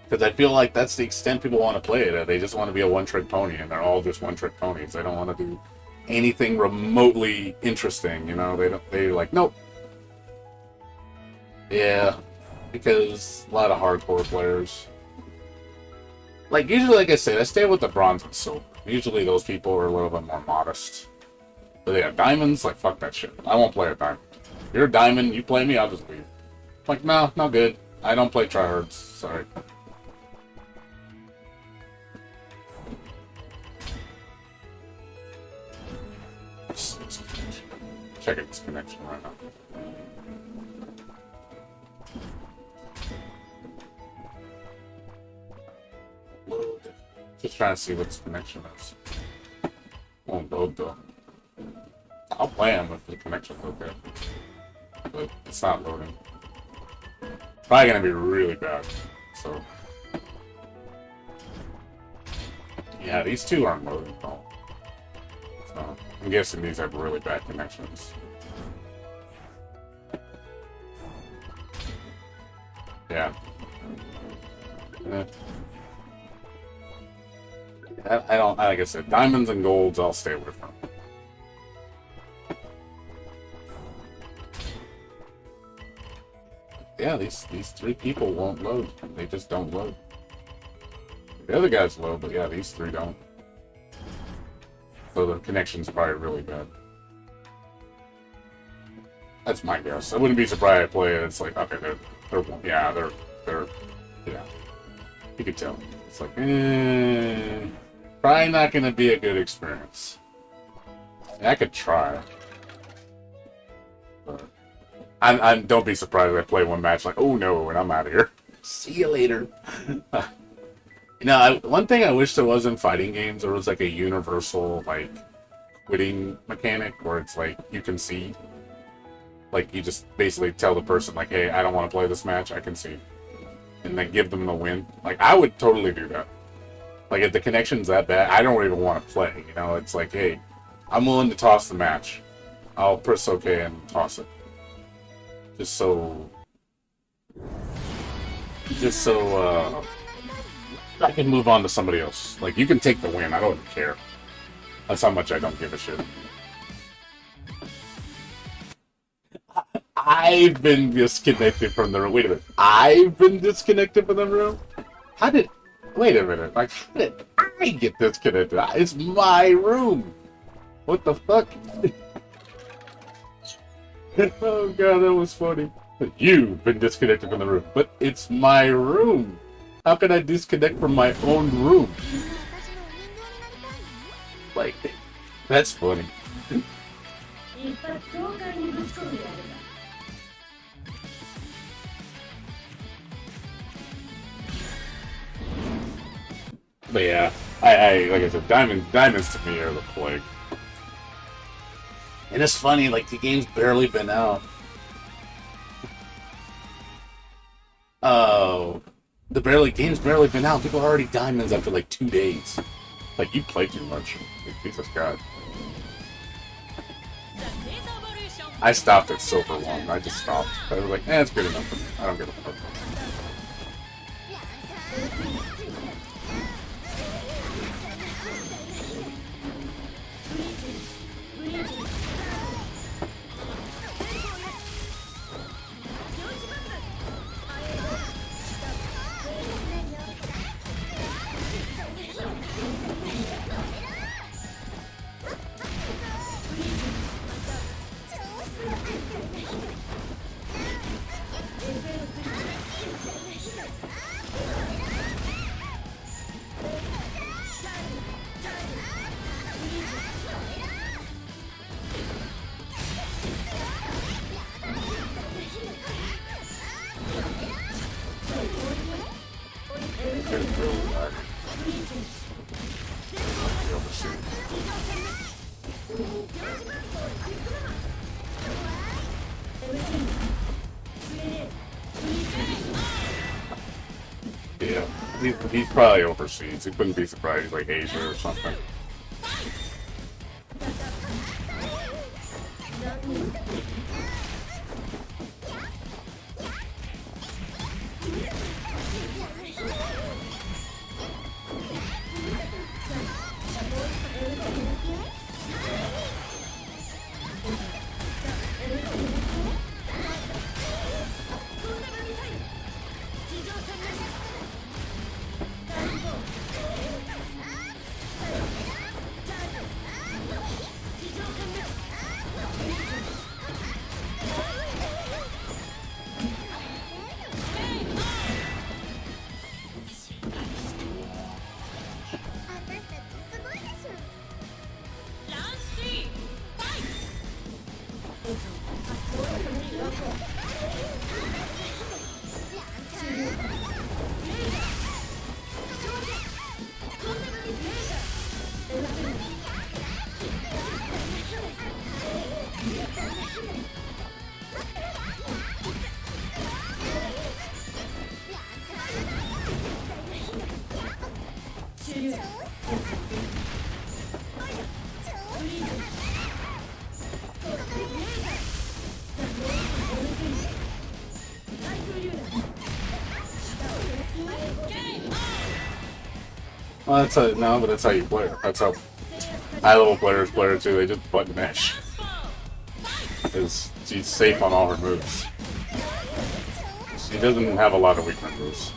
Because I feel like that's the extent people want to play it at. They just want to be a one-trick pony, and they're all just one-trick ponies. They don't want to do anything remotely interesting, you know? They're like, nope. Yeah, because a lot of hardcore players. Like, usually, like I said, I stay with the bronze and silver. Usually those people are a little bit more modest. But yeah, diamonds, like, fuck that shit. I won't play a diamond. If you're a diamond, you play me, I'll just leave. Like, no, not good. I don't play tryhards. Sorry. Checking this connection right now. Load. Just trying to see what this connection is. Won't load though. I'll play him if the connection's okay. But it's not loading. Probably gonna be really bad. So. Yeah, these two aren't loading at all. So, I'm guessing these have really bad connections. Yeah. I don't, like I said, diamonds and golds I'll stay away from. Yeah, these three people won't load. They just don't load. The other guys load, but yeah, these three don't. So the connection's probably really bad. That's my guess. I wouldn't be surprised I play it. It's like, okay, they're yeah. You could tell. It's like, probably not gonna be a good experience. I could try. But don't be surprised if I play one match like, oh no, and I'm out of here. See you later. You know, one thing I wish there was in fighting games, there was like a universal, like, quitting mechanic where it's like, you can see. Like, you just basically tell the person, like, hey, I don't want to play this match, I can see. And then give them the win. Like, I would totally do that. Like, if the connection's that bad, I don't even want to play, you know? It's like, hey, I'm willing to toss the match. I'll press OK and toss it. Just so I can move on to somebody else. Like, you can take the win, I don't care. That's how much I don't give a shit. I've been disconnected from the room. Wait a minute. I've been disconnected from the room? Wait a minute. Like, how did I get disconnected? It's my room. What the fuck? Oh god, that was funny. You've been disconnected from the room. But it's my room. How can I disconnect from my own room? Like, that's funny. But yeah, I like I said, diamonds to me are the plague. And it's funny, like, the game's barely been out. Oh, game's barely been out. People are already diamonds after like 2 days. Like, you play too much. Like, Jesus God. I stopped at silver one. I just stopped. I was like, it's good enough for me. I don't give a fuck. overseed. Yeah, he's probably overseas. He wouldn't be surprised. He's like Asia or something. Well, that's how, no, but that's how you play. That's how high-level players play it too. They just button mash. Because she's safe on all her moves. She doesn't have a lot of weakness moves.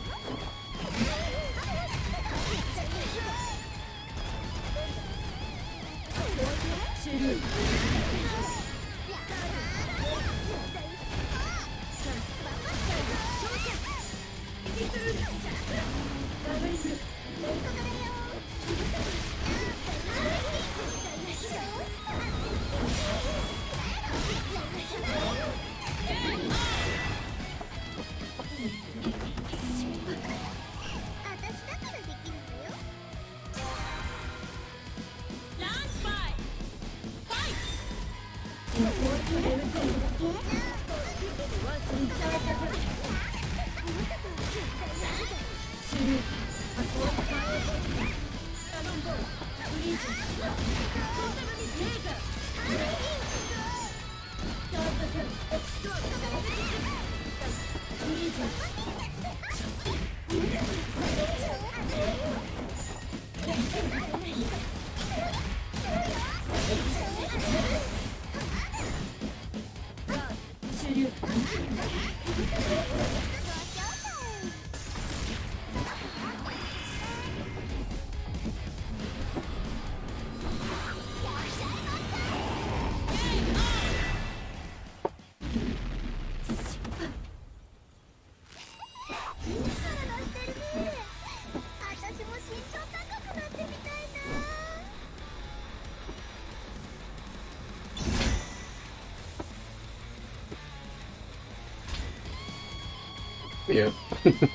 Yeah. Like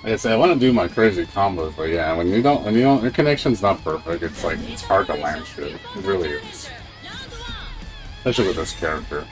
I said, I want to do my crazy combos, but yeah, when you don't, your connection's not perfect, it's like, it's hard to land shit. It really is. Especially with this character.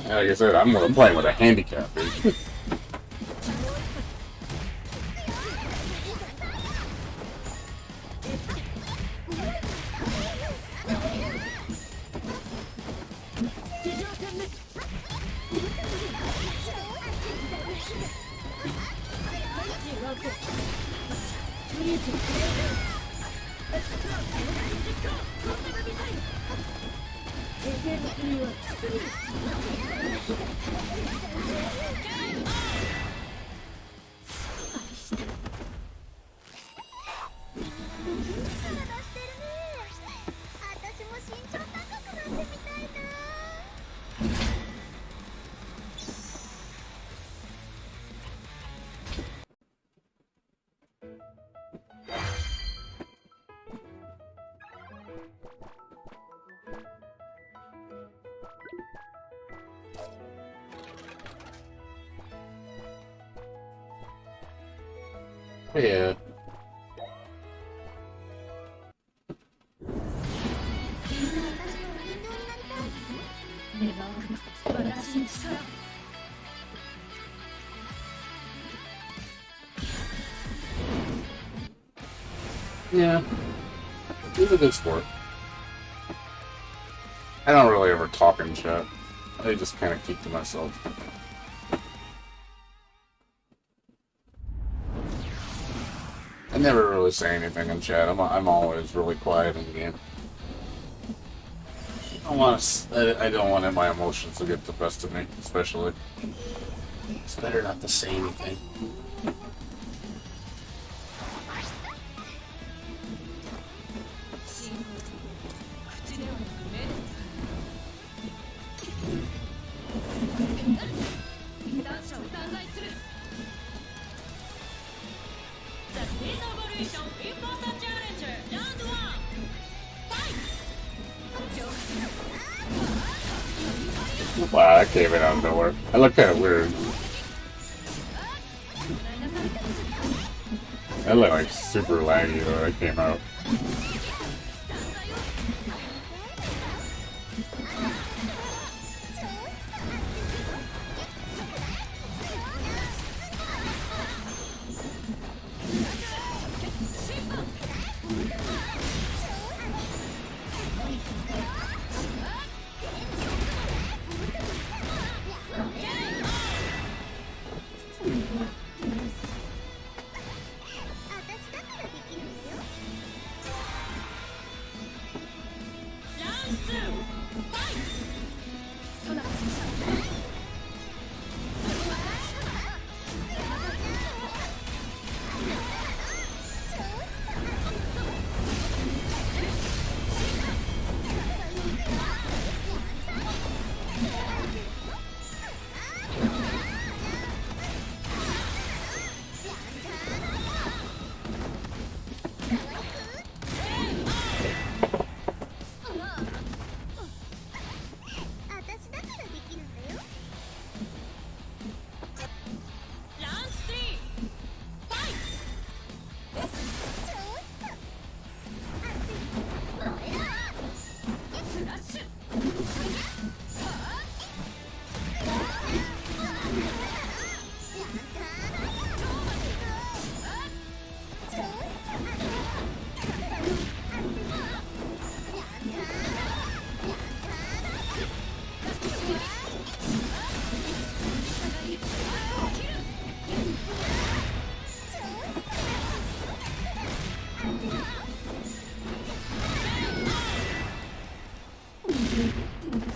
Like I said, I'm playing with a handicap, dude. Yeah. Yeah. He's a good sport. I don't really ever talk in chat. I just kind of keep to myself. I never really say anything in chat. I'm always really quiet in the game. I don't want my emotions to get the best of me, especially. It's better not to say anything. Wow, that came in out of nowhere. I look kind of weird. That looked like super laggy though, that came out. do this.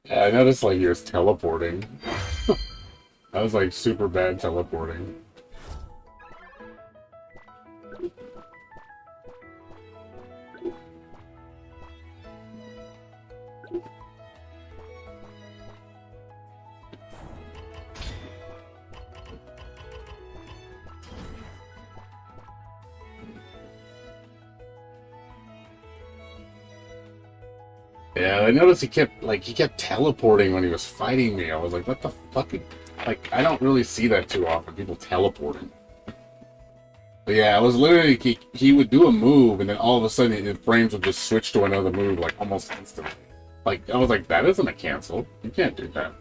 Yeah, I noticed like he was teleporting. I was like super bad teleporting. Yeah, I noticed he kept teleporting when he was fighting me. I was like, what the fuck? Like, I don't really see that too often, people teleporting. But yeah, I was literally, he would do a move, and then all of a sudden, the frames would just switch to another move, like, almost instantly. Like, I was like, that isn't a cancel. You can't do that.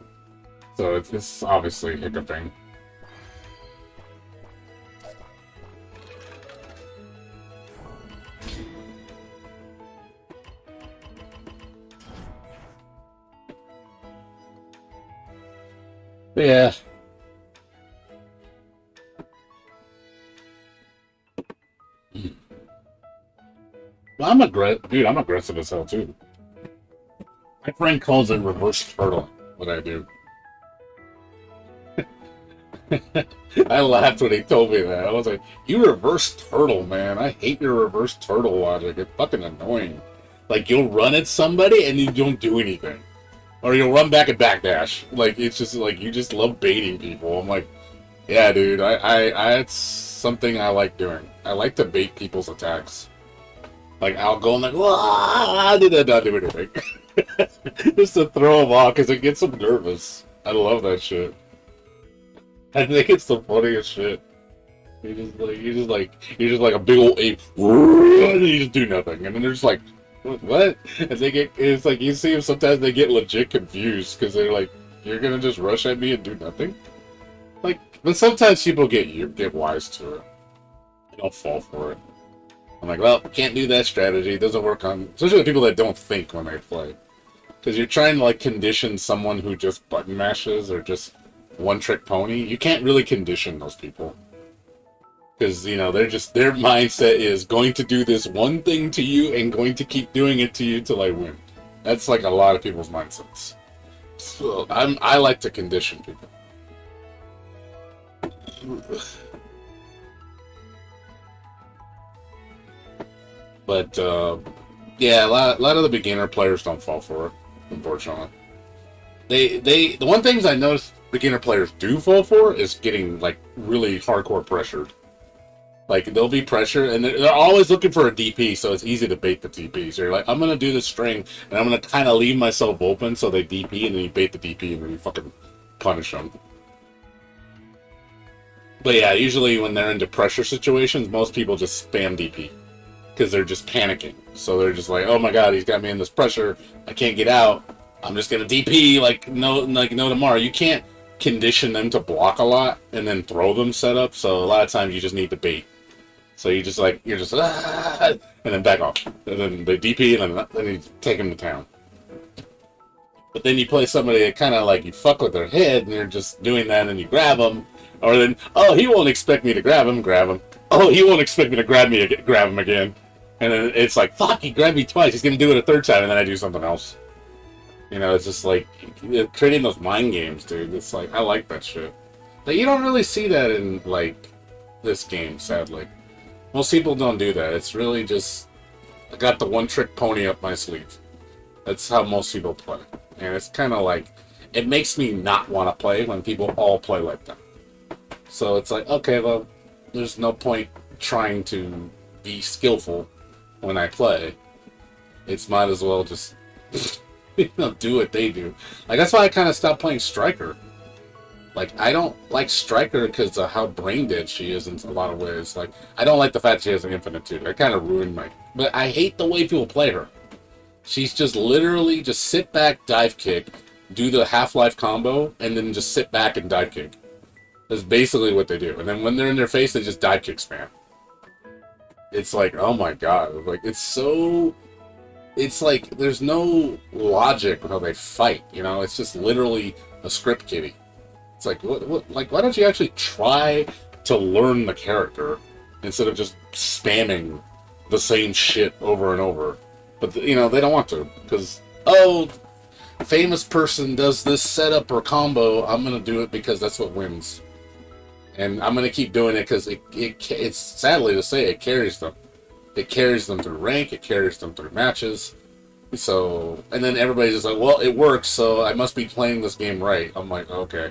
So it's obviously hiccuping. But yeah. Well, I'm aggressive as hell too. My friend calls it reverse turtle, what I do. I laughed when he told me that. I was like, you reverse turtle, man. I hate your reverse turtle logic. It's fucking annoying. Like, you'll run at somebody and you don't do anything. Or you'll run back and backdash. Like, it's just like, you just love baiting people. I'm like, yeah, dude, it's something I like doing. I like to bait people's attacks. Like, I'll go and like, I did not do anything. Just to throw them off, because it gets them nervous. I love that shit. I think it's the funniest shit. You're just like a big old ape, and you just do nothing, and then they're just like, what? And it's like, you see them sometimes they get legit confused, because they're like, you're gonna just rush at me and do nothing? Like, but sometimes people get wise to it. They don't fall for it. I'm like, well, can't do that strategy. It doesn't work on, especially the people that don't think when they play. Because you're trying to, like, condition someone who just button mashes or just one-trick pony. You can't really condition those people. Because, you know, their mindset is going to do this one thing to you and going to keep doing it to you till I win. That's, like, a lot of people's mindsets. So, I like to condition people. But, yeah, a lot of the beginner players don't fall for it, unfortunately. The one things I noticed beginner players do fall for is getting, like, really hardcore pressured. Like, they'll be pressured, and they're always looking for a DP, so it's easy to bait the DP. So you're like, I'm going to do this string, and I'm going to kind of leave myself open so they DP, and then you bait the DP, and then you fucking punish them. But yeah, usually when they're into pressure situations, most people just spam DP. Because they're just panicking. So they're just like, oh my god, he's got me in this pressure. I can't get out. I'm just going to DP like no tomorrow. You can't condition them to block a lot and then throw them set up. So a lot of times you just need to bait. So you're just and then back off. And then they DP and then you take them to town. But then you play somebody that kind of like, you fuck with their head and you're just doing that and then you grab them. Or then, oh, he won't expect me to grab him. Oh, he won't expect me to grab him again. And then it's like, fuck, he grabbed me twice. He's going to do it a third time, and then I do something else. You know, it's just like, creating those mind games, dude. It's like, I like that shit. But you don't really see that in, like, this game, sadly. Most people don't do that. It's really just, I got the one-trick pony up my sleeve. That's how most people play. And it's kind of like, it makes me not want to play when people all play like that. So it's like, okay, well, there's no point trying to be skillful when I play. It's might as well just do what they do. Like, that's why I kind of stopped playing Striker. Like, I don't like Striker because of how brain dead she is in a lot of ways. Like, I don't like the fact she has an infinite too. That kind of ruined my... But I hate the way people play her. She's just literally just sit back, dive kick, do the Half-Life combo, and then just sit back and dive kick. That's basically what they do. And then when they're in their face, they just dive kick spam. It's like, oh my god. Like, it's so it's like there's no logic with how they fight. You know, it's just literally a script kiddie. It's like what like why don't you actually try to learn the character instead of just spamming the same shit over and over? But you know they don't want to because famous person does this setup or combo. I'm gonna do it because that's what wins, and I'm gonna keep doing it because it's sadly to say it carries them. It carries them through rank. It carries them through matches. So, and then everybody's just like, well, it works, so I must be playing this game right. I'm like, okay,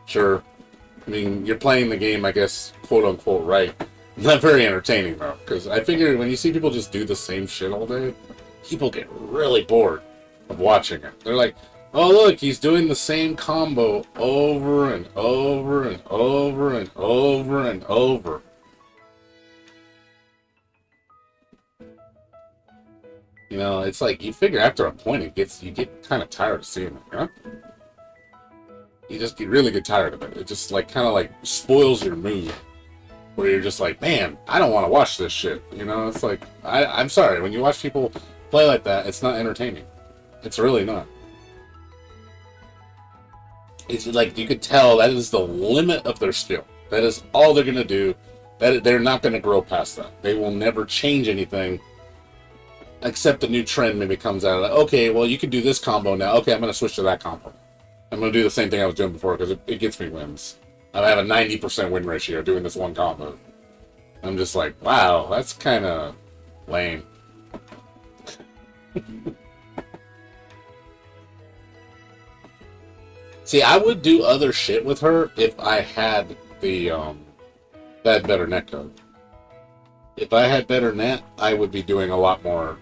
sure. I mean, you're playing the game, I guess, quote unquote, right. Not very entertaining though, because I figure when you see people just do the same shit all day, people get really bored of watching it. They're like, oh look, he's doing the same combo over and over and over and over and over. You know, it's like you figure after a point you get kind of tired of seeing it, you know? You just really get tired of it. It just like kind of like spoils your mood. Where you're just like, man, I don't want to watch this shit. You know, it's like I'm sorry, when you watch people play like that, it's not entertaining. It's really not. It's like you could tell that is the limit of their skill. That is all they're gonna do. That they're not gonna grow past that. They will never change anything. Except a new trend maybe comes out. Like, okay, well, you can do this combo now. Okay, I'm going to switch to that combo. I'm going to do the same thing I was doing before because it gets me wins. I have a 90% win ratio doing this one combo. I'm just like, wow, that's kind of lame. See, I would do other shit with her if I had that better net code. If I had better net, I would be doing a lot more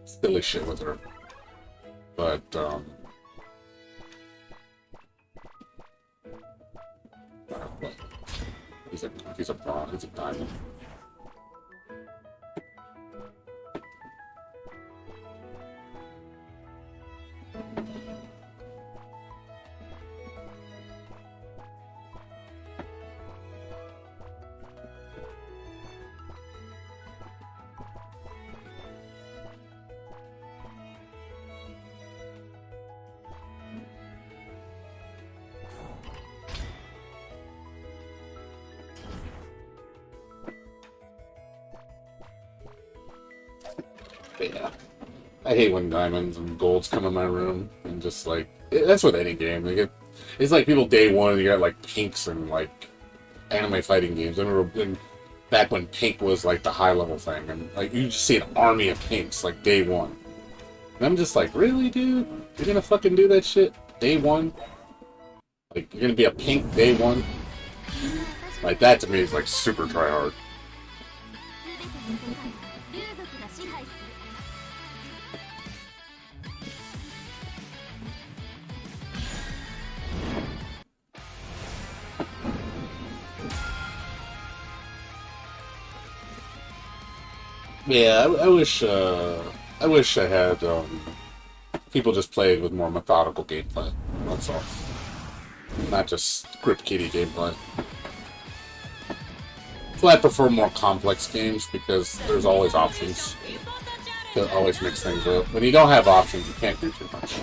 silly shit with her. But, he's a bronze, he's a diamond. But yeah, I hate when diamonds and golds come in my room and just like that's with any game. It's like people day one you got like pinks and like anime fighting games. I remember back when pink was like the high level thing, and like you just see an army of pinks like day one. And I'm just like, really, dude? You're gonna fucking do that shit day one? Like you're gonna be a pink day one? Like that to me is like super try hard. Yeah, I wish I had people just played with more methodical gameplay. That's all. Not just script kiddie gameplay. So I prefer more complex games because there's always options to always mix things up. When you don't have options, you can't do too much.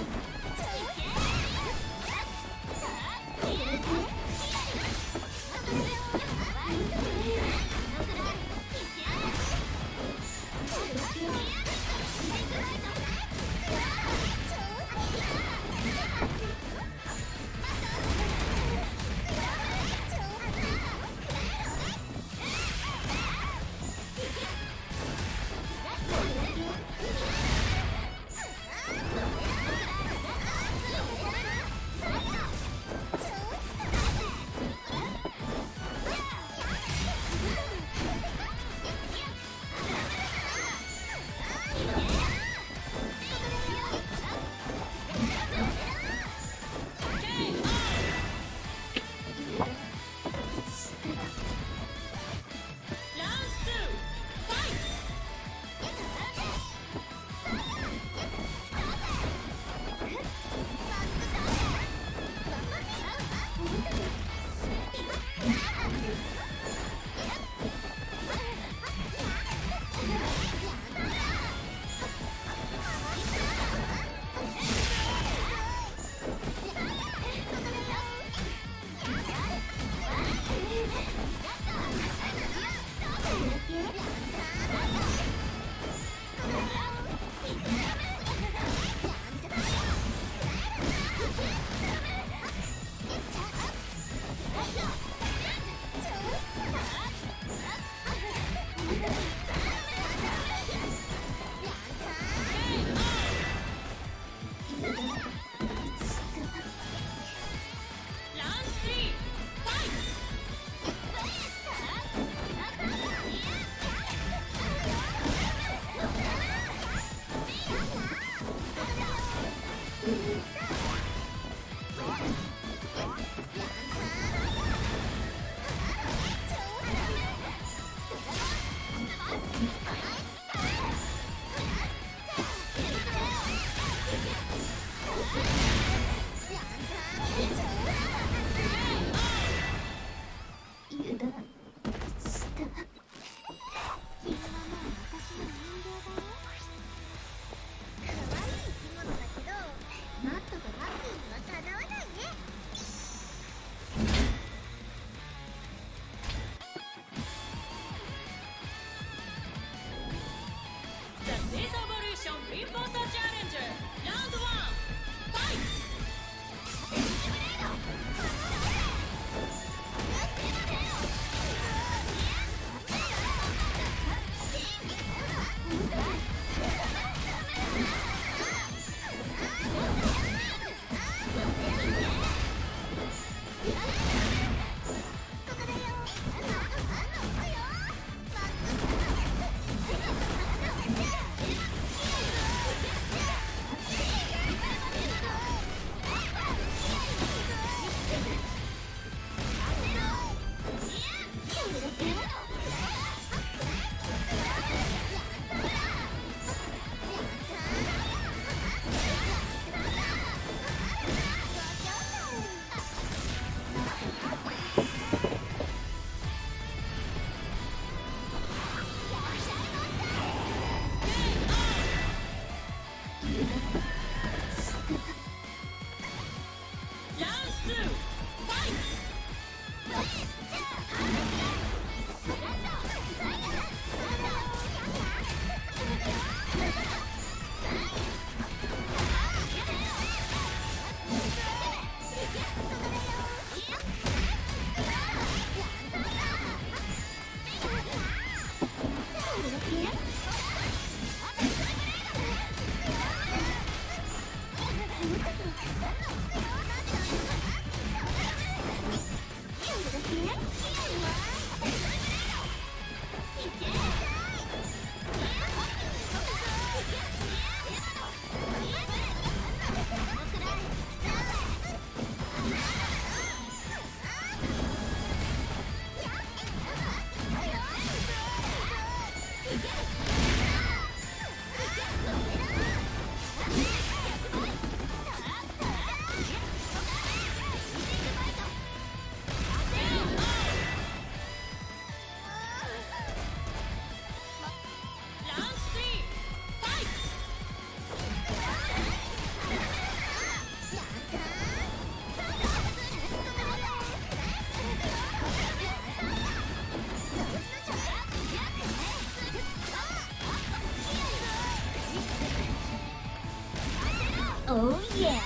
Oh yeah.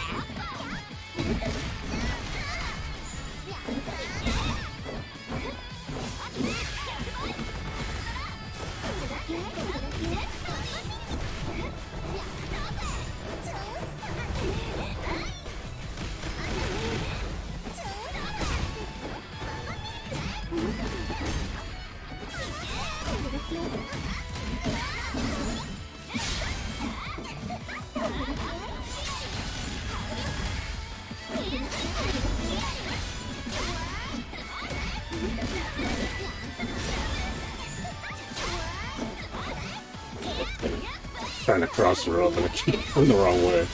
Trying to cross the road, but I keep going the wrong way.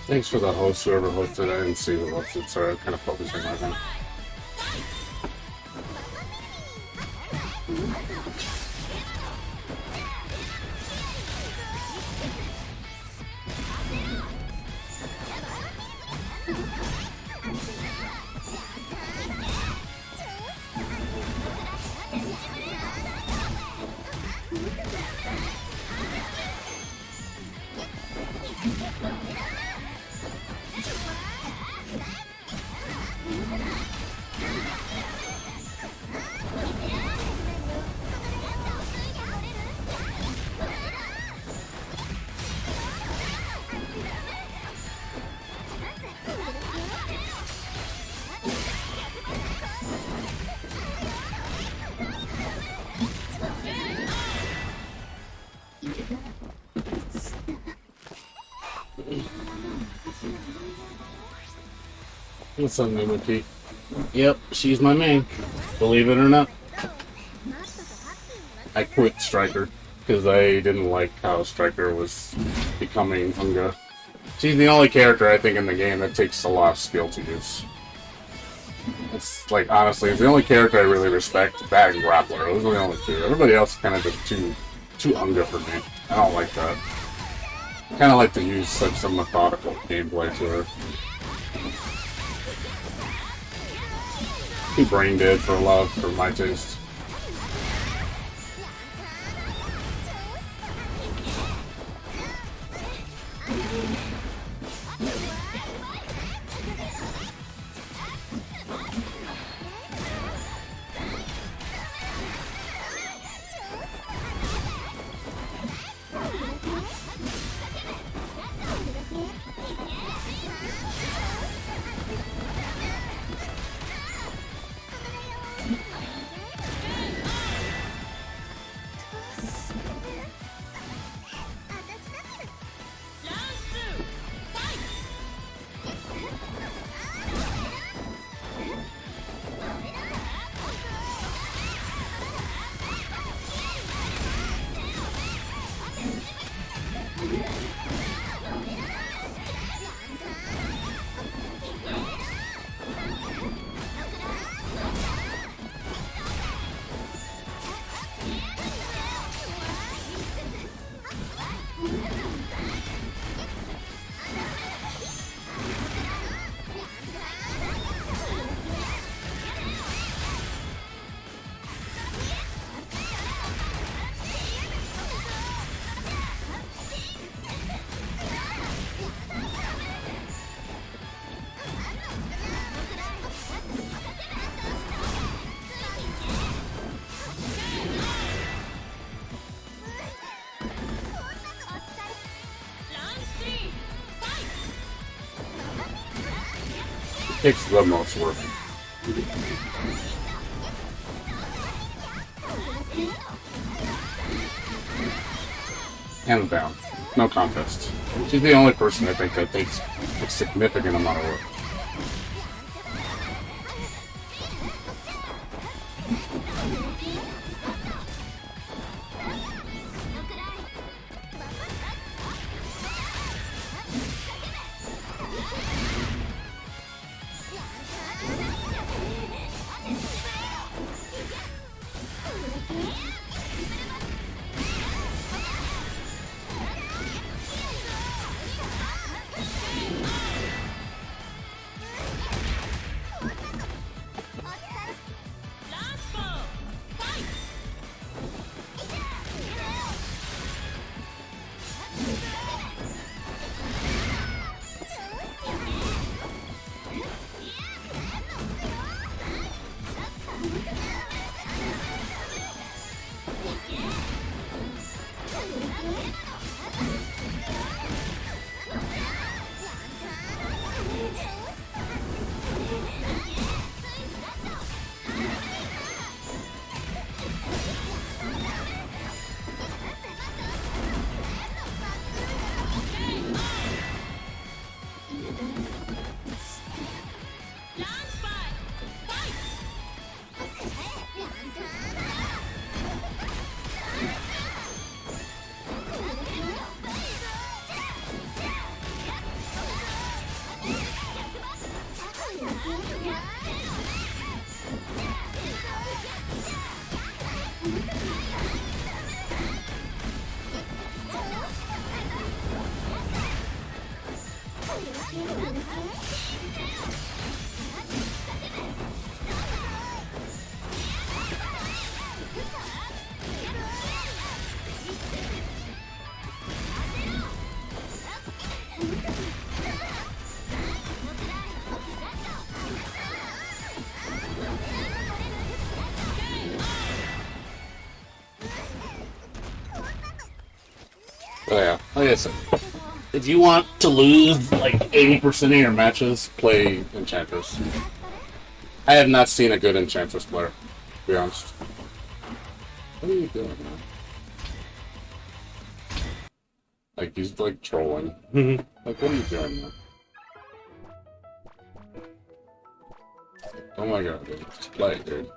Thanks for the host, whoever hosted. I didn't see who hosted, so I'm kind of focusing on him. What's up, Nimaki? Yep, she's my main. Believe it or not. I quit Striker because I didn't like how Striker was becoming Hunga. She's the only character I think in the game that takes a lot of skill to use. It's like, honestly, it's the only character I really respect. That and Grappler. Those are the only two. Everybody else is kind of just too Hunga for me. I don't like that. I kind of like to use some methodical gameplay to her. Too brain dead for love, for my taste. Takes the most work. Hands down. No contest. She's the only person I think that takes a significant amount of work. Oh yeah, like I said, if you want to lose like 80% of your matches, play Enchantress. I have not seen a good Enchantress player, to be honest. What are you doing, man? Like, he's like trolling. Like, what are you doing, man? Oh my god, dude. Just play it, dude.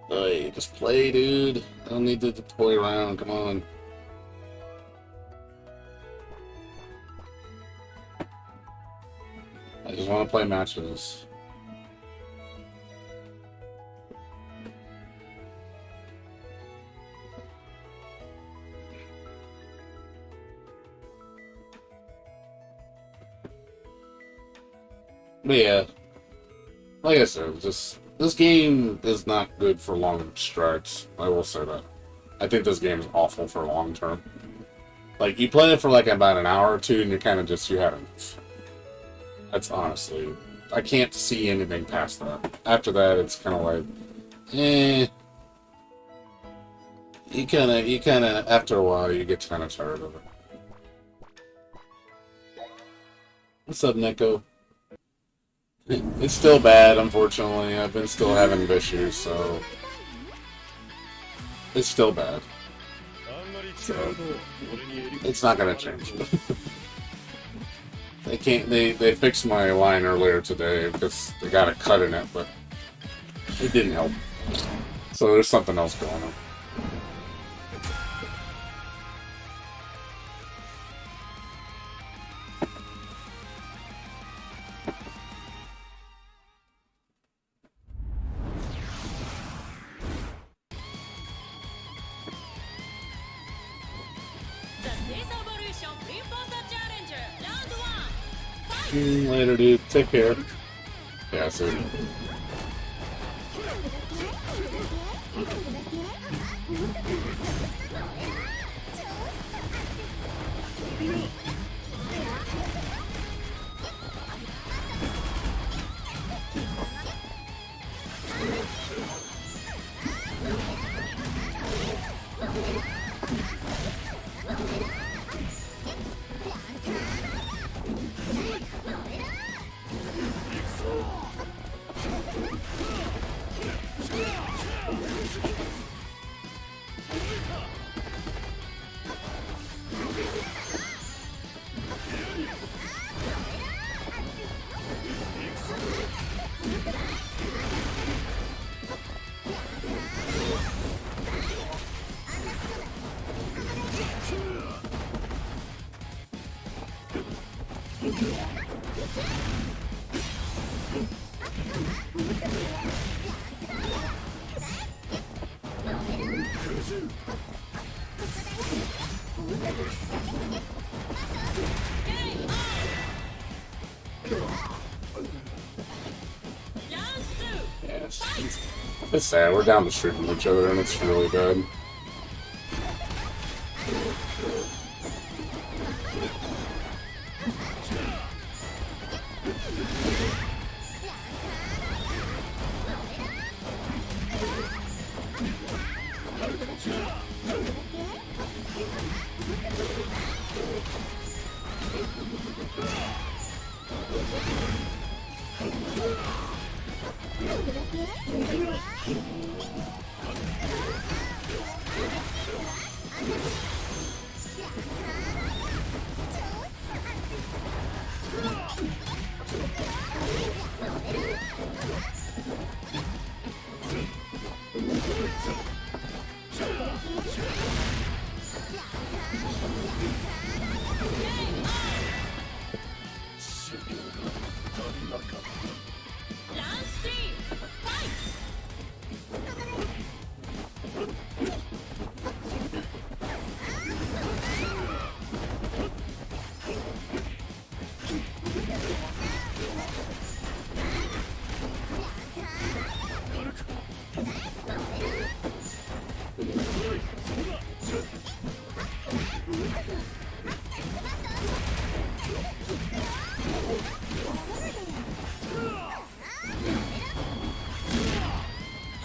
Hey, just play, dude. I don't need to toy around. Come on. I just want to play matches. But yeah, like I said, just this game is not good for long strides. I will say that. I think this game is awful for long term. Like, you play it for like about an hour or two, and you're kind of just, you have enough. That's honestly, I can't see anything past that. After that, it's kind of like, eh. You kind of, after a while, you get kind of tired of it. What's up, Nico? It's still bad, unfortunately. I've been still having issues, so it's still bad. So it's not gonna change. They can't. They fixed my line earlier today because they got a cut in it, but it didn't help. So there's something else going on. Later, dude. Take care. Yeah, see. Yes. It's sad. We're down the street from each other, and it's really bad.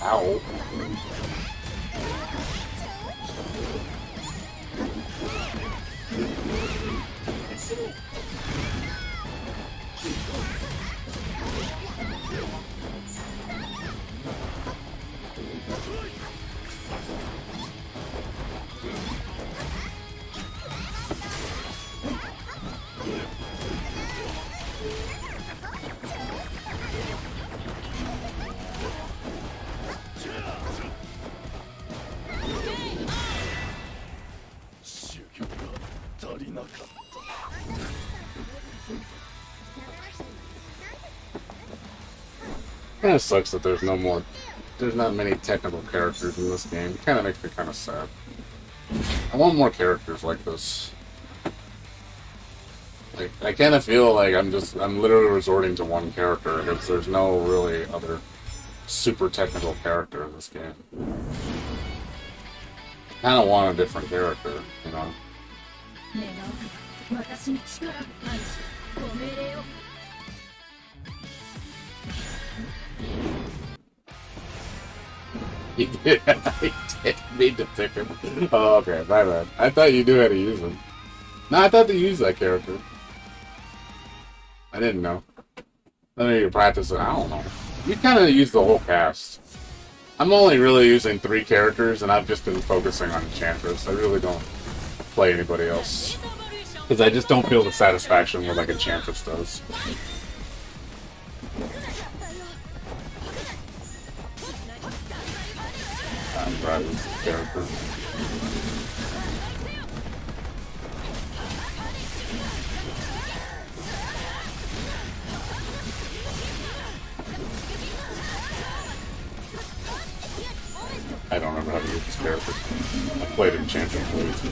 Ow. Kinda sucks that there's not many technical characters in this game. Kinda makes me kinda sad. I want more characters like this. Like, I kinda feel like I'm literally resorting to one character because there's no really other super technical character in this game. Kinda want a different character, you know? He did. I didn't mean to pick him. Oh, okay, my bad. I thought you knew how to use him. No, I thought you used that character. I didn't know. I know you practice it. I don't know. You kind of use the whole cast. I'm only really using 3 characters, and I've just been focusing on Enchantress. I really don't play anybody else. Because I just don't feel the satisfaction with like Enchantress does. I'm proud of this character. I don't remember how to use this character. I played Enchantress too.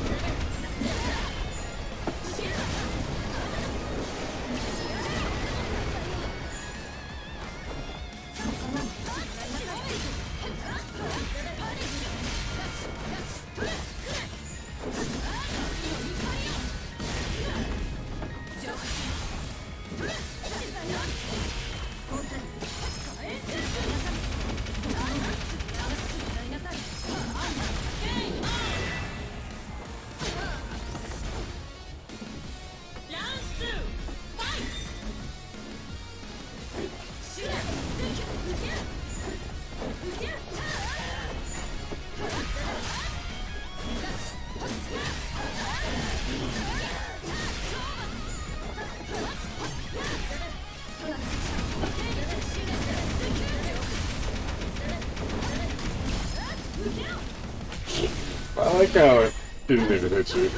I like how it didn't even hit you.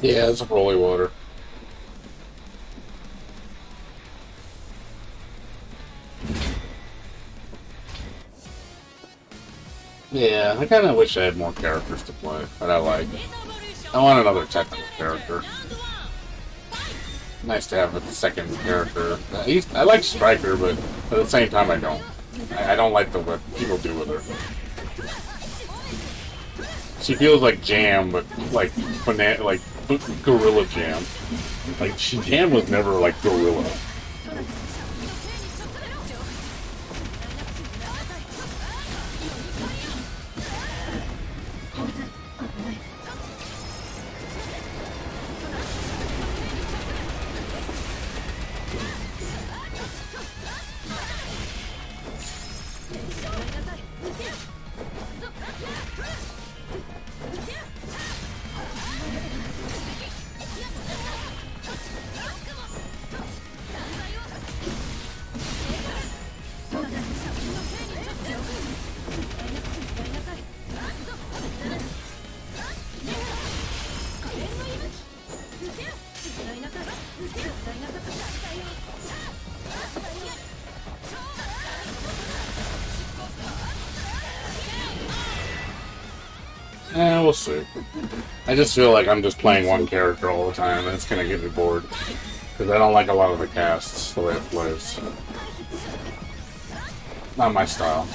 Yeah, it's holy water. Yeah, I kind of wish I had more characters to play that I like. I want another technical character. Nice to have a second character. I like Striker, but at the same time I don't. I don't like what people do with her. She feels like Jam, but like Gorilla Jam. Like Jam was never like Gorilla. We'll see. I just feel like I'm just playing one character all the time, and it's gonna get me bored. Because I don't like a lot of the casts, the way it plays. Not my style.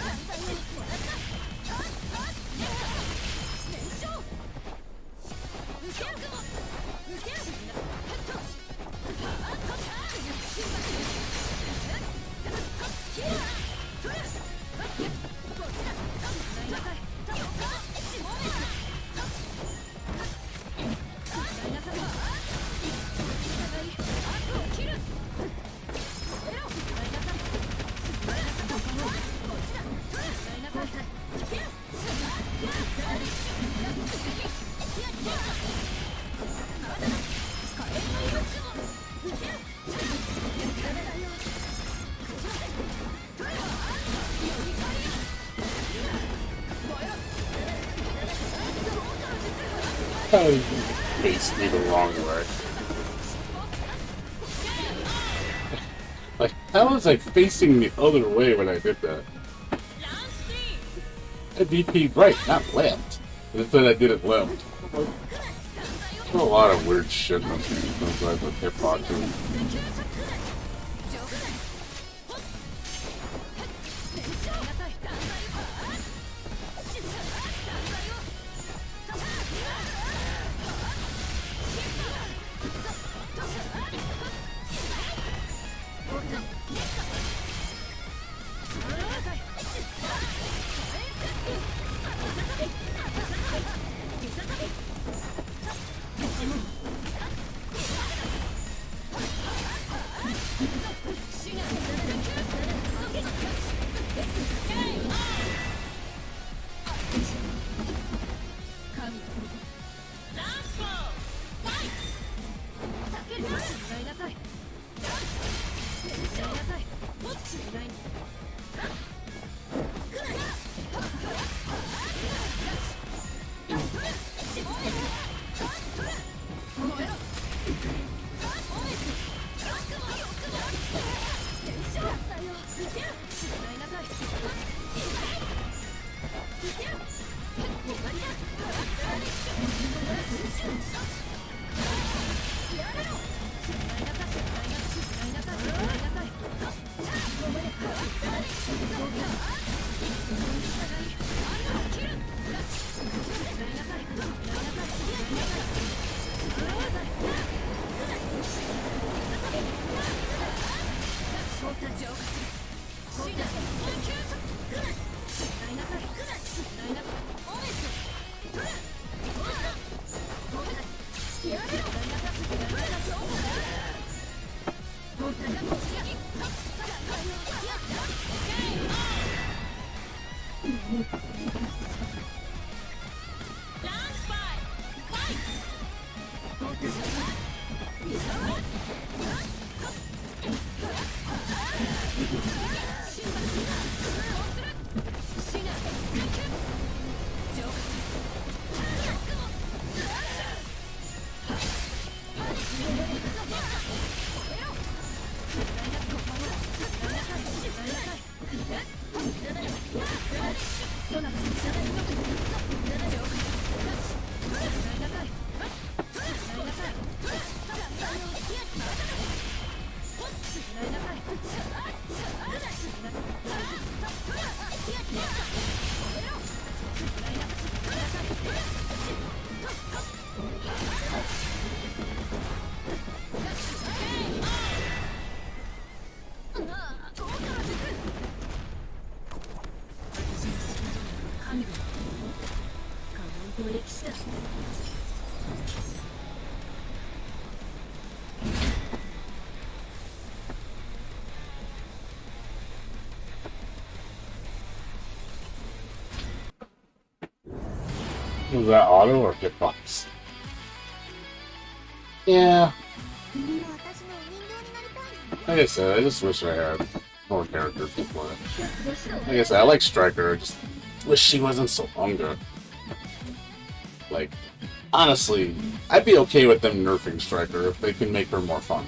He faced me the wrong way. Like, how was I facing the other way when I did that? I DP right, not left. It said I did it left. There's a lot of weird shit on those guys with hip hop too. Was that auto or hitbox? Yeah. Like I said, I just wish I had more characters to play. Like I said, I like Striker. I just wish she wasn't so longer. Like, honestly, I'd be okay with them nerfing Striker if they can make her more fun.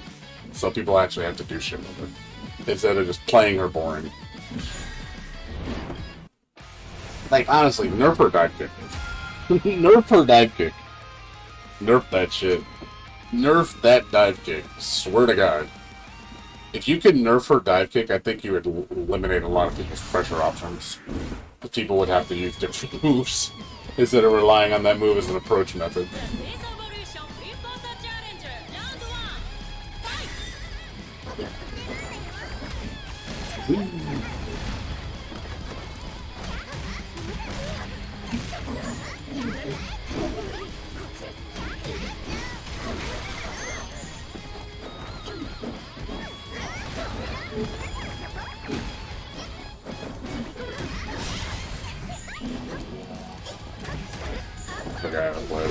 So people actually have to do shit with her. Instead of just playing her boring. Like, honestly, nerf her dive kick. Nerf her dive kick. Nerf that shit. Nerf that dive kick. Swear to God. If you could nerf her dive kick, I think you would eliminate a lot of people's pressure options. But people would have to use different moves instead of relying on that move as an approach method. The guy that played.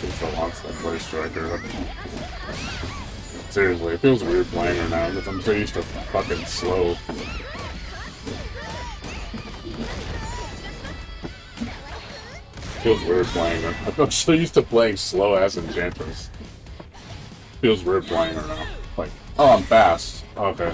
He still wants that play Striker. Seriously, it feels weird playing her now because I'm so used to fucking slow. Feels weird playing her. I'm so used to playing slow ass Enchantress. Feels weird playing her now. Like, oh, I'm fast. Okay.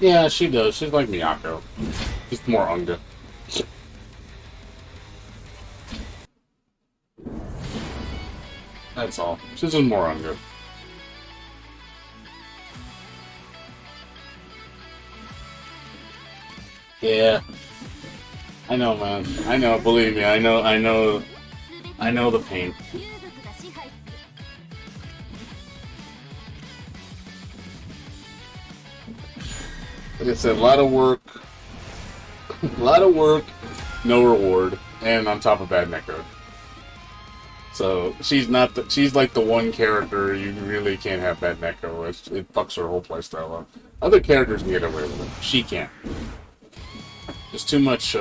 Yeah, she does. She's like Miyako. Just more Unga. That's all. She's just more Unga. Yeah. I know, man. I know, believe me, I know the pain. Like I said, a lot of work, no reward, and on top of bad netcode. So she's not. She's like the one character you really can't have bad Neko with. It fucks her whole playstyle up. Other characters can get away with it. She can't. There's too much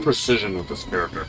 precision with this character.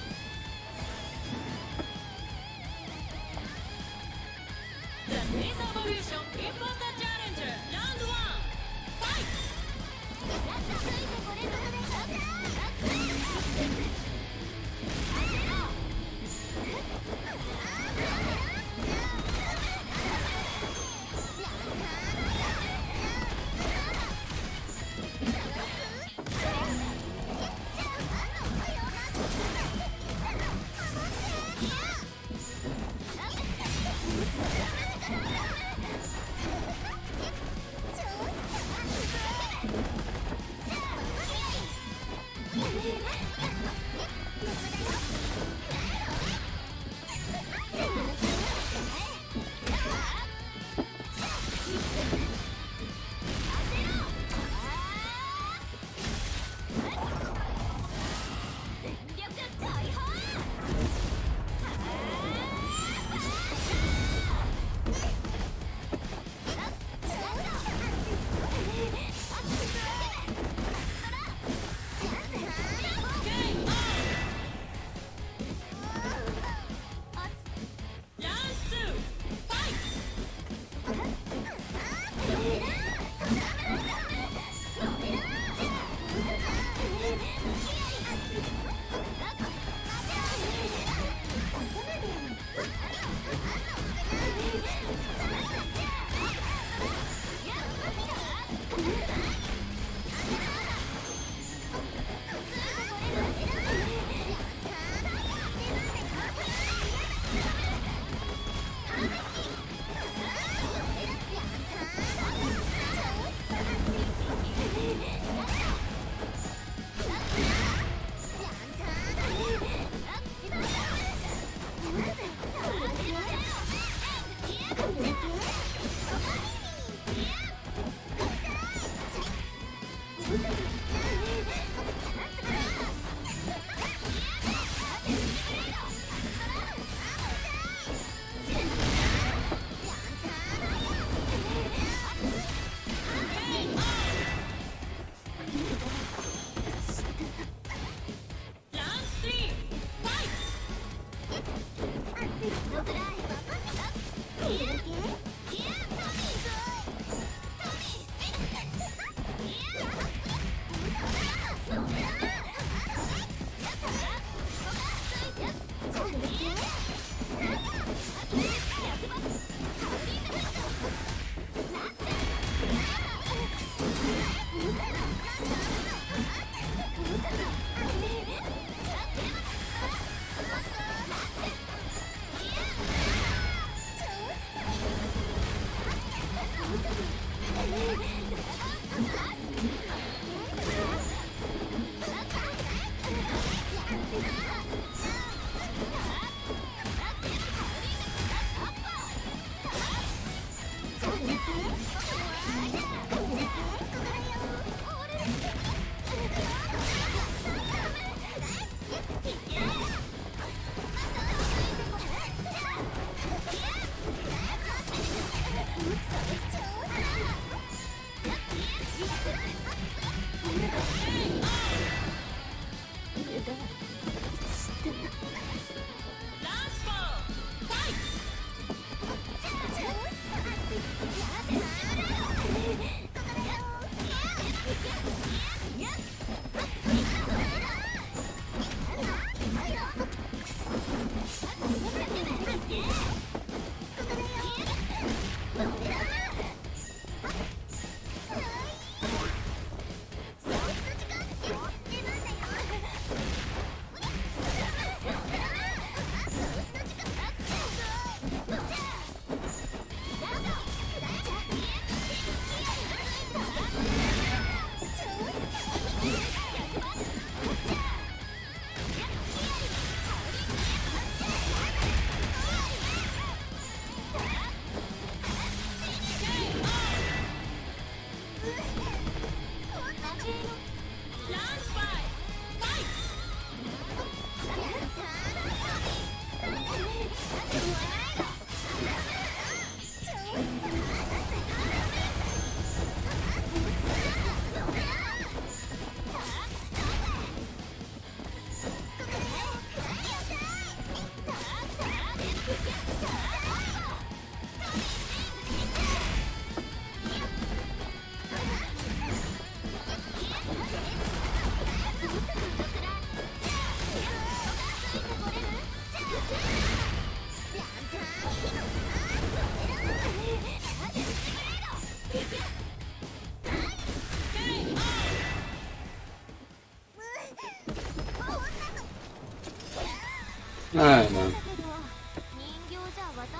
I don't know.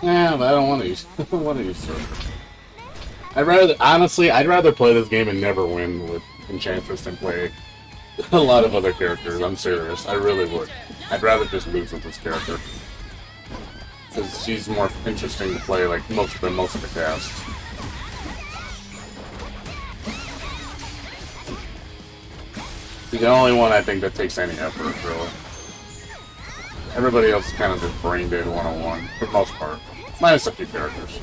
Yeah, but I don't want to use. I don't want to use Surfer. I'd rather play this game and never win with Enchantress than play a lot of other characters. I'm serious. I really would. I'd rather just lose with this character. Because she's more interesting to play like most of the cast. She's the only one I think that takes any effort, really. Everybody else is kind of just brain dead 101, for the most part. Minus a few characters.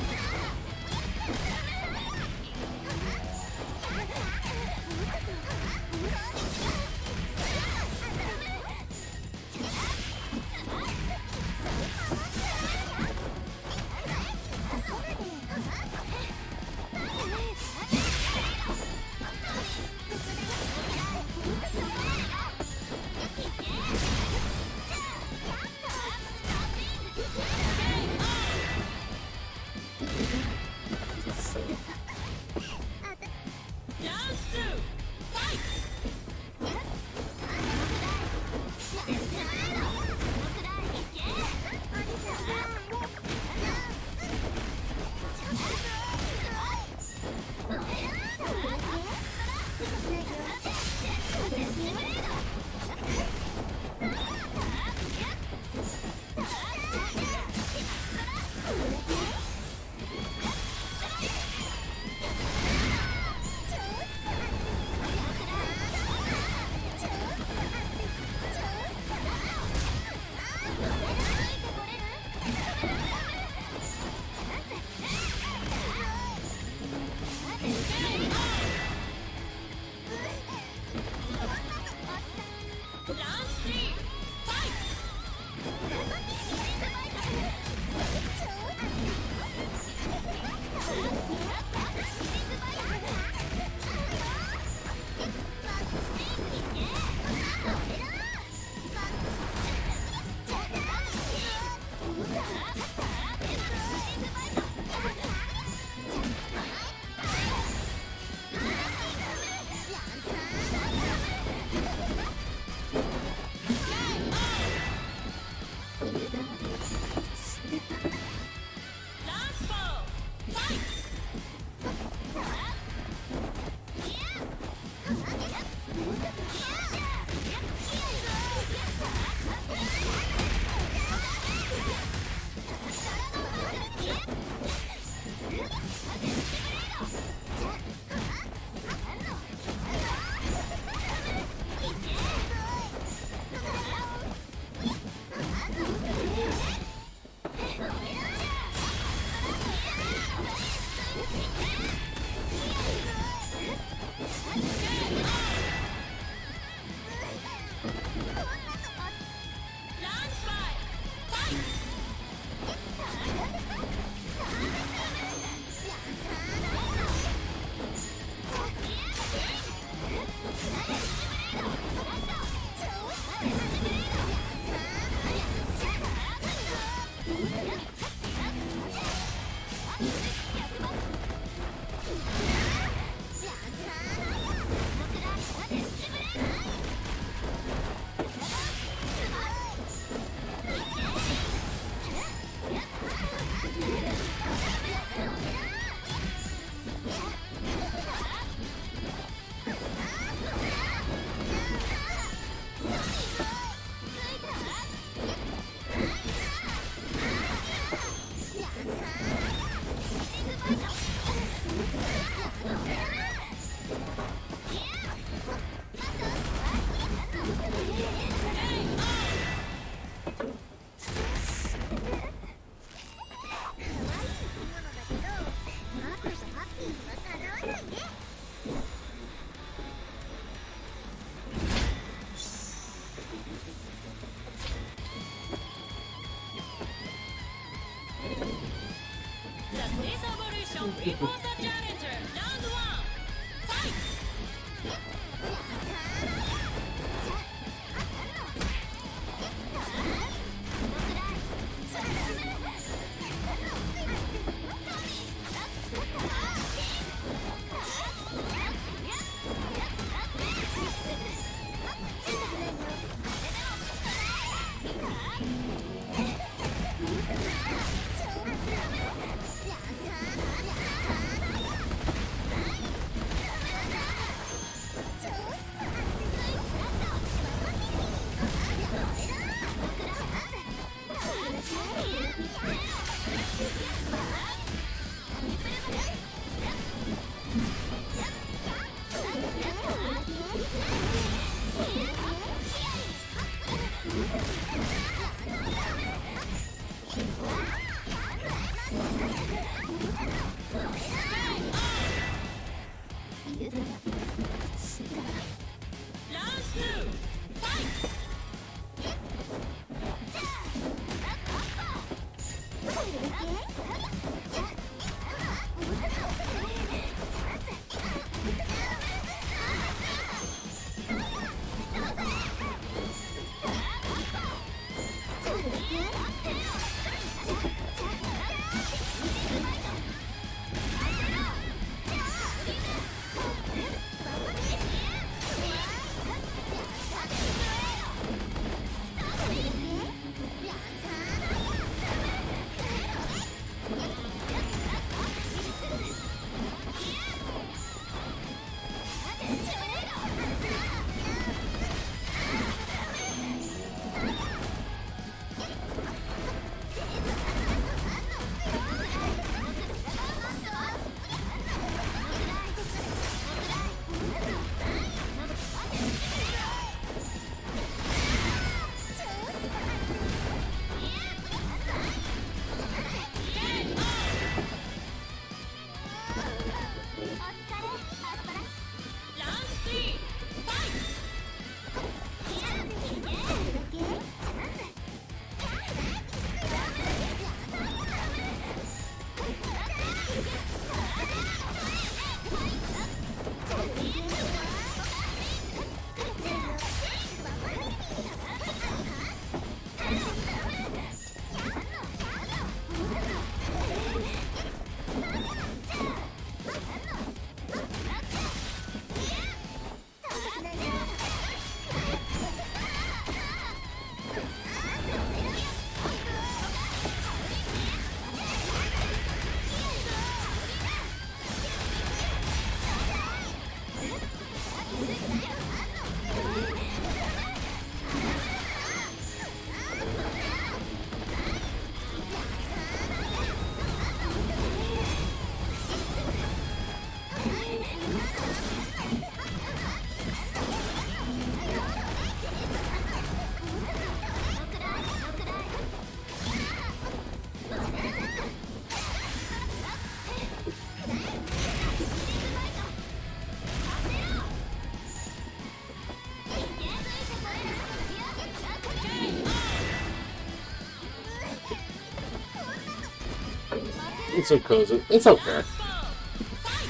It's okay. It's okay.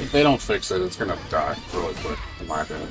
If they don't fix it, it's gonna die really quick, in my opinion.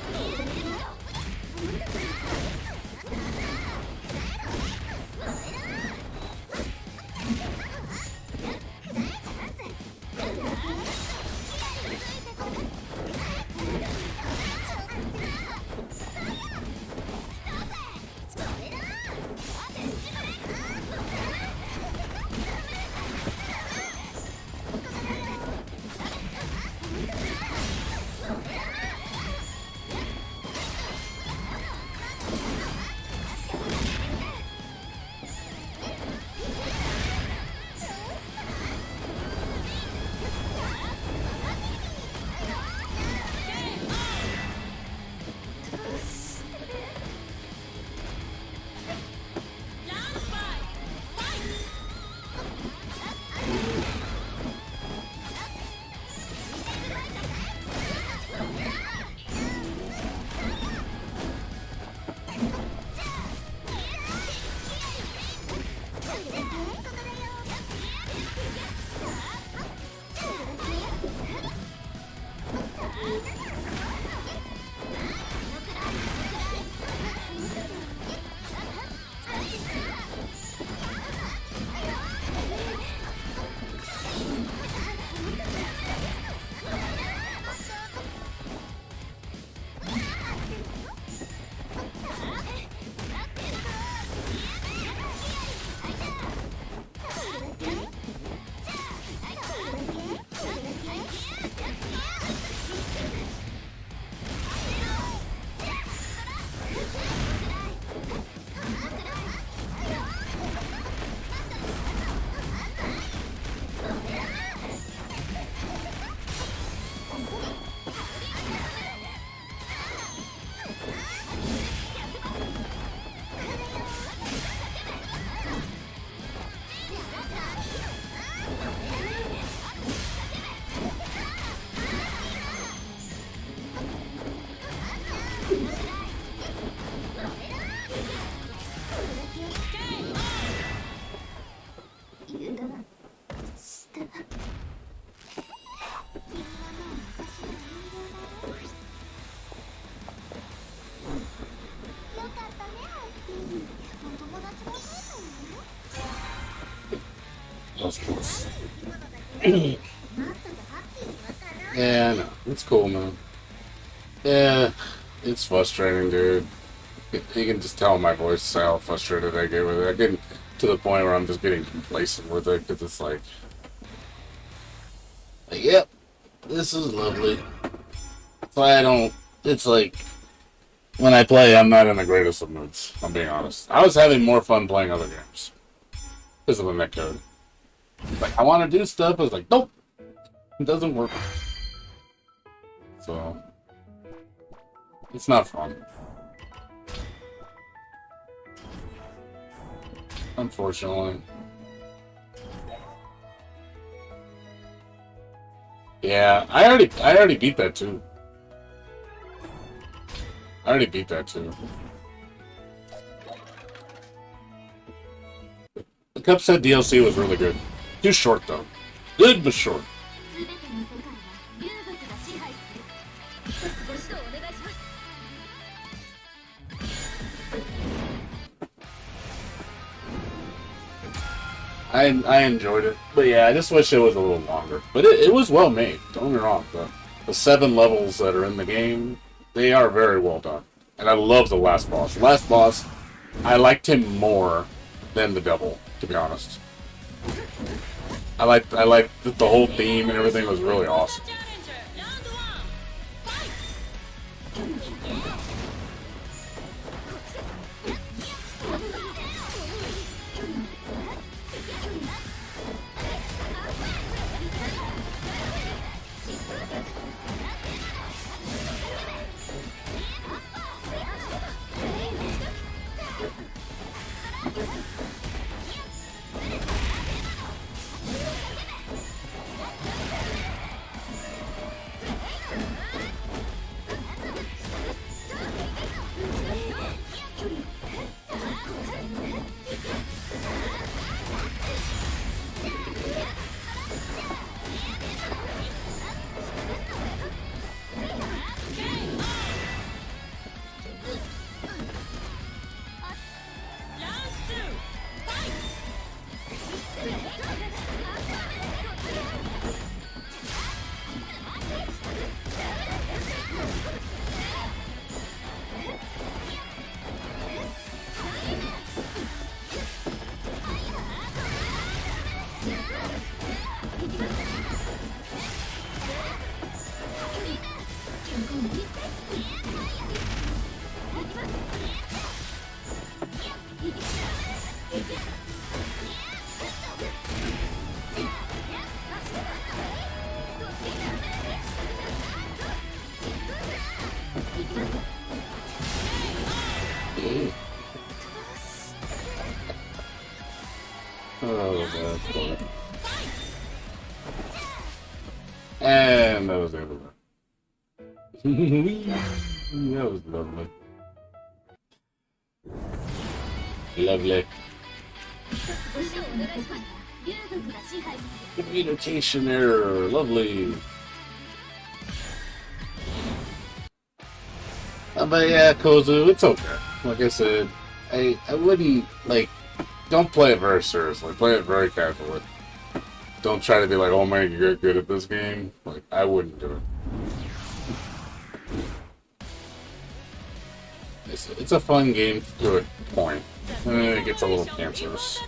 was close. Yeah, no, it's cool, man. Yeah, it's frustrating, dude. You can just tell in my voice how frustrated I get with it. I get to the point where I'm just getting complacent with it because it's like, yep, this is lovely. So I don't. It's like when I play, I'm not in the greatest of moods. I'm being honest. I was having more fun playing other games because of the netcode. Like I want to do stuff. I was like, nope, it doesn't work. So it's not fun. Unfortunately. Yeah, I already beat that too. I already beat that too. The Cuphead DLC was really good. Too short though. Good but short. I enjoyed it, but yeah, I just wish it was a little longer. But it was well made. Don't get me wrong. The 7 levels that are in the game, they are very well done, and I love the last boss. The last boss, I liked him more than the devil, to be honest. I liked the whole theme and everything was really awesome. Oh, that's cool. And that was everywhere. That was lovely. Lovely. Communication error. Lovely. But yeah, Kozu, it's okay. Like I said, I wouldn't, like, don't play it very seriously. Play it very casually. Don't try to be like, oh man, you get good at this game. Like, I wouldn't do it. It's a fun game to a point. And then it gets a little cancerous.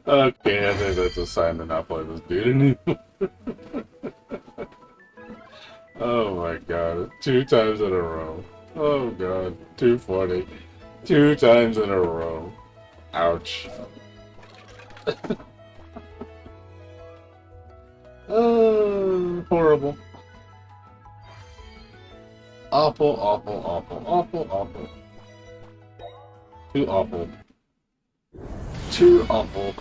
Okay, I think that's a sign to not play this dude anymore. Oh my god, 2 times in a row. Oh god, 240. 2 times in a row. Ouch. Oh, horrible. Awful, awful, awful, awful, awful. Too awful. Too awful.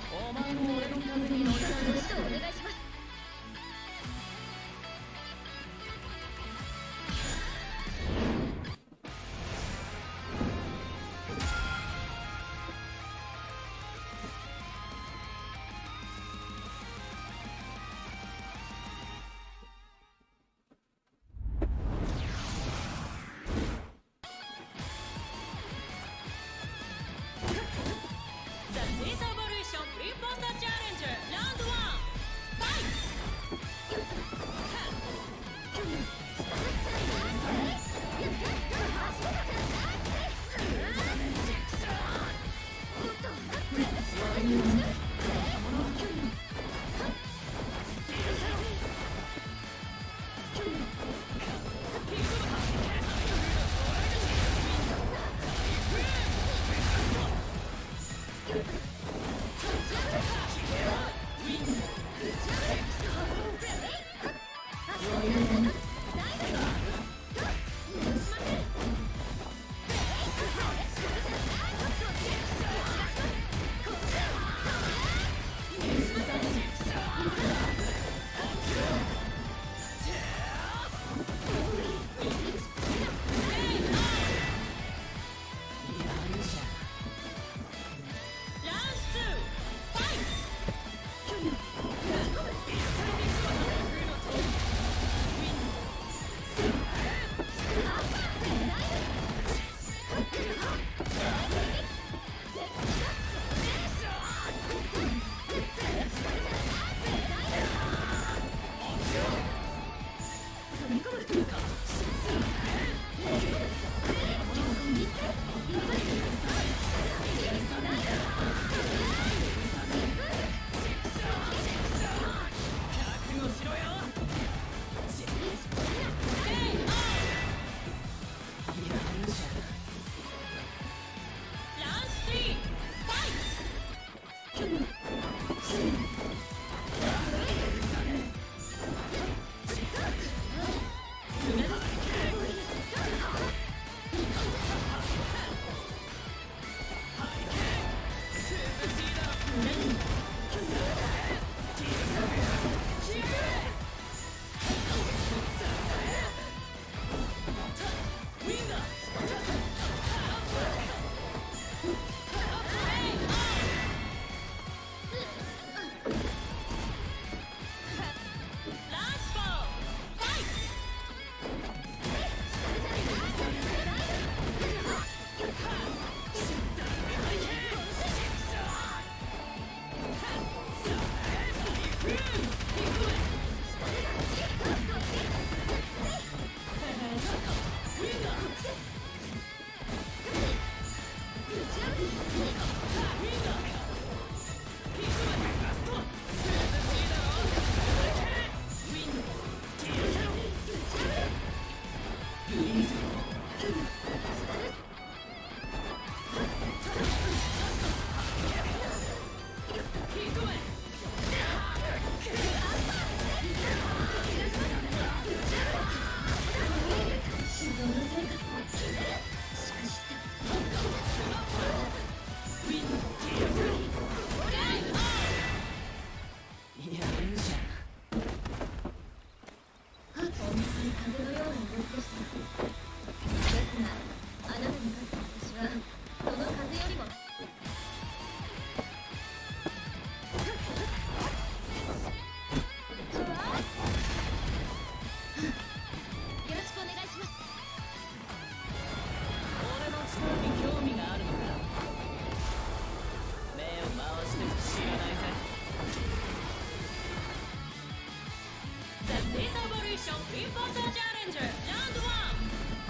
ションフリーフォーサーチャレンジャーラウンド1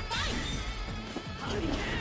ファイト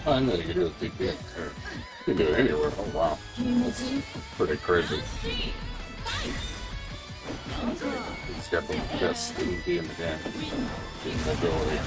Oh, I know you can do it DP. You can do it anywhere. Oh, wow. That's pretty crazy. He's got the best DP in the game. His mobility.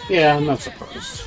Yeah, I'm not surprised.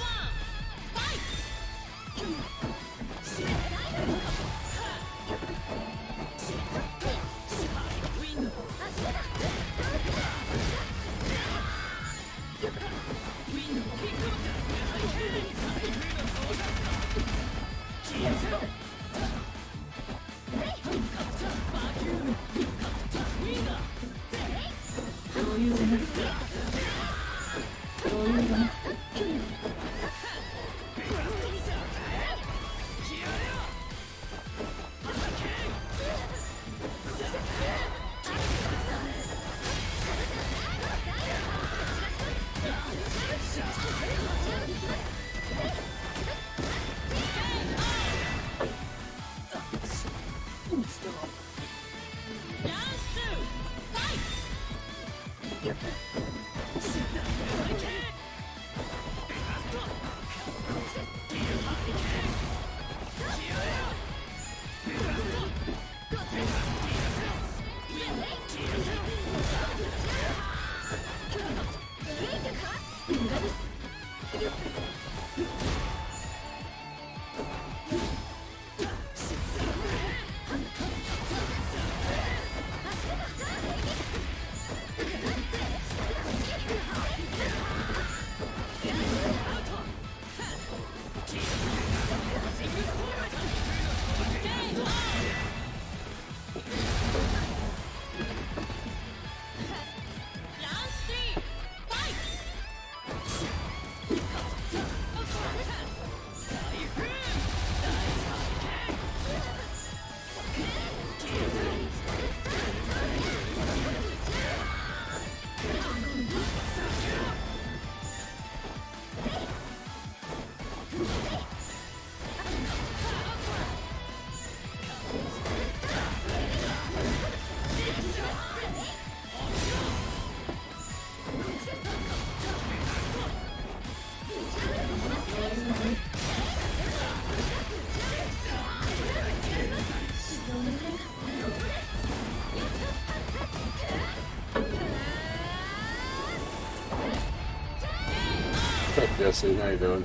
Jesse. How you doing?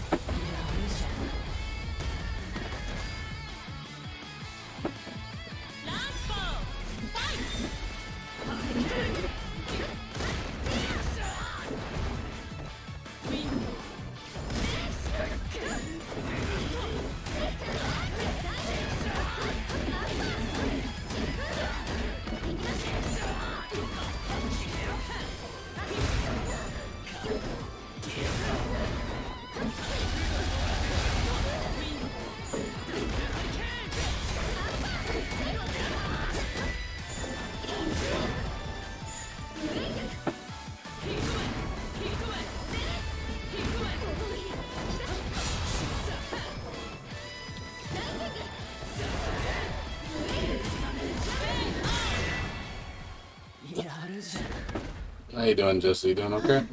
How you doing, Jesse? You doing okay?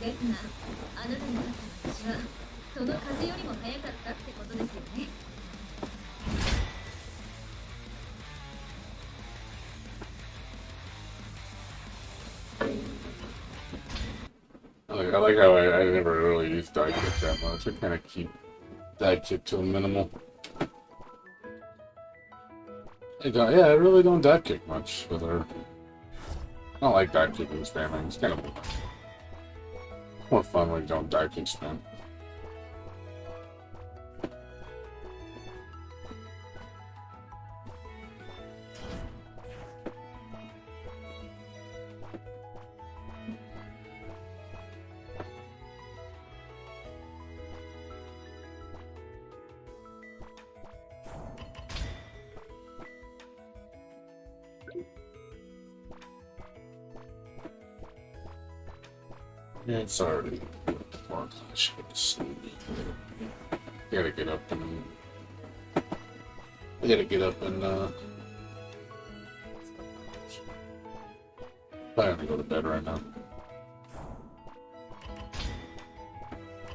ですが、あなたに勝った私は I like how I never really use die kick that much. I kind of keep die kick to a minimal. Yeah, I really don't die kick much with her. I don't like die kicking spamming. It's kind of more fun when you don't die kick spam. It's already 4 o'clock. I should get to sleep. I gotta get up and probably gonna go to bed right now.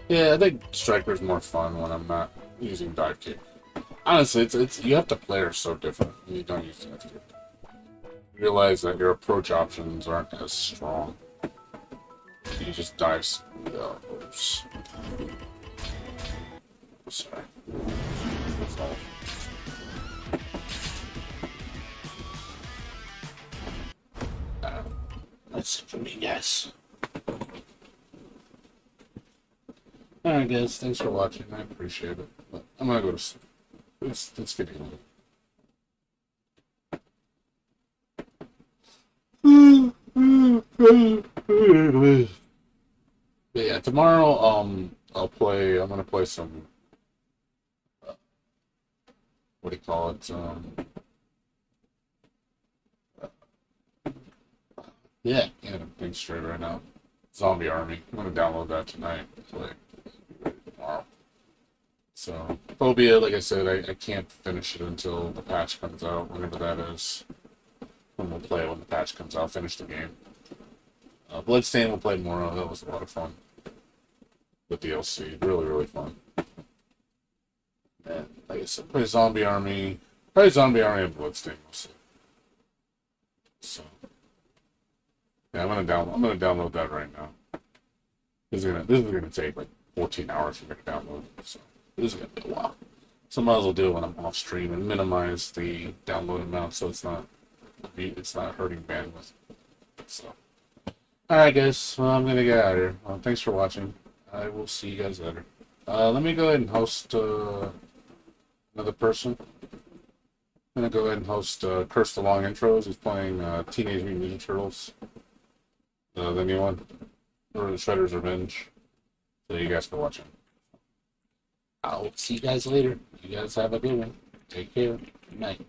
Yeah, I think Striker's more fun when I'm not using dive kick. Honestly, it's you have to play her so different when you don't use dive kick. You realize that your approach options aren't as strong. You just dive. Oops. Sorry. That's all. That's it for me, guys. Alright, guys. Thanks for watching. I appreciate it. But I'm gonna go to sleep. It's getting late. But yeah, tomorrow, I'm gonna play some, what do you call it, yeah, I'm being straight right now. Zombie Army. I'm gonna download that tonight. Play tomorrow. So, Fobia, like I said, I can't finish it until the patch comes out, whenever that is. And we'll play it when the patch comes out, finish the game. Bloodstained we'll play more of. That was a lot of fun. The DLC. Really, really fun. And like I said, play Zombie Army. Probably Zombie Army and Bloodstained, we'll see. So, yeah, I'm gonna download that right now. This is gonna take like 14 hours for me to download. So this is gonna be a while. So I might as well do it when I'm off stream and minimize the download amount so it's not hurting bandwidth. So, alright guys, well, I'm gonna get out of here. Thanks for watching. I will see you guys later. Let me go ahead and host another person. I'm gonna go ahead and host Curse the Long Intros. He's playing Teenage Mutant Ninja Turtles. The new one. Or Shredder's Revenge. So you guys can watch him. I'll see you guys later. You guys have a good one. Take care. Good night.